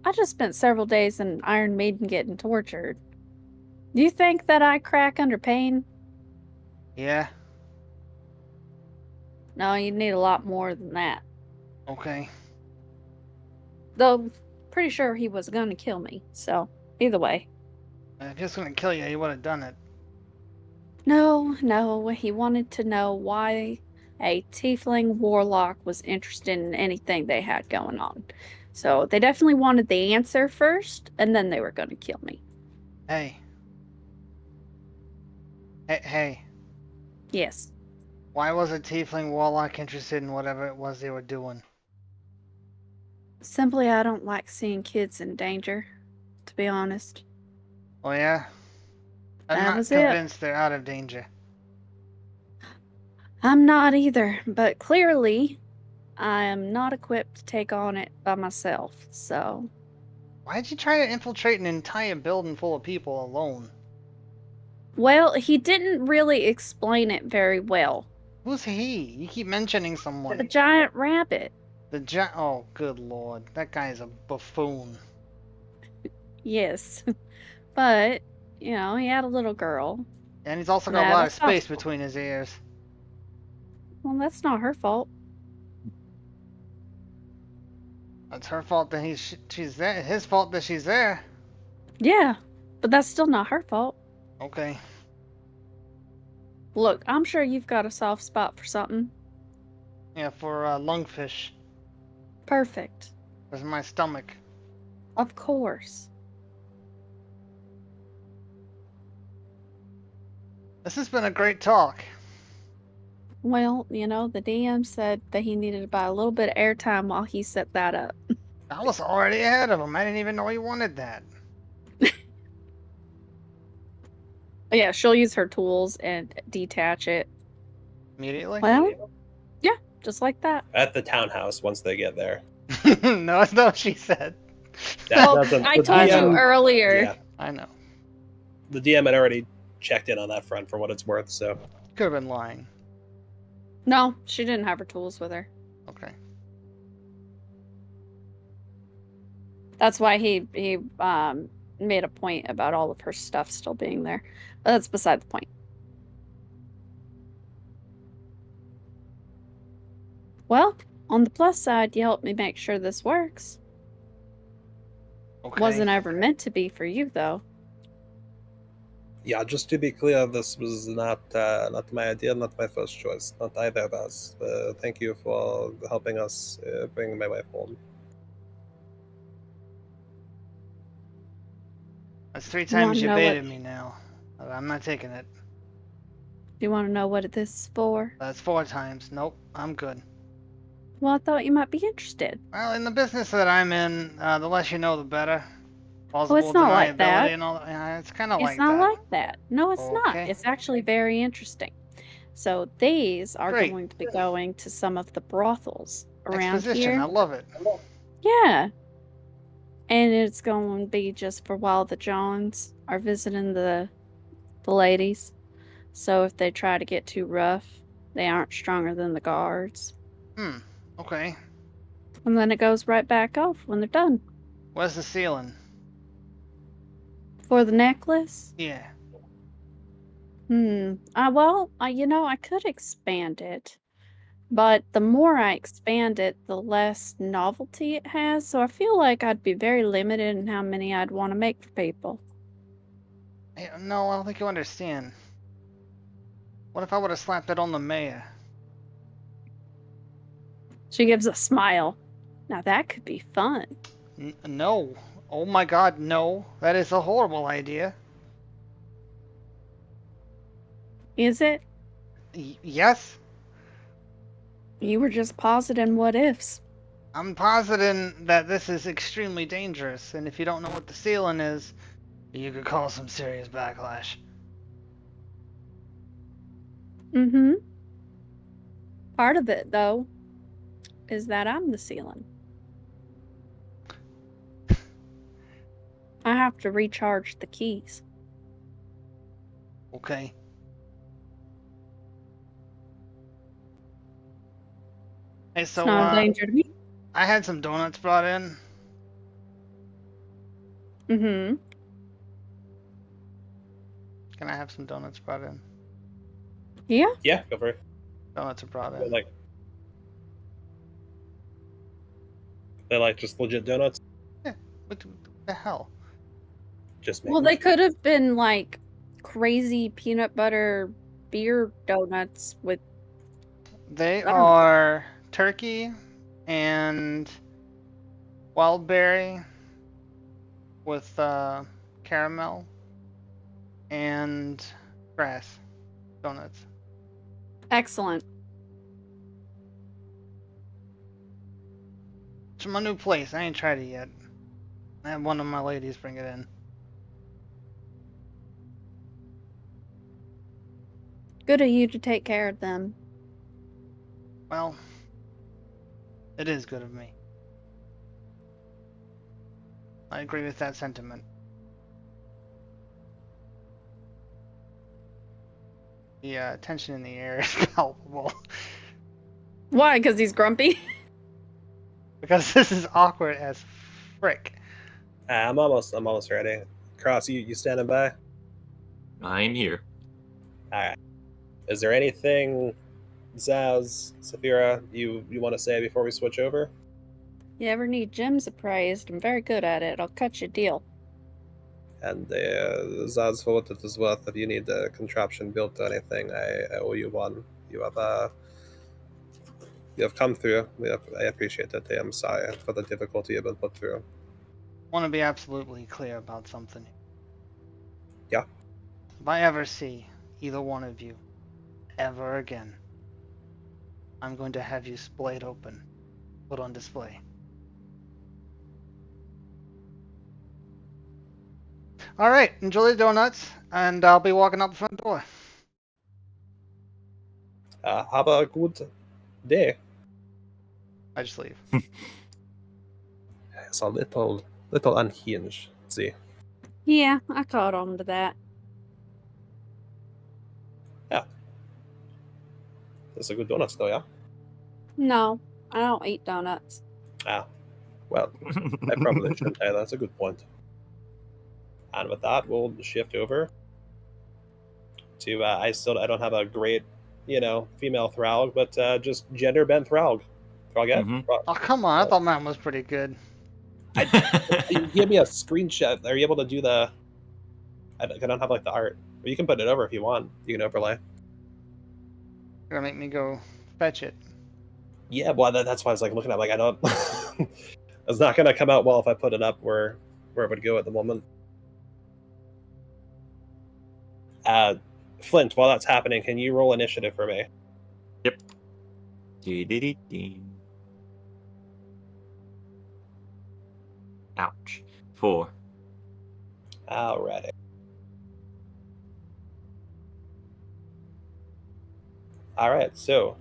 I just spent several days in Iron Maiden getting tortured. Do you think that I crack under pain? Yeah. No, you need a lot more than that. Okay. Though, pretty sure he was going to kill me, so either way. If he was gonna kill you, he would have done it. No, he wanted to know why a tiefling warlock was interested in anything they had going on. So they definitely wanted the answer first, and then they were going to kill me. Hey. Hey. Yes. Why was a tiefling warlock interested in whatever it was they were doing? Simply, I don't like seeing kids in danger, to be honest. Oh yeah? I'm That not was it. convinced they're out of danger. I'm not either, but clearly, I am not equipped to take on it by myself, so... Why'd you try to infiltrate an entire building full of people alone? Well, he didn't really explain it very well. Who's he? You keep mentioning The someone. giant rabbit. Oh, good lord. That guy's a buffoon. Yes. But, you know, he had a little girl. And he's also got a Nah, lot of that's not- space between his ears. Well, that's not her fault. It's her fault that she's there. His fault that she's there. Yeah, but that's still not her fault. Okay. Look, I'm sure you've got a soft spot for something. Yeah, for lungfish. Perfect. That's my stomach. Of course. This has been a great talk. Well, you know, the DM said that he needed about a little bit of airtime while he set that up. I was already ahead of him. I didn't even know he wanted that. But yeah, she'll use her tools and detach it. Immediately? Well, yeah, just like that. At the townhouse once they get there. No, that's not what she said. That Well, doesn't- I the told you DM earlier. Yeah, I know. the DM had already checked in on that front for what it's worth, so. Could have been lying. No, she didn't have her tools with her. Okay. That's why he made a point about all of her stuff still being there. But that's beside the point. Well, on the plus side, you helped me make sure this works. Okay. Wasn't ever meant to be for you, though. Yeah, just to be clear, this was not my idea, not my first choice, not either of us. Thank you for helping us bring my wife home. That's 3 You times wanna you know baited what- me now. I'm not taking it. Do you want to know what this is for? That's 4 times. Nope, I'm good. Well, I thought you might be interested. Well, in the business that I'm in, the less you know, the better. Plausible it's not like deniability that. and all that. Yeah, it's kind of It's like not that. like that. No, it's not. Okay. It's actually very interesting. So these are Great. going to be going to some of the brothels around Exposition, here. I love it. Yeah. And it's going to be just for while the Johns are visiting the ladies. So if they try to get too rough, they aren't stronger than the guards. Okay. And then it goes right back off when they're done. Where's the ceiling? For the necklace? Yeah. Well, you know, I could expand it. But the more I expand it, the less novelty it has. So I feel like I'd be very limited in how many I'd want to make for people. Hey, no, I don't think you understand. What if I would have slapped it on the mayor? She gives a smile. Now that could be fun. No. Oh my god, no. That is a horrible idea. Is it? Yes? You were just positing what ifs. I'm positing that this is extremely dangerous, and if you don't know what the ceiling is, you could cause some serious backlash. Mm-hmm. Part of it, though, is that I'm the ceiling. I have to recharge the keys. Okay. Hey, so It's not a danger to me. I had some donuts brought in. Mm-hmm. Can I have some donuts brought in? Yeah. Yeah, go for it. Donuts are brought They're in. like just legit donuts. What the hell? Just Well, making they could have been like crazy peanut butter beer donuts with. They I don't know. are turkey and wild berry with caramel and grass donuts. Excellent. It's my new place. I ain't tried it yet. I had one of my ladies bring it in. Good of you to take care of them. Well, it is good of me. I agree with that sentiment. The tension in the air is palpable. Why? Because he's grumpy? Because this is awkward as frick. I'm almost ready. Cross, you standing by? I'm here. All right. Is there anything, Zaz, Zeffira, you want to say before we switch over? You ever need gems appraised? I'm very good at it. I'll cut you a deal. And Zaz, for what it is worth, if you need a contraption built or anything, I owe you one. You have come through. I appreciate it. I'm sorry for the difficulty you've been put through. I want to be absolutely clear about something. Yeah. If I ever see either one of you ever again, I'm going to have you splayed open, put on display. All right, enjoy the donuts, and I'll be walking out the front door. Have a good day. I just leave. It's a little unhinged. See. Yeah, I caught on to that. Yeah. It's a good donuts, though, yeah? No, I don't eat donuts. Ah. Well, I probably shouldn't either. That's a good point. And with that, we'll shift over to I don't have a great, female Thralg, but just gender bent Thralg. Thralg. Oh, come on. I thought mine was pretty good. You give me a screenshot. Are you able to do the? I don't have like the art, but you can put it over if you want. You can overlay. You're gonna make me go fetch it. Yeah, well, that's why I was like looking at like I don't. It's not gonna come out well if I put it up where it would go at the moment. Flint, while that's happening, can you roll initiative for me? Yep. Dee-dee-dee-dee. Ouch. 4. Alrighty. Alright, so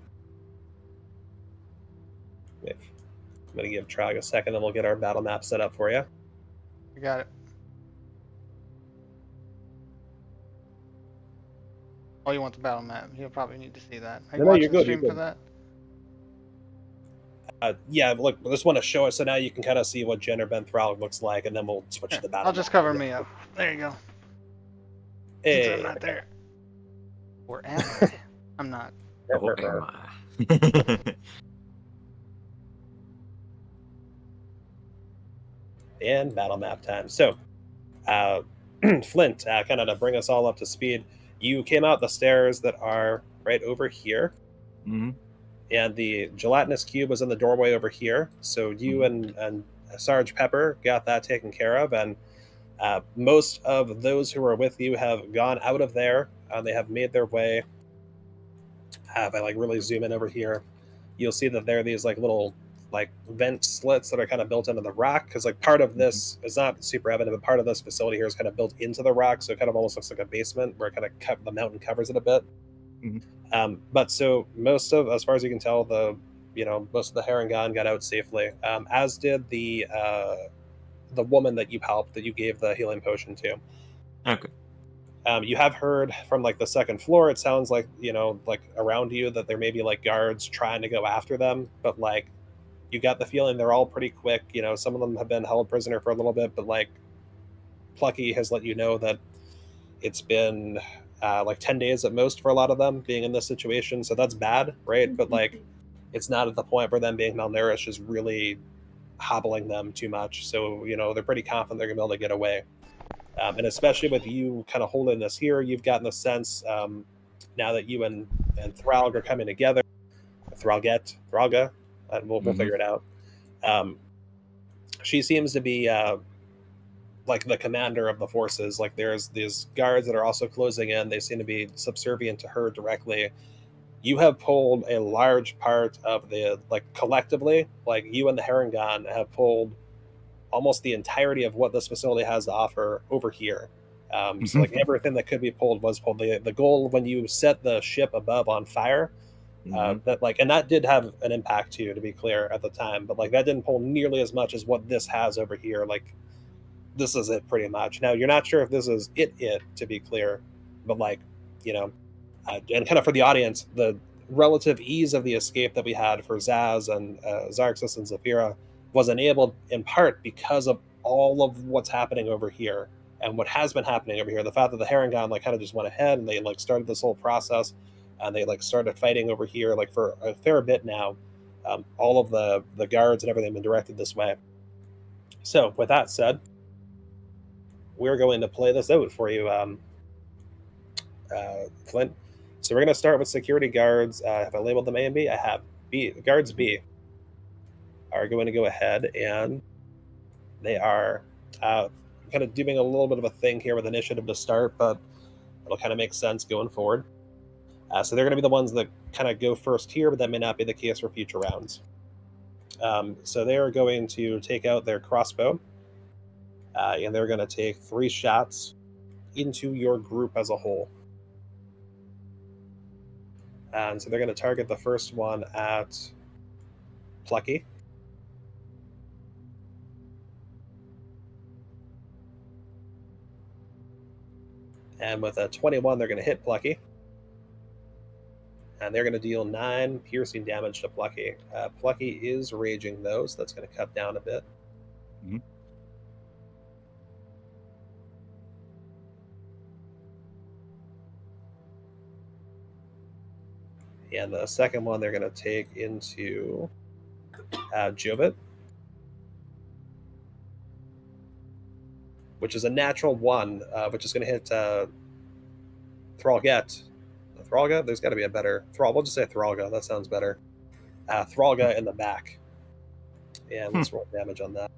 I'm gonna give Trag a second and we'll get our battle map set up for you. I got it. Oh, you want the battle map? You'll probably need to see that. Are you No, watching you're the good, stream you're for good. that? Yeah, look, I just want to show it so now you can kind of see what gender bent Thralg looks like, and then we'll switch to the battle. I'll just cover me up. There you go. Since Hey. I'm not there. Or am I? I'm not. Or am I? And battle map time. So, Flint, kind of to bring us all up to speed, you came out the stairs that are right over here. Mm-hmm. And the gelatinous cube was in the doorway over here. So you and Sarge Pepper got that taken care of, and most of those who are with you have gone out of there. They have made their way. If I really zoom in over here, you'll see that there are these little vent slits that are kind of built into the rock, because part of this is not super evident, but part of this facility here is kind of built into the rock, so it kind of almost looks like a basement where it kind of the mountain covers it a bit. But so most of, as far as you can tell, most of the Harengon got out safely, as did the woman that you helped, that you gave the healing potion to. Okay. You have heard from the second floor, it sounds like around you that there may be guards trying to go after them, but you got the feeling they're all pretty quick. Some of them have been held prisoner for a little bit, but Plucky has let you know that It's been like 10 days at most for a lot of them being in this situation, so that's bad, right? But like, it's not at the point where them being malnourished is really hobbling them too much. So they're pretty confident they're gonna be able to get away. And especially with you kind of holding this here, you've gotten the sense now that you and Thralg are coming together, Thralga, we'll figure it out. She seems to be like the commander of the forces. Like there's these guards that are also closing in. They seem to be subservient to her directly. You have pulled a large part of the, like collectively, like you and the Harengon have pulled almost the entirety of what this facility has to offer over here. So like everything that could be pulled was pulled. The goal when you set the ship above on fire, that like, and that did have an impact too, to be clear at the time, but like that didn't pull nearly as much as what this has over here. Like this is it pretty much. Now you're not sure if this is it to be clear, but like and kind of for the audience, the relative ease of the escape that we had for Zaz and Xarxus and Zeffira was enabled in part because of all of what's happening over here and what has been happening over here. The fact that the Harengon like kind of just went ahead and they like started this whole process and they like started fighting over here like for a fair bit now. All of the guards and everything have been directed this way. So with that said, we're going to play this out for you, Flint. So we're going to start with security guards. Have I labeled them A and B? I have. B. Guards B are going to go ahead and they are kind of doing a little bit of a thing here with initiative to start, but it'll kind of make sense going forward. So they're going to be the ones that kind of go first here, but that may not be the case for future rounds. So they are going to take out their crossbow, and they're going to take 3 shots into your group as a whole. And so they're going to target the first one at Plucky. And with a 21, they're going to hit Plucky. And they're going to deal 9 piercing damage to Plucky. Plucky is raging, though, so that's going to cut down a bit. Mm-hmm. And the second one they're going to take into Jovit, which is a natural 1, which is going to hit Thralga. Thralga? There's got to be a better... We'll just say Thralga. That sounds better. Thralga in the back. And let's roll damage on that.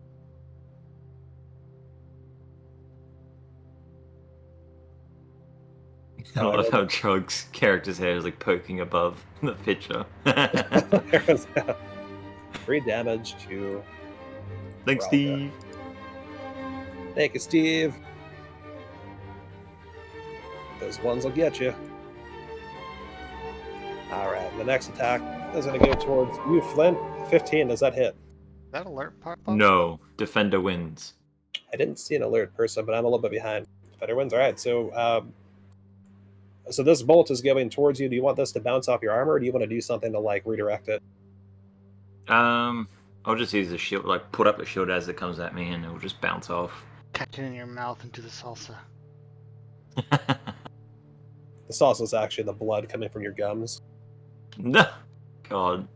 I love how Trug's character's hair is like poking above the picture. 3 damage to... Thanks, Thralga. Steve. Thank you, Steve. Those ones will get you. Alright, the next attack is going to go towards you, Flint. 15, does that hit? That alert pop up? No, Defender wins. I didn't see an alert person, but I'm a little bit behind. Defender wins. Alright, so so this bolt is going towards you. Do you want this to bounce off your armor, or do you want to do something to like redirect it? I'll just use the shield, like put up the shield as it comes at me, and it'll just bounce off. Catch it in your mouth and do the salsa. The sauce is actually the blood coming from your gums. No, God.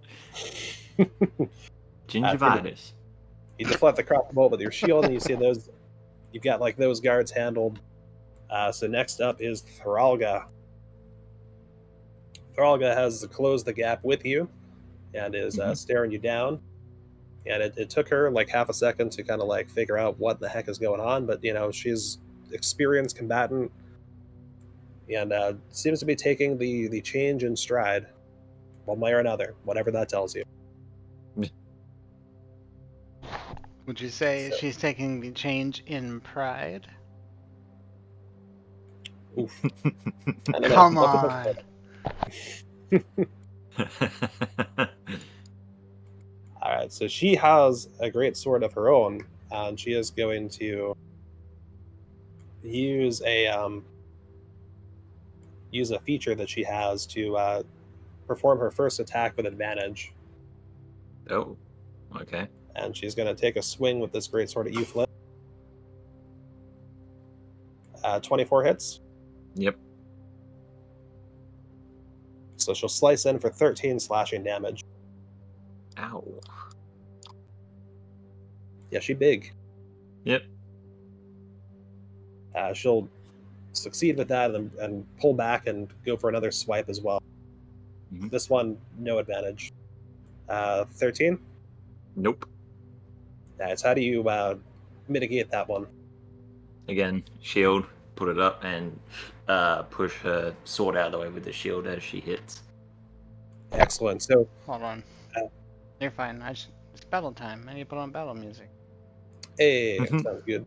Gingivitis. You deflect the crossbow with your shield, and you see those. You've got like those guards handled. So next up is Thralga. Thralga has closed the gap with you, and is staring you down. And it took her like half a second to kind of like figure out what the heck is going on, but she's experienced combatant, and seems to be taking the change in stride, one way or another, whatever that tells you. Would you say she's taking the change in pride? Oof. Come on. All right, so she has a great sword of her own, and she is going to use a feature that she has to perform her first attack with advantage. Oh, okay. And she's going to take a swing with this great sword at you, Flint. 24 hits. Yep. So she'll slice in for 13 slashing damage. Ow. Yeah, she big. Yep. She'll succeed with that and pull back and go for another swipe as well. Mhm. This one, no advantage. 13? Nope. Nice. How do you mitigate that one? Again, shield, put it up, and push her sword out of the way with the shield as she hits. Excellent. So, Hold on. Uh, You're fine. It's battle time. I need to put on battle music. hey, Mhm. sounds good.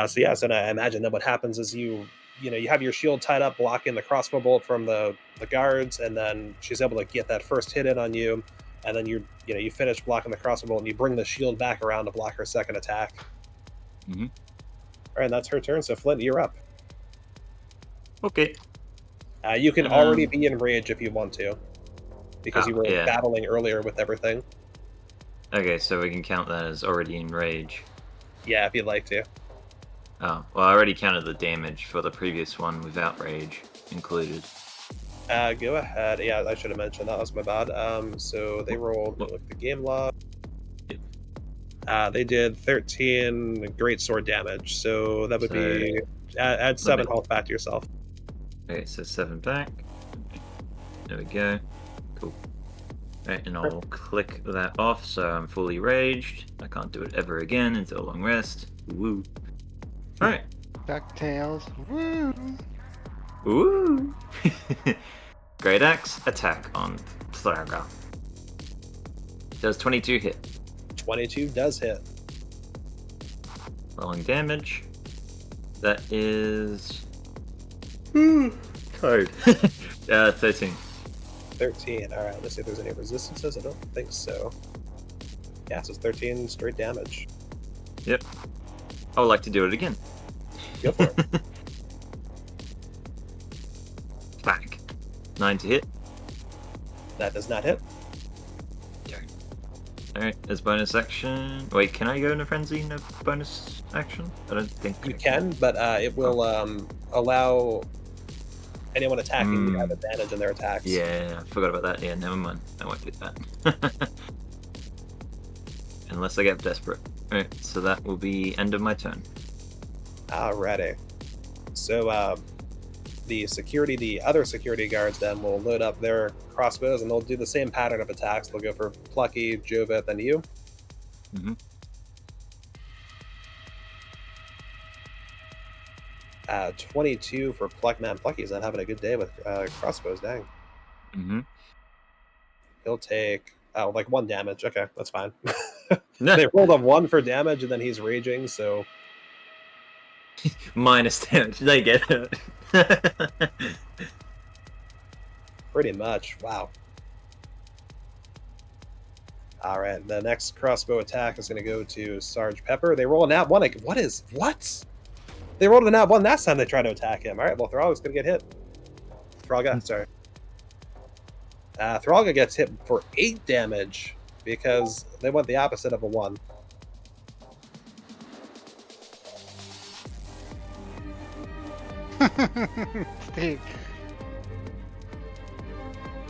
So I imagine that what happens is you have your shield tied up, blocking the crossbow bolt from the guards, and then she's able to get that first hit in on you, and then you finish blocking the crossbow bolt, and you bring the shield back around to block her second attack. Mhm. All right, and that's her turn. So Flint, you're up. Okay. You can already be in rage if you want to, because you were yeah. battling earlier with everything. Okay, so we can count that as already in rage. Yeah, if you'd like to. Oh, well, I already counted the damage for the previous one without rage included. Go ahead. Yeah, I should have mentioned that. Was my bad. So they rolled. Look at the game log. They did 13 great sword damage. So that would be add 7 health back to yourself. Okay, so 7 back. There we go. Cool. Right, and I'll click that off so I'm fully raged. I can't do it ever again until a long rest. Woo. Alright. DuckTales. Woo! Ooh! Great Axe, attack on Xarxus. Does 22 hit? 22 does hit. Rolling damage. That is... Code. 13. 13. Alright, let's see if there's any resistances. I don't think so. Yeah, so it's 13 straight damage. Yep. I would like to do it again. Go for it. Back. 9 to hit. That does not hit. Alright, as bonus action... Wait, can I go in a frenzy in a bonus action? I don't think You can, but it will allow anyone attacking to have advantage in their attacks. Yeah, I forgot about that. Yeah, never mind. I won't do that. Unless I get desperate. Alright, so that will be end of my turn. Alrighty. So the other security guards then will load up their crossbows and they'll do the same pattern of attacks. They'll go for Plucky, Joveth, and you. Mm-hmm. 22 for Pluck. Man, Plucky's not having a good day with crossbows, dang. Mm-hmm. He'll take like 1 damage. Okay, that's fine. They rolled a 1 for damage and then he's raging, so minus damage. They get it. pretty much. Wow. Alright, the next crossbow attack is going to go to Sarge Pepper. They roll a nat 1. What? They rolled a nat 1 last time they tried to attack him. Alright, well, Thralga's going to get hit. Sorry. Thralga gets hit for 8 damage because they went the opposite of a 1. Steve.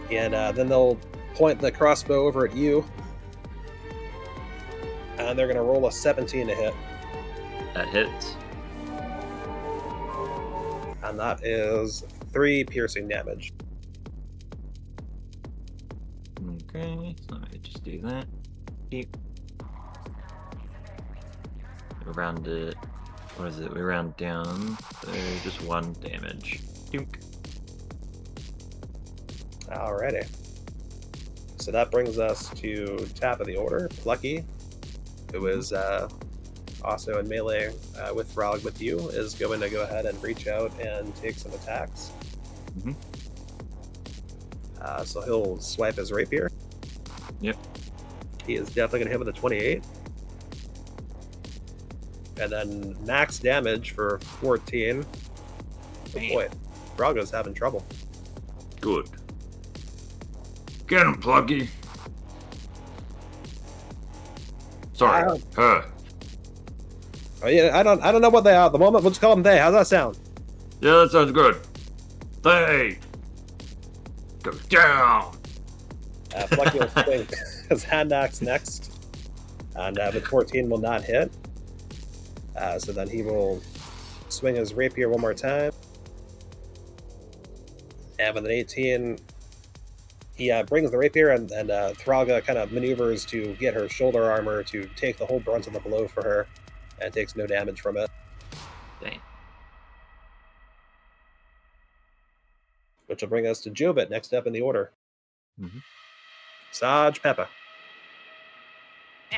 And then they'll point the crossbow over at you. And they're going to roll a 17 to hit. That hits. And that is 3 piercing damage. Okay, so let me just do that. Keep. Round it. What is it? We round down. So just 1 damage. Dunk. Alrighty. So that brings us to top of the order. Plucky, who is also in melee with Throg with you, is going to go ahead and reach out and take some attacks. Mm-hmm. So he'll swipe his rapier. Yep. He is definitely going to hit with a 28. And then max damage for 14. Oh boy, Drago's having trouble. Good. Get him, Plucky. Sorry, her. Oh yeah, I don't know what they are at the moment. We'll just call them they. How's that sound? Yeah, that sounds good. They go down. Plucky will swing his hand axe next, and with 14 will not hit. So then he will swing his rapier one more time, and with an 18, he brings the rapier, and Thralga kind of maneuvers to get her shoulder armor to take the whole brunt of the blow for her, and takes no damage from it. Dang. Which will bring us to Jobit next up in the order. Mm-hmm. Sarge Pepper.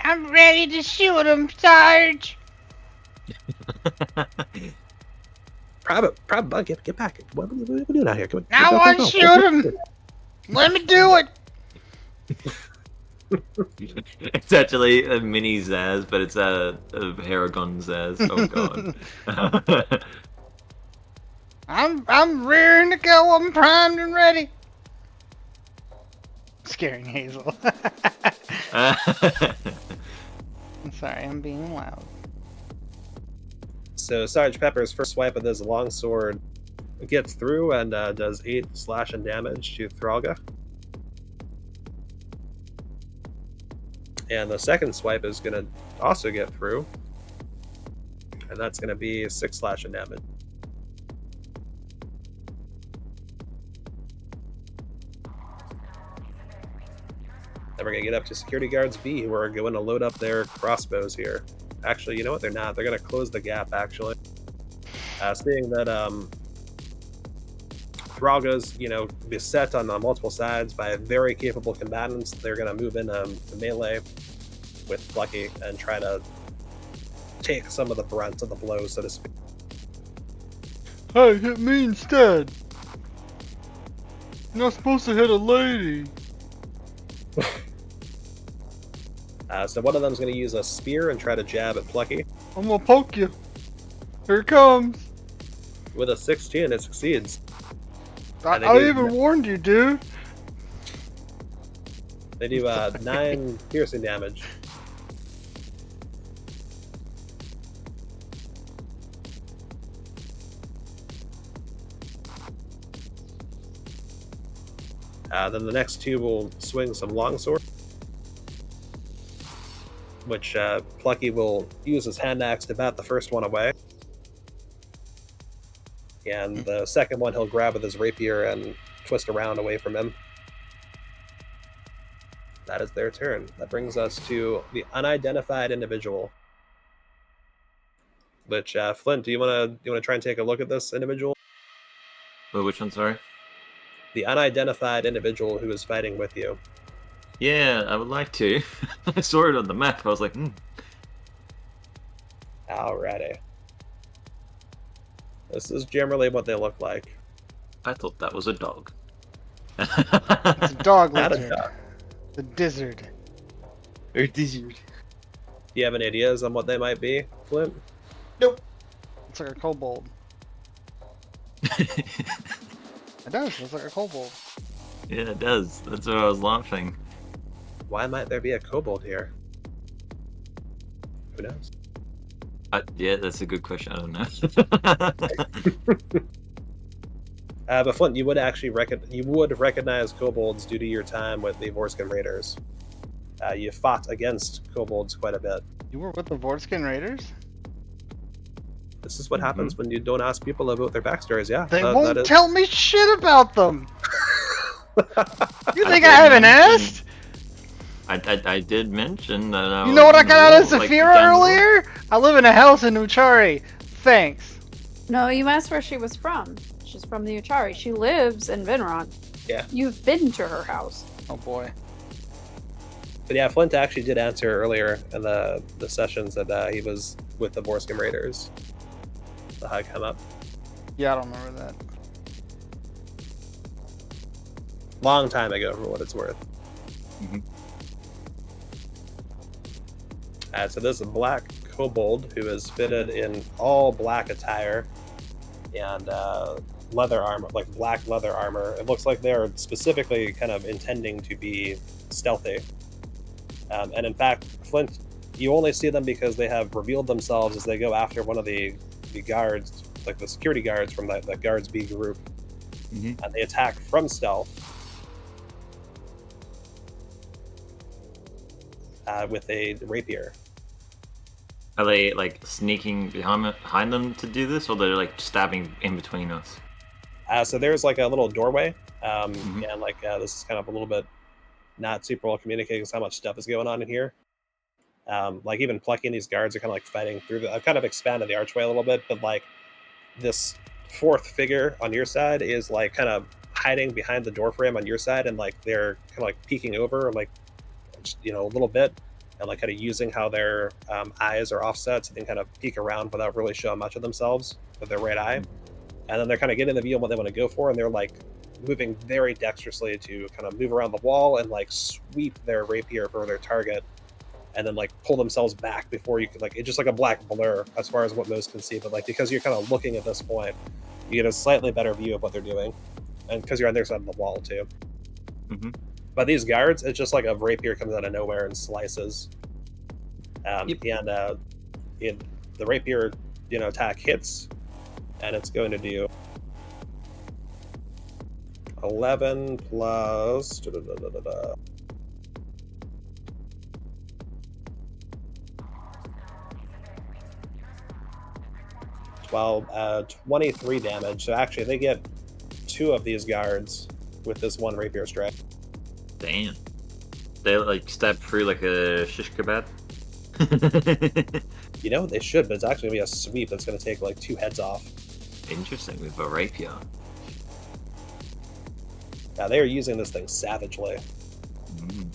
I'm ready to shoot him, Sarge. Private Bug, get back. What are we doing out here? Come on, I want to shoot him. Let me do it. It's actually a mini Zaz, but it's a Harengon Zaz. Oh god. I'm rearing to go. I'm primed and ready. Scaring Hazel. I'm sorry, I'm being loud. So Sarge Pepper's first swipe with his longsword gets through and does 8 slashing damage to Thralga. And the second swipe is going to also get through, and that's going to be 6 slashing damage. Then we're going to get up to Security Guards B, who are going to load up their crossbows here. Actually, you know what? They're not. They're going to close the gap, actually. Seeing that Thralga's, beset on multiple sides by very capable combatants, they're going to move in the melee with Plucky and try to take some of the brunt of the blow, so to speak. Hey, hit me instead. You're not supposed to hit a lady. So one of them is going to use a spear and try to jab at Plucky. I'm gonna poke you. Here it comes. With a 16, it succeeds. I even warned you, dude. They do 9 piercing damage. Then the next 2 will swing some longsword, which Plucky will use his hand axe to bat the first one away. And the second one he'll grab with his rapier and twist around away from him. That is their turn. That brings us to the unidentified individual. Which Flint, do you wanna try and take a look at this individual? Well, which one? Sorry. The unidentified individual who is fighting with you. Yeah, I would like to. I saw it on the map. I was like, Alrighty. This is generally what they look like. I thought that was a dog. It's a dog Not a lizard. dog. The dizzard. Or dizzy. Do you have any ideas on what they might be, Flint? Nope. It's like a kobold. It does. It's like a kobold. Yeah, it does. That's why I was laughing. Why might there be a kobold here? Who knows? Yeah, that's a good question. I don't know. But Flint, you would actually recognize kobolds due to your time with the Vorskin Raiders. You fought against kobolds quite a bit. You were with the Vorskin Raiders? This is what happens when you don't ask people about their backstories, yeah. They won't tell me shit about them! You think I haven't asked? I did mention that I You know what I got out of like, Zeffira earlier? I live in a house in Uchari. Thanks. No, you asked where she was from. She's from the Uchari. She lives in Vinron. Yeah. You've been to her house. Oh boy. But yeah, Flint actually did answer earlier in the sessions that he was with the Vorskin Raiders. The high come up. Yeah, I don't remember that. Long time ago, for what it's worth. Mm-hmm. So this is a black kobold who is fitted in all black attire and leather armor, like black leather armor. It looks like they're specifically kind of intending to be stealthy. And in fact, Flint, you only see them because they have revealed themselves as they go after one of the guards like the security guards from the guards B group, Mhm. and they attack from stealth with a rapier. Are they like sneaking behind them to do this, or they're like stabbing in between us? So there's like a little doorway, Mhm. and like this is kind of a little bit not super well communicating because how much stuff is going on in here. Like even Plucky and these guards are kind of like fighting through. I've kind of expanded the archway a little bit, but like this fourth figure on your side is like kind of hiding behind the door frame on your side, and like they're kind of like peeking over, like just, a little bit, and like kind of using how their eyes are offset, so they can kind of peek around without really showing much of themselves with their right eye. And then they're kind of getting the view of what they want to go for, and they're like moving very dexterously to kind of move around the wall and like sweep their rapier for their target, and then like pull themselves back before you can, like, it's just like a black blur as far as what most can see. But like because you're kind of looking at this point, you get a slightly better view of what they're doing, and because you're on their side of the wall too. Mhm. But these guards, it's just like a rapier comes out of nowhere and slices. Yep. And the rapier, attack hits, and it's going to do 11 plus 12, 23 damage. So actually, they get 2 of these guards with this one rapier strike. Damn. They like stab through like a shish kebab. They should, but it's actually gonna be a sweep that's gonna take like 2 heads off. Interesting, with a rapier. Now they are using this thing savagely. Mm.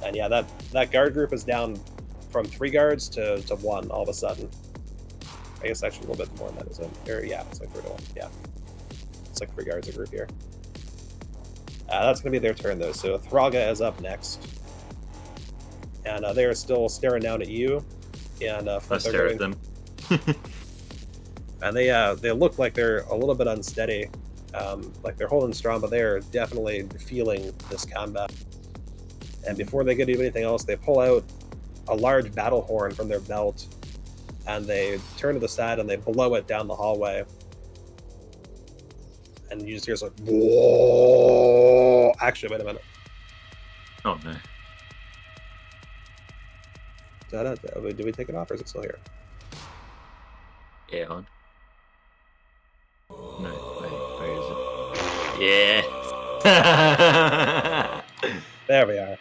And yeah, that guard group is down from 3 guards to 1 all of a sudden. I guess actually a little bit more than that, isn't it? Or, yeah, it's like 3 to 1. Yeah. It's like 3 guards a group here. That's going to be their turn, though. So Thraga is up next. And they are still staring down at you. And I stare at them. And they look like they're a little bit unsteady. Like they're holding strong, but they are definitely feeling this combat. And before they get to do anything else, they pull out a large battle horn from their belt, and they turn to the side and they blow it down the hallway. And you just hear like, whoa! Actually, wait a minute. Oh no. Did we take it off, or is it still here? Yeah, on. No, wait, where is it? Yeah. There we are.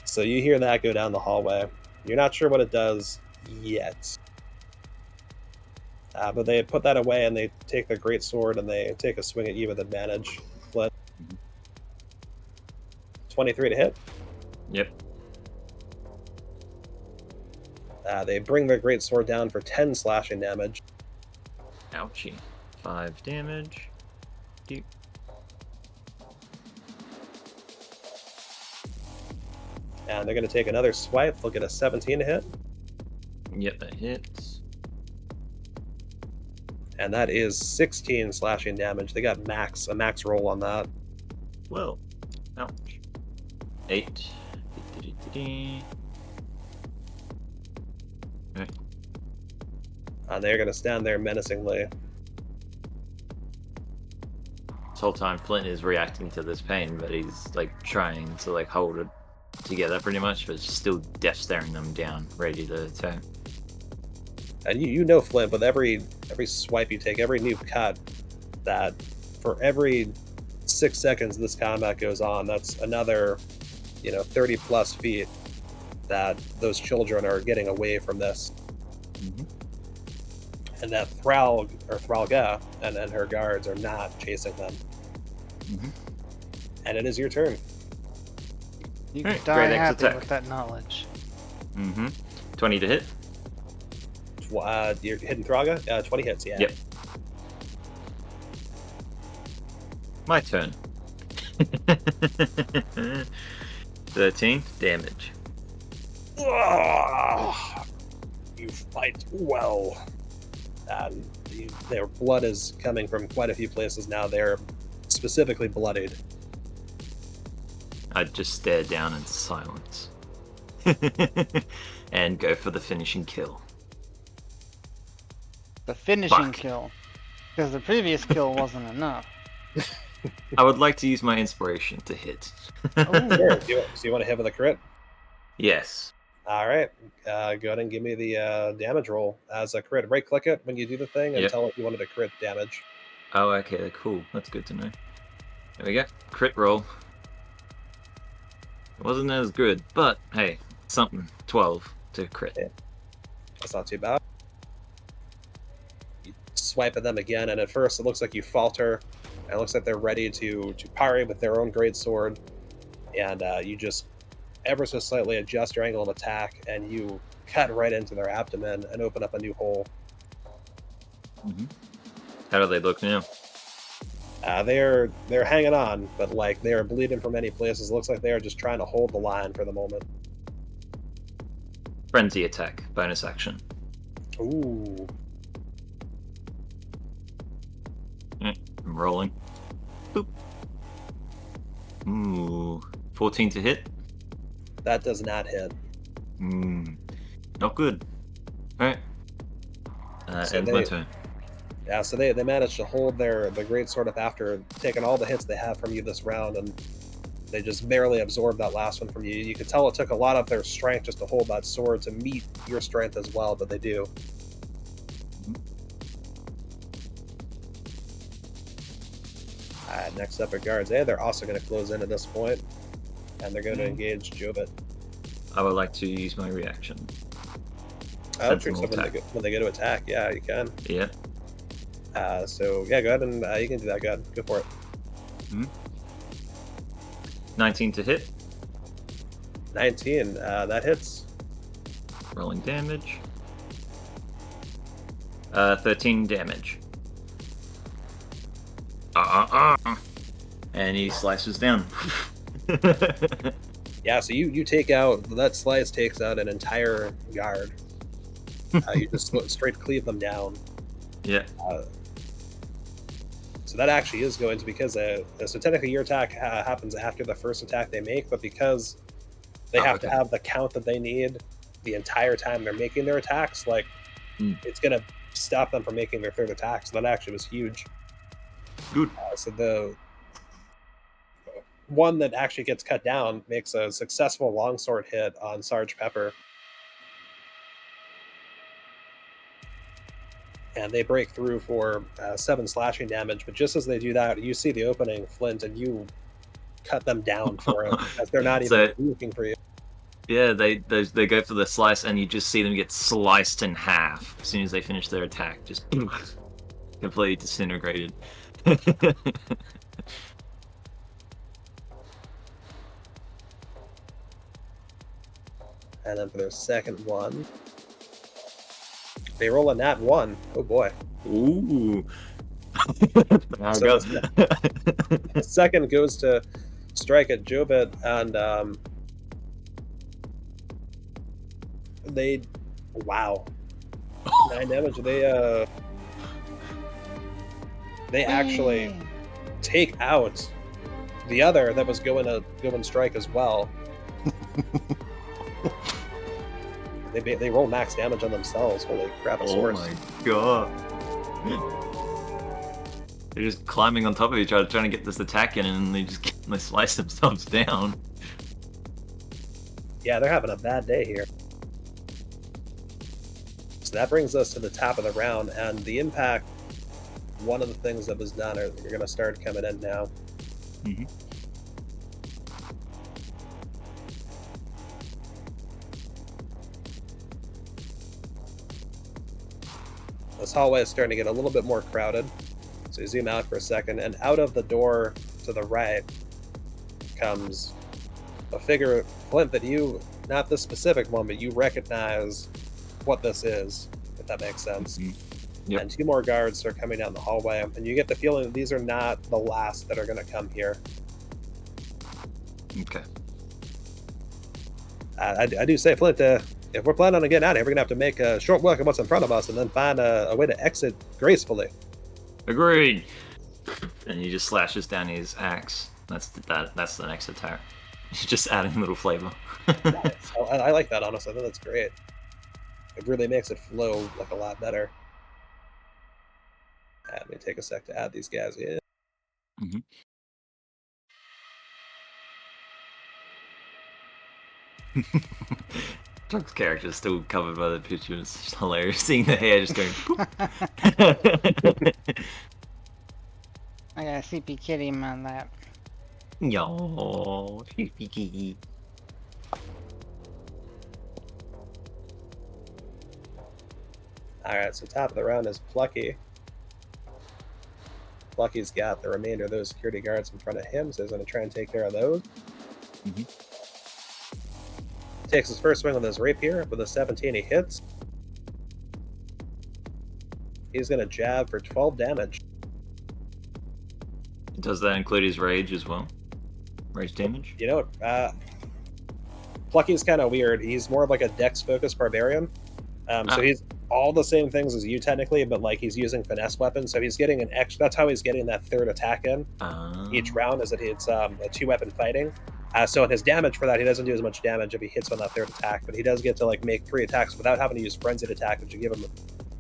So you hear that go down the hallway. You're not sure what it does yet. But they put that away and they take their great sword and they take a swing at you with advantage. Flint. 23 to hit. Yep. They bring their great sword down for 10 slashing damage. Ouchie. 5 damage. Deep. And they're going to take another swipe. They'll get a 17 to hit. Yep, that hits. And that is 16 slashing damage. They got a max roll on that. Well, ouch. 8. Okay. And they're going to stand there menacingly. This whole time Flint is reacting to this pain, but he's like trying to like hold it together pretty much, but still death staring them down, ready to attack. And you know, Flint, with every swipe you take, every new cut, that for every 6 seconds this combat goes on, that's another 30 plus feet that those children are getting away from this. Mm-hmm. And that Thralga and her guards are not chasing them. Mm-hmm. And it is your turn. You can Alright, die great next happy attack. with that knowledge. Mm-hmm. 20 to hit. You're hitting Thraga? 20 hits, yeah. Yep. My turn. 13 damage. You fight well. Their blood is coming from quite a few places now. They're specifically bloodied. I just stare down in silence. And go for the finishing kill. The finishing Fuck. kill. Because the previous kill wasn't enough. I would like to use my inspiration to hit. Sure. So you want to hit with a crit? Yes. All right. Go ahead and give me the damage roll as a crit. Right-click it when you do the thing and Yep. tell it you wanted to crit damage. Oh, okay, cool. That's good to know. There we go. Crit roll. It wasn't as good, but hey, something. 12 to crit. Yeah. That's not too bad. You swipe at them again, and at first it looks like you falter. And it looks like they're ready to parry with their own great sword. And you just ever so slightly adjust your angle of attack, and you cut right into their abdomen and open up a new hole. Mm-hmm. How do they look now? They're hanging on, but like they are bleeding from many places. Looks like they are just trying to hold the line for the moment. Frenzy attack, bonus action. Ooh. I'm rolling. Boop. Ooh. 14 to hit? That does not hit. Not good. Alright. So Ends my turn. Yeah, so they managed to hold the great sword up after taking all the hits they have from you this round, and they just barely absorbed that last one from you. You could tell it took a lot of their strength just to hold that sword to meet your strength as well, but they do. Next up are guards. They're also going to close in at this point, and they're going to engage Jobit. I would like to use my reaction. True, Sentinel so when they go to attack, yeah, you can. Yeah. So yeah, go ahead and you can do that. Go ahead, go for it. 19 to hit. 19, that hits. Rolling damage. 13 damage. And he slices down. Yeah, so you take out, that slice takes out an entire guard. You just straight cleave them down. Yeah. So that actually is going to, because so technically your attack happens after the first attack they make, but because they have to have the count that they need the entire time they're making their attacks, like it's going to stop them from making their third attack. So that actually was huge. Good. So the one that actually gets cut down makes a successful longsword hit on Sarge Pepper. And they break through for 7 slashing damage, but just as they do that, you see the opening, Flint, and you cut them down for it, as they're not even looking for you. Yeah, they go for the slice, and you just see them get sliced in half as soon as they finish their attack. Just completely disintegrated. And then for their second one, they roll a nat 1. Oh boy. Ooh. So the second goes to strike at Jobit, and they, wow, 9 damage. They actually take out the other that was going to go and strike as well. They roll max damage on themselves. Holy crap! Oh my god! They're just climbing on top of each other, trying to get this attack in, and they slice themselves down. Yeah, they're having a bad day here. So that brings us to the top of the round, and the impact. One of the things that was done are going to start coming in now. Mm-hmm. This hallway is starting to get a little bit more crowded. So you zoom out for a second, and out of the door to the right comes a figure, Flint, that you, not this specific one, but you recognize what this is, if that makes sense. Mm-hmm. Yep. And 2 more guards are coming down the hallway, and you get the feeling that these are not the last that are going to come here. Okay. I do say, Flint, if we're planning on getting out of here, we're going to have to make a short work of what's in front of us and then find a way to exit gracefully. Agreed. And he just slashes down his axe. That's the next attack. He's just adding a little flavor. Nice. I like that, honestly. I think that's great. It really makes it flow like a lot better. Let me take a sec to add these guys in. Mm-hmm. Trump's character is still covered by the picture. It's just hilarious seeing the hair just going. I gotta CP kitty him on that. Yo, kitty. Alright, so top of the round is Plucky. Plucky's got the remainder of those security guards in front of him, so he's going to try and take care of those. Mm-hmm. Takes his first swing with his rapier. With a 17, he hits. He's going to jab for 12 damage. Does that include his rage as well? Rage damage? You know, Plucky's kind of weird. He's more of like a dex-focused barbarian. So he's all the same things as you technically, but like he's using finesse weapons. So he's getting an extra. That's how he's getting that third attack in each round. Is that it's a 2-weapon fighting. So in his damage for that, he doesn't do as much damage if he hits on that third attack, but he does get to like make 3 attacks without having to use frenzied attack, which would give him.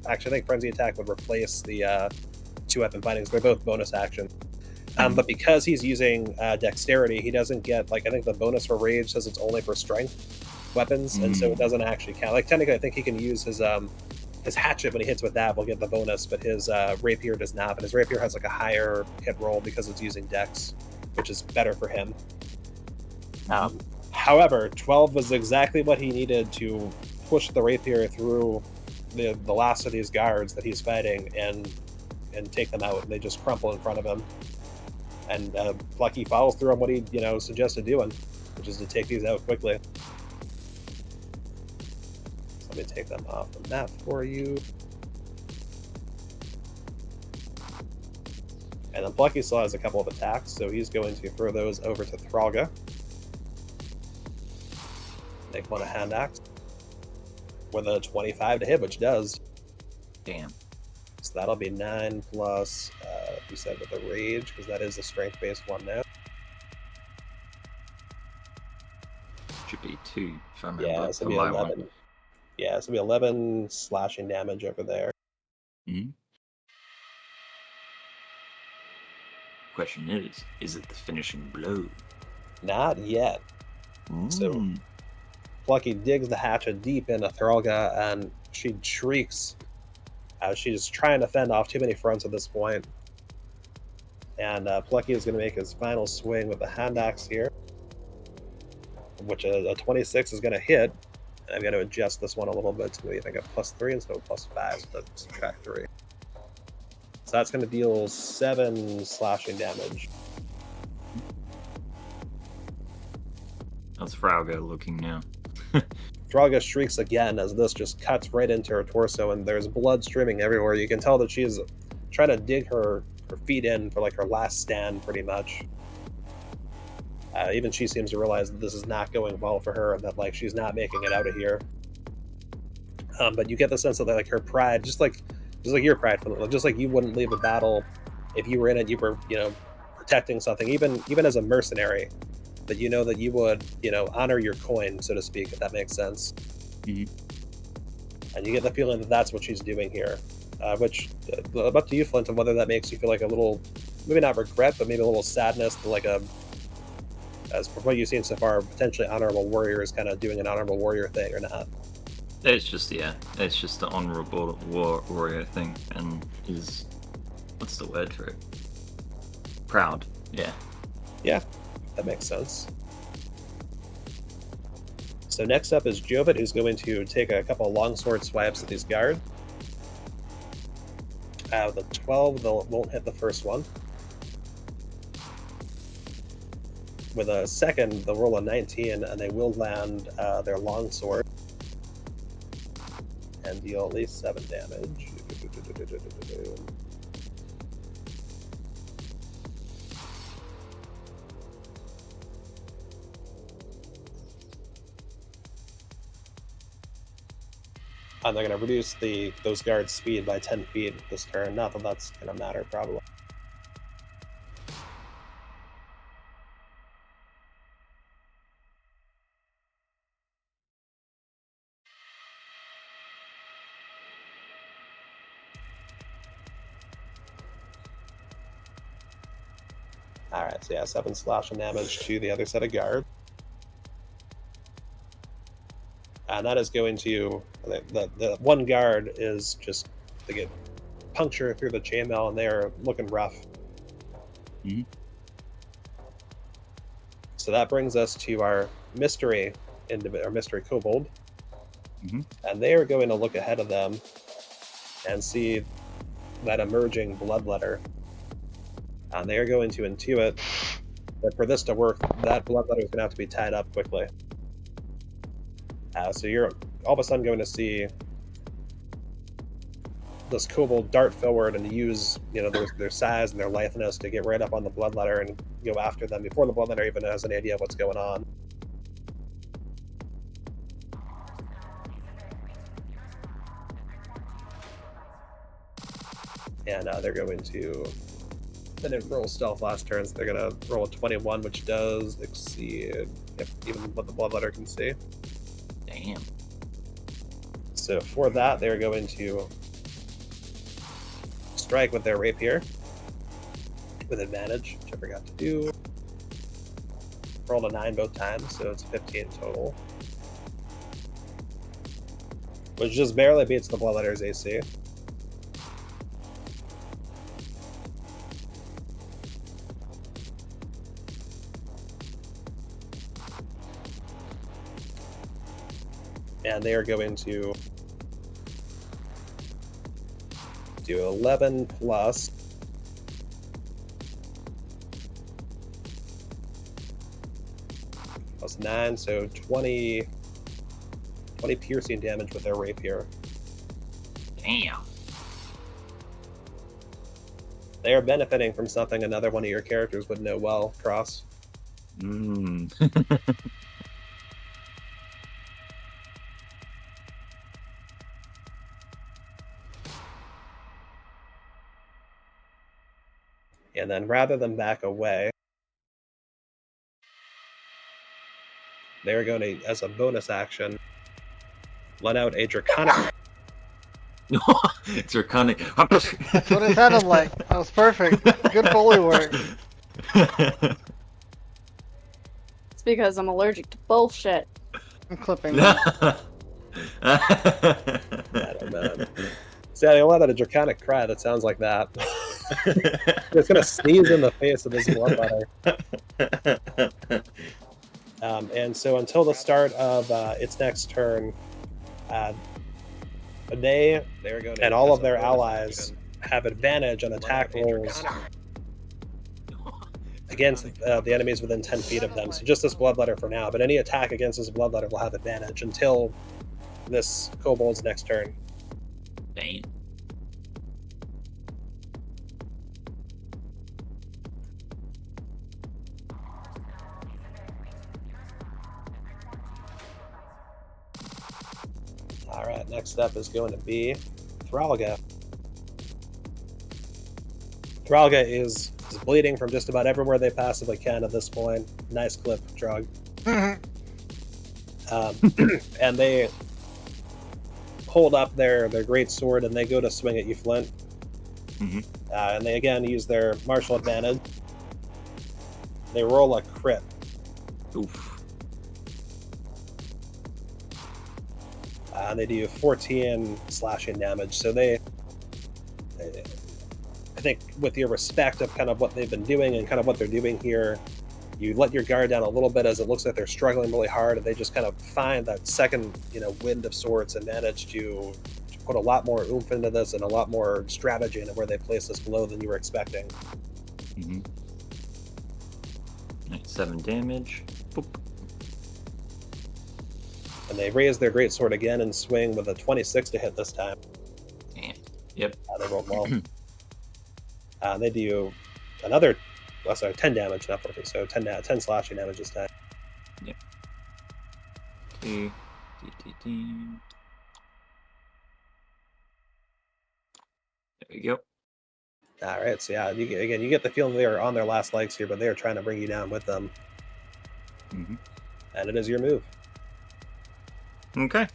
Actually, I think frenzied attack would replace the 2-weapon fighting. So they're both bonus action. But because he's using dexterity, he doesn't get like I think the bonus for rage says it's only for strength weapons, and so it doesn't actually count. Like technically, I think he can use his hatchet when he hits with that will get the bonus, but his rapier does not. But his rapier has like a higher hit roll because it's using dex, which is better for him. However, 12 was exactly what he needed to push the rapier through the last of these guards that he's fighting and take them out. And they just crumple in front of him. And Plucky follows through on what he suggested doing, which is to take these out quickly. So let me take them off the map for you. And then Plucky still has a couple of attacks, so he's going to throw those over to Thralga. Make one a hand axe with a 25 to hit, which does. Damn. So that'll be 9 plus, you said with the rage, because that is a strength-based one now. Should be 2, if I remember. Yeah, so it'll be 11. Yeah, so it'll be 11 slashing damage over there. Mm-hmm. Question is it the finishing blow? Not yet. So Plucky digs the hatchet deep into Thralga, and she shrieks. She's trying to fend off too many fronts at this point. And Plucky is going to make his final swing with the hand axe here, which a 26 is going to hit. And I've got to adjust this one a little bit to make it a +3 instead of +5, so let's subtract 3. So that's going to deal 7 slashing damage. How's Frauga looking now? Thralga shrieks again as this just cuts right into her torso, and there's blood streaming everywhere. You can tell that she's trying to dig her feet in for like her last stand, pretty much. Even she seems to realize that this is not going well for her, and that like she's not making it out of here. But you get the sense that like her pride, just like your pride, just like you wouldn't leave a battle if you were in it, you were protecting something, even as a mercenary. That you know that you would, honor your coin, so to speak, if that makes sense. Mm-hmm. And you get the feeling that that's what she's doing here. Which, up to you, Flint, on whether that makes you feel like a little, maybe not regret, but maybe a little sadness, like as from what you've seen so far, potentially honorable warrior is kind of doing an honorable warrior thing or not. It's just the honorable warrior thing, and is, what's the word for it? Proud, yeah. Yeah. That makes sense. So next up is Jovet, who's going to take a couple longsword swipes at these guards. The 12, won't hit the first one. With a second, they'll roll a 19, and they will land their longsword and deal at least 7 damage. And they're going to reduce those guards' speed by 10 feet this turn. Not that that's going to matter, probably. Alright, so yeah, 7 slashing damage to the other set of guard. And that is going to... The one guard is just... They get puncture through the chainmail, and they're looking rough. Mm-hmm. So that brings us to our mystery kobold. Mm-hmm. And they are going to look ahead of them and see that emerging bloodletter. And they are going to intuit that for this to work, that bloodletter is going to have to be tied up quickly. So you're all of a sudden going to see this kobold dart forward and use their size and their litheness to get right up on the bloodletter and go after them before the bloodletter even has any idea of what's going on. And they're going to... They didn't roll stealth last turn, so they're going to roll a 21, which does exceed even what the bloodletter can see. Damn. So for that, they're going to strike with their rapier with advantage, which I forgot to do. Rolled a 9 both times, so it's 15 total. Which just barely beats the bloodletter's AC. And they are going to do 11 plus plus 9, so 20 piercing damage with their rapier. Damn. They are benefiting from something another one of your characters would know well, Cross. Mm. And then rather than back away, they're going to, as a bonus action, let out a draconic... Draconic. That's what it sounded like. That was perfect. Good Foley work. It's because I'm allergic to bullshit. I'm clipping that. I don't know. See, I let out a draconic cry that sounds like that. It's going to sneeze in the face of this bloodletter. And so until the start of its next turn, they and all of their allies have advantage on attack rolls against the enemies within 10 feet of them. So just this bloodletter for now, but any attack against this bloodletter will have advantage until this kobold's next turn. Dang. Alright, next up is going to be Thralga. Thralga is bleeding from just about everywhere they possibly can at this point. Nice clip, Drug. And they hold up their great sword and they go to swing at you, Flint. Mm-hmm. And they again use their martial advantage. They roll a crit. Oof. And they do 14 slashing damage. So I think with your respect of kind of what they've been doing and kind of what they're doing here, you let your guard down a little bit as it looks like they're struggling really hard, and they just kind of find that second, wind of sorts and manage to put a lot more oomph into this and a lot more strategy into where they place this blow than you were expecting. Mm-hmm. 7 damage. Boop. And they raise their greatsword again and swing with a 26 to hit this time. Damn. Yep. They rolled well. They do another, 10 damage, not 14, so 10 slashing damage this time. Yep. There we go. All right, so yeah, you get the feeling they are on their last legs here, but they are trying to bring you down with them. Mm-hmm. And it is your move. Okay.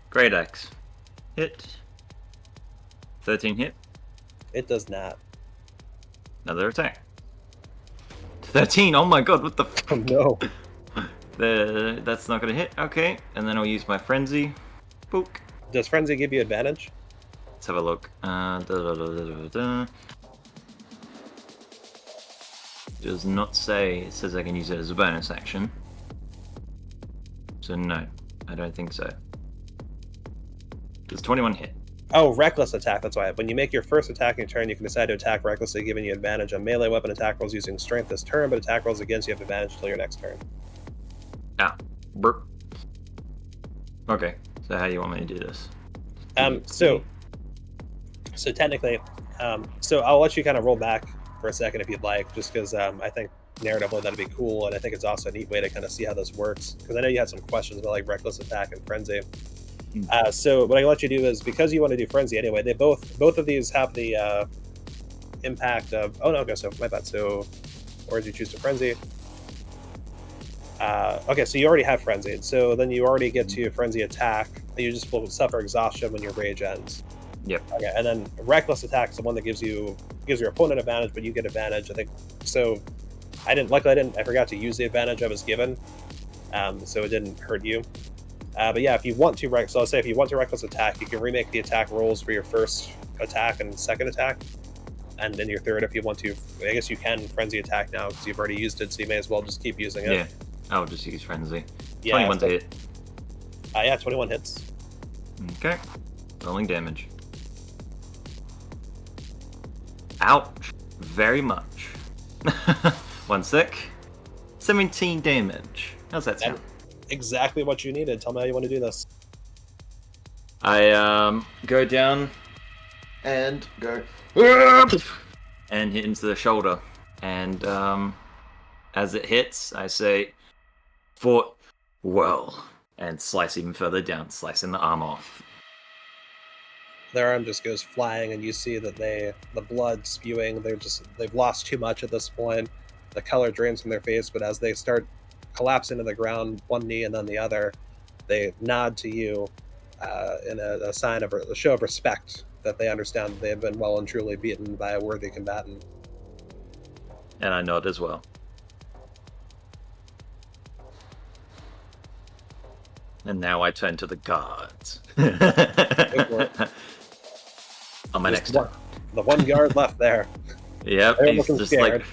Great Axe. Hit. 13 hit. It does not. Another attack. 13. Oh my god, what the Oh no. That's not gonna hit. Okay, and then I'll use my frenzy. Book. Does frenzy give you advantage? Let's have a look. Does not say. It says I can use it as a bonus action. So no, I don't think so. Does 21 hit? Oh, reckless attack. That's why. When you make your first attacking turn, you can decide to attack recklessly, giving you advantage on melee weapon attack rolls using strength this turn, but attack rolls against you have advantage until your next turn. Ah, burp. Okay, so how do you want me to do this? So technically, so I'll let you kind of roll back for a second if you'd like, just because I think narratively that'd be cool, and I think it's also a neat way to kind of see how this works. Because I know you had some questions about like reckless attack and frenzy. So what I can let you do is, because you want to do frenzy anyway, they both of these have the impact of. Oh no, okay, so my bad. So, or did you choose to frenzy? Okay, so you already have frenzied, so then you already get to frenzy attack. You just will suffer exhaustion when your rage ends. Yep. Okay, and then reckless attack is the one that gives your opponent advantage, but you get advantage. I think so. I forgot to use the advantage I was given, so it didn't hurt you. But yeah, if you want to, so I'll say if you want to reckless attack, you can remake the attack rolls for your first attack and second attack, and then your third if you want to. I guess you can frenzy attack now because you've already used it, so you may as well just keep using it. Yeah, I'll just use frenzy. Yeah, 21 to hit. Yeah, 21 hits. Okay, rolling damage. Ouch, very much. 1 sec. 17 damage. How's that sound? Exactly what you needed. Tell me how you want to do this. I go down and go and hit into the shoulder, and as it hits, I say, "Fought well," and slice even further down, slicing the arm off. Their arm just goes flying, and you see that the blood spewing. They've lost too much at this point. The color drains from their face, but as they start collapsing to the ground, one knee and then the other, they nod to you in a sign of a show of respect that they understand that they have been well and truly beaten by a worthy combatant. And I nod as well. And now I turn to the guards. On my next turn. The one guard left there. Yep, They're he's looking just scared. like,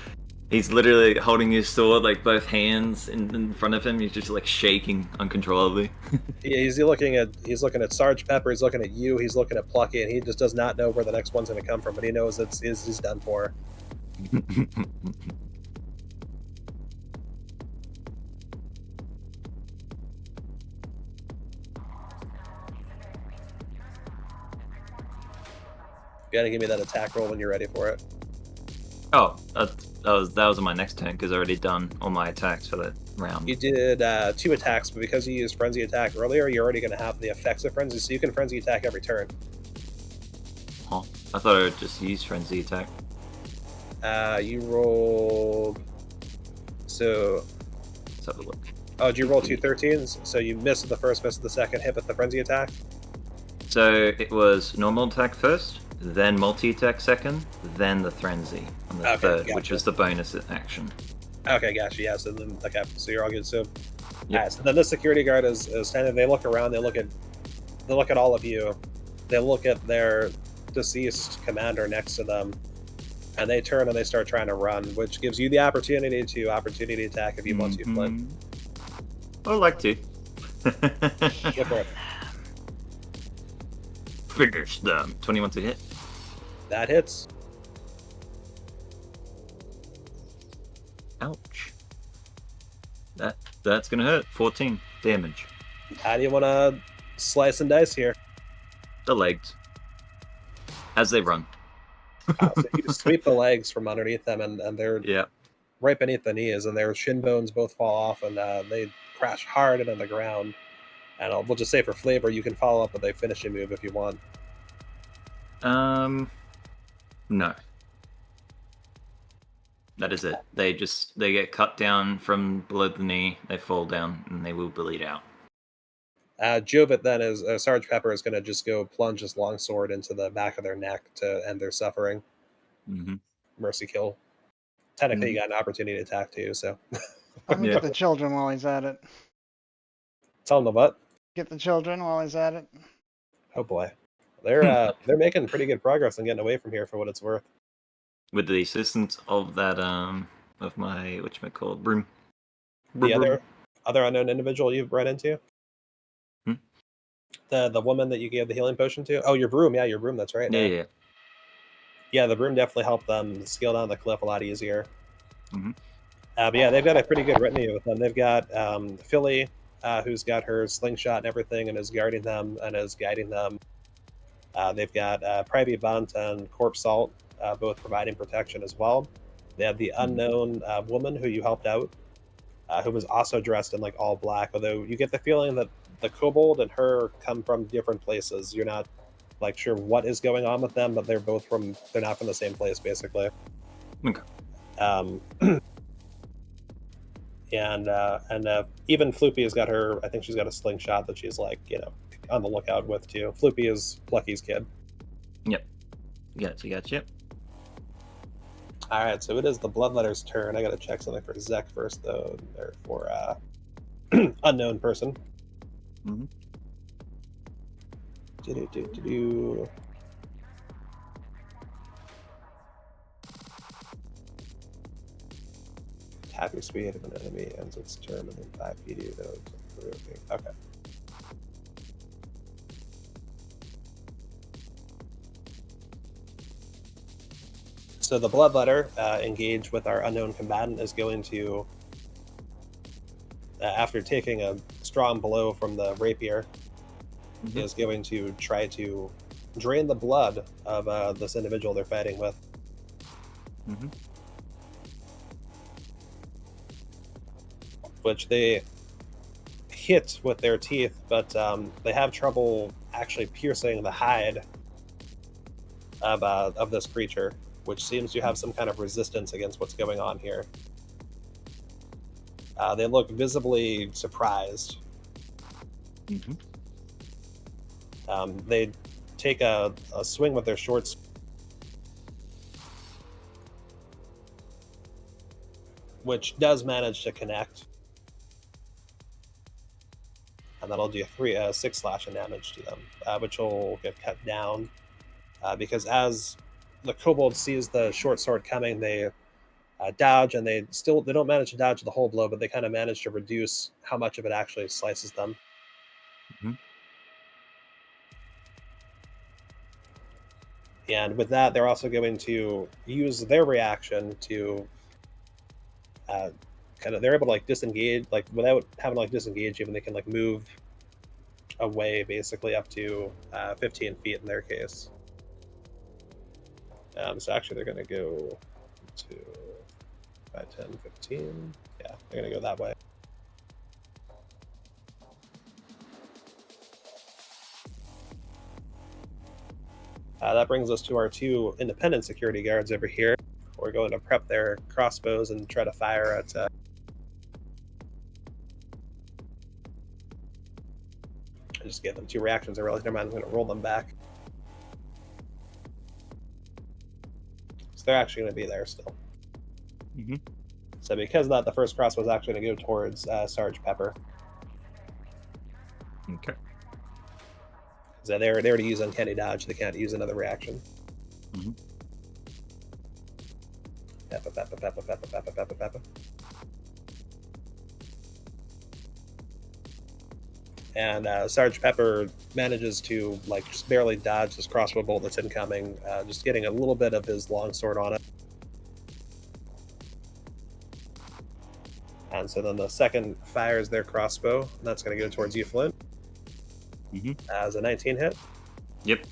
he's literally holding his sword, like both hands in front of him. He's just like shaking uncontrollably. Yeah, he's looking at Sarge Pepper. He's looking at you. He's looking at Plucky, and he just does not know where the next one's going to come from. But he knows he's done for. You gotta give me that attack roll when you're ready for it. Oh, that was on my next turn because I already done all my attacks for that round. You did 2 attacks, but because you used Frenzy Attack earlier, you're already going to have the effects of Frenzy, so you can Frenzy Attack every turn. Huh. I thought I would just use Frenzy Attack. You rolled... So... Let's have a look. Oh, did you roll 2 13s? So you missed the first, missed the second, hit with the Frenzy Attack? So it was normal attack first, then multi-attack second, then the Frenzy on the third, gotcha. which was the bonus action. Okay, gotcha. Yeah, so then so you're all good. So, Yep. So then the security guard is standing. They look around. They look at all of you. They look at their deceased commander next to them, and they turn and they start trying to run, which gives you the opportunity to opportunity attack if you want to, Flint. I would like to. Go for it. Finish them. 21 to hit. That hits. Ouch. That's gonna hurt. 14 damage. How do you want to slice and dice here? The legs. As they run. So you just sweep the legs from underneath them, and they're right beneath the knees, and their shin bones both fall off, and they crash hard into the ground. And we'll just say for flavor, you can follow up with a finishing move if you want. No. That is it. They get cut down from below the knee, they fall down, and they will bleed out. Jovit then is Sarge Pepper is going to just go plunge his longsword into the back of their neck to end their suffering. Mm-hmm. Mercy kill. technically, you got an opportunity to attack too. So I'm gonna Yeah. get the children while he's at it. tell him the what? Get the children while he's at it. Oh boy, they're making pretty good progress on getting away from here for what it's worth. With the assistance of that of my whatchamacallit, broom. The other unknown individual you've run into? Hmm? The woman that you gave the healing potion to? Oh, your broom. Yeah, your broom. That's right. Yeah. Yeah, the broom definitely helped them scale down the cliff a lot easier. Mhm. But yeah, they've got a pretty good retinue with them. They've got Filly, who's got her slingshot and everything and is guarding them and is guiding them. They've got Private Bunt and Corpse Salt, both providing protection as well. They have the unknown woman who you helped out, who was also dressed in like all black, although you get the feeling that the kobold and her come from different places. You're not like sure what is going on with them, but they're not from the same place basically. Okay. And even Floopy has got her, I think she's got a slingshot that she's like, on the lookout with too. Floopy is Plucky's kid. Yep. Gotcha. All right, so it is the Bloodletter's turn. I gotta check something for Zek first, though. Or for unknown person. Mm-hmm. Do-do-do-do-do. Tapping speed of an enemy ends its turn within 5 feet of those. Okay. So the Bloodletter, engaged with our unknown combatant, is going to, after taking a strong blow from the rapier, is going to try to drain the blood of this individual they're fighting with. Which they hit with their teeth, but they have trouble actually piercing the hide of this creature, which seems to have some kind of resistance against what's going on here. They look visibly surprised. They take a swing with their shorts, which does manage to connect. And that'll do 6 slashing damage to them, which will get cut down. Because as the kobold sees the short sword coming, they dodge, and they don't manage to dodge the whole blow, but they kind of manage to reduce how much of it actually slices them. And with that, they're also going to use their reaction to they're able to like disengage, like without having to like disengage even, they can like move away basically up to 15 feet in their case. So actually they're going to go to 5, 10, 15. Yeah, they're going to go that way. That brings us to our 2 independent security guards over here. We're going to prep their crossbows and try to fire at... I just gave them 2 reactions. I realized, never mind, I'm going to roll them back. So they're actually going to be there still. So because of that, the first crossbow is actually going to go towards Sarge Pepper. Okay. So they're to use Uncanny Dodge. They can't use another reaction. Peppa. And Sarge Pepper manages to like just barely dodge this crossbow bolt that's incoming, just getting a little bit of his longsword on it. And so then the second fires their crossbow, and that's going to go towards you, Flint. As a 19 hit. Yep. It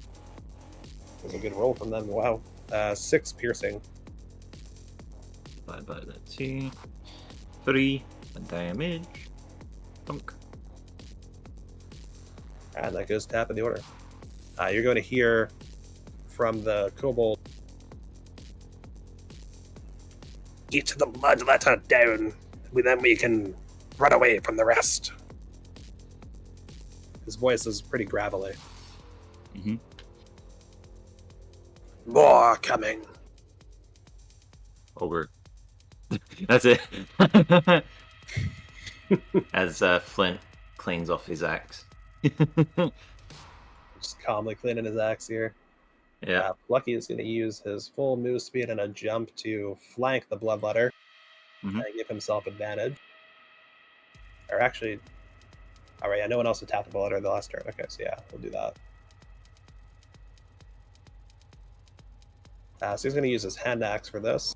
was a good roll from them. Wow. 6 piercing. Bye bye, let's see. 3 damage. Thunk. And that goes tap in the order. You're going to hear from the kobold, "Get the Bloodletter down, then we can run away from the rest." His voice is pretty gravelly. More coming. Over. That's it. As Flint cleans off his axe. Just calmly cleaning his axe here. Yeah. Plucky is going to use his full move speed and a jump to flank the Bloodletter and give himself advantage. Or actually, all right, yeah, no one else attacked the Bloodletter the last turn. Okay, so yeah, we'll do that. So he's going to use his hand axe for this.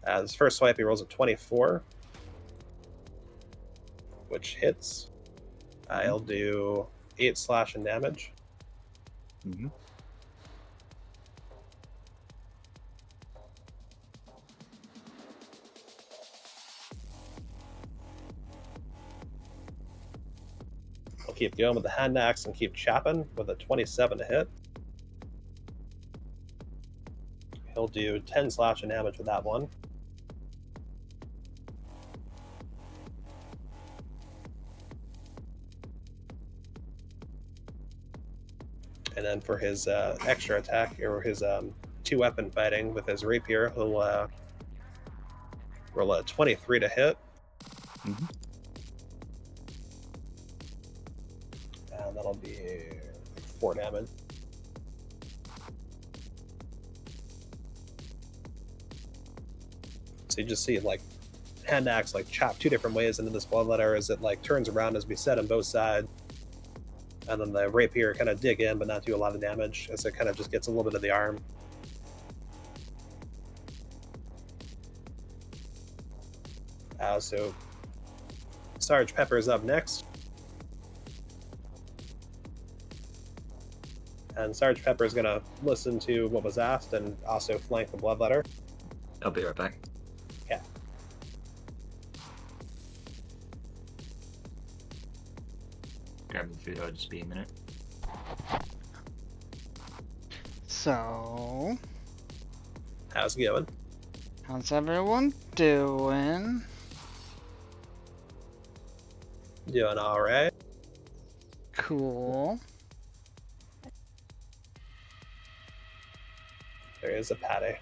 His first swipe, he rolls a 24, which hits. He'll do 8 slashing damage. We'll keep going with the hand axe and keep chopping with a 27 to hit. He'll do 10 slashing damage with that one. And then for his extra attack, or his 2-weapon fighting with his rapier, he'll roll a 23 to hit. And that'll be 4 damage. So you just see like hand axe like chop 2 different ways into this Bloodletter as it like turns around, as we said, on both sides. And then the rapier kind of dig in, but not do a lot of damage, as it kind of just gets a little bit of the arm. So Sarge Pepper is up next. And Sarge Pepper is going to listen to what was asked and also flank the Bloodletter. I'll be right back. Okay. Grab the food, I'll just be a minute. So, How's it going? how's everyone doing? Doing all right. Cool. There is a Patty.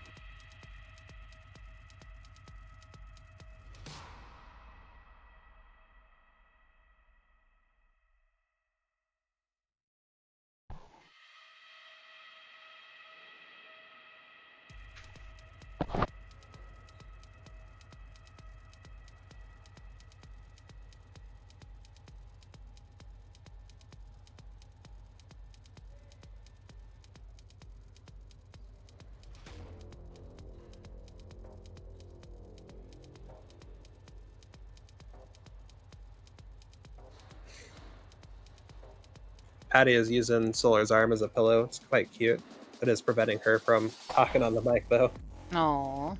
Patty is using Solar's arm as a pillow. It's quite cute. It is preventing her from talking on the mic, though. Aw.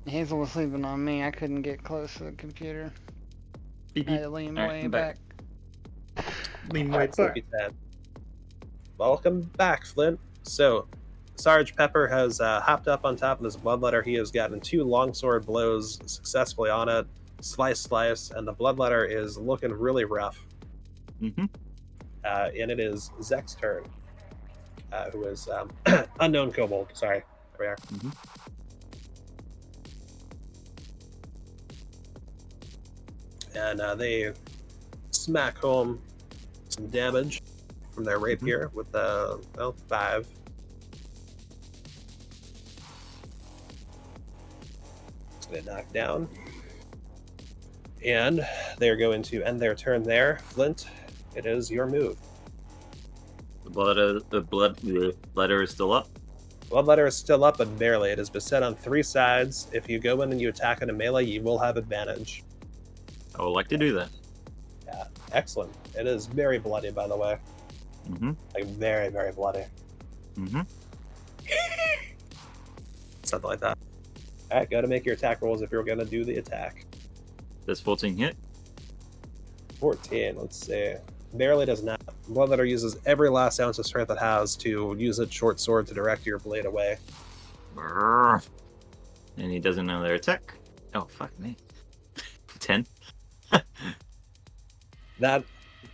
Hazel was sleeping on me. I couldn't get close to the computer. I had to lean way back. Lean way back. Welcome back, Flint. So, Sarge Pepper has hopped up on top of this Bloodletter. He has gotten 2 longsword blows successfully on it. Slice, slice, and the Bloodletter is looking really rough. And it is Zek's turn, who is Unknown Kobold. Sorry, there we are. And they smack home some damage from their rapier with 5. It's going to knock down. And they're going to end their turn there. Flint, it is your move. The Bloodletter is still up? Bloodletter is still up, but barely. It is beset on 3 sides. If you go in and you attack in a melee, you will have advantage. I would like to do that. Yeah, excellent. It is very bloody, by the way. Like, very, very bloody. Something like that. Alright, go to make your attack rolls if you're going to do the attack. Does 14 hit? 14, let's see. Barely does not. Bloodletter uses every last ounce of strength it has to use its short sword to direct your blade away. And he does another attack. Oh, fuck me. 10. That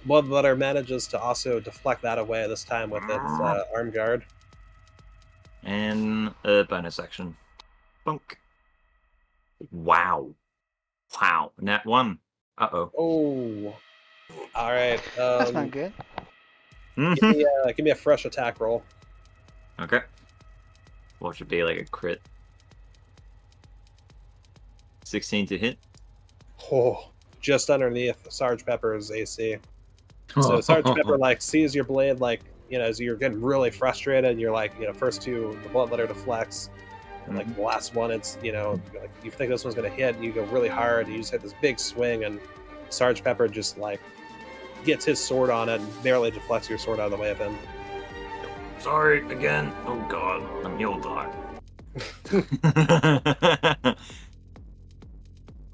Bloodletter manages to also deflect that away, this time with its arm guard. And a bonus action. Bunk. Wow. Wow. Nat 1. Uh-oh. Oh. All right. That's not good. Give me a fresh attack roll. Okay. What should be like a crit? 16 to hit. Oh, just underneath Sarge Pepper's AC. So Sarge Pepper like sees your blade, like, you know, as you're getting really frustrated, and you're like, you know, first two, the bloodletter deflects, and like the last one, it's, you know, like you think this one's gonna hit, and you go really hard, and you just hit this big swing, and Sarge Pepper just like gets his sword on it and barely deflects your sword out of the way of him. Sorry again. Oh god, I'm healed die.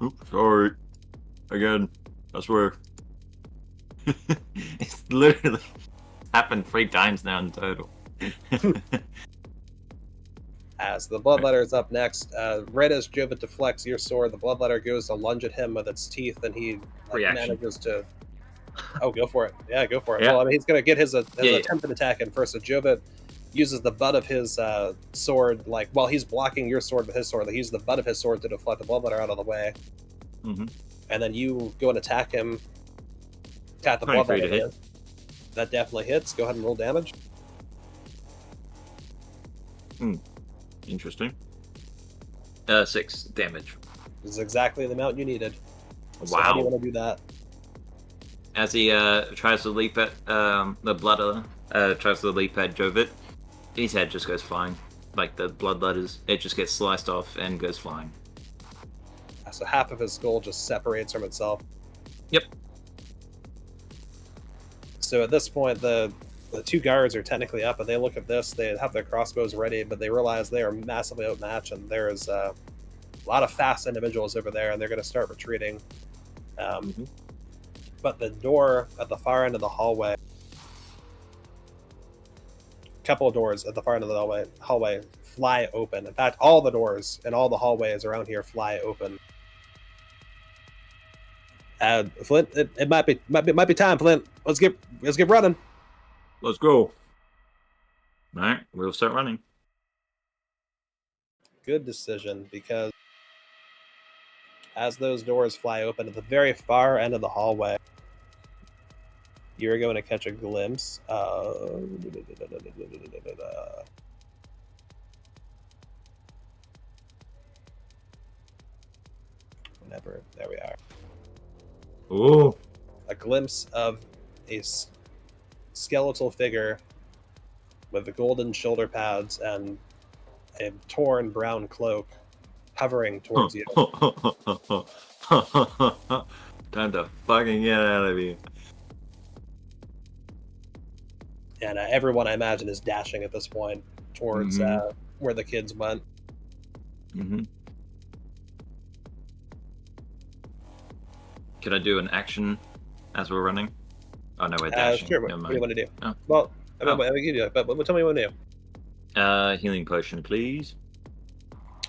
Oops, sorry. Again. I swear. It's literally happened 3 times now in total. As the bloodletter is up next, right as Jovit deflects your sword, the bloodletter goes to lunge at him with its teeth, and he manages to. Oh, go for it! Yeah, go for it. Yeah. Well, I mean, he's gonna get his attempted attack in first. So Jovit uses the butt of his sword, like while he's blocking your sword with his sword, he uses the butt of his sword to deflect the bloodletter out of the way. Mm-hmm. And then you go and attack him. Attack the 23 to bloodletter. hit. That definitely hits. Go ahead and roll damage. Interesting. 6 damage. This is exactly the amount you needed. So Wow. how do you want to do that? As he tries to leap at the bloodletter, tries to leap at Jovit, his head just goes flying. Like the bloodletters, it just gets sliced off and goes flying. So half of his skull just separates from itself. Yep. So at this point, the 2 guards are technically up, and they look at this. They have their crossbows ready, but they realize they are massively outmatched, and there's a lot of fast individuals over there, and they're going to start retreating. But the door at the far end of the hallway, couple of doors at the far end of the hallway fly open. In fact, all the doors and all the hallways around here fly open. Flint, it might be time, Flint. Let's get running. Let's go. Alright, we'll start running. Good decision, because as those doors fly open at the very far end of the hallway, you're going to catch a glimpse of whenever. There we are. Ooh. A glimpse of a skeletal figure with the golden shoulder pads and a torn brown cloak hovering towards you. Time to fucking get out of here. And everyone, I imagine, is dashing at this point towards where the kids went. Could I do an action as we're running? Oh no, we're dashing. Sure. What do you want to do? Oh. Well, I mean, we can do it, but tell me what you want to do. Healing potion, please.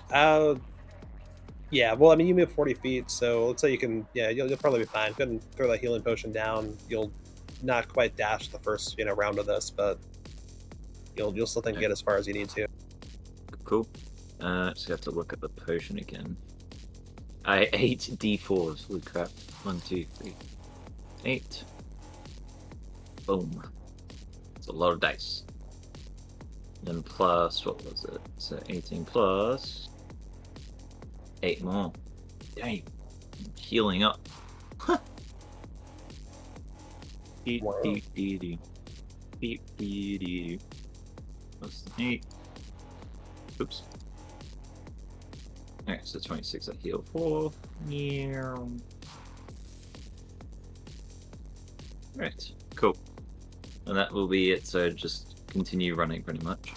Yeah. Well, I mean, you move 40 feet, so let's say you can. Yeah, you'll probably be fine. Go ahead and throw that healing potion down. You'll not quite dash the first round of this, but you'll still think get as far as you need to. Cool. Just have to look at the potion again. I 8 d4s. Holy crap! 1, 2, 3, 8. Boom. It's a lot of dice. Then plus, what was it? So 18 plus 8 more. Dang. Healing up. Wow. Plus 8. Oops. Alright, so 26 I heal 4. Alright, cool. And that will be it, so just continue running pretty much.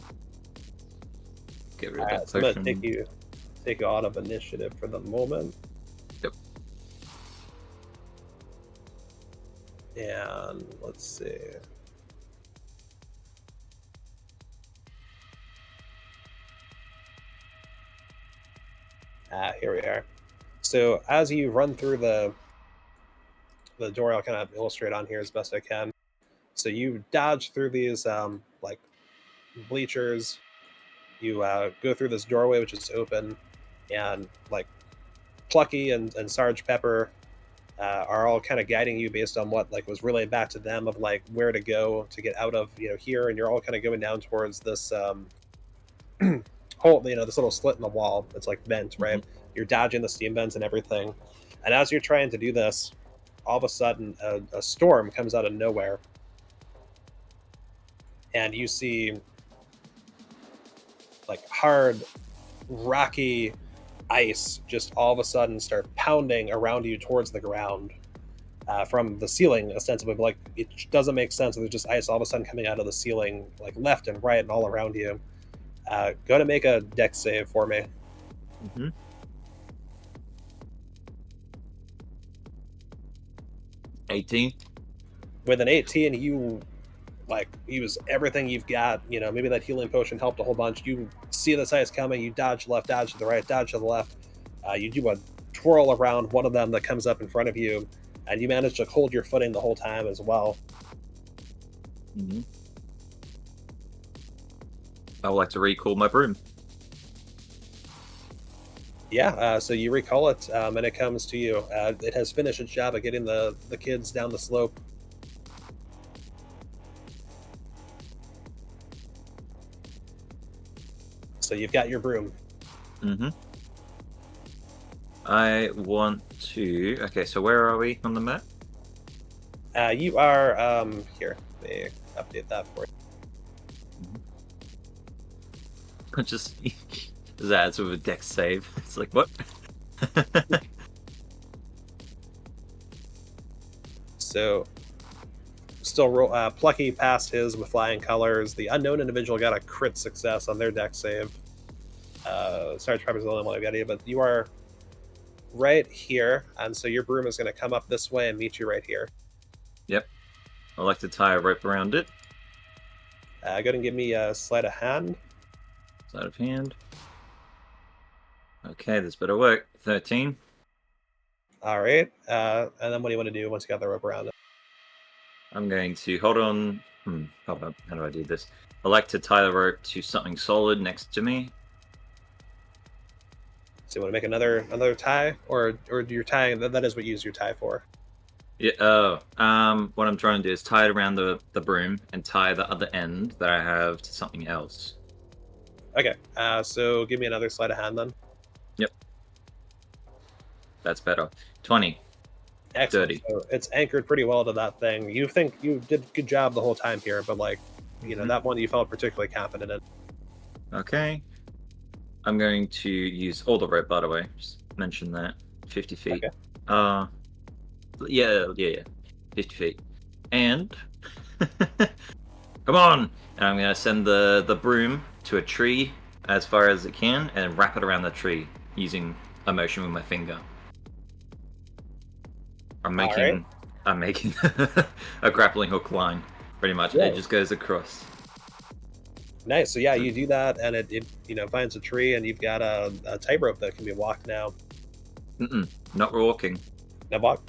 Get rid of that So I'm potion. gonna take you out of initiative for the moment. Yep. And let's see. Here we are. So as you run through the door, I'll kind of illustrate on here as best I can. So you dodge through these like bleachers. You go through this doorway, which is open, and like Plucky and Sarge Pepper are all kind of guiding you based on what like was relayed back to them of like where to go to get out of here, and you're all kind of going down towards this hole, this little slit in the wall that's like vent, right? You're dodging the steam vents and everything, and as you're trying to do this, all of a sudden a storm comes out of nowhere, and you see like hard, rocky ice just all of a sudden start pounding around you towards the ground from the ceiling, ostensibly, but like it doesn't make sense. There's just ice all of a sudden coming out of the ceiling, like left and right and all around you. Go to make a dex save for me. 18. With an 18, you like use everything you've got. Maybe that healing potion helped a whole bunch. You see this ice coming, you dodge left, dodge to the right, dodge to the left. You do a twirl around one of them that comes up in front of you, and you manage to hold your footing the whole time as well. I would like to recall my broom. Yeah, so you recall it, and it comes to you. It has finished its job of getting the kids down the slope. So you've got your broom. I want to... Okay, so where are we on the map? You are... Here, let me update that for you. Just... That's with a dex save. It's like, what? So, still roll. Plucky passed his with flying colors. The unknown individual got a crit success on their dex save. Sarge Pepper's the only one I've got here, but you are right here, and so your broom is going to come up this way and meet you right here. Yep. I'd like to tie a rope around it. Go ahead and give me a sleight of hand. Sleight of hand. Okay, this better work. 13. All right. And then what do you want to do once you got the rope around it? I'm going to hold on. Hold up. How do I do this? I like to tie the rope to something solid next to me. So you want to make another tie, or you're tying? That is what you use your tie for. Yeah. What I'm trying to do is tie it around the broom and tie the other end that I have to something else. Okay. So give me another sleight of hand then. Yep. That's better. 20. Excellent. 30. So it's anchored pretty well to that thing. You think you did a good job the whole time here, but like, that one you felt particularly confident in. Okay. I'm going to use all the rope, by the way. Just mention that. 50 feet. Okay. Yeah. 50 feet. And come on! And I'm gonna send the broom to a tree as far as it can and wrap it around the tree using a motion with my finger. I'm making a grappling hook line, pretty much. Yeah. It just goes across. Nice. So yeah, you do that, and it finds a tree, and you've got a tightrope that can be walked now. Not walking. Now walk.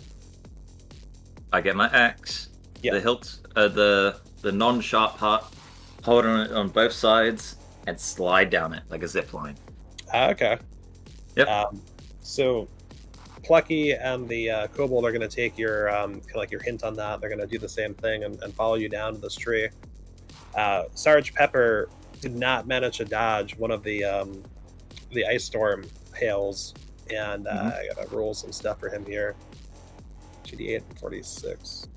I get my axe, Yeah. the hilt, the non-sharp part, hold on it on both sides, and slide down it like a zip line. Okay. Yep. So Plucky and the kobold are going to take your kind of like your hint on that. They're going to do the same thing and follow you down to this tree. Sarge Pepper did not manage to dodge one of the ice storm hails, and I gotta roll some stuff for him here. 2d8 and 46.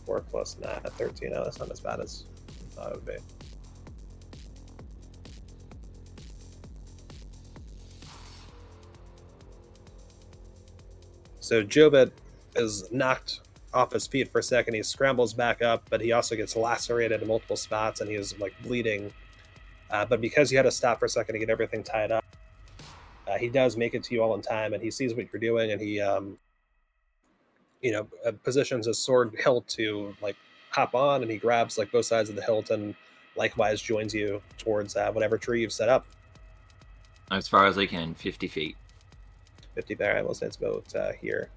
Four plus 9, 13. Oh, that's not as bad as I thought it would be. So Jobit is knocked off his feet for a second. He scrambles back up, but he also gets lacerated in multiple spots, and he is like bleeding. But because you had to stop for a second to get everything tied up, he does make it to you all in time, and he sees what you're doing, and he, positions his sword hilt to like hop on, and he grabs like both sides of the hilt, and likewise joins you towards whatever tree you've set up. As far as I can, 50 feet. 50 there. I will say it's about here.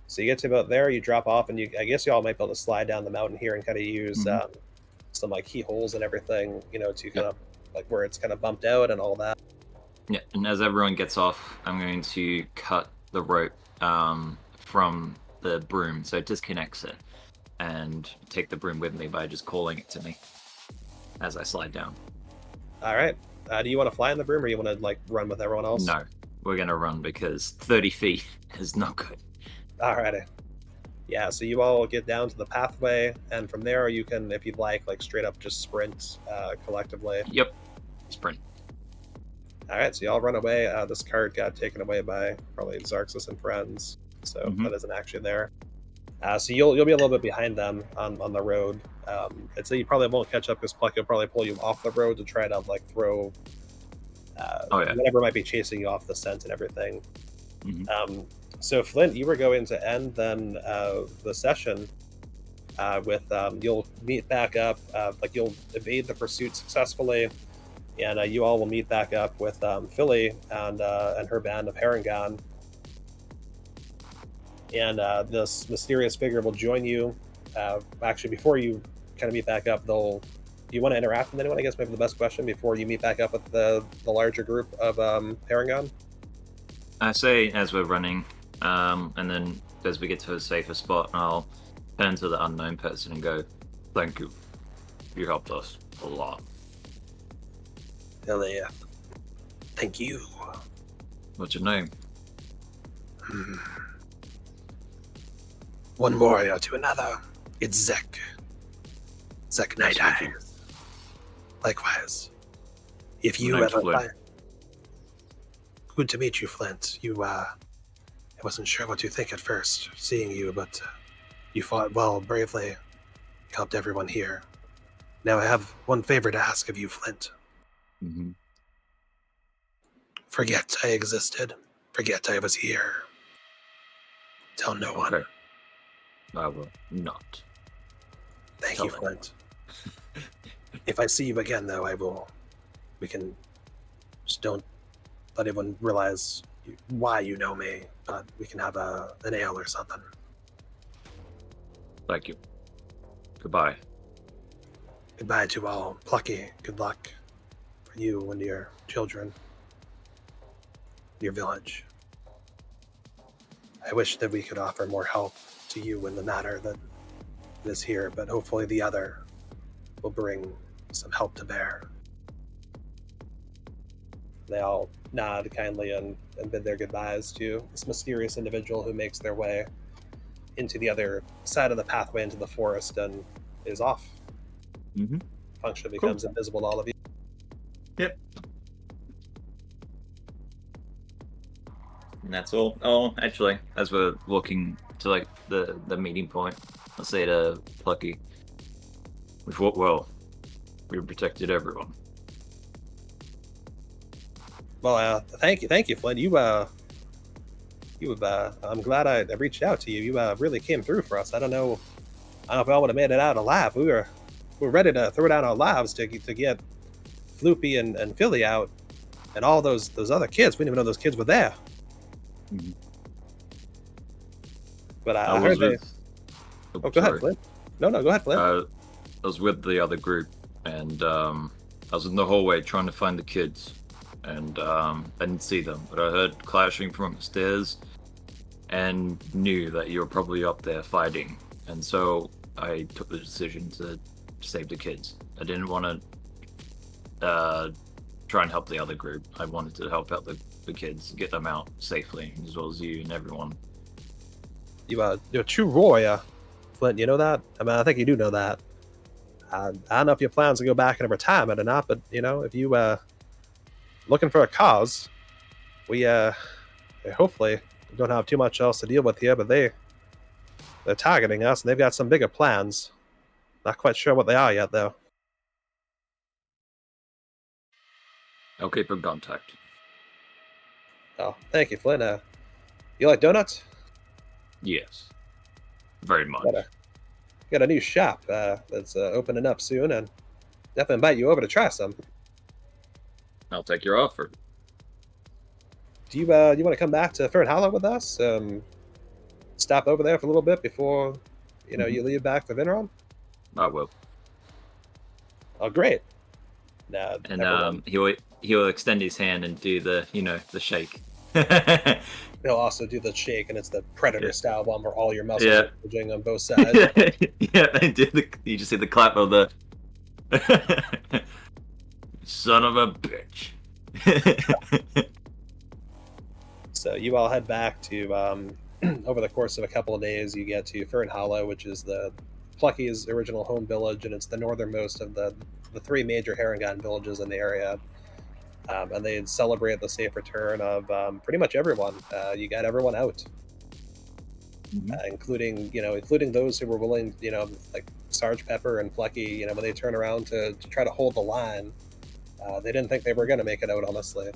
So you get to about there, you drop off, and I guess y'all might be able to slide down the mountain here and kind of use some like keyholes and everything, to kind of like where it's kind of bumped out and all that. Yeah, and as everyone gets off, I'm going to cut the rope from the broom, so it disconnects it, and take the broom with me by just calling it to me as I slide down. All right. Do you want to fly in the broom, or you want to like run with everyone else? No, we're gonna run because 30 feet is not good. Alrighty. Yeah, so you all get down to the pathway, and from there you can, if you'd like straight up just sprint collectively. Yep, sprint. Alright, so y'all run away. This cart got taken away by probably Xarxus and friends, so that isn't actually there. So you'll be a little bit behind them on the road. I'd say you probably won't catch up because Plucky will probably pull you off the road to try to like throw whatever might be chasing you off the scent and everything. So Flint, you were going to end then the session with you'll meet back up, you'll evade the pursuit successfully, and you all will meet back up with Filly and her band of Harengon. And this mysterious figure will join you. Actually, before you kind of meet back up, do you want to interact with anyone? I guess maybe the best question before you meet back up with the larger group of Harengon. I say as we're running, and then as we get to a safer spot, I'll turn to the unknown person and go, "Thank you. You helped us a lot." Hell yeah. Thank you. What's your name? One warrior to another. It's Zek. Zek Night Eyes. Likewise. If you ever find... Good to meet you, Flint. I wasn't sure what to think at first, seeing you, but you fought well, bravely. You helped everyone here. Now I have one favor to ask of you, Flint. Forget I existed. Forget I was here. Tell no one. Okay. I will not. Thank you, Flint. If I see you again, though, we can just don't let everyone realize why you know me, but we can have an ale or something. Thank you. Goodbye. Goodbye to all. Plucky, good luck for you and your children, your village. I wish that we could offer more help to you in the matter that is here, but hopefully the other will bring some help to bear. They all nod kindly and bid their goodbyes to this mysterious individual who makes their way into the other side of the pathway into the forest and is off. Function becomes invisible to all of you. Yep. And that's all. Oh, actually, as we're walking to like the meeting point, I'll say to Plucky, "We fought well. We protected everyone." Well, thank you, Flynn. I'm glad I reached out to you. You really came through for us. I don't know if I would have made it out alive. We were ready to throw down our lives to get Floopy and Filly out, and all those other kids. We didn't even know those kids were there. But I heard they. Oh, go ahead, Flynn. No, go ahead, Flynn. I was with the other group, and I was in the hallway trying to find the kids, and I didn't see them, but I heard clashing from upstairs, and knew that you were probably up there fighting, and so I took the decision to save the kids. I didn't want to try and help the other group. I wanted to help out the kids, get them out safely, as well as you and everyone. You're a true warrior, Flint. You know that? I mean, I think you do know that. I don't know if your plans to go back into retirement or not, but if you looking for a cause, we hopefully don't have too much else to deal with here. But they're targeting us, and they've got some bigger plans. Not quite sure what they are yet, though. I'll keep in contact. Oh, thank you, Flint. You like donuts? Yes, very much. Got a new shop that's opening up soon, and definitely invite you over to try some. I'll take your offer. Do you want to come back to Fern Hollow with us? stop over there for a little bit before, you leave back for Vinron? I will. Oh, great. Now, And everyone, he'll extend his hand and do the the shake. he'll also do the shake, and it's the Predator style one where all your muscles Yeah. are bulging on both sides. Yeah, I did. You just see the clap of the son of a bitch. So you all head back to, over the course of a couple of days, you get to Fern Hollow, which is the Plucky's original home village, and it's the northernmost of the three major Harengon villages in the area. And they celebrate the safe return of pretty much everyone. You got everyone out, including those who were willing, like Sarge Pepper and Plucky. When they turn around to try to hold the line, they didn't think they were going to make it out, honestly.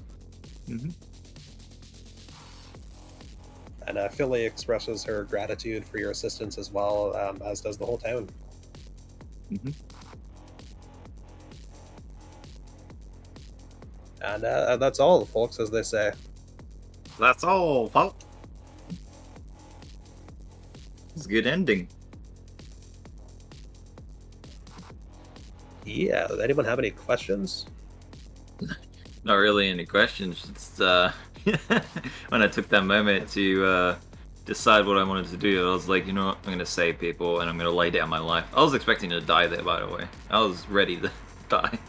And Filly expresses her gratitude for your assistance as well, as does the whole town. And that's all, folks, as they say. That's all, folks. It's a good ending. Yeah, does anyone have any questions? Not really any questions. It's when I took that moment to decide what I wanted to do, I was like, you know what, I'm going to save people and I'm going to lay down my life. I was expecting to die there, by the way. I was ready to die.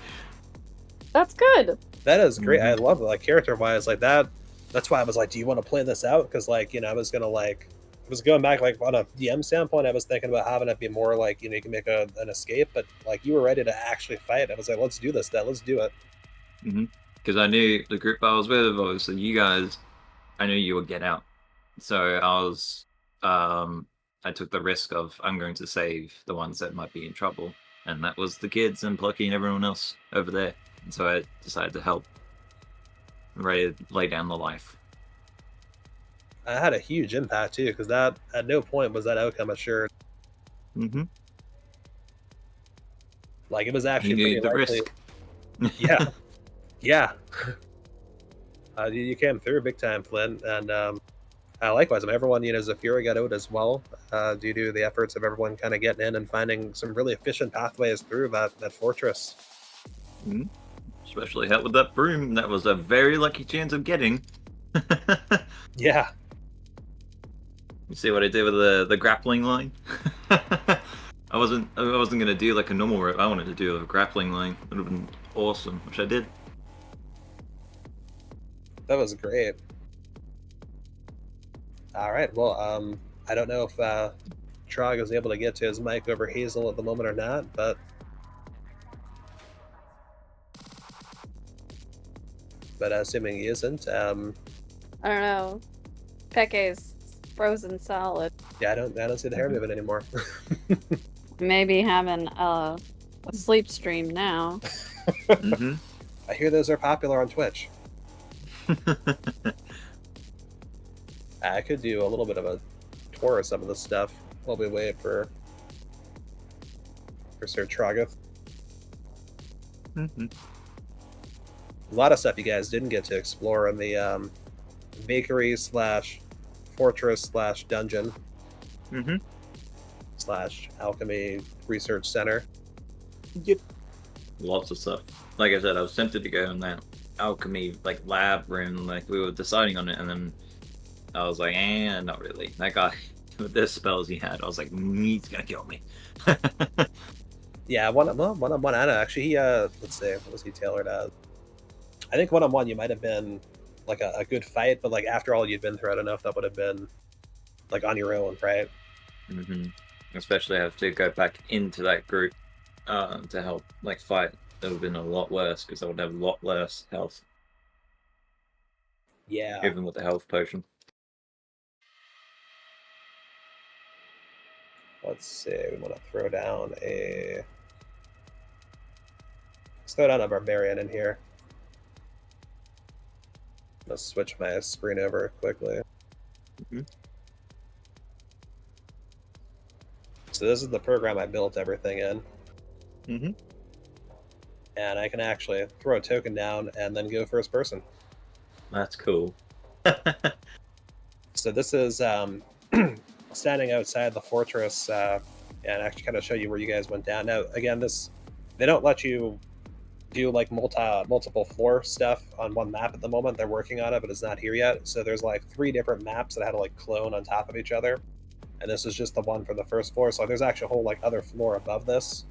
That's good. That is great. I love it. Like, character-wise, like that. That's why I was like, do you want to play this out? Because, like, I was going to, like, I was going back, like, on a DM standpoint, I was thinking about having it be more like, you can make an escape, but, like, you were ready to actually fight. I was like, let's do this, then. Let's do it. Because I knew the group I was with, obviously you guys, I knew you would get out. So I was, I took the risk of, I'm going to save the ones that might be in trouble. And that was the kids and Plucky and everyone else over there. And so I decided to help, ready to lay down the life. I had a huge impact, too, because that, at no point was that outcome assured. Like, it was actually You pretty knew the likely. risk. Yeah. Yeah. You came through big time, Flynn. And likewise, everyone, Zeffira got out as well, due to the efforts of everyone kind of getting in and finding some really efficient pathways through that fortress. Especially helped with that broom. That was a very lucky chance of getting. Yeah. You see what I did with the grappling line? I wasn't gonna do like a normal rope. I wanted to do a grappling line. It would have been awesome, which I did. That was great. All right. Well, I don't know if Trog is able to get to his mic over Hazel at the moment or not, but assuming he isn't, I don't know. Peke's frozen solid. yeah, I don't see the hair moving anymore. Maybe having a sleep stream now. I hear those are popular on Twitch. I could do a little bit of a tour of some of this stuff while we wait for Sir Trogoth. A lot of stuff you guys didn't get to explore in the bakery / fortress / dungeon / alchemy research center. Yep. Lots of stuff. Like I said, I was tempted to go in that alchemy like lab room, like we were deciding on it, and then I was like, not really. That guy with the spells he had, I was like, he's gonna kill me. Yeah, one-on-one Anna, actually, he let's see, what was he tailored as? I think one-on-one you might have been like a good fight, but like after all you'd been through, I don't know if that would have been like on your own, right? Especially have to go back into that group to help like fight. It would have been a lot worse because I would have a lot less health. Yeah. Even with the health potion. Let's see, we want to throw down let's throw down a barbarian in here. Let's switch my screen over quickly. So this is the program I built everything in. And I can actually throw a token down and then go first person. That's cool. So this is standing outside the fortress and actually kind of show you where you guys went down. Now, again, they don't let you do like multiple floor stuff on one map at the moment. They're working on it, but it's not here yet. So there's like 3 different maps that I had to like clone on top of each other, and this is just the one for the first floor. So there's actually a whole like other floor above this,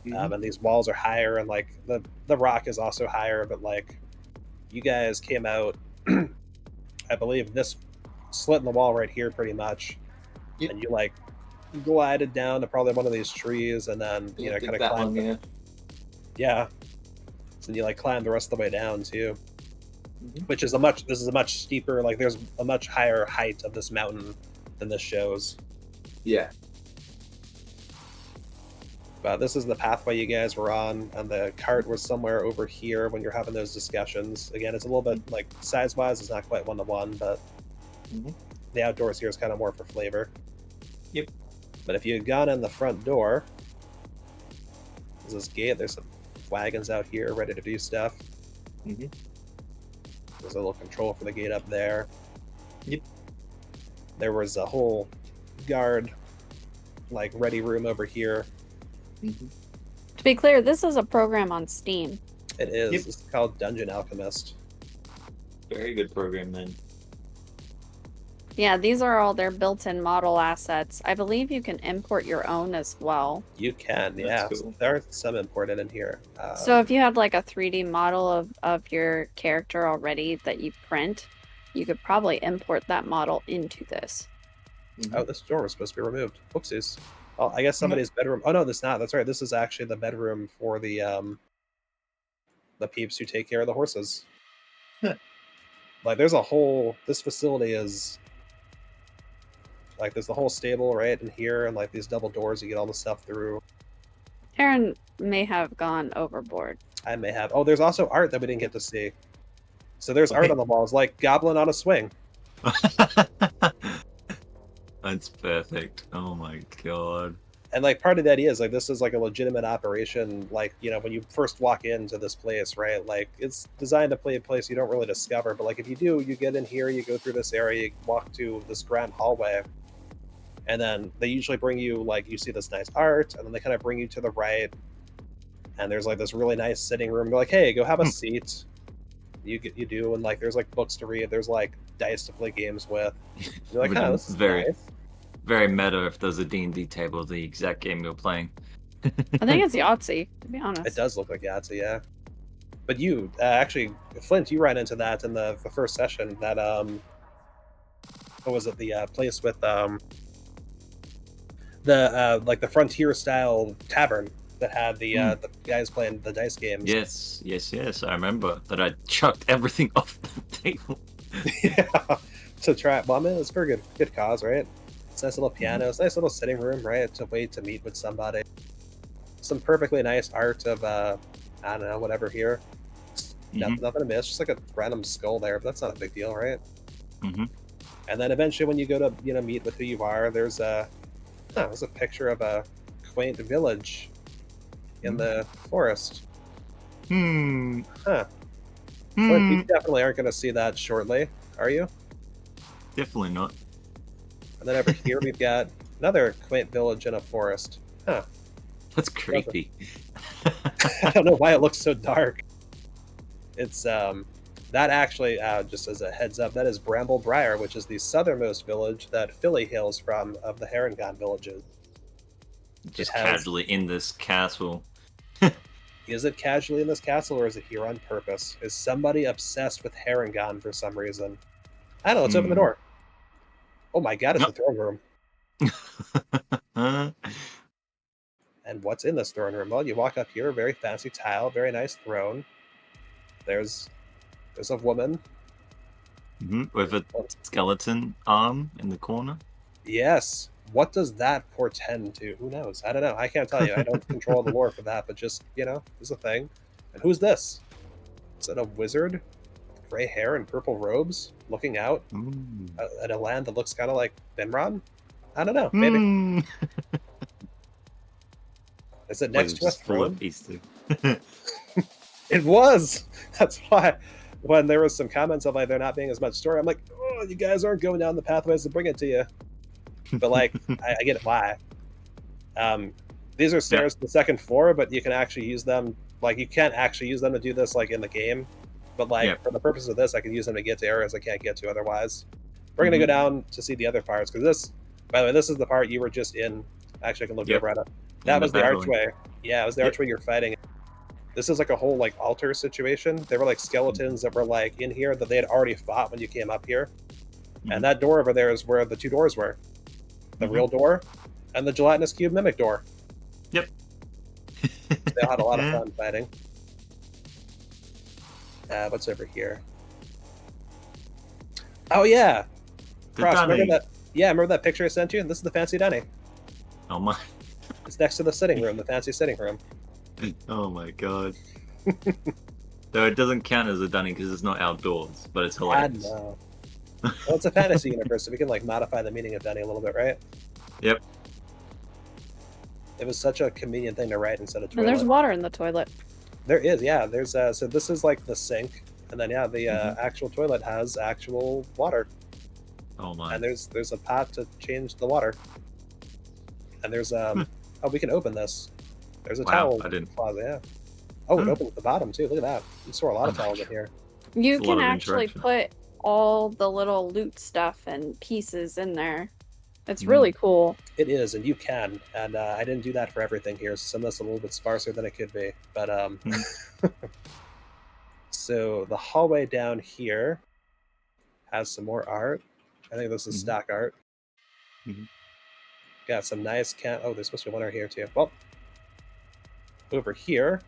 and these walls are higher, and like the rock is also higher. But like you guys came out, I believe this slit in the wall right here, pretty much, and you like glided down to probably one of these trees, and then you know kind of climbed. Yeah. And you like climb the rest of the way down too, which is this is a much steeper, like there's a much higher height of this mountain than this shows. Yeah. But this is the pathway you guys were on, and the cart was somewhere over here when you're having those discussions. Again, it's a little bit like size-wise, it's not quite 1-to-1, but the outdoors here is kind of more for flavor. Yep. But if you had gone in the front door, there's this gate. There's some wagons out here ready to do stuff. There's a little control for the gate up there. Yep. There was a whole guard like ready room over here. To be clear, this is a program on Steam. It is. It's called Dungeon Alchemist. Very good program then. Yeah, these are all their built-in model assets. I believe you can import your own as well. You can, That's yeah. cool. So there are some imported in here. So if you had like a 3D model of your character already that you print, you could probably import that model into this. Oh, this door was supposed to be removed. Whoopsies. Oh, I guess somebody's bedroom. Oh no, that's not. That's right. This is actually the bedroom for the peeps who take care of the horses. Like, there's a whole. This facility is like there's the whole stable right in here, and like these double doors you get all the stuff through. Aaron may have gone overboard. I may have. Oh, there's also art that we didn't get to see. So there's art on the walls, like Goblin on a swing. That's perfect. Oh my god. And like part of the idea is like this is like a legitimate operation. Like, you know, when you first walk into this place, right? Like it's designed to play a place you don't really discover. But like if you do, you get in here, you go through this area, you walk to this grand hallway, and then they usually bring you like you see this nice art, and then they kind of bring you to the right, and there's like this really nice sitting room. They're like, hey, go have a seat. You do, and like there's like books to read. There's like dice to play games with. You're like, oh, this is very nice. Very meta if there's a D&D table, the exact game you're playing. I think it's Yahtzee, to be honest. It does look like Yahtzee, yeah. But you, actually, Flint, you ran into that in the first session. That, what was it? The place with the frontier-style tavern that had the guys playing the dice games. Yes. I remember that I chucked everything off the table. Yeah. To try it. Well, I mean, it's for a good cause, right? It's a nice little piano. It's a nice little sitting room, right? It's a way to meet with somebody. Some perfectly nice art of, I don't know, whatever here. Nothing to miss. Just like a random skull there, but that's not a big deal, right? And then eventually when you go to, meet with who you are, there's a picture of a quaint village in the forest. Flint, you definitely aren't going to see that shortly, are you? Definitely not. And then over here we've got another quaint village in a forest. That's creepy. I don't know why it looks so dark. It's that actually, just as a heads up, that is Bramble Briar, which is the southernmost village that Filly hails from of the Harengon villages. Just casually in this castle. Is it casually in this castle, or is it here on purpose? Is somebody obsessed with Harengon for some reason? I don't know. Let's open the door. Oh my god, it's the throne room. And what's in this throne room? Well, you walk up here, very fancy tile, very nice throne. There's a woman. With a skeleton arm in the corner. Yes. What does that portend to? Who knows? I don't know. I can't tell you. I don't control the lore for that, but just, there's a thing. And who's this? Is it a wizard? Gray hair and purple robes, looking out at a land that looks kind of like Benron? I don't know. Maybe. Is it next to a throne? It was. That's why when there was some comments of like there not being as much story, I'm like, oh, you guys aren't going down the pathways to bring it to you. but like I get why. These are stairs to the second floor, but you can actually use them. Like you can't actually use them to do this like in the game, but like for the purpose of this, I can use them to get to areas I can't get to otherwise. We're gonna go down to see the other parts because this, by the way, this is the part you were just in. Actually, I can look over at it. That was the archway. Yeah, it was the archway you're fighting. This is like a whole like altar situation. There were like skeletons that were like in here that they had already fought when you came up here. And that door over there is where the two doors were. The real door and the gelatinous cube mimic door. Yep. They had a lot of fun fighting. What's over here? Oh yeah. Cross, remember that? Yeah, remember that picture I sent you? This is the fancy dunny. Oh my. It's next to the sitting room, the fancy sitting room. Oh my god. So it doesn't count as a dunny because it's not outdoors, but it's hilarious. I know. Well, it's a fantasy universe, so we can like modify the meaning of dunny a little bit, right? Yep. It was such a convenient thing to write instead of toilet. And there's water in the toilet. There is, yeah. There's so this is like the sink, and then yeah, the actual toilet has actual water. Oh my. And there's a pot to change the water. And there's oh, we can open this. There's a towel closet, yeah. Oh, it opens at the bottom too. Look at that. You store a lot of towels in here. You can actually put all the little loot stuff and pieces in there. It's really cool. It is, and you can. And I didn't do that for everything here, so some of this a little bit sparser than it could be. But so the hallway down here has some more art. I think this is stock art. Got some nice oh, there's supposed to be one over here too. Well, over here,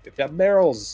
we've got barrels.